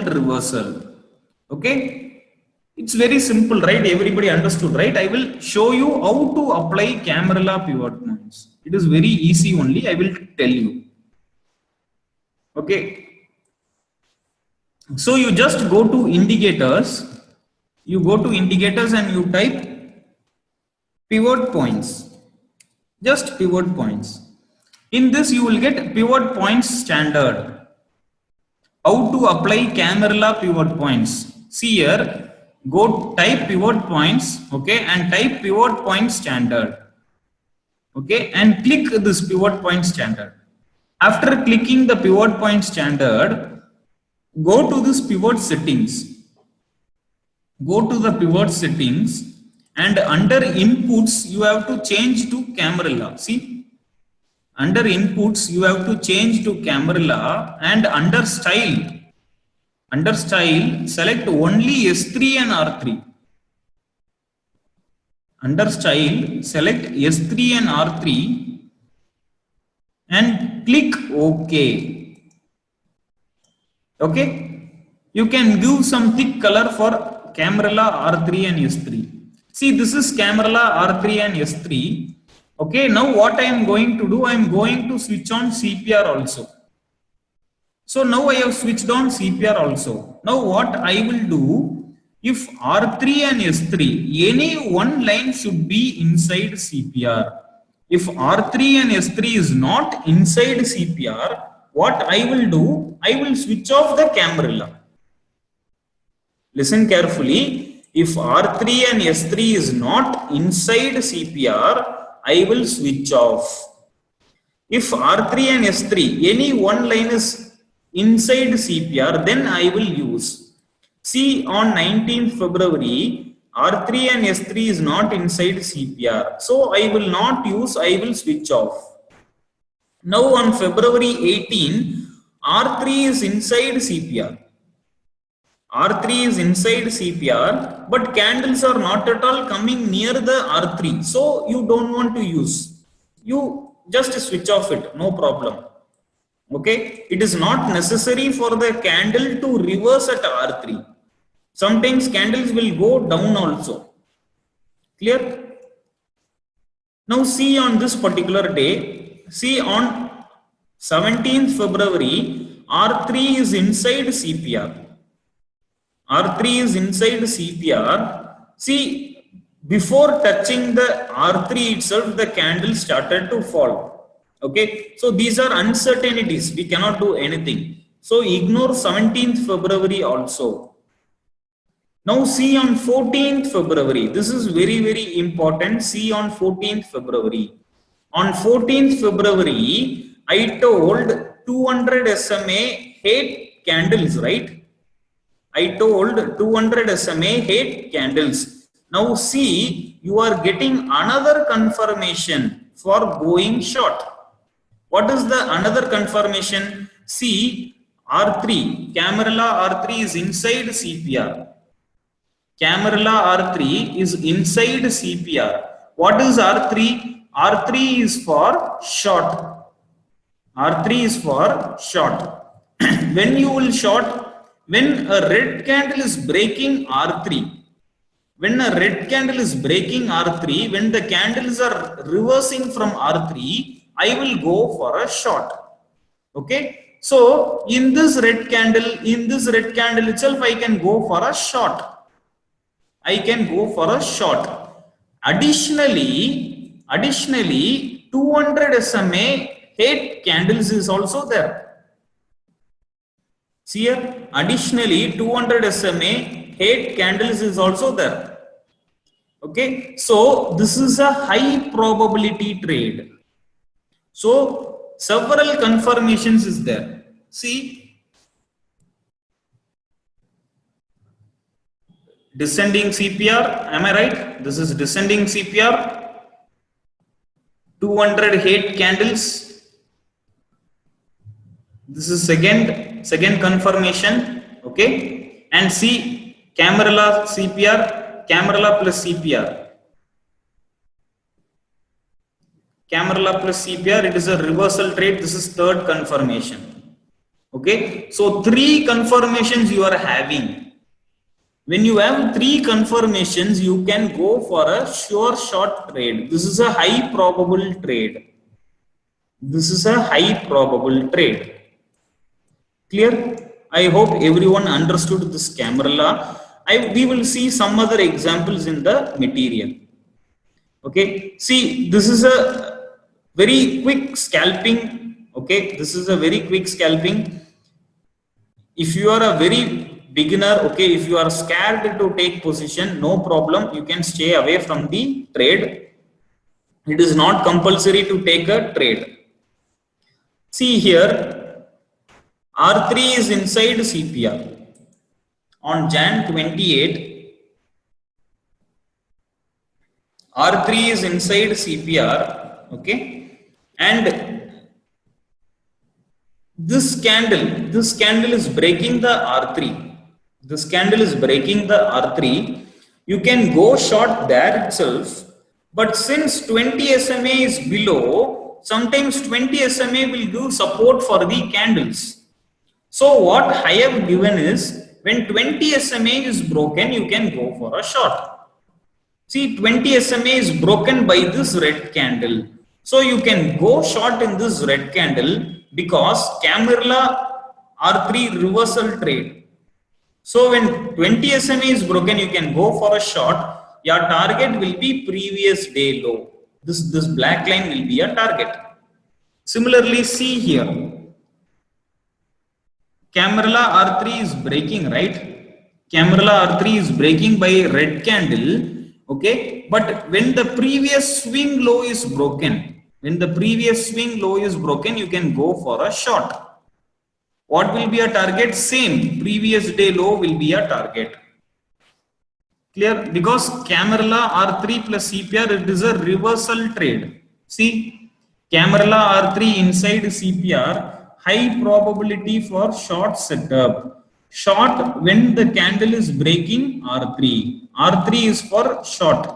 reversal. Okay. It's very simple, right? Everybody understood, right? I will show you how to apply Camarilla pivot points. It is very easy only. I will tell you. Okay. So you just go to indicators. You go to indicators and you type pivot points. Just pivot points. In this, you will get pivot points standard. How to apply Camarilla pivot points? See here. Go type pivot points, okay, and type pivot point standard, okay, and click this pivot point standard. After clicking the pivot point standard, Go to this pivot settings. Go to the pivot settings, and under inputs, you have to change to camera. See, under inputs, you have to change to camera, and under style, select only S3 and R3. Under style, select S3 and R3 and click OK. Okay. You can give some thick color for camera R3 and S3. See, this is camera R3 and S3. Okay. Now what I am going to do, I am going to switch on CPR also. So now I have switched on CPR also. Now what I will do, if R3 and S3, any one line should be inside CPR. If R3 and S3 is not inside CPR, what I will do, I will switch off the camera. Listen carefully. If R3 and S3 is not inside CPR, I will switch off. If R3 and S3, any one line is inside CPR, then I will use. See, on 19th February, R3 and S3 is not inside CPR. So I will not use, I will switch off. Now on February 18, R3 is inside CPR. R3 is inside CPR, but candles are not at all coming near the R3. So you don't want to use. You just switch off it, no problem. Okay, it is not necessary for the candle to reverse at R3. Sometimes candles will go down also. Clear? Now see on this particular day, see on 17th February, R3 is inside CPR. R3 is inside CPR. See, before touching the R3 itself, the candle started to fall. Okay, so these are uncertainties. We cannot do anything. So ignore 17th February also. Now see on 14th February. This is very, very important. See on 14th February. On 14th February, I told 200 SMA hate candles, right? I told 200 SMA hate candles. Now see, you are getting another confirmation for going short. What is the another confirmation? See, R3, camera R3 is inside CPR. Camera R3 is inside CPR. What is R3? R3 is for short. R3 is for short. When you will short, when a red candle is breaking R3, when a red candle is breaking R3, when the candles are reversing from R3, I will go for a short. Okay. So in this red candle itself, I can go for a short. I can go for a short. Additionally, 200 SMA hate candles is also there. See here, additionally 200 SMA hate candles is also there. Okay, so this is a high probability trade. So several confirmations is there. See, descending CPR, am I right? This is descending CPR, 200 hate candles. This is second confirmation. Okay, and see, camera CPR, camera plus CPR. Camera plus CPR, it is a reversal trade. This is third confirmation. Okay, so 3 confirmations you are having. When you have 3 confirmations, you can go for a sure short trade. This is a high probable trade. This is a high probable trade. Clear? I hope everyone understood this camera. We will see some other examples in the material. Okay, see, this is a very quick scalping. Okay, this is a very quick scalping. If you are a very beginner, okay, if you are scared to take position, no problem, you can stay away from the trade. It is not compulsory to take a trade. See here, R3 is inside CPR. On Jan 28, R3 is inside CPR, okay, and this candle is breaking the R3. This candle is breaking the R3. You can go short there itself, but since 20 SMA is below, sometimes 20 SMA will give support for the candles. So what I have given is when 20 SMA is broken, you can go for a short. See, 20 SMA is broken by this red candle. So you can go short in this red candle because Camarilla R3 reversal trade. So when 20 SMA is broken, you can go for a short. Your target will be previous day low. This black line will be a target. Similarly, see here. Camarilla R3 is breaking, right? Camarilla R3 is breaking by red candle. Okay, but when the previous swing low is broken, you can go for a short. What will be a target? Same, previous day low will be a target. Clear? Because Camarilla R3 plus CPR, it is a reversal trade. See, Camarilla R3 inside CPR, high probability for short setup. Short when the candle is breaking R3. R3 is for short.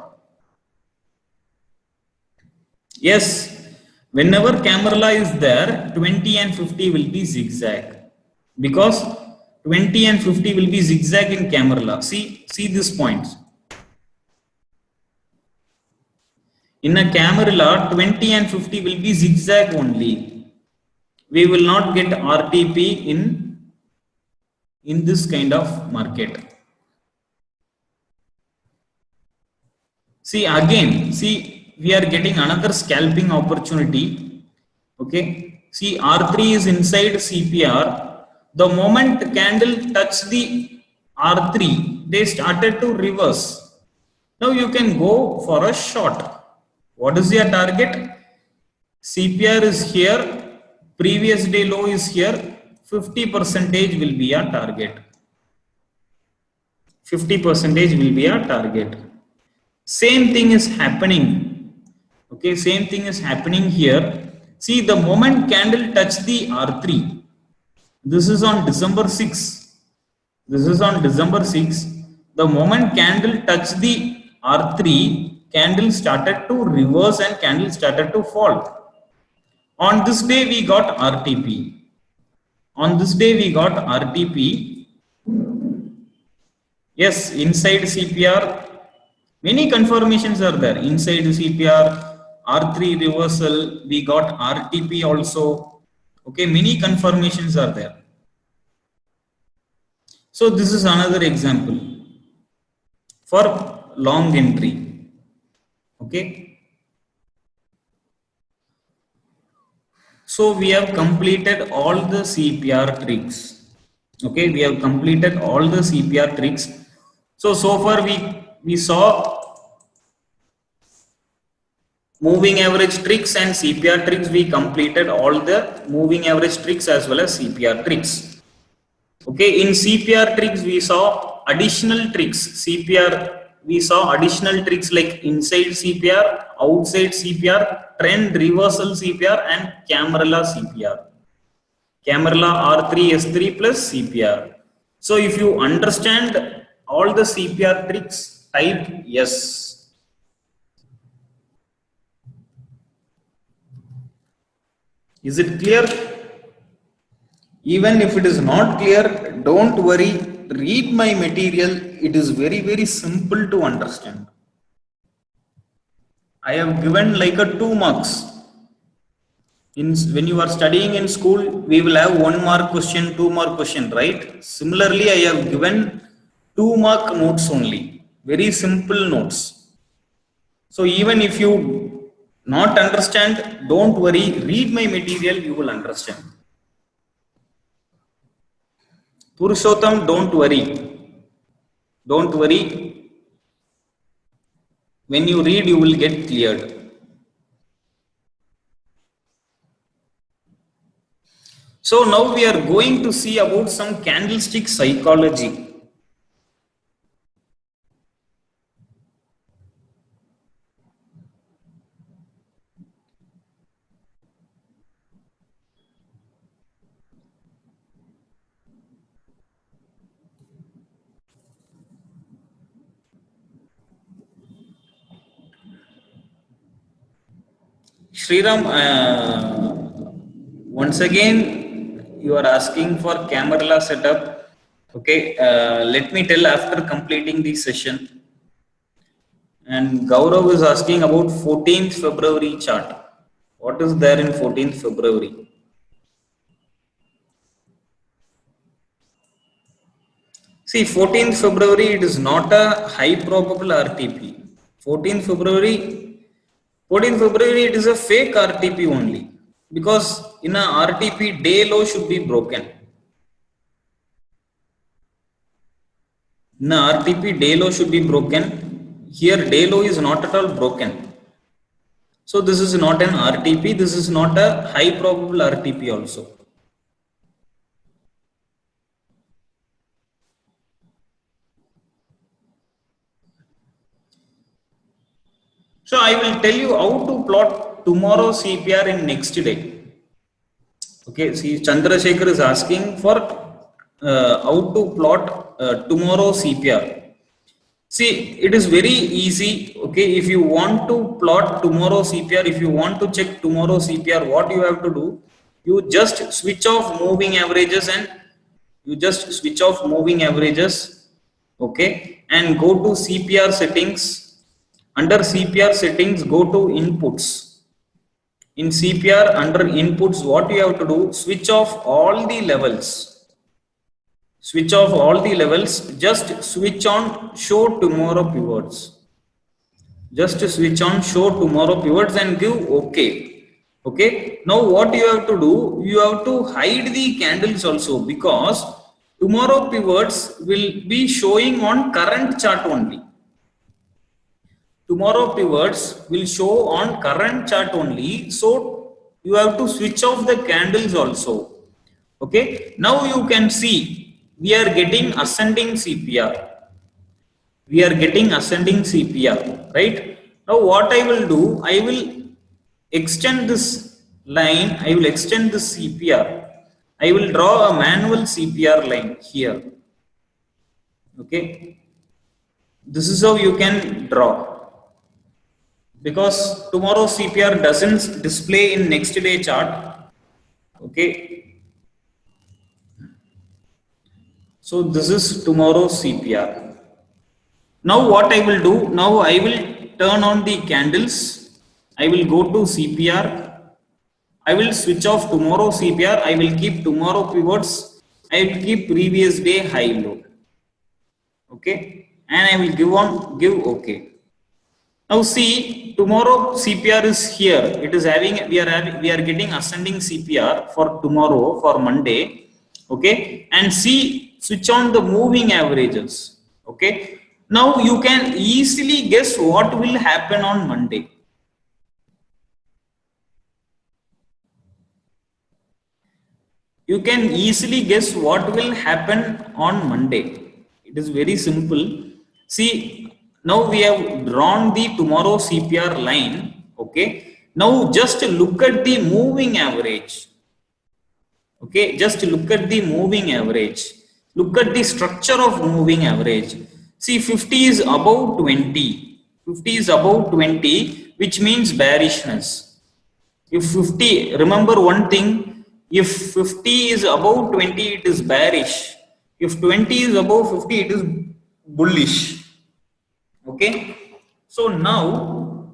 Yes, whenever Camarilla is there, 20 and 50 will be zigzag. Because 20 and 50 will be zigzag in Camarilla. See this point. In a Camarilla, 20 and 50 will be zigzag only. We will not get RTP in this kind of market. See again, see we are getting another scalping opportunity. Okay, see R3 is inside CPR. The moment candle touched the R3, they started to reverse. Now you can go for a short. What is your target? CPR is here, previous day low is here, 50% will be a target. 50% will be a target. Same thing is happening. Okay, same thing is happening here. See, the moment candle touched the R3, this is on December 6. This is on December 6. The moment candle touched the R3, candle started to reverse and candle started to fall. On this day, we got RTP. On this day, we got RTP. Yes, inside CPR, many confirmations are there. Inside CPR, R3 reversal, we got RTP also. Okay, many confirmations are there. So this is another example for long entry. Okay. So we have completed all the CPR tricks. Okay, we have completed all the CPR tricks. So far we saw moving average tricks and CPR tricks. We completed all the moving average tricks as well as CPR tricks. Okay, in CPR tricks we saw additional tricks. We saw additional tricks like inside CPR, outside CPR, trend reversal CPR and Camarilla CPR. Camarilla R3 S3 plus CPR. So if you understand all the CPR tricks, type yes. Is it clear? Even if it is not clear, don't worry. Read my material. It is very, very simple to understand. I have given like a 2 marks. When you are studying in school, we will have 1 mark question, 2 mark question, right? Similarly, I have given 2 mark notes only. Very simple notes. So even if you not understand, don't worry. Read my material, you will understand. Purushottam, don't worry. Don't worry. When you read, you will get cleared. So now we are going to see about some candlestick psychology. Shriram, once again, you are asking for camera setup. Okay, let me tell after completing the session. And Gaurav is asking about 14th February chart. What is there in 14th February? See, 14th February, it is not a high probable RTP. 14th February, 14th February, it is a fake RTP only. Because in a RTP, day low should be broken. In a RTP, day low should be broken. Here, day low is not at all broken. So this is not an RTP. This is not a high probable RTP also. So I will tell you how to plot tomorrow CPR in next day. Okay, see Chandrasekhar is asking for how to plot tomorrow CPR. See, it is very easy. Okay, if you want to plot tomorrow CPR, if you want to check tomorrow CPR, what you have to do? You just switch off moving averages and okay, and go to CPR settings. Under CPR settings, go to inputs. In CPR, under inputs, what you have to do? Switch off all the levels. Switch off all the levels. Just switch on show tomorrow pivots. Just switch on show tomorrow pivots and give OK. Okay. Now what you have to do? You have to hide the candles also, because tomorrow pivots will be showing on current chart only. Tomorrow pivots will show on current chart only. So you have to switch off the candles also. Okay. Now you can see we are getting ascending CPR. We are getting ascending CPR, right? Now what I will do, I will extend this line. I will extend this CPR. I will draw a manual CPR line here. Okay. This is how you can draw. Because tomorrow CPR doesn't display in next day chart. Okay. So this is tomorrow CPR. Now what I will do? Now I will turn on the candles. I will go to CPR. I will switch off tomorrow CPR. I will keep tomorrow pivots. I will keep previous day high low. Okay. And I will give OK. Now see, tomorrow CPR is here. It is we are getting ascending CPR for tomorrow, for Monday. Okay, and see, switch on the moving averages. Okay, now you can easily guess what will happen on Monday. You can easily guess what will happen on Monday. It is very simple. See, now we have drawn the tomorrow CPR line. Okay. Now just look at the moving average. Okay. Just look at the moving average. Look at the structure of moving average. See, 50 is above 20. 50 is above 20, which means bearishness. If 50, remember one thing, if 50 is above 20, it is bearish. If 20 is above 50, it is bullish. Okay. So now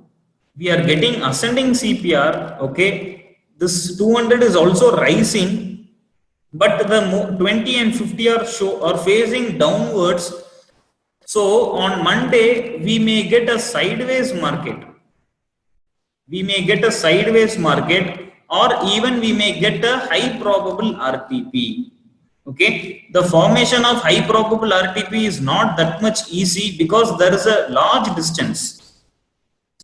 we are getting ascending CPR. Okay. This 200 is also rising, but the 20 and 50 are facing downwards. So on Monday, we may get a sideways market. We may get a sideways market, or even we may get a high probable RTP. Okay, the formation of high probable RTP is not that much easy, because there is a large distance.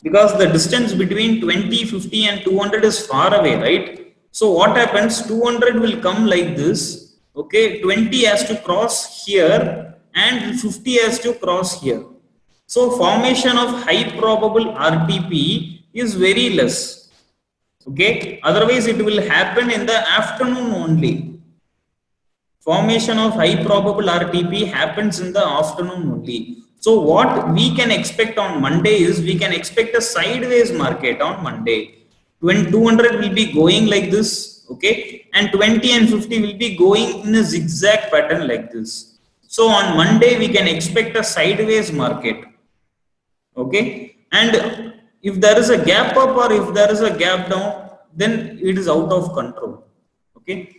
Because the distance between 20, 50 and 200 is far away, right? So what happens? 200 will come like this. Okay, 20 has to cross here and 50 has to cross here. So formation of high probable RTP is very less. Okay, otherwise it will happen in the afternoon only. Formation of high probable RTP happens in the afternoon only. So what we can expect on Monday is we can expect a sideways market on Monday. When 200 will be going like this, okay, and 20 and 50 will be going in a zigzag pattern like this. So on Monday we can expect a sideways market, okay, and if there is a gap up or if there is a gap down, then it is out of control, okay,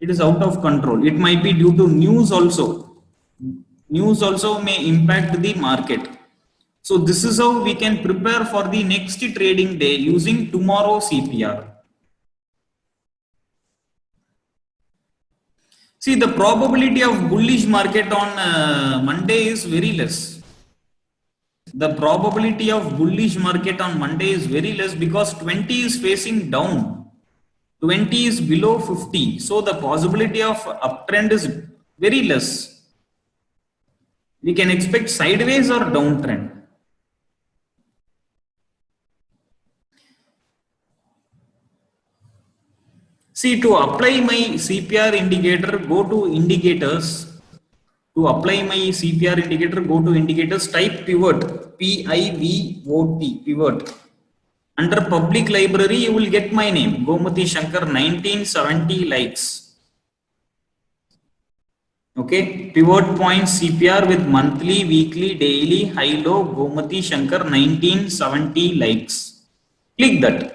it is out of control. It might be due to news also. News also may impact the market. So this is how we can prepare for the next trading day using tomorrow CPR. See, the probability of bullish market on Monday is very less. The probability of bullish market on Monday is very less because 20 is facing down. 20 is below 50. So the possibility of uptrend is very less. We can expect sideways or downtrend. See, to apply my CPR indicator, go to indicators. To apply my CPR indicator, go to indicators, type pivot, P-I-V-O-T, pivot. Under public library, you will get my name, Gomathi Shankar, 1970 likes. Okay, pivot point CPR with monthly, weekly, daily, high, low, Gomathi Shankar, 1970 likes. Click that.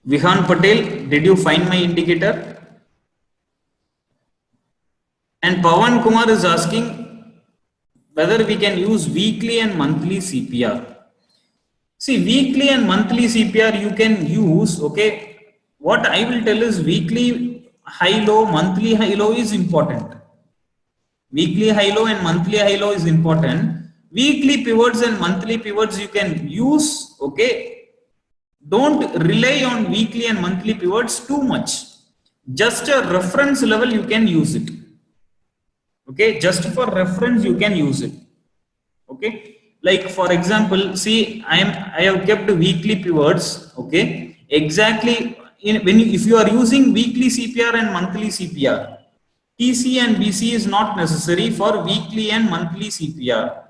Vihan Patel, did you find my indicator? And Pawan Kumar is asking whether we can use weekly and monthly CPR. See, weekly and monthly CPR you can use, okay. What I will tell is weekly high low, monthly high low is important. Weekly high low and monthly high low is important. Weekly pivots and monthly pivots you can use, okay. Don't rely on weekly and monthly pivots too much. Just a reference level you can use it. Okay, just for reference you can use it. Okay, like for example, see, I have kept weekly pivots. Okay, exactly if you are using weekly CPR and monthly CPR, TC and BC is not necessary for weekly and monthly CPR.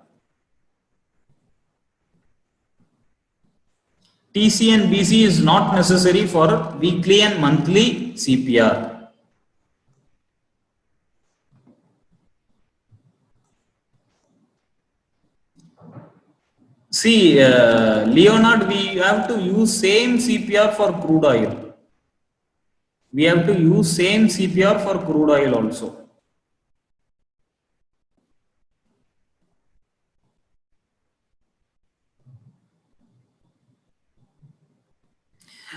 TC and BC is not necessary for weekly and monthly CPR. See, Leonard, we have to use same CPR for crude oil. We have to use same CPR for crude oil also.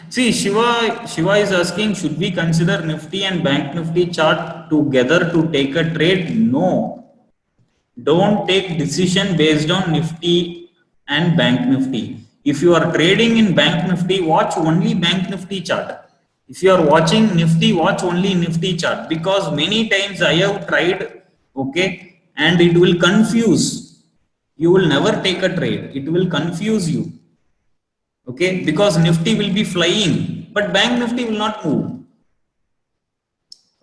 See, Shiva is asking, should we consider Nifty and Bank Nifty chart together to take a trade? No. Don't take decision based on Nifty and Bank Nifty. If you are trading in Bank Nifty, watch only Bank Nifty chart. If you are watching Nifty, watch only Nifty chart, because many times I have tried, okay, and it will confuse. You will never take a trade. It will confuse you. Okay, because Nifty will be flying, but Bank Nifty will not move.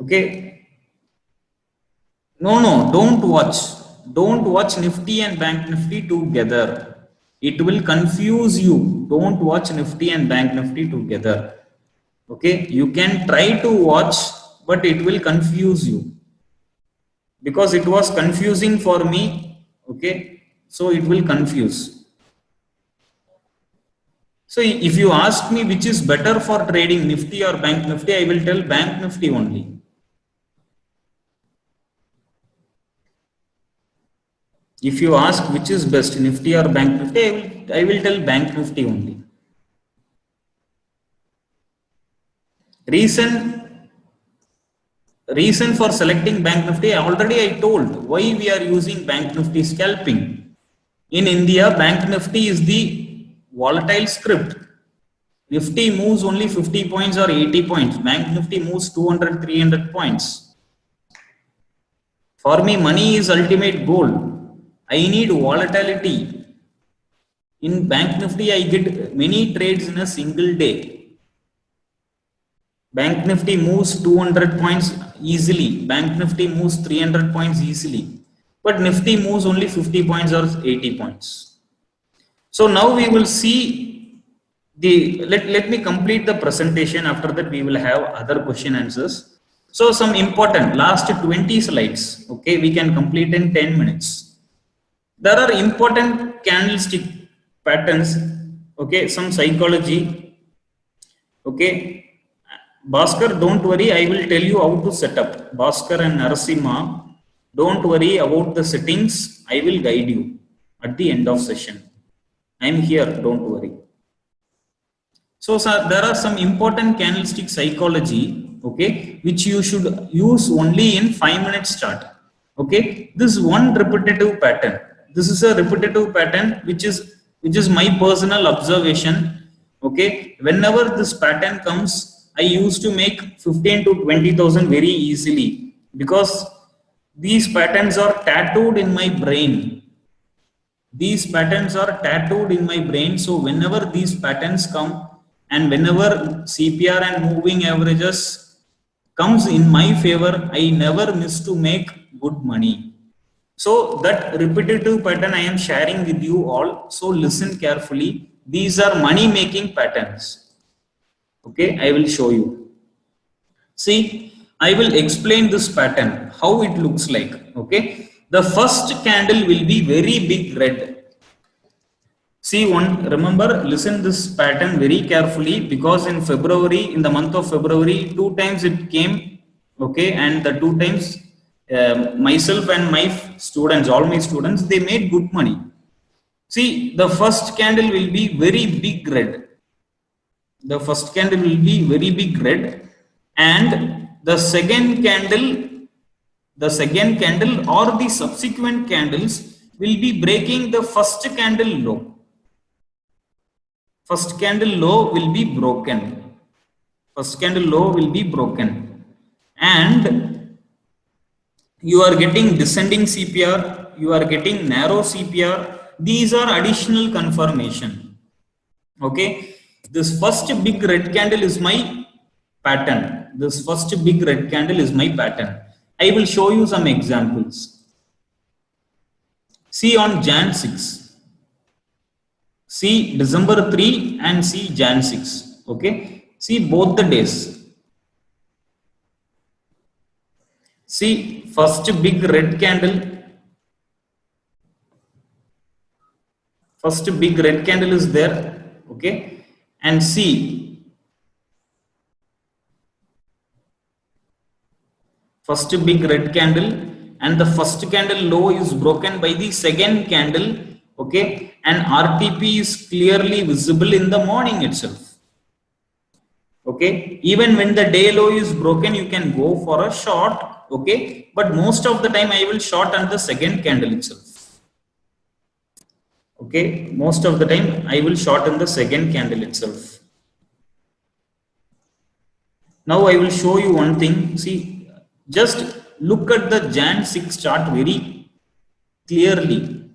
Okay. No, don't watch. Don't watch Nifty and Bank Nifty together. It will confuse you. Don't watch Nifty and Bank Nifty together. Okay, you can try to watch, but it will confuse you, because it was confusing for me. Okay, so it will confuse. So if you ask me which is better for trading, Nifty or Bank Nifty, I will tell Bank Nifty only. If you ask which is best, Nifty or Bank Nifty, I will tell Bank Nifty only. Reason for selecting Bank Nifty, already I told why we are using Bank Nifty scalping. In India, Bank Nifty is the volatile script. Nifty moves only 50 points or 80 points. Bank Nifty moves 200, 300 points. For me, money is ultimate goal. I need volatility. In Bank Nifty, I get many trades in a single day. Bank Nifty moves 200 points easily. Bank Nifty moves 300 points easily. But Nifty moves only 50 points or 80 points. So now we will see let me complete the presentation. After that, we will have other question answers. So some important last 20 slides. Okay, we can complete in 10 minutes. There are important candlestick patterns. Okay, some psychology. Okay, Bhaskar, don't worry, I will tell you how to set up. Bhaskar and Narasimha, don't worry about the settings. I will guide you at the end of session. I am here, don't worry. So, sir, there are some important candlestick psychology, okay, which you should use only in 5 minutes chart. Okay, this one repetitive pattern. This is a repetitive pattern which is my personal observation. Okay, whenever this pattern comes, I used to make 15 to 20,000 very easily because these patterns are tattooed in my brain. These patterns are tattooed in my brain. So whenever these patterns come and whenever CPR and moving averages comes in my favor, I never miss to make good money. So that repetitive pattern I am sharing with you all. So listen carefully. These are money making patterns. Okay, I will show you. See, I will explain this pattern, how it looks like. Okay, the first candle will be very big red. See, remember, listen this pattern very carefully because in February, in the month of February, 2 times it came. Okay, and the 2 times myself and my students, all my students, they made good money. See, the first candle will be very big red. The first candle will be very big red, and the second candle or the subsequent candles will be breaking the first candle low. First candle low will be broken. First candle low will be broken, and you are getting descending CPR, you are getting narrow CPR. These are additional confirmation. Okay, this first big red candle is my pattern. This first big red candle is my pattern. I will show you some examples. See on Jan 6. See December 3 and see Jan 6. Okay, see both the days. See first big red candle. First big red candle is there. Okay, and see first big red candle, and the first candle low is broken by the second candle. Okay, and RTP is clearly visible in the morning itself. Okay, even when the day low is broken, you can go for a short. Okay, but most of the time I will short on the second candle itself. Okay, most of the time I will short on the second candle itself. Now I will show you one thing. See, just look at the Jan 6 chart very clearly.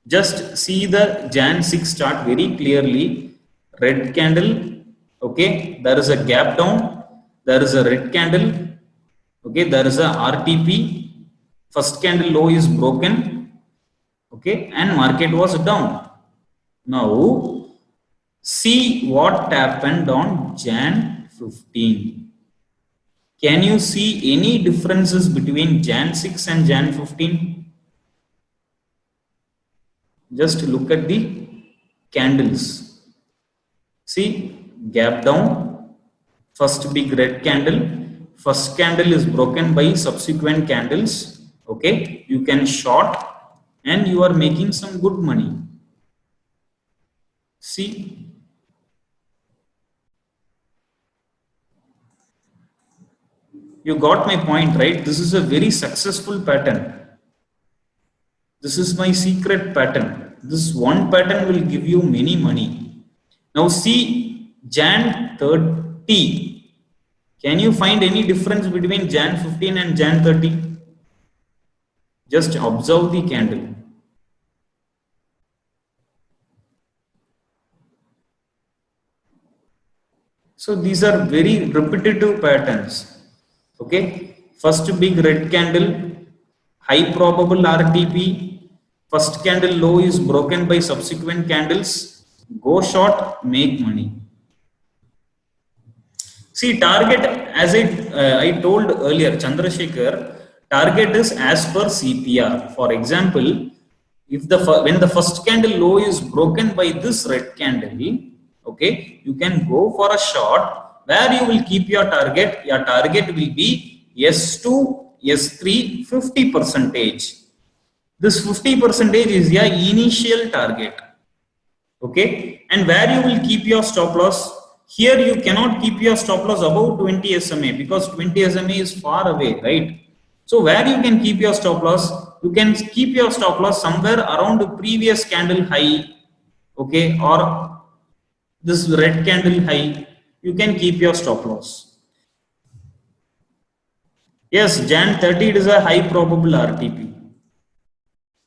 Just see the Jan 6 chart very clearly. Red candle. Okay, there is a gap down. There is a red candle. Okay, there is a RTP. First candle low is broken. Okay, and market was down. Now, see what happened on Jan 15. Can you see any differences between Jan 6 and Jan 15? Just look at the candles. See, gap down, first big red candle, first candle is broken by subsequent candles. Okay, you can short and you are making some good money. See, you got my point, right? This is a very successful pattern. This is my secret pattern. This one pattern will give you many money. Now see Jan 30. Can you find any difference between Jan 15 and Jan 30? Just observe the candle. So these are very repetitive patterns. Okay. First big red candle, high probable RTP. First candle low is broken by subsequent candles. Go short, make money. See, target, as I told earlier, Chandrasekhar, target is as per CPR. For example, if when the first candle low is broken by this red candle, okay, you can go for a short where you will keep your target. Your target will be S2, S3, 50 percentage. This 50 percentage is your initial target. Okay, and where you will keep your stop loss. Here you cannot keep your stop loss above 20 SMA because 20 SMA is far away, right? So where you can keep your stop loss, you can keep your stop loss somewhere around the previous candle high, okay, or this red candle high. You can keep your stop loss. Yes, Jan 30 it is a high probable RTP.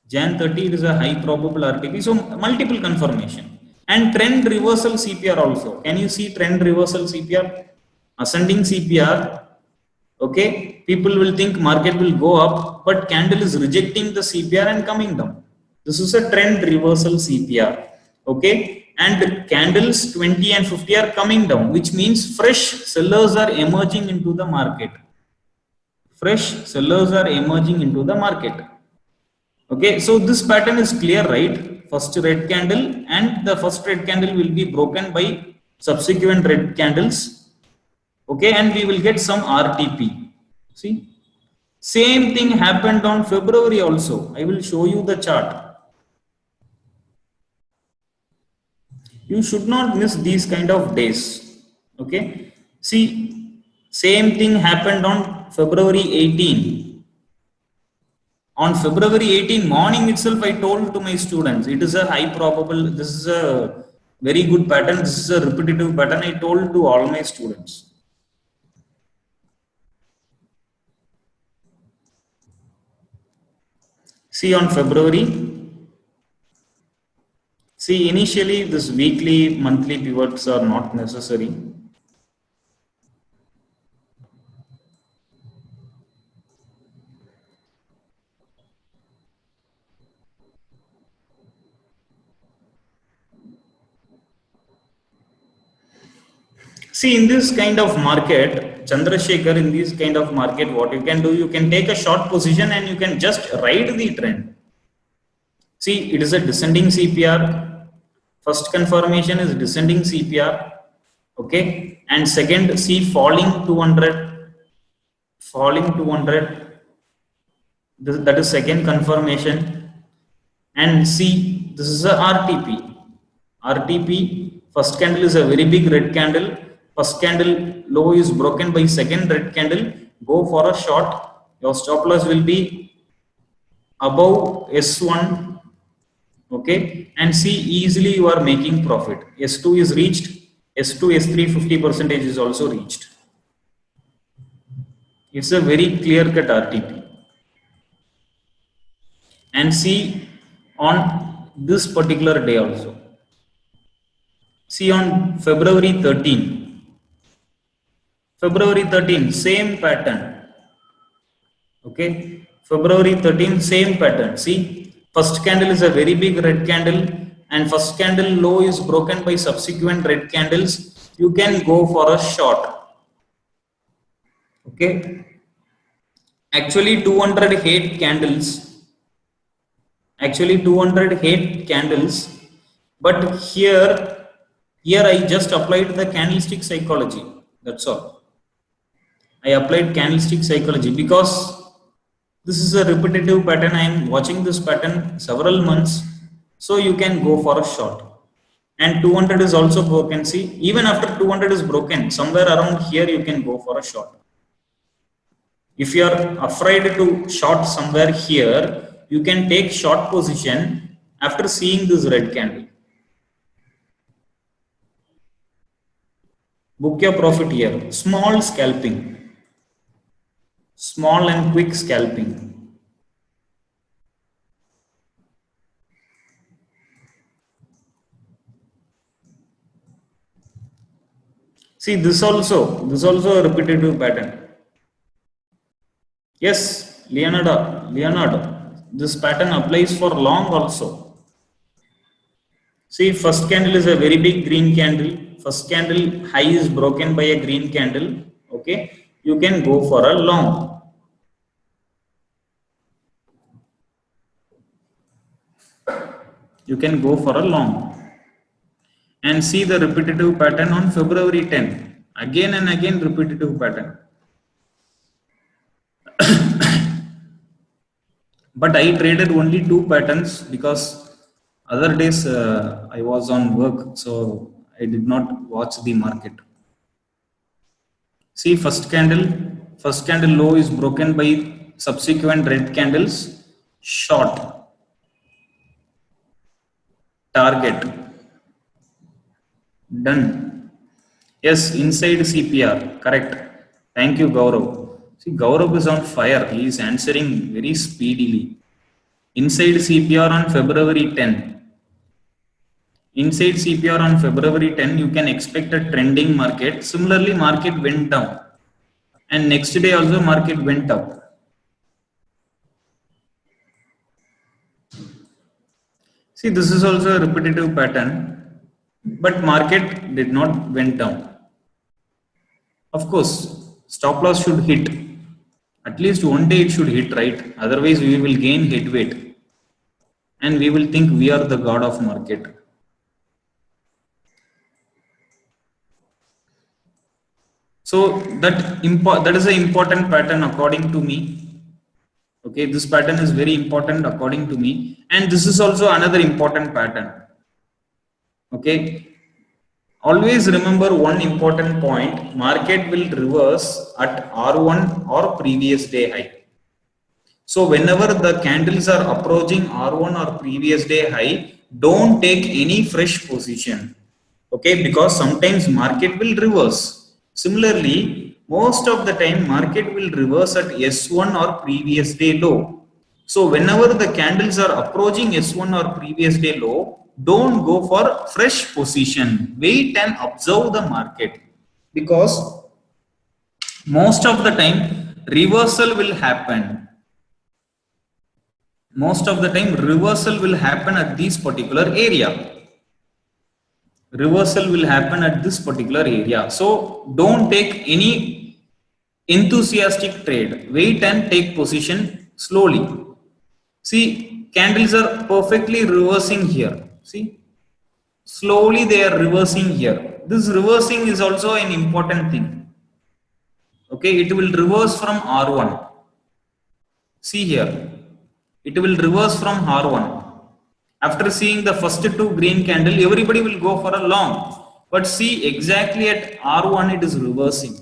Jan 30 it is a high probable RTP. So multiple confirmation. And trend reversal CPR also. Can you see trend reversal CPR? Ascending CPR. Okay. People will think market will go up, but candle is rejecting the CPR and coming down. This is a trend reversal CPR. Okay. And candles 20 and 50 are coming down, which means fresh sellers are emerging into the market. Fresh sellers are emerging into the market. Okay, so this pattern is clear, right? First red candle, and the first red candle will be broken by subsequent red candles. Okay, and we will get some RTP. See, same thing happened on February also. I will show you the chart. You should not miss these kind of days. Okay, see, same thing happened on February 18. On February 18 morning itself, I told to my students, it is a high probable, this is a very good pattern, this is a repetitive pattern. I told to all my students. See on February, see initially this weekly, monthly pivots are not necessary. See, in this kind of market, Chandrasekhar, in this kind of market, what you can do, you can take a short position and you can just ride the trend. See, it is a descending CPR. First confirmation is descending CPR. Okay. And second, see falling 200. Falling 200. That is second confirmation. And see, this is a RTP. RTP, first candle is a very big red candle. First candle low is broken by second red candle. Go for a short. Your stop loss will be above S1. Okay. And see, easily you are making profit. S2 is reached. S2, S3, 50 percentage is also reached. It's a very clear cut RTP. And see on this particular day also. See on February 13. February 13, same pattern. Okay. February 13, same pattern. See, first candle is a very big red candle and first candle low is broken by subsequent red candles. You can go for a short. Okay. Actually 208 candles. Actually 208 candles. But here I just applied the candlestick psychology. That's all. I applied candlestick psychology because this is a repetitive pattern. I am watching this pattern several months. So you can go for a short. And 200 is also broken. See, even after 200 is broken, somewhere around here you can go for a short. If you are afraid to short somewhere here, you can take short position after seeing this red candle. Book your profit here. Small scalping. Small and quick scalping. See this also a repetitive pattern. Yes, Leonardo. This pattern applies for long also. See, first candle is a very big green candle. First candle high is broken by a green candle. Okay, you can go for a long. You can go for a long. And see the repetitive pattern on February 10. Again and again repetitive pattern. But I traded only two patterns because other days I was on work, so I did not watch the market. See first candle low is broken by subsequent red candles, short, target, done. Yes, inside CPR, correct. Thank you, Gaurav. See, Gaurav is on fire. He is answering very speedily. Inside CPR on February 10. Inside CPR on February 10, you can expect a trending market. Similarly, market went down. And next day also market went up. See, this is also a repetitive pattern. But market did not went down. Of course, stop loss should hit. At least one day it should hit, right? Otherwise, we will gain head weight. And we will think we are the god of market. So that is an important pattern according to me. Okay, this pattern is very important according to me, and this is also another important pattern. Okay, always remember one important point: market will reverse at R1 or previous day high. So whenever the candles are approaching R1 or previous day high, don't take any fresh position. Okay, because sometimes market will reverse. Similarly, most of the time market will reverse at S1 or previous day low. So whenever the candles are approaching S1 or previous day low, don't go for fresh position. Wait and observe the market, because most of the time reversal will happen. Most of the time reversal will happen at this particular area. Reversal will happen at this particular area. So don't take any enthusiastic trade. Wait and take position slowly. See, candles are perfectly reversing here. See, slowly they are reversing here. This reversing is also an important thing. Okay, it will reverse from R1. See here, it will reverse from R1. After seeing the first two green candle, everybody will go for a long. But see, exactly at R1 it is reversing.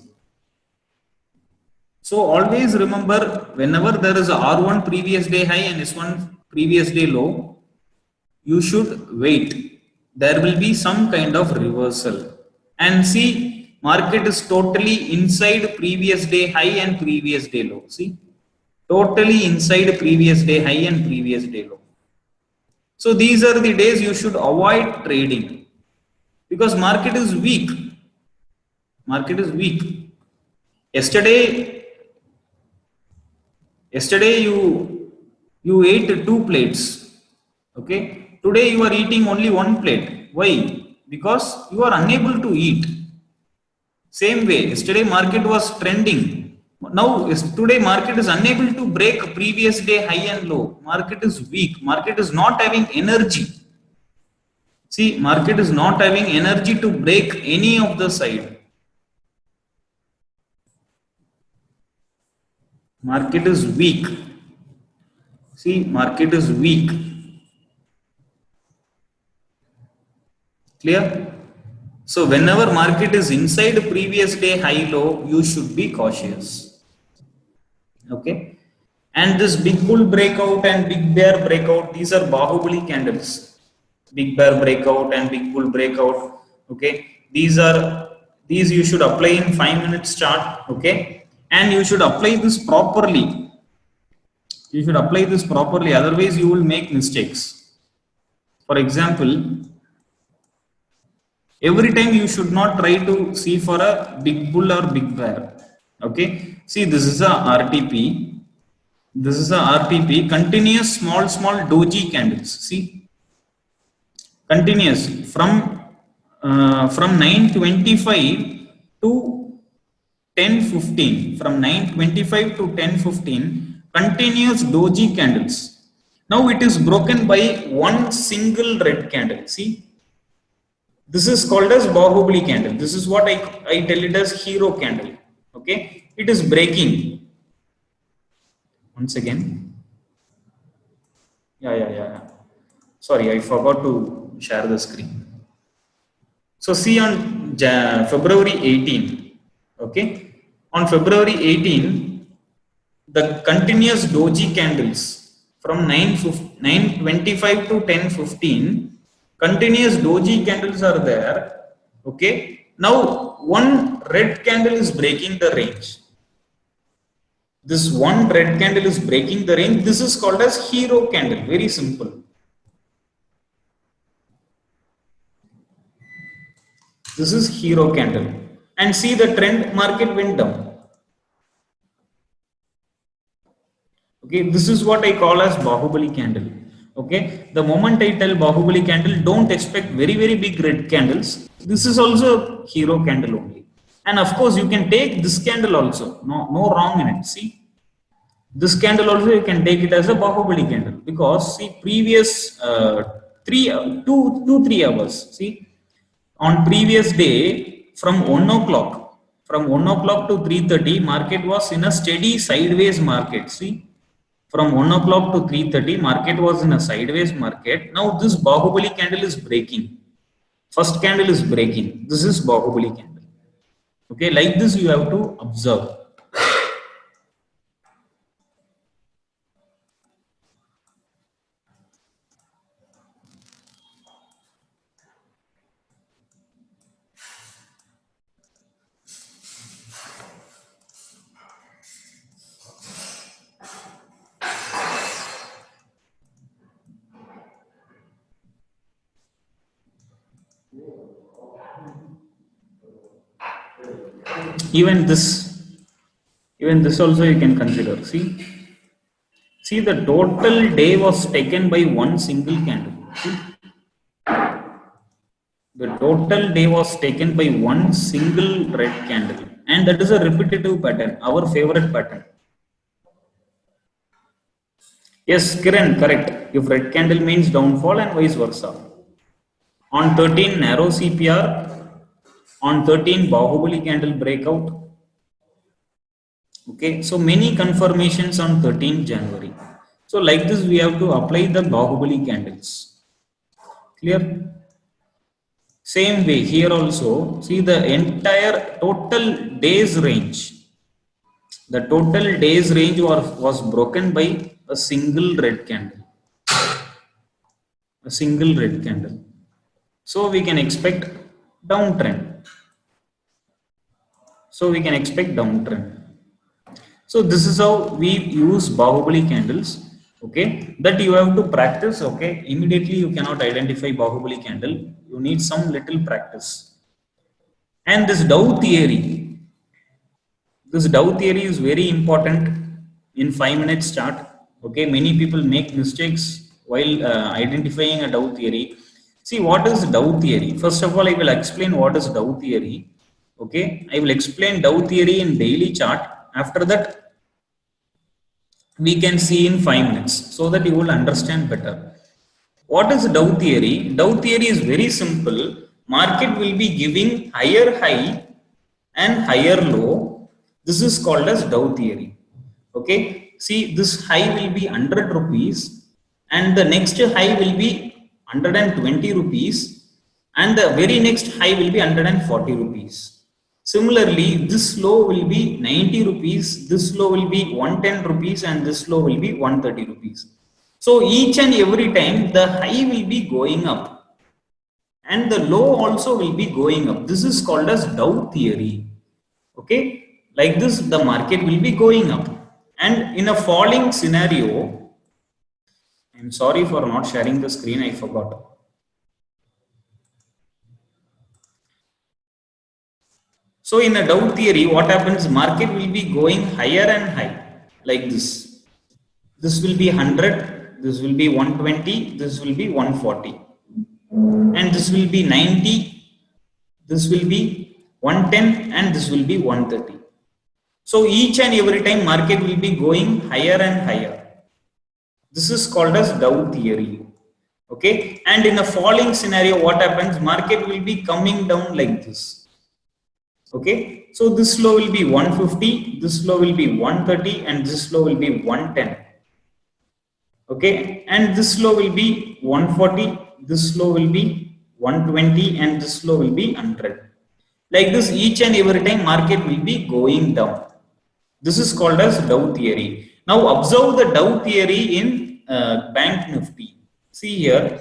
So always remember, whenever there is a R1 previous day high and S1 previous day low, you should wait. There will be some kind of reversal. And see, market is totally inside previous day high and previous day low. See, totally inside previous day high and previous day low. So these are the days you should avoid trading, because market is weak. Market is weak. Yesterday you ate two plates. Okay. Today you are eating only one plate. Why? Because you are unable to eat. Same way, yesterday market was trending. Now today market is unable to break previous day high and low. Market is weak. Market is not having energy. See, market is not having energy to break any of the side. Market is weak. See, market is weak. Clear? So whenever market is inside previous day high low, you should be cautious. Okay. And this big bull breakout and big bear breakout, these are Bahubali candles. Big bear breakout and big bull breakout. Okay. These are These you should apply in 5 minutes chart, okay? And you should apply this properly. You should apply this properly, otherwise you will make mistakes. For example, every time you should not try to see for a big bull or big bear. Okay, see, this is a RTP. This is a RTP, continuous small doji candles. See, continuous from 9:25 to 10:15. From 9:25 to 10:15, continuous doji candles. Now it is broken by one single red candle. See, this is called as Bahubali candle. This is what I tell it as hero candle. Okay, it is breaking. Once again, yeah. Sorry, I forgot to share the screen. So see on February 18, okay, on February 18, the continuous doji candles from 9:25 to 10:15, continuous doji candles are there, okay. Now one red candle is breaking the range. This one red candle is breaking the range. This is called as hero candle. Very simple. This is hero candle. And see, the trend market went down. Okay, this is what I call as Bahubali candle. Okay, the moment I tell Bahubali candle, don't expect very big red candles. This is also hero candle only. And of course, you can take this candle also. No wrong in it. See, this candle also you can take it as a Bahubali candle, because see, previous 3 hours. See, on previous day from 1 o'clock, from 1 o'clock to 3:30, market was in a steady sideways market. See, from 1 o'clock to 3:30, market was in a sideways market. Now this Bahubali candle is breaking. First candle is breaking. This is Bahubali candle. Okay, like this you have to observe. Even this also you can consider. See, the total day was taken by one single candle. See? The total day was taken by one single red candle, and that is a repetitive pattern, our favorite pattern. Yes, Kiran, correct. If red candle means downfall and vice versa. On 13 narrow CPR, on 13 Bahubali candle breakout. Okay, so many confirmations on 13 January. So like this, we have to apply the Bahubali candles. Clear? Same way here also, see the entire total days range. The total days range was broken by a single red candle. A single red candle. So we can expect downtrend. So this is how we use Bahubali candles. Okay, that you have to practice. Okay, immediately you cannot identify Bahubali candle. You need some little practice. And this Dow theory is very important in 5 minutes chart. Okay, many people make mistakes while identifying a Dow theory. See, what is Dow theory? First of all, I will explain what is Dow theory. Okay, I will explain Dow theory in daily chart. After that, we can see in 5 minutes, so that you will understand better. What is Dow theory? Dow theory is very simple. Market will be giving higher high and higher low. This is called as Dow theory. Okay, see, this high will be 100 rupees and the next high will be 120 rupees and the very next high will be 140 rupees. Similarly, this low will be 90 rupees, this low will be 110 rupees and this low will be 130 rupees. So each and every time the high will be going up and the low also will be going up. This is called as Dow theory. Okay, like this, the market will be going up. And in a falling scenario, I'm sorry for not sharing the screen, I forgot. So in a Dow theory, what happens? Market will be going higher and high, like this. This will be 100, this will be 120, this will be 140, and this will be 90, this will be 110, and this will be 130. So each and every time market will be going higher and higher. This is called as Dow theory. Okay, and in a falling scenario, what happens? Market will be coming down like this. Okay, so this low will be 150, this low will be 130, and this low will be 110. Okay, and this low will be 140, this low will be 120, and this low will be 100. Like this, each and every time market will be going down. This is called as Dow theory. Now observe the Dow theory in Bank Nifty. See here,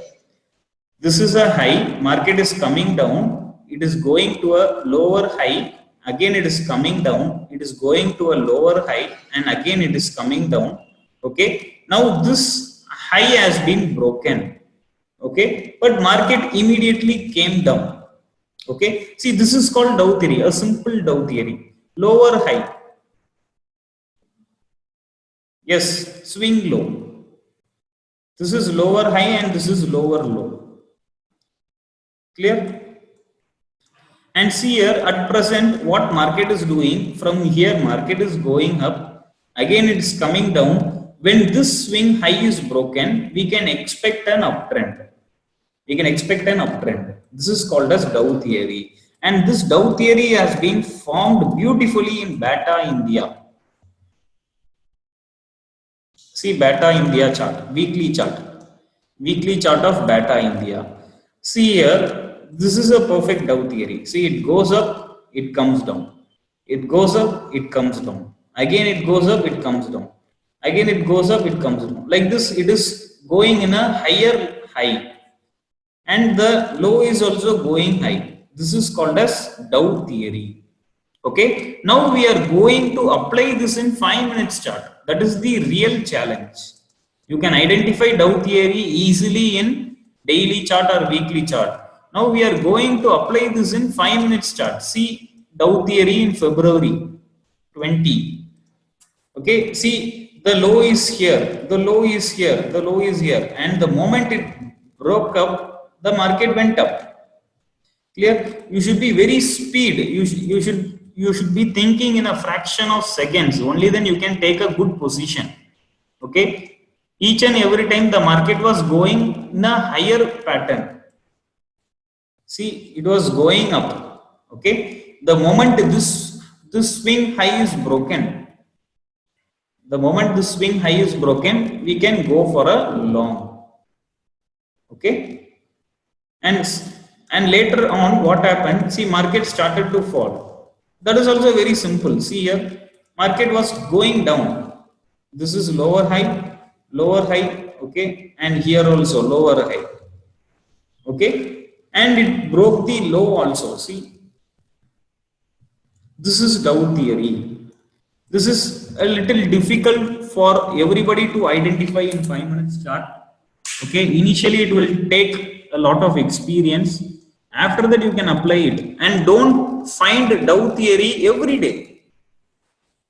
this is a high, market is coming down, it is going to a lower high, again it is coming down, it is going to a lower high, and again it is coming down. Okay, now this high has been broken. Okay, but market immediately came down. Okay, see, this is called Dow theory, a simple Dow theory. Lower high, yes, swing low. This is lower high and this is lower low. Clear? And see here, at present, what market is doing, from here market is going up, again it is coming down. When this swing high is broken, we can expect an uptrend. We can expect an uptrend. This is called as Dow theory. And this Dow theory has been formed beautifully in Bata India. See Bata India chart, weekly chart. Weekly chart of Bata India. See here, this is a perfect Dow theory. See, it goes up, it comes down. It goes up, it comes down. Again it goes up, it comes down. Again it goes up, it comes down. Like this, it is going in a higher high. And the low is also going high. This is called as Dow theory. Okay, now we are going to apply this in 5 minutes chart. That is the real challenge. You can identify Dow theory easily in daily chart or weekly chart. Now we are going to apply this in 5 minutes chart. See Dow theory in February 20. Okay, see the low is here, the low is here, the low is here, and the moment it broke up, the market went up. Clear? You should be very speed. You should be thinking in a fraction of seconds. Only then you can take a good position. Okay. Each and every time the market was going in a higher pattern. See, it was going up. Okay. The moment this swing high is broken, the moment this swing high is broken, we can go for a long. Okay. And later on, what happened? See, market started to fall. That is also very simple. See here, market was going down. This is lower high, okay, and here also lower high, okay, and it broke the low also. See, this is Dow theory. This is a little difficult for everybody to identify in 5 minutes chart. Okay, initially it will take a lot of experience. After that, you can apply it, and don't find Dow theory every day.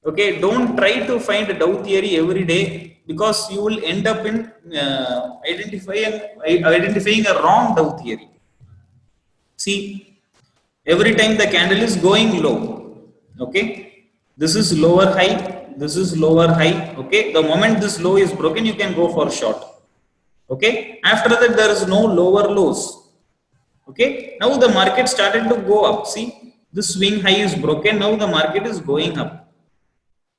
Okay, don't try to find Dow theory every day, because you will end up in identifying a wrong Dow theory. See, every time the candle is going low, okay, this is lower high, this is lower high. Okay, the moment this low is broken, you can go for short. Okay, after that there is no lower lows. Okay, now the market started to go up. See, this swing high is broken, now the market is going up.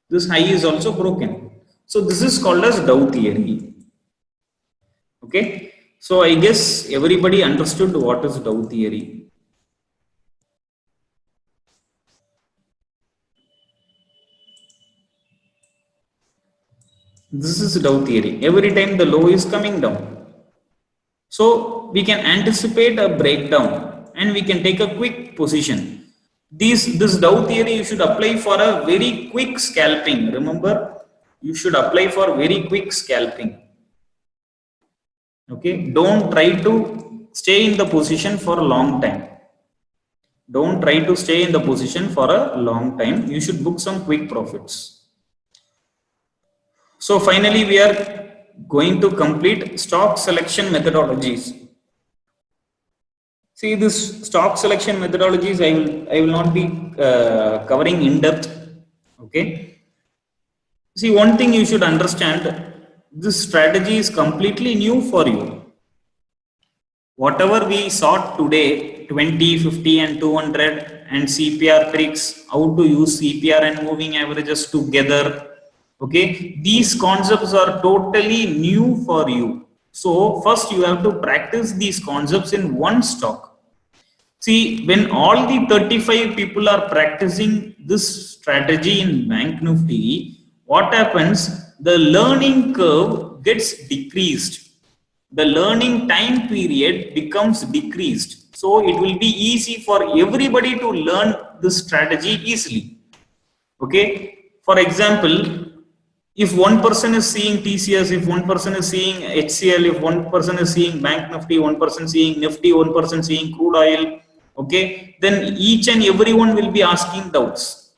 This high is also broken. So this is called as Dow theory. Okay, so I guess everybody understood what is Dow theory. This is Dow theory. Every time the low is coming down. So we can anticipate a breakdown and we can take a quick position. This Dow theory you should apply for a very quick scalping. Remember, you should apply for very quick scalping. Okay, don't try to stay in the position for a long time. Don't try to stay in the position for a long time. You should book some quick profits. So finally we are going to complete stock selection methodologies. See, this stock selection methodologies I will not be covering in depth. Okay. See, one thing you should understand, this strategy is completely new for you. Whatever we saw today, 20, 50 and 200 and CPR tricks, how to use CPR and moving averages together. Okay. These concepts are totally new for you. So first you have to practice these concepts in one stock. See, when all the 35 people are practicing this strategy in Bank Nifty, what happens? The learning curve gets decreased. The learning time period becomes decreased. So it will be easy for everybody to learn this strategy easily. Okay. For example, if one person is seeing TCS, if one person is seeing HCL, if one person is seeing Bank Nifty, one person seeing Nifty, one person seeing crude oil, okay, then each and everyone will be asking doubts.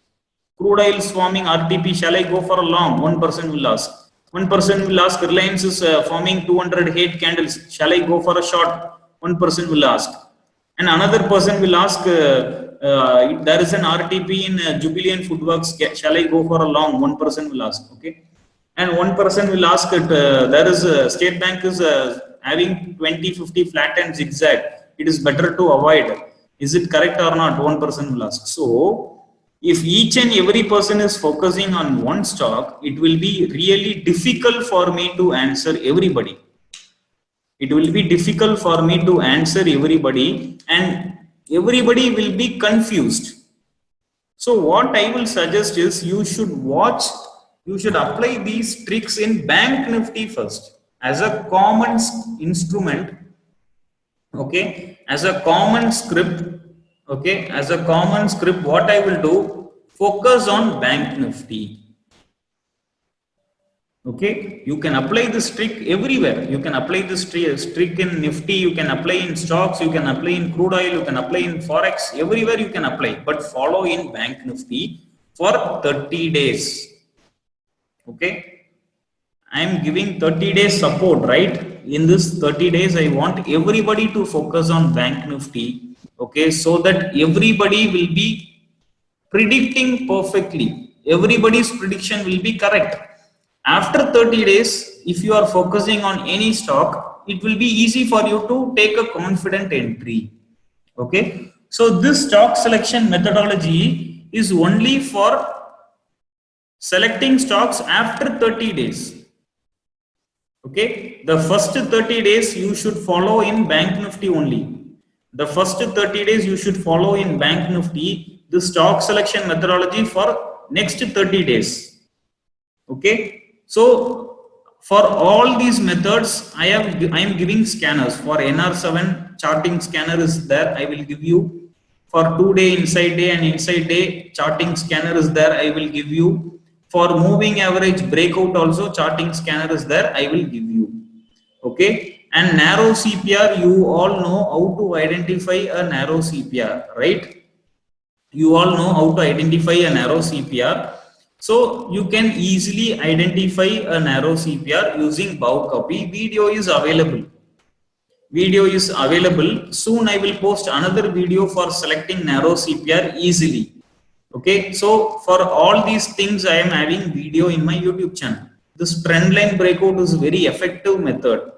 Crude oil is forming RTP, shall I go for a long? One person will ask. One person will ask, Reliance is forming 208 candles, shall I go for a short? One person will ask. And another person will ask, there is an RTP in Jubilee Foodworks, shall I go for a long? One person will ask, okay. And one person will ask, there is State Bank is having 20-50 flat and zigzag, it is better to avoid. Is it correct or not? One person will ask. So if each and every person is focusing on one stock, it will be really difficult for me to answer everybody. It will be difficult for me to answer everybody and everybody will be confused. So what I will suggest is you should apply these tricks in Bank Nifty first as a common instrument. Okay, as a common script. Okay, as a common script, what I will do, focus on Bank Nifty. Okay, you can apply this trick everywhere. You can apply this trick in Nifty, you can apply in stocks, you can apply in crude oil, you can apply in Forex, everywhere you can apply, but follow in Bank Nifty for 30 days. Okay, I am giving 30 days support, right? In this 30 days, I want everybody to focus on Bank Nifty. Okay, so that everybody will be predicting perfectly. Everybody's prediction will be correct. After 30 days, if you are focusing on any stock, it will be easy for you to take a confident entry. Okay, so this stock selection methodology is only for selecting stocks after 30 days. Okay, the first 30 days you should follow in Bank Nifty only. The first 30 days you should follow in Bank Nifty the stock selection methodology for next 30 days. Okay, so for all these methods, I am giving scanners. For NR7 charting scanner is there, I will give you. For 2-day inside day and inside day charting scanner is there, I will give you. For moving average breakout also charting scanner is there, I will give you. Okay. And narrow CPR, you all know how to identify a narrow CPR, right? You all know how to identify a narrow CPR. So you can easily identify a narrow CPR using bow copy. Video is available. Video is available. Soon I will post another video for selecting narrow CPR easily. Okay. So for all these things, I am having video in my YouTube channel. This trend line breakout is very effective method.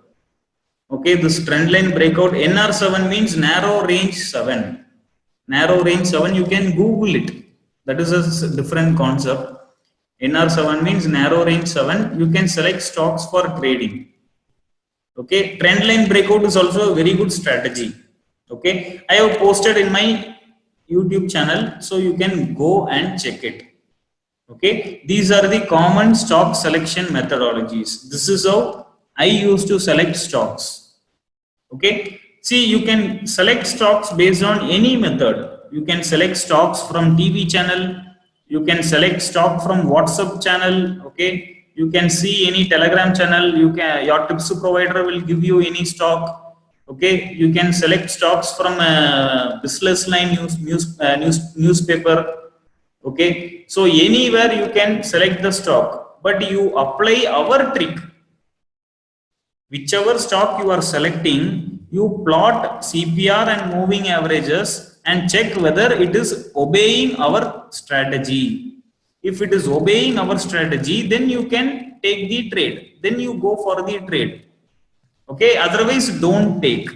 Okay, this trend line breakout, NR7 means narrow range 7. Narrow range 7, you can Google it. That is a different concept. NR7 means narrow range 7. You can select stocks for trading. Okay, trend line breakout is also a very good strategy. Okay, I have posted in my YouTube channel, so you can go and check it. Okay, these are the common stock selection methodologies. This is how I used to select stocks. Okay. See, you can select stocks based on any method. You can select stocks from TV channel. You can select stock from WhatsApp channel. Okay. You can see any Telegram channel. You can, your tips provider will give you any stock. Okay. You can select stocks from business line newspaper. Okay. So anywhere you can select the stock, but you apply our trick. Whichever stock you are selecting, you plot CPR and moving averages and check whether it is obeying our strategy. If it is obeying our strategy, then you can take the trade. Then you go for the trade. Okay, otherwise, don't take.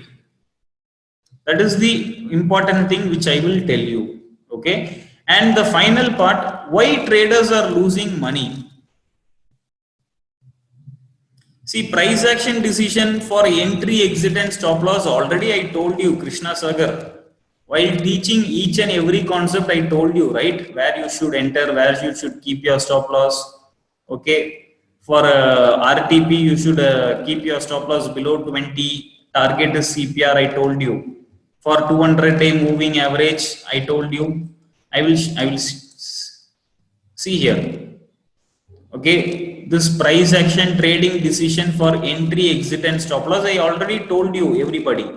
That is the important thing which I will tell you. Okay, and the final part, why traders are losing money. See, price action decision for entry, exit, and stop loss. Already, I told you, Krishna Sagar. While teaching each and every concept, I told you, right, where you should enter, where you should keep your stop loss. Okay, for RTP, you should keep your stop loss below 20. Target is CPR. I told you. For 200-day moving average, I told you. I will see here. Okay, this price action trading decision for entry, exit, and stop loss, I already told you, everybody.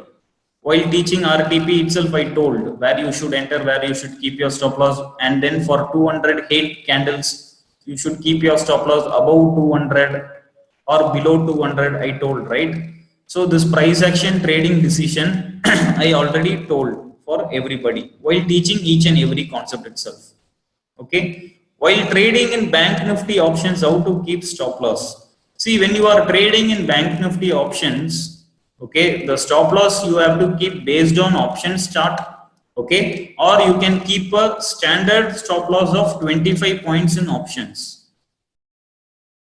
While teaching RTP itself, I told where you should enter, where you should keep your stop loss, and then for 200 hate candles, you should keep your stop loss above 200 or below 200. I told, right? So this price action trading decision, I already told for everybody while teaching each and every concept itself. Okay, while trading in bank nifty options, how to keep stop loss. See, when you are trading in bank nifty options, okay, the stop loss you have to keep based on options chart. Okay, or you can keep a standard stop loss of 25 points in options.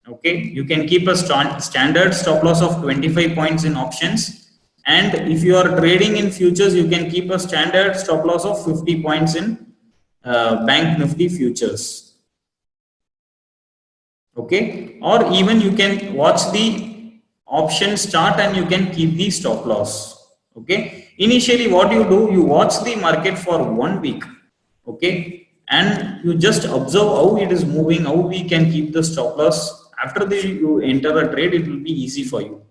Okay, you can keep a standard stop loss of 25 points in options, and if you are trading in futures, you can keep a standard stop loss of 50 points in bank nifty futures. Okay, or even you can watch the options chart and you can keep the stop loss. Okay, initially what you do, you watch the market for 1 week. Okay, and you just observe how it is moving, how we can keep the stop loss. After you enter a trade, it will be easy for you.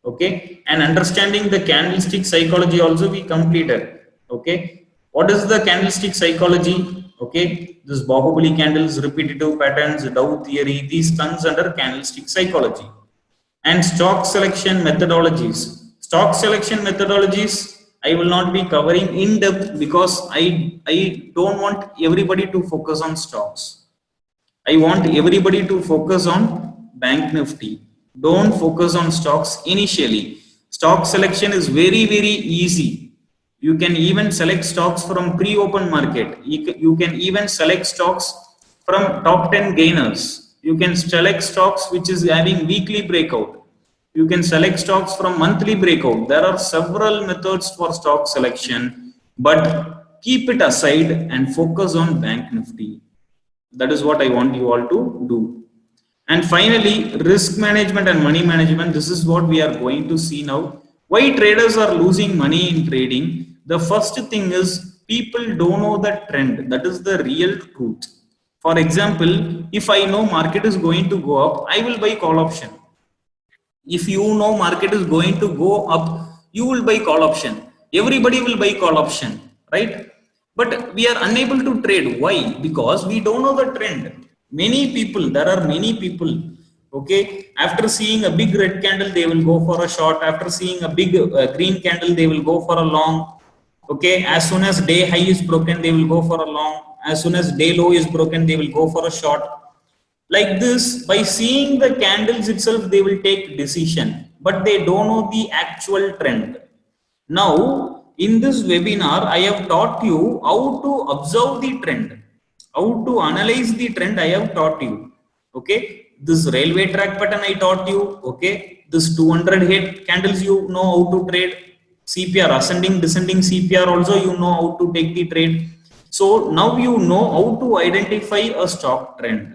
Okay, and understanding the candlestick psychology also we completed. Okay, what is the candlestick psychology? Okay, this Bahubali candles, repetitive patterns, Dow theory, these comes under candlestick psychology. And stock selection methodologies. Stock selection methodologies I will not be covering in depth because I don't want everybody to focus on stocks. I want everybody to focus on bank nifty. Don't focus on stocks initially. Stock selection is very, very easy. You can even select stocks from pre-open market. You can even select stocks from top 10 gainers. You can select stocks which is having weekly breakout. You can select stocks from monthly breakout. There are several methods for stock selection, but keep it aside and focus on bank nifty. That is what I want you all to do. And finally, risk management and money management. This is what we are going to see now. Why traders are losing money in trading? The first thing is people don't know the trend. That is the real truth. For example, if I know market is going to go up, I will buy call option. If you know market is going to go up, you will buy call option. Everybody will buy call option, right? But we are unable to trade. Why? Because we don't know the trend. Many people, there are many people, okay, after seeing a big red candle, they will go for a short. After seeing a big green candle, they will go for a long. Okay, as soon as day high is broken, they will go for a long. As soon as day low is broken, they will go for a short. Like this, by seeing the candles itself, they will take decision, but they don't know the actual trend. Now, in this webinar, I have taught you how to observe the trend, how to analyze the trend. I have taught you. Okay, this railway track pattern I taught you. Okay, this 200 head candles you know how to trade. CPR, ascending, descending CPR also you know how to take the trade. So now you know how to identify a stock trend.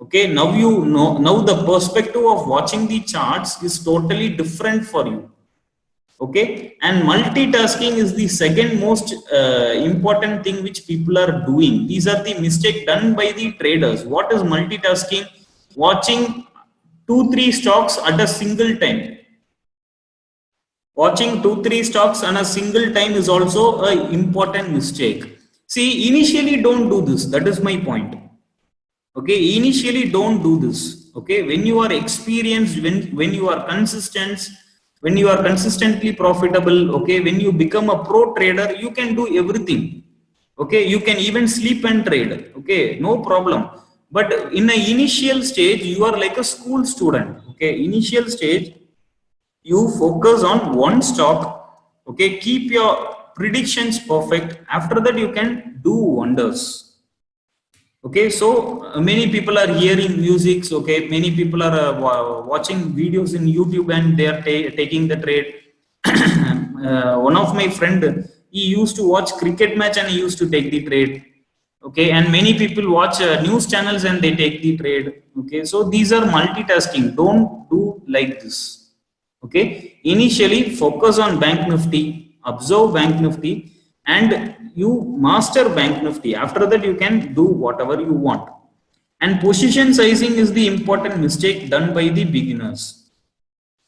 Okay, now you know, now the perspective of watching the charts is totally different for you. Okay, and multitasking is the second most important thing which people are doing. These are the mistake done by the traders. What is multitasking? Watching 2 3 stocks at a single time. Watching 2 3 stocks on a single time is also an important mistake. See, initially don't do this. That is my point. Okay, initially don't do this. Okay, when you are experienced, when you are consistent, when you are consistently profitable, okay, when you become a pro trader, you can do everything. Okay, you can even sleep and trade. Okay, no problem. But in the initial stage, you are like a school student. Okay, initial stage, you focus on one stock. Okay, keep your predictions perfect. After that, you can do wonders. Okay, so many people are hearing music. Okay, many people are watching videos in YouTube and they are taking the trade. One of my friend, he used to watch cricket match and he used to take the trade. Okay, and many people watch news channels and they take the trade. Okay, so these are multitasking. Don't do like this. Okay, initially focus on bank nifty, observe bank nifty, and you master bank nifty. After that, you can do whatever you want. And position sizing is the important mistake done by the beginners.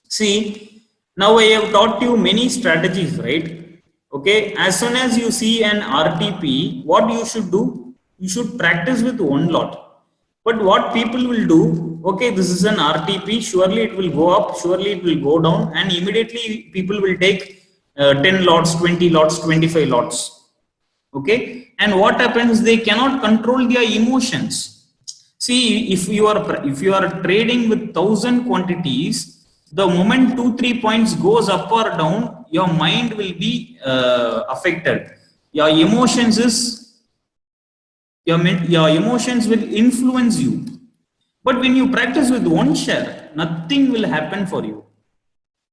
See, now I have taught you many strategies, right? Okay, as soon as you see an RTP, what you should do? You should practice with one lot. But what people will do, okay, this is an RTP, surely it will go up, surely it will go down, and immediately people will take 10 lots, 20 lots, 25 lots. Okay, and what happens? They cannot control their emotions. See, if you are trading with 1,000 quantities, the moment 2 3 points goes up or down, your mind will be affected. Your emotions is your emotions will influence you. But when you practice with one share, nothing will happen for you.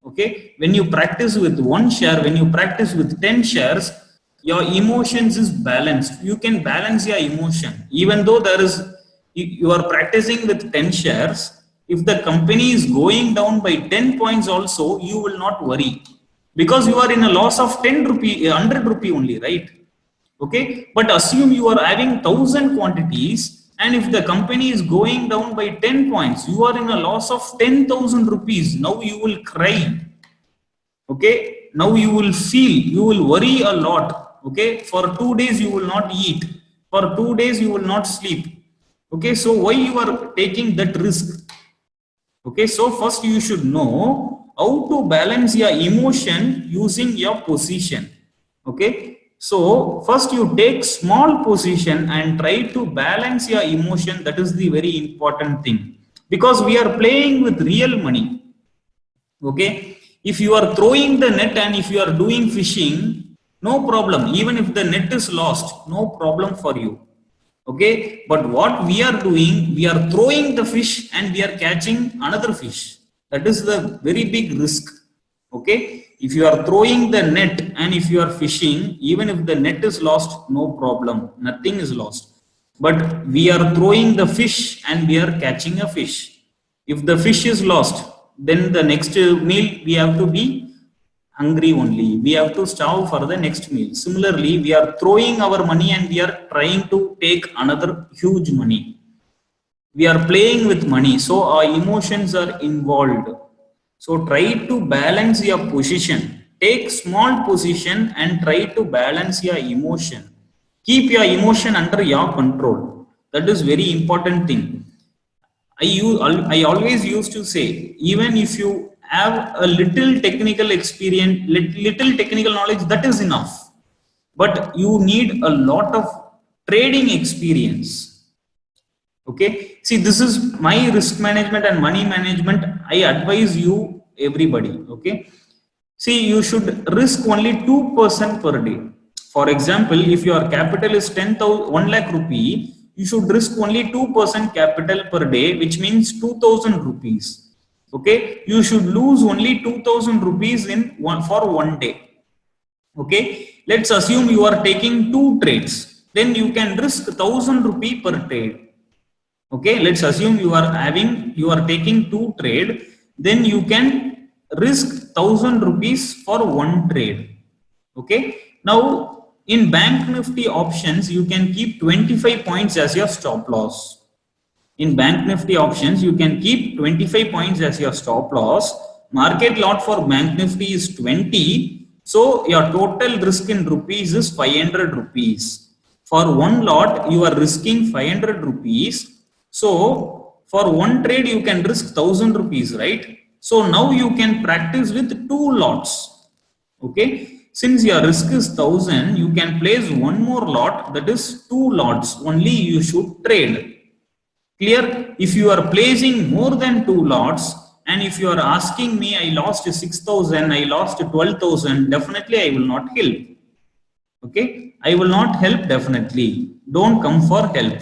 Okay, when you practice with one share, when you practice with 10 shares, your emotions is balanced. You can balance your emotion. Even though you are practicing with 10 shares, if the company is going down by 10 points also, you will not worry, because you are in a loss of 10 rupee, 100 rupee only, right? Okay, but assume you are having 1,000 quantities, and if the company is going down by 10 points, you are in a loss of 10,000 rupees. Now you will cry. Okay, now you will feel, you will worry a lot. Okay, for 2 days you will not eat, for 2 days you will not sleep. Okay, so why you are taking that risk? Okay, so first you should know how to balance your emotion using your position. Okay, so first you take small position and try to balance your emotion. That is the very important thing, because we are playing with real money. Okay, if you are throwing the net and if you are doing fishing, no problem. Even if the net is lost, no problem for you. Okay, but what we are doing, we are throwing the fish and we are catching another fish. That is the very big risk. Okay, if you are throwing the net and if you are fishing, even if the net is lost, no problem, nothing is lost. But we are throwing the fish and we are catching a fish. If the fish is lost, then the next meal we have to be hungry only. We have to starve for the next meal. Similarly, we are throwing our money and we are trying to take another huge money. We are playing with money, so our emotions are involved. So try to balance your position. Take small position and try to balance your emotion. Keep your emotion under your control. That is very important thing. I always used to say, even if you have a little technical experience, little technical knowledge, that is enough. But you need a lot of trading experience. Okay, see, this is my risk management and money management. I advise you, everybody. Okay, see, you should risk only 2% per day. For example, if your capital is 10,000, 1 lakh rupee, you should risk only 2% capital per day, which means 2,000 rupees. Okay, you should lose only 2,000 rupees for 1 day. Okay, let's assume you are taking 2 trades, then you can risk 1,000 rupee per trade. Okay, let's assume you are taking 2 trade, then you can risk 1000 rupees for one trade. Okay. Now in Bank Nifty options, you can keep 25 points as your stop loss. In Bank Nifty options, you can keep 25 points as your stop loss. Market lot for Bank Nifty is 20. So your total risk in rupees is 500 rupees. For one lot, you are risking 500 rupees. So for one trade, you can risk 1000 rupees, right? So now you can practice with two lots. Okay. Since your risk is 1000, you can place one more lot, that is two lots. Only you should trade. Clear? If you are placing more than two lots, and if you are asking me, I lost 6,000, I lost 12,000, definitely I will not help. Okay? I will not help definitely. Don't come for help.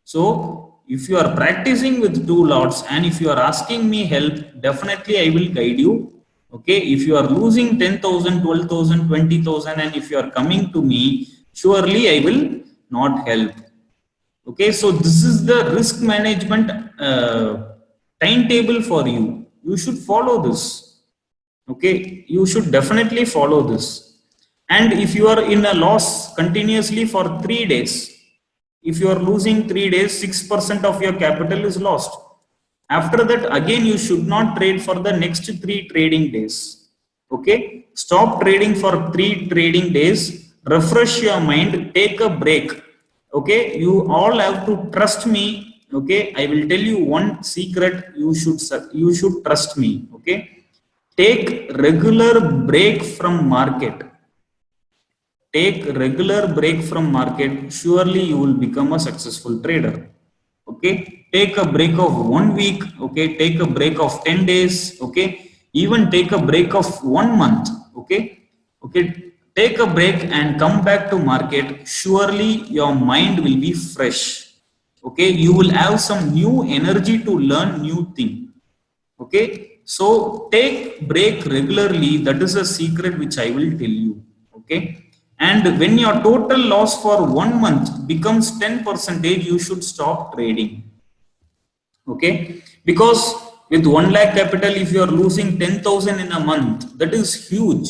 So, if you are practicing with two lots and if you are asking me help, definitely I will guide you. Okay? If you are losing 10,000, 12,000, 20,000, and if you are coming to me, surely I will not help. Okay, so this is the risk management timetable for you. You should follow this. Okay, you should definitely follow this. And if you are in a loss continuously for 3 days, if you are losing 3 days, 6% of your capital is lost. After that, again, you should not trade for the next 3 trading days. Okay, stop trading for 3 trading days, refresh your mind, take a break. Okay, you all have to trust me. Okay, I will tell you one secret. You should trust me. Okay, take regular break from market. Take regular break from market. Surely you will become a successful trader. Okay, take a break of 1 week. Okay, take a break of 10 days. Okay, even take a break of 1 month. Okay, take a break and come back to market. Surely your mind will be fresh. Okay, you will have some new energy to learn new thing. Okay, so take break regularly. That is a secret which I will tell you. Okay, and when your total loss for 1 month becomes 10%, you should stop trading. Okay, because with 1 lakh capital, if you are losing 10,000 in a month, that is huge.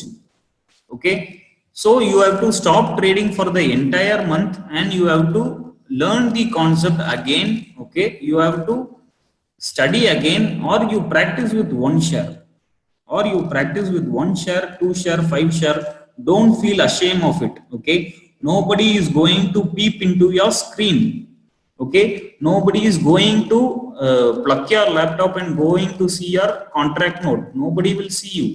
Okay, so you have to stop trading for the entire month and you have to learn the concept again. Okay, you have to study again, or you practice with one share, or you practice with one share, two share, five share. Don't feel ashamed of it. Okay, nobody is going to peep into your screen. Okay, nobody is going to plug your laptop and going to see your contract note. Nobody will see you.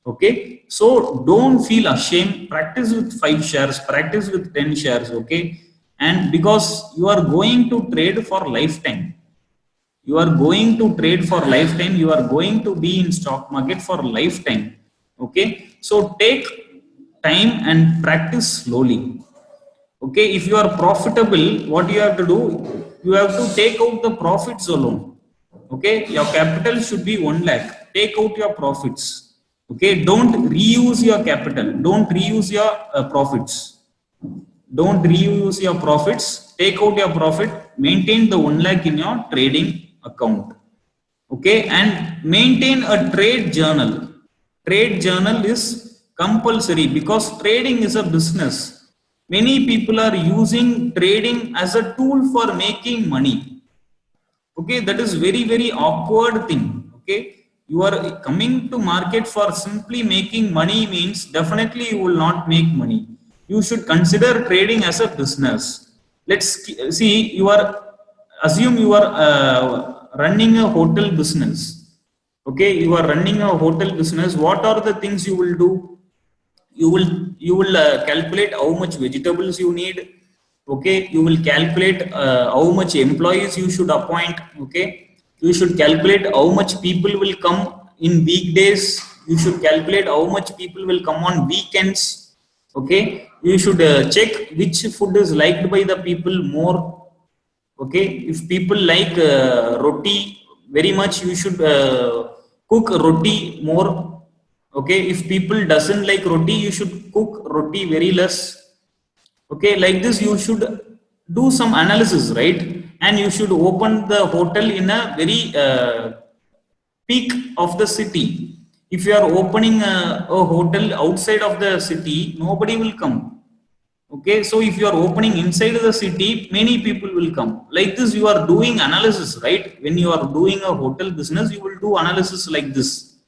Okay, so don't feel ashamed. Practice with 5 shares, practice with 10 shares. Okay, and because you are going to trade for lifetime, you are going to trade for lifetime, you are going to be in stock market for lifetime. Okay, so take time and practice slowly. Okay, if you are profitable, what you have to do, you have to take out the profits alone. Okay, your capital should be 1 lakh, take out your profits. Okay, don't reuse your capital, don't reuse your profits, don't reuse your profits, take out your profit, maintain the 1 lakh in your trading account. Okay, and maintain a trade journal. Trade journal is compulsory because trading is a business. Many people are using trading as a tool for making money. Okay, that is very awkward thing. Okay, you are coming to market for simply making money means definitely you will not make money. You should consider trading as a business. Let's see, you are, assume you are running a hotel business. Okay, you are running a hotel business. What are the things you will do? You will calculate how much vegetables you need. Okay, you will calculate how much employees you should appoint. Okay, you should calculate how much people will come in weekdays. You should calculate how much people will come on weekends. Okay, you should check which food is liked by the people more. Okay, if people like roti very much, you should cook roti more. Okay, if people doesn't like roti, you should cook roti very less. Okay, like this you should do some analysis, right? And you should open the hotel in a very peak of the city. If you are opening a hotel outside of the city, nobody will come. Okay, so if you are opening inside the city, many people will come. Like this, you are doing analysis, right? When you are doing a hotel business, you will do analysis like this.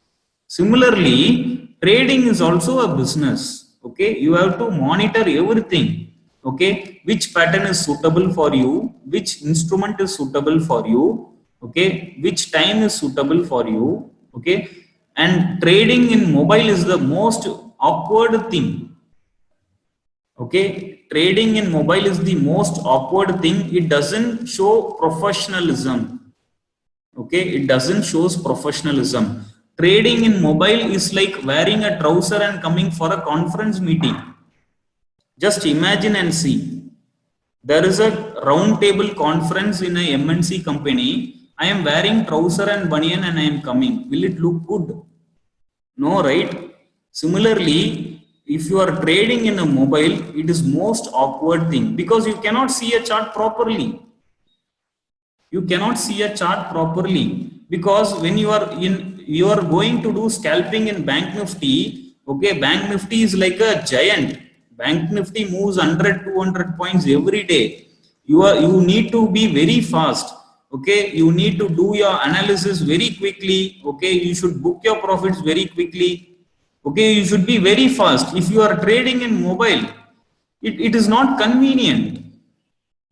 Similarly, trading is also a business. Okay, you have to monitor everything. Okay, which pattern is suitable for you, which instrument is suitable for you, okay, which time is suitable for you, okay. And trading in mobile is the most awkward thing. Okay, trading in mobile is the most awkward thing. It doesn't show professionalism. Okay, it doesn't shows professionalism. Trading in mobile is like wearing a trouser and coming for a conference meeting. Just imagine and see. There is a round table conference in a MNC company. I am wearing trouser and banian and I am coming. Will it look good? No, right? Similarly, if you are trading in a mobile, it is most awkward thing because you cannot see a chart properly. You cannot see a chart properly because when you are going to do scalping in Bank Nifty. Okay, Bank Nifty is like a giant. Bank Nifty moves 100, 200 points every day. You need to be very fast. Okay, you need to do your analysis very quickly. Okay, you should book your profits very quickly. Okay, you should be very fast. If you are trading in mobile, it is not convenient.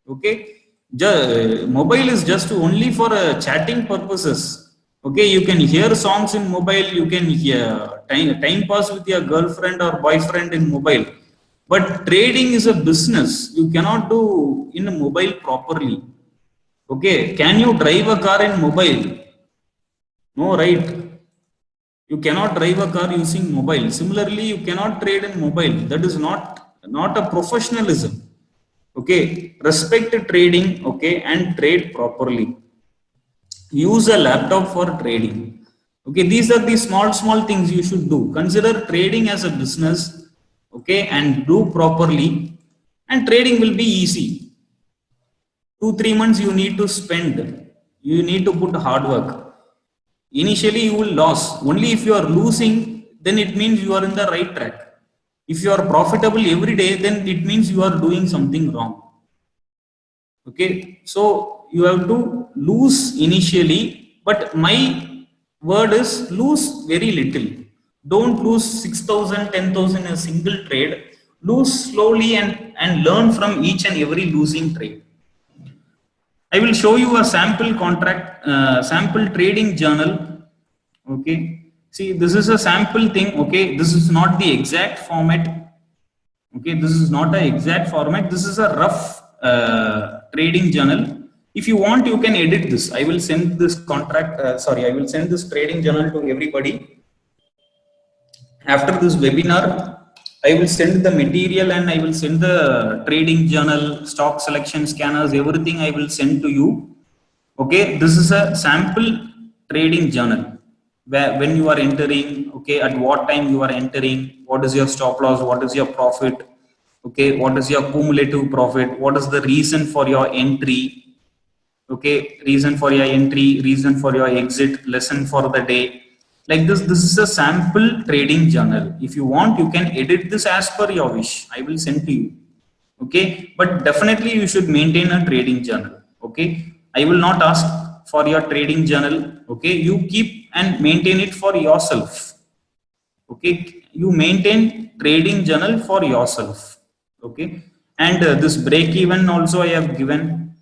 Okay, mobile is just only for chatting purposes. Okay, you can hear songs in mobile, you can hear time pass with your girlfriend or boyfriend in mobile, but trading is a business. You cannot do in a mobile properly. Okay, can you drive a car in mobile? No, right? You cannot drive a car using mobile. Similarly, you cannot trade in mobile. That is not a professionalism. Okay, respect trading. Okay, and trade properly. Use a laptop for trading. Okay, these are the small things you should do. Consider trading as a business. Okay, and do properly, and trading will be easy. 2-3 months you need to spend. You need to put hard work. Initially you will lose. Only if you are losing, then it means you are in the right track. If you are profitable every day, then it means you are doing something wrong. Okay, so you have to lose initially, but my word is lose very little. Don't lose 6,000, 10,000 in a single trade. Lose slowly and learn from each and every losing trade. I will show you a sample contract, sample trading journal. Okay, see, this is a sample thing. Okay, this is not the exact format. Okay, this is not an exact format. This is a rough trading journal. If you want, you can edit this. I will send this contract, I will send this trading journal to everybody. After this webinar, I will send the material and I will send the trading journal, stock selection scanners, everything I will send to you. Okay, this is a sample trading journal where when you are entering, okay, at what time you are entering, what is your stop loss, what is your profit, okay, what is your cumulative profit, what is the reason for your entry, okay, reason for your entry, reason for your exit, lesson for the day. Like this is a sample trading journal. If you want, you can edit this as per your wish. I will send to you. Okay, but definitely you should maintain a trading journal. Okay, I will not ask for your trading journal. Okay, you keep and maintain it for yourself. Okay, you maintain trading journal for yourself. Okay, and this break even also I have given.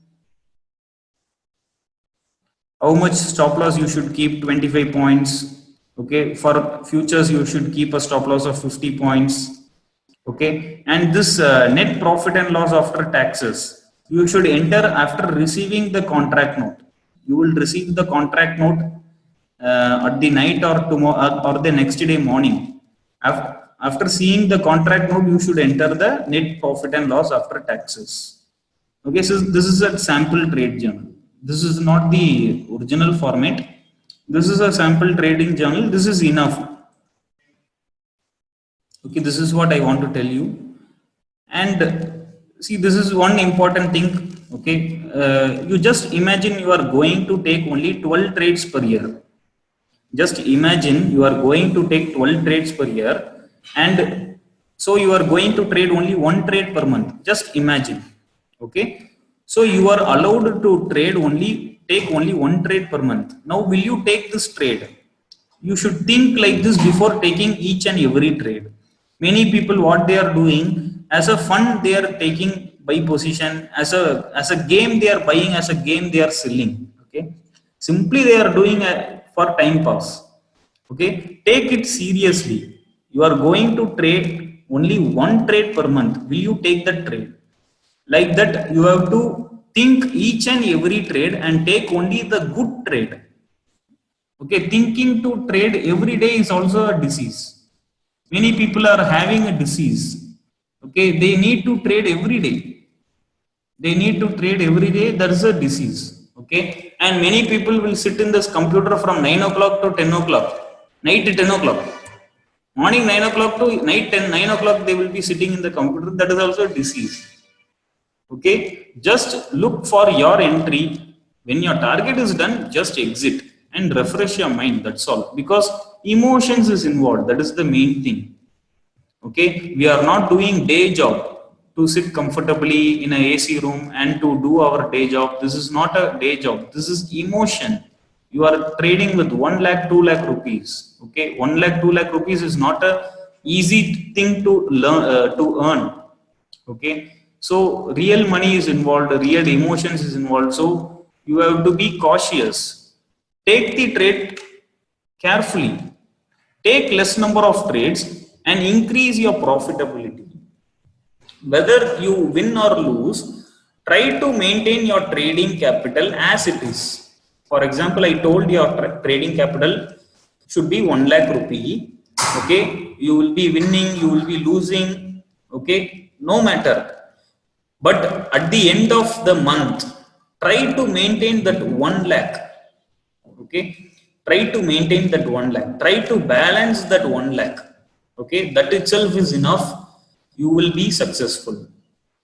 How much stop loss you should keep? 25 points. Okay, for futures you should keep a stop loss of 50 points. Okay, and this net profit and loss after taxes you should enter after receiving the contract note. You will receive the contract note at the night or tomorrow or the next day morning. After seeing the contract note, you should enter the net profit and loss after taxes. Okay, so this is a sample trade journal. This is not the original format. This is a sample trading journal. This is enough. Okay, this is what I want to tell you. And see, this is one important thing. Okay, you just imagine you are going to take only 12 trades per year. Just imagine you are going to take 12 trades per year, and so you are going to trade only one trade per month. Just imagine. Okay. So you are allowed to take only one trade per month. Now, will you take this trade? You should think like this before taking each and every trade. Many people, what they are doing as a fund, they are taking buy position, as a game they are buying, as a game they are selling. Okay, simply they are doing for time pass. Okay, take it seriously. You are going to trade only one trade per month. Will you take that trade? Like that, you have to think each and every trade and take only the good trade. Okay, thinking to trade every day is also a disease. Many people are having a disease. Okay, they need to trade every day. They need to trade every day. There is a disease. Okay, and many people will sit in this computer from 9 o'clock to 10 o'clock, night to 10 o'clock. Morning 9 o'clock to night 10, 9 o'clock, they will be sitting in the computer. That is also a disease. Okay, just look for your entry. When your target is done, just exit and refresh your mind. That's all. Because emotions is involved. That is the main thing. Okay, we are not doing day job to sit comfortably in a AC room and to do our day job. This is not a day job. This is emotion. You are trading with 1 lakh, 2 lakh rupees. Okay, 1 lakh, 2 lakh rupees is not a easy thing to learn to earn. Okay, so real money is involved, real emotions is involved. So you have to be cautious. Take the trade carefully. Take less number of trades and increase your profitability. Whether you win or lose, try to maintain your trading capital as it is. For example, I told your trading capital should be 1 lakh rupee. Okay, you will be winning, you will be losing. Okay, no matter. But at the end of the month, try to maintain that 1 lakh. Okay, try to maintain that 1 lakh. Try to balance that 1 lakh. Okay, that itself is enough. You will be successful.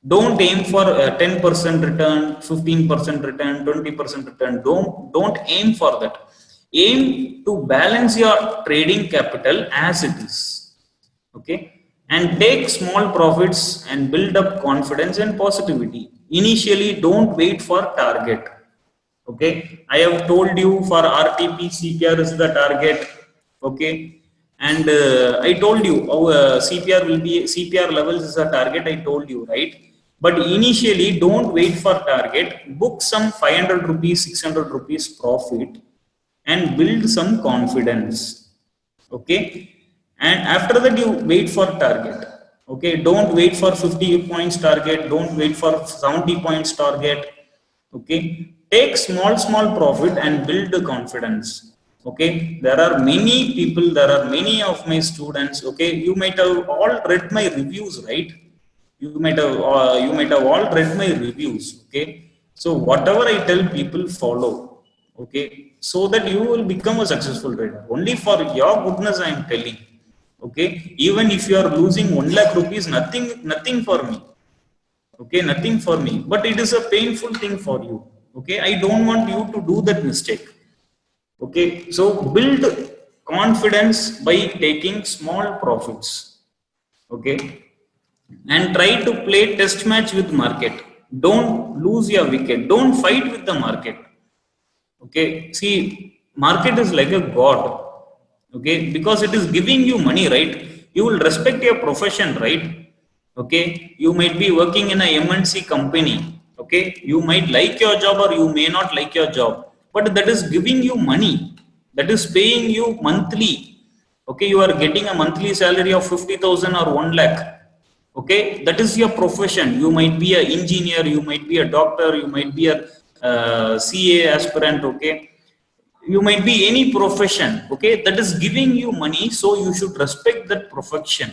Don't aim for a 10% return, 15% return, 20% return. Don't aim for that. Aim to balance your trading capital as it is. Okay, and take small profits and build up confidence and positivity. Initially, don't wait for target. Okay, I have told you for RTP, CPR is the target. Okay, and I told you our CPR will be CPR levels is a target. I told you, right? But initially, don't wait for target. Book some 500 rupees, 600 rupees profit and build some confidence. Okay, and after that you wait for target. Okay, don't wait for 50 points target, don't wait for 70 points target. Okay, take small profit and build the confidence. Okay, there are many people, there are many of my students. Okay, you might have all read my reviews, right? You might have all read my reviews. Okay, so whatever I tell people, follow. Okay, so that you will become a successful trader. Only for your goodness I am telling. Okay, even if you are losing 1 lakh rupees, nothing for me. Okay, nothing for me, but it is a painful thing for you. Okay, I don't want you to do that mistake. Okay, so build confidence by taking small profits. Okay, and try to play test match with market. Don't lose your wicket, don't fight with the market. Okay, see, market is like a god. Okay, because it is giving you money, right? You will respect your profession, right? Okay, you might be working in a MNC company. Okay, you might like your job or you may not like your job, but that is giving you money, that is paying you monthly. Okay, you are getting a monthly salary of 50,000 or 1 lakh. Okay, that is your profession. You might be an engineer, you might be a doctor, you might be a CA aspirant. Okay, you might be any profession. Okay, that is giving you money, so you should respect that profession.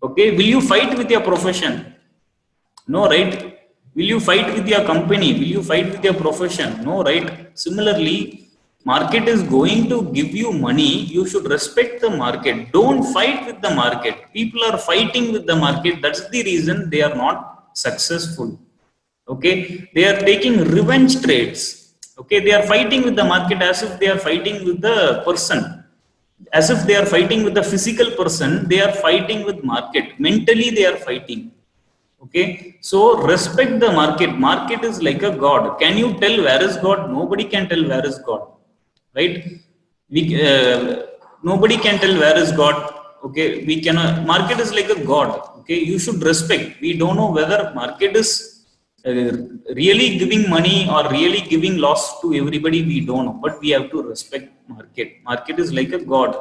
Okay, will you fight with your profession? No, right? Will you fight with your company? Will you fight with your profession? No, right? Similarly, market is going to give you money, you should respect the market. Don't fight with the market. People are fighting with the market, that's the reason they are not successful. Okay, they are taking revenge trades. Okay, they are fighting with the market as if they are fighting with the person, as if they are fighting with the physical person. They are fighting with market, mentally they are fighting. Okay, so respect the market. Market is like a god. Can you tell where is god? Nobody can tell where is god, right? We nobody can tell where is god. Okay, we cannot. Market is like a god. Okay, you should respect. We don't know whether market is uh, really giving money or really giving loss to everybody. We don't know, but we have to respect market. Market is like a god.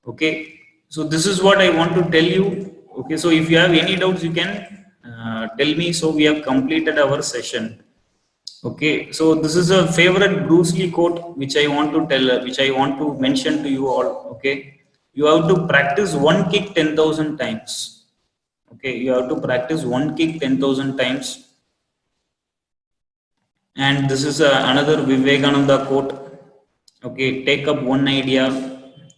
Okay, so this is what I want to tell you. Okay, so if you have any doubts, you can tell me. So we have completed our session. Okay, so this is a favorite Bruce Lee quote which I want to tell, which I want to mention to you all. Okay, you have to practice one kick 10,000 times. Okay, you have to practice one kick 10,000 times. And this is another Vivekananda quote. Okay, take up one idea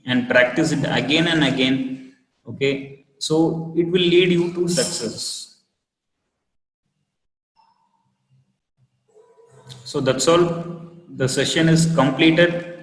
and practice it again and again. Okay, so it will lead you to success. So that's all. The session is completed.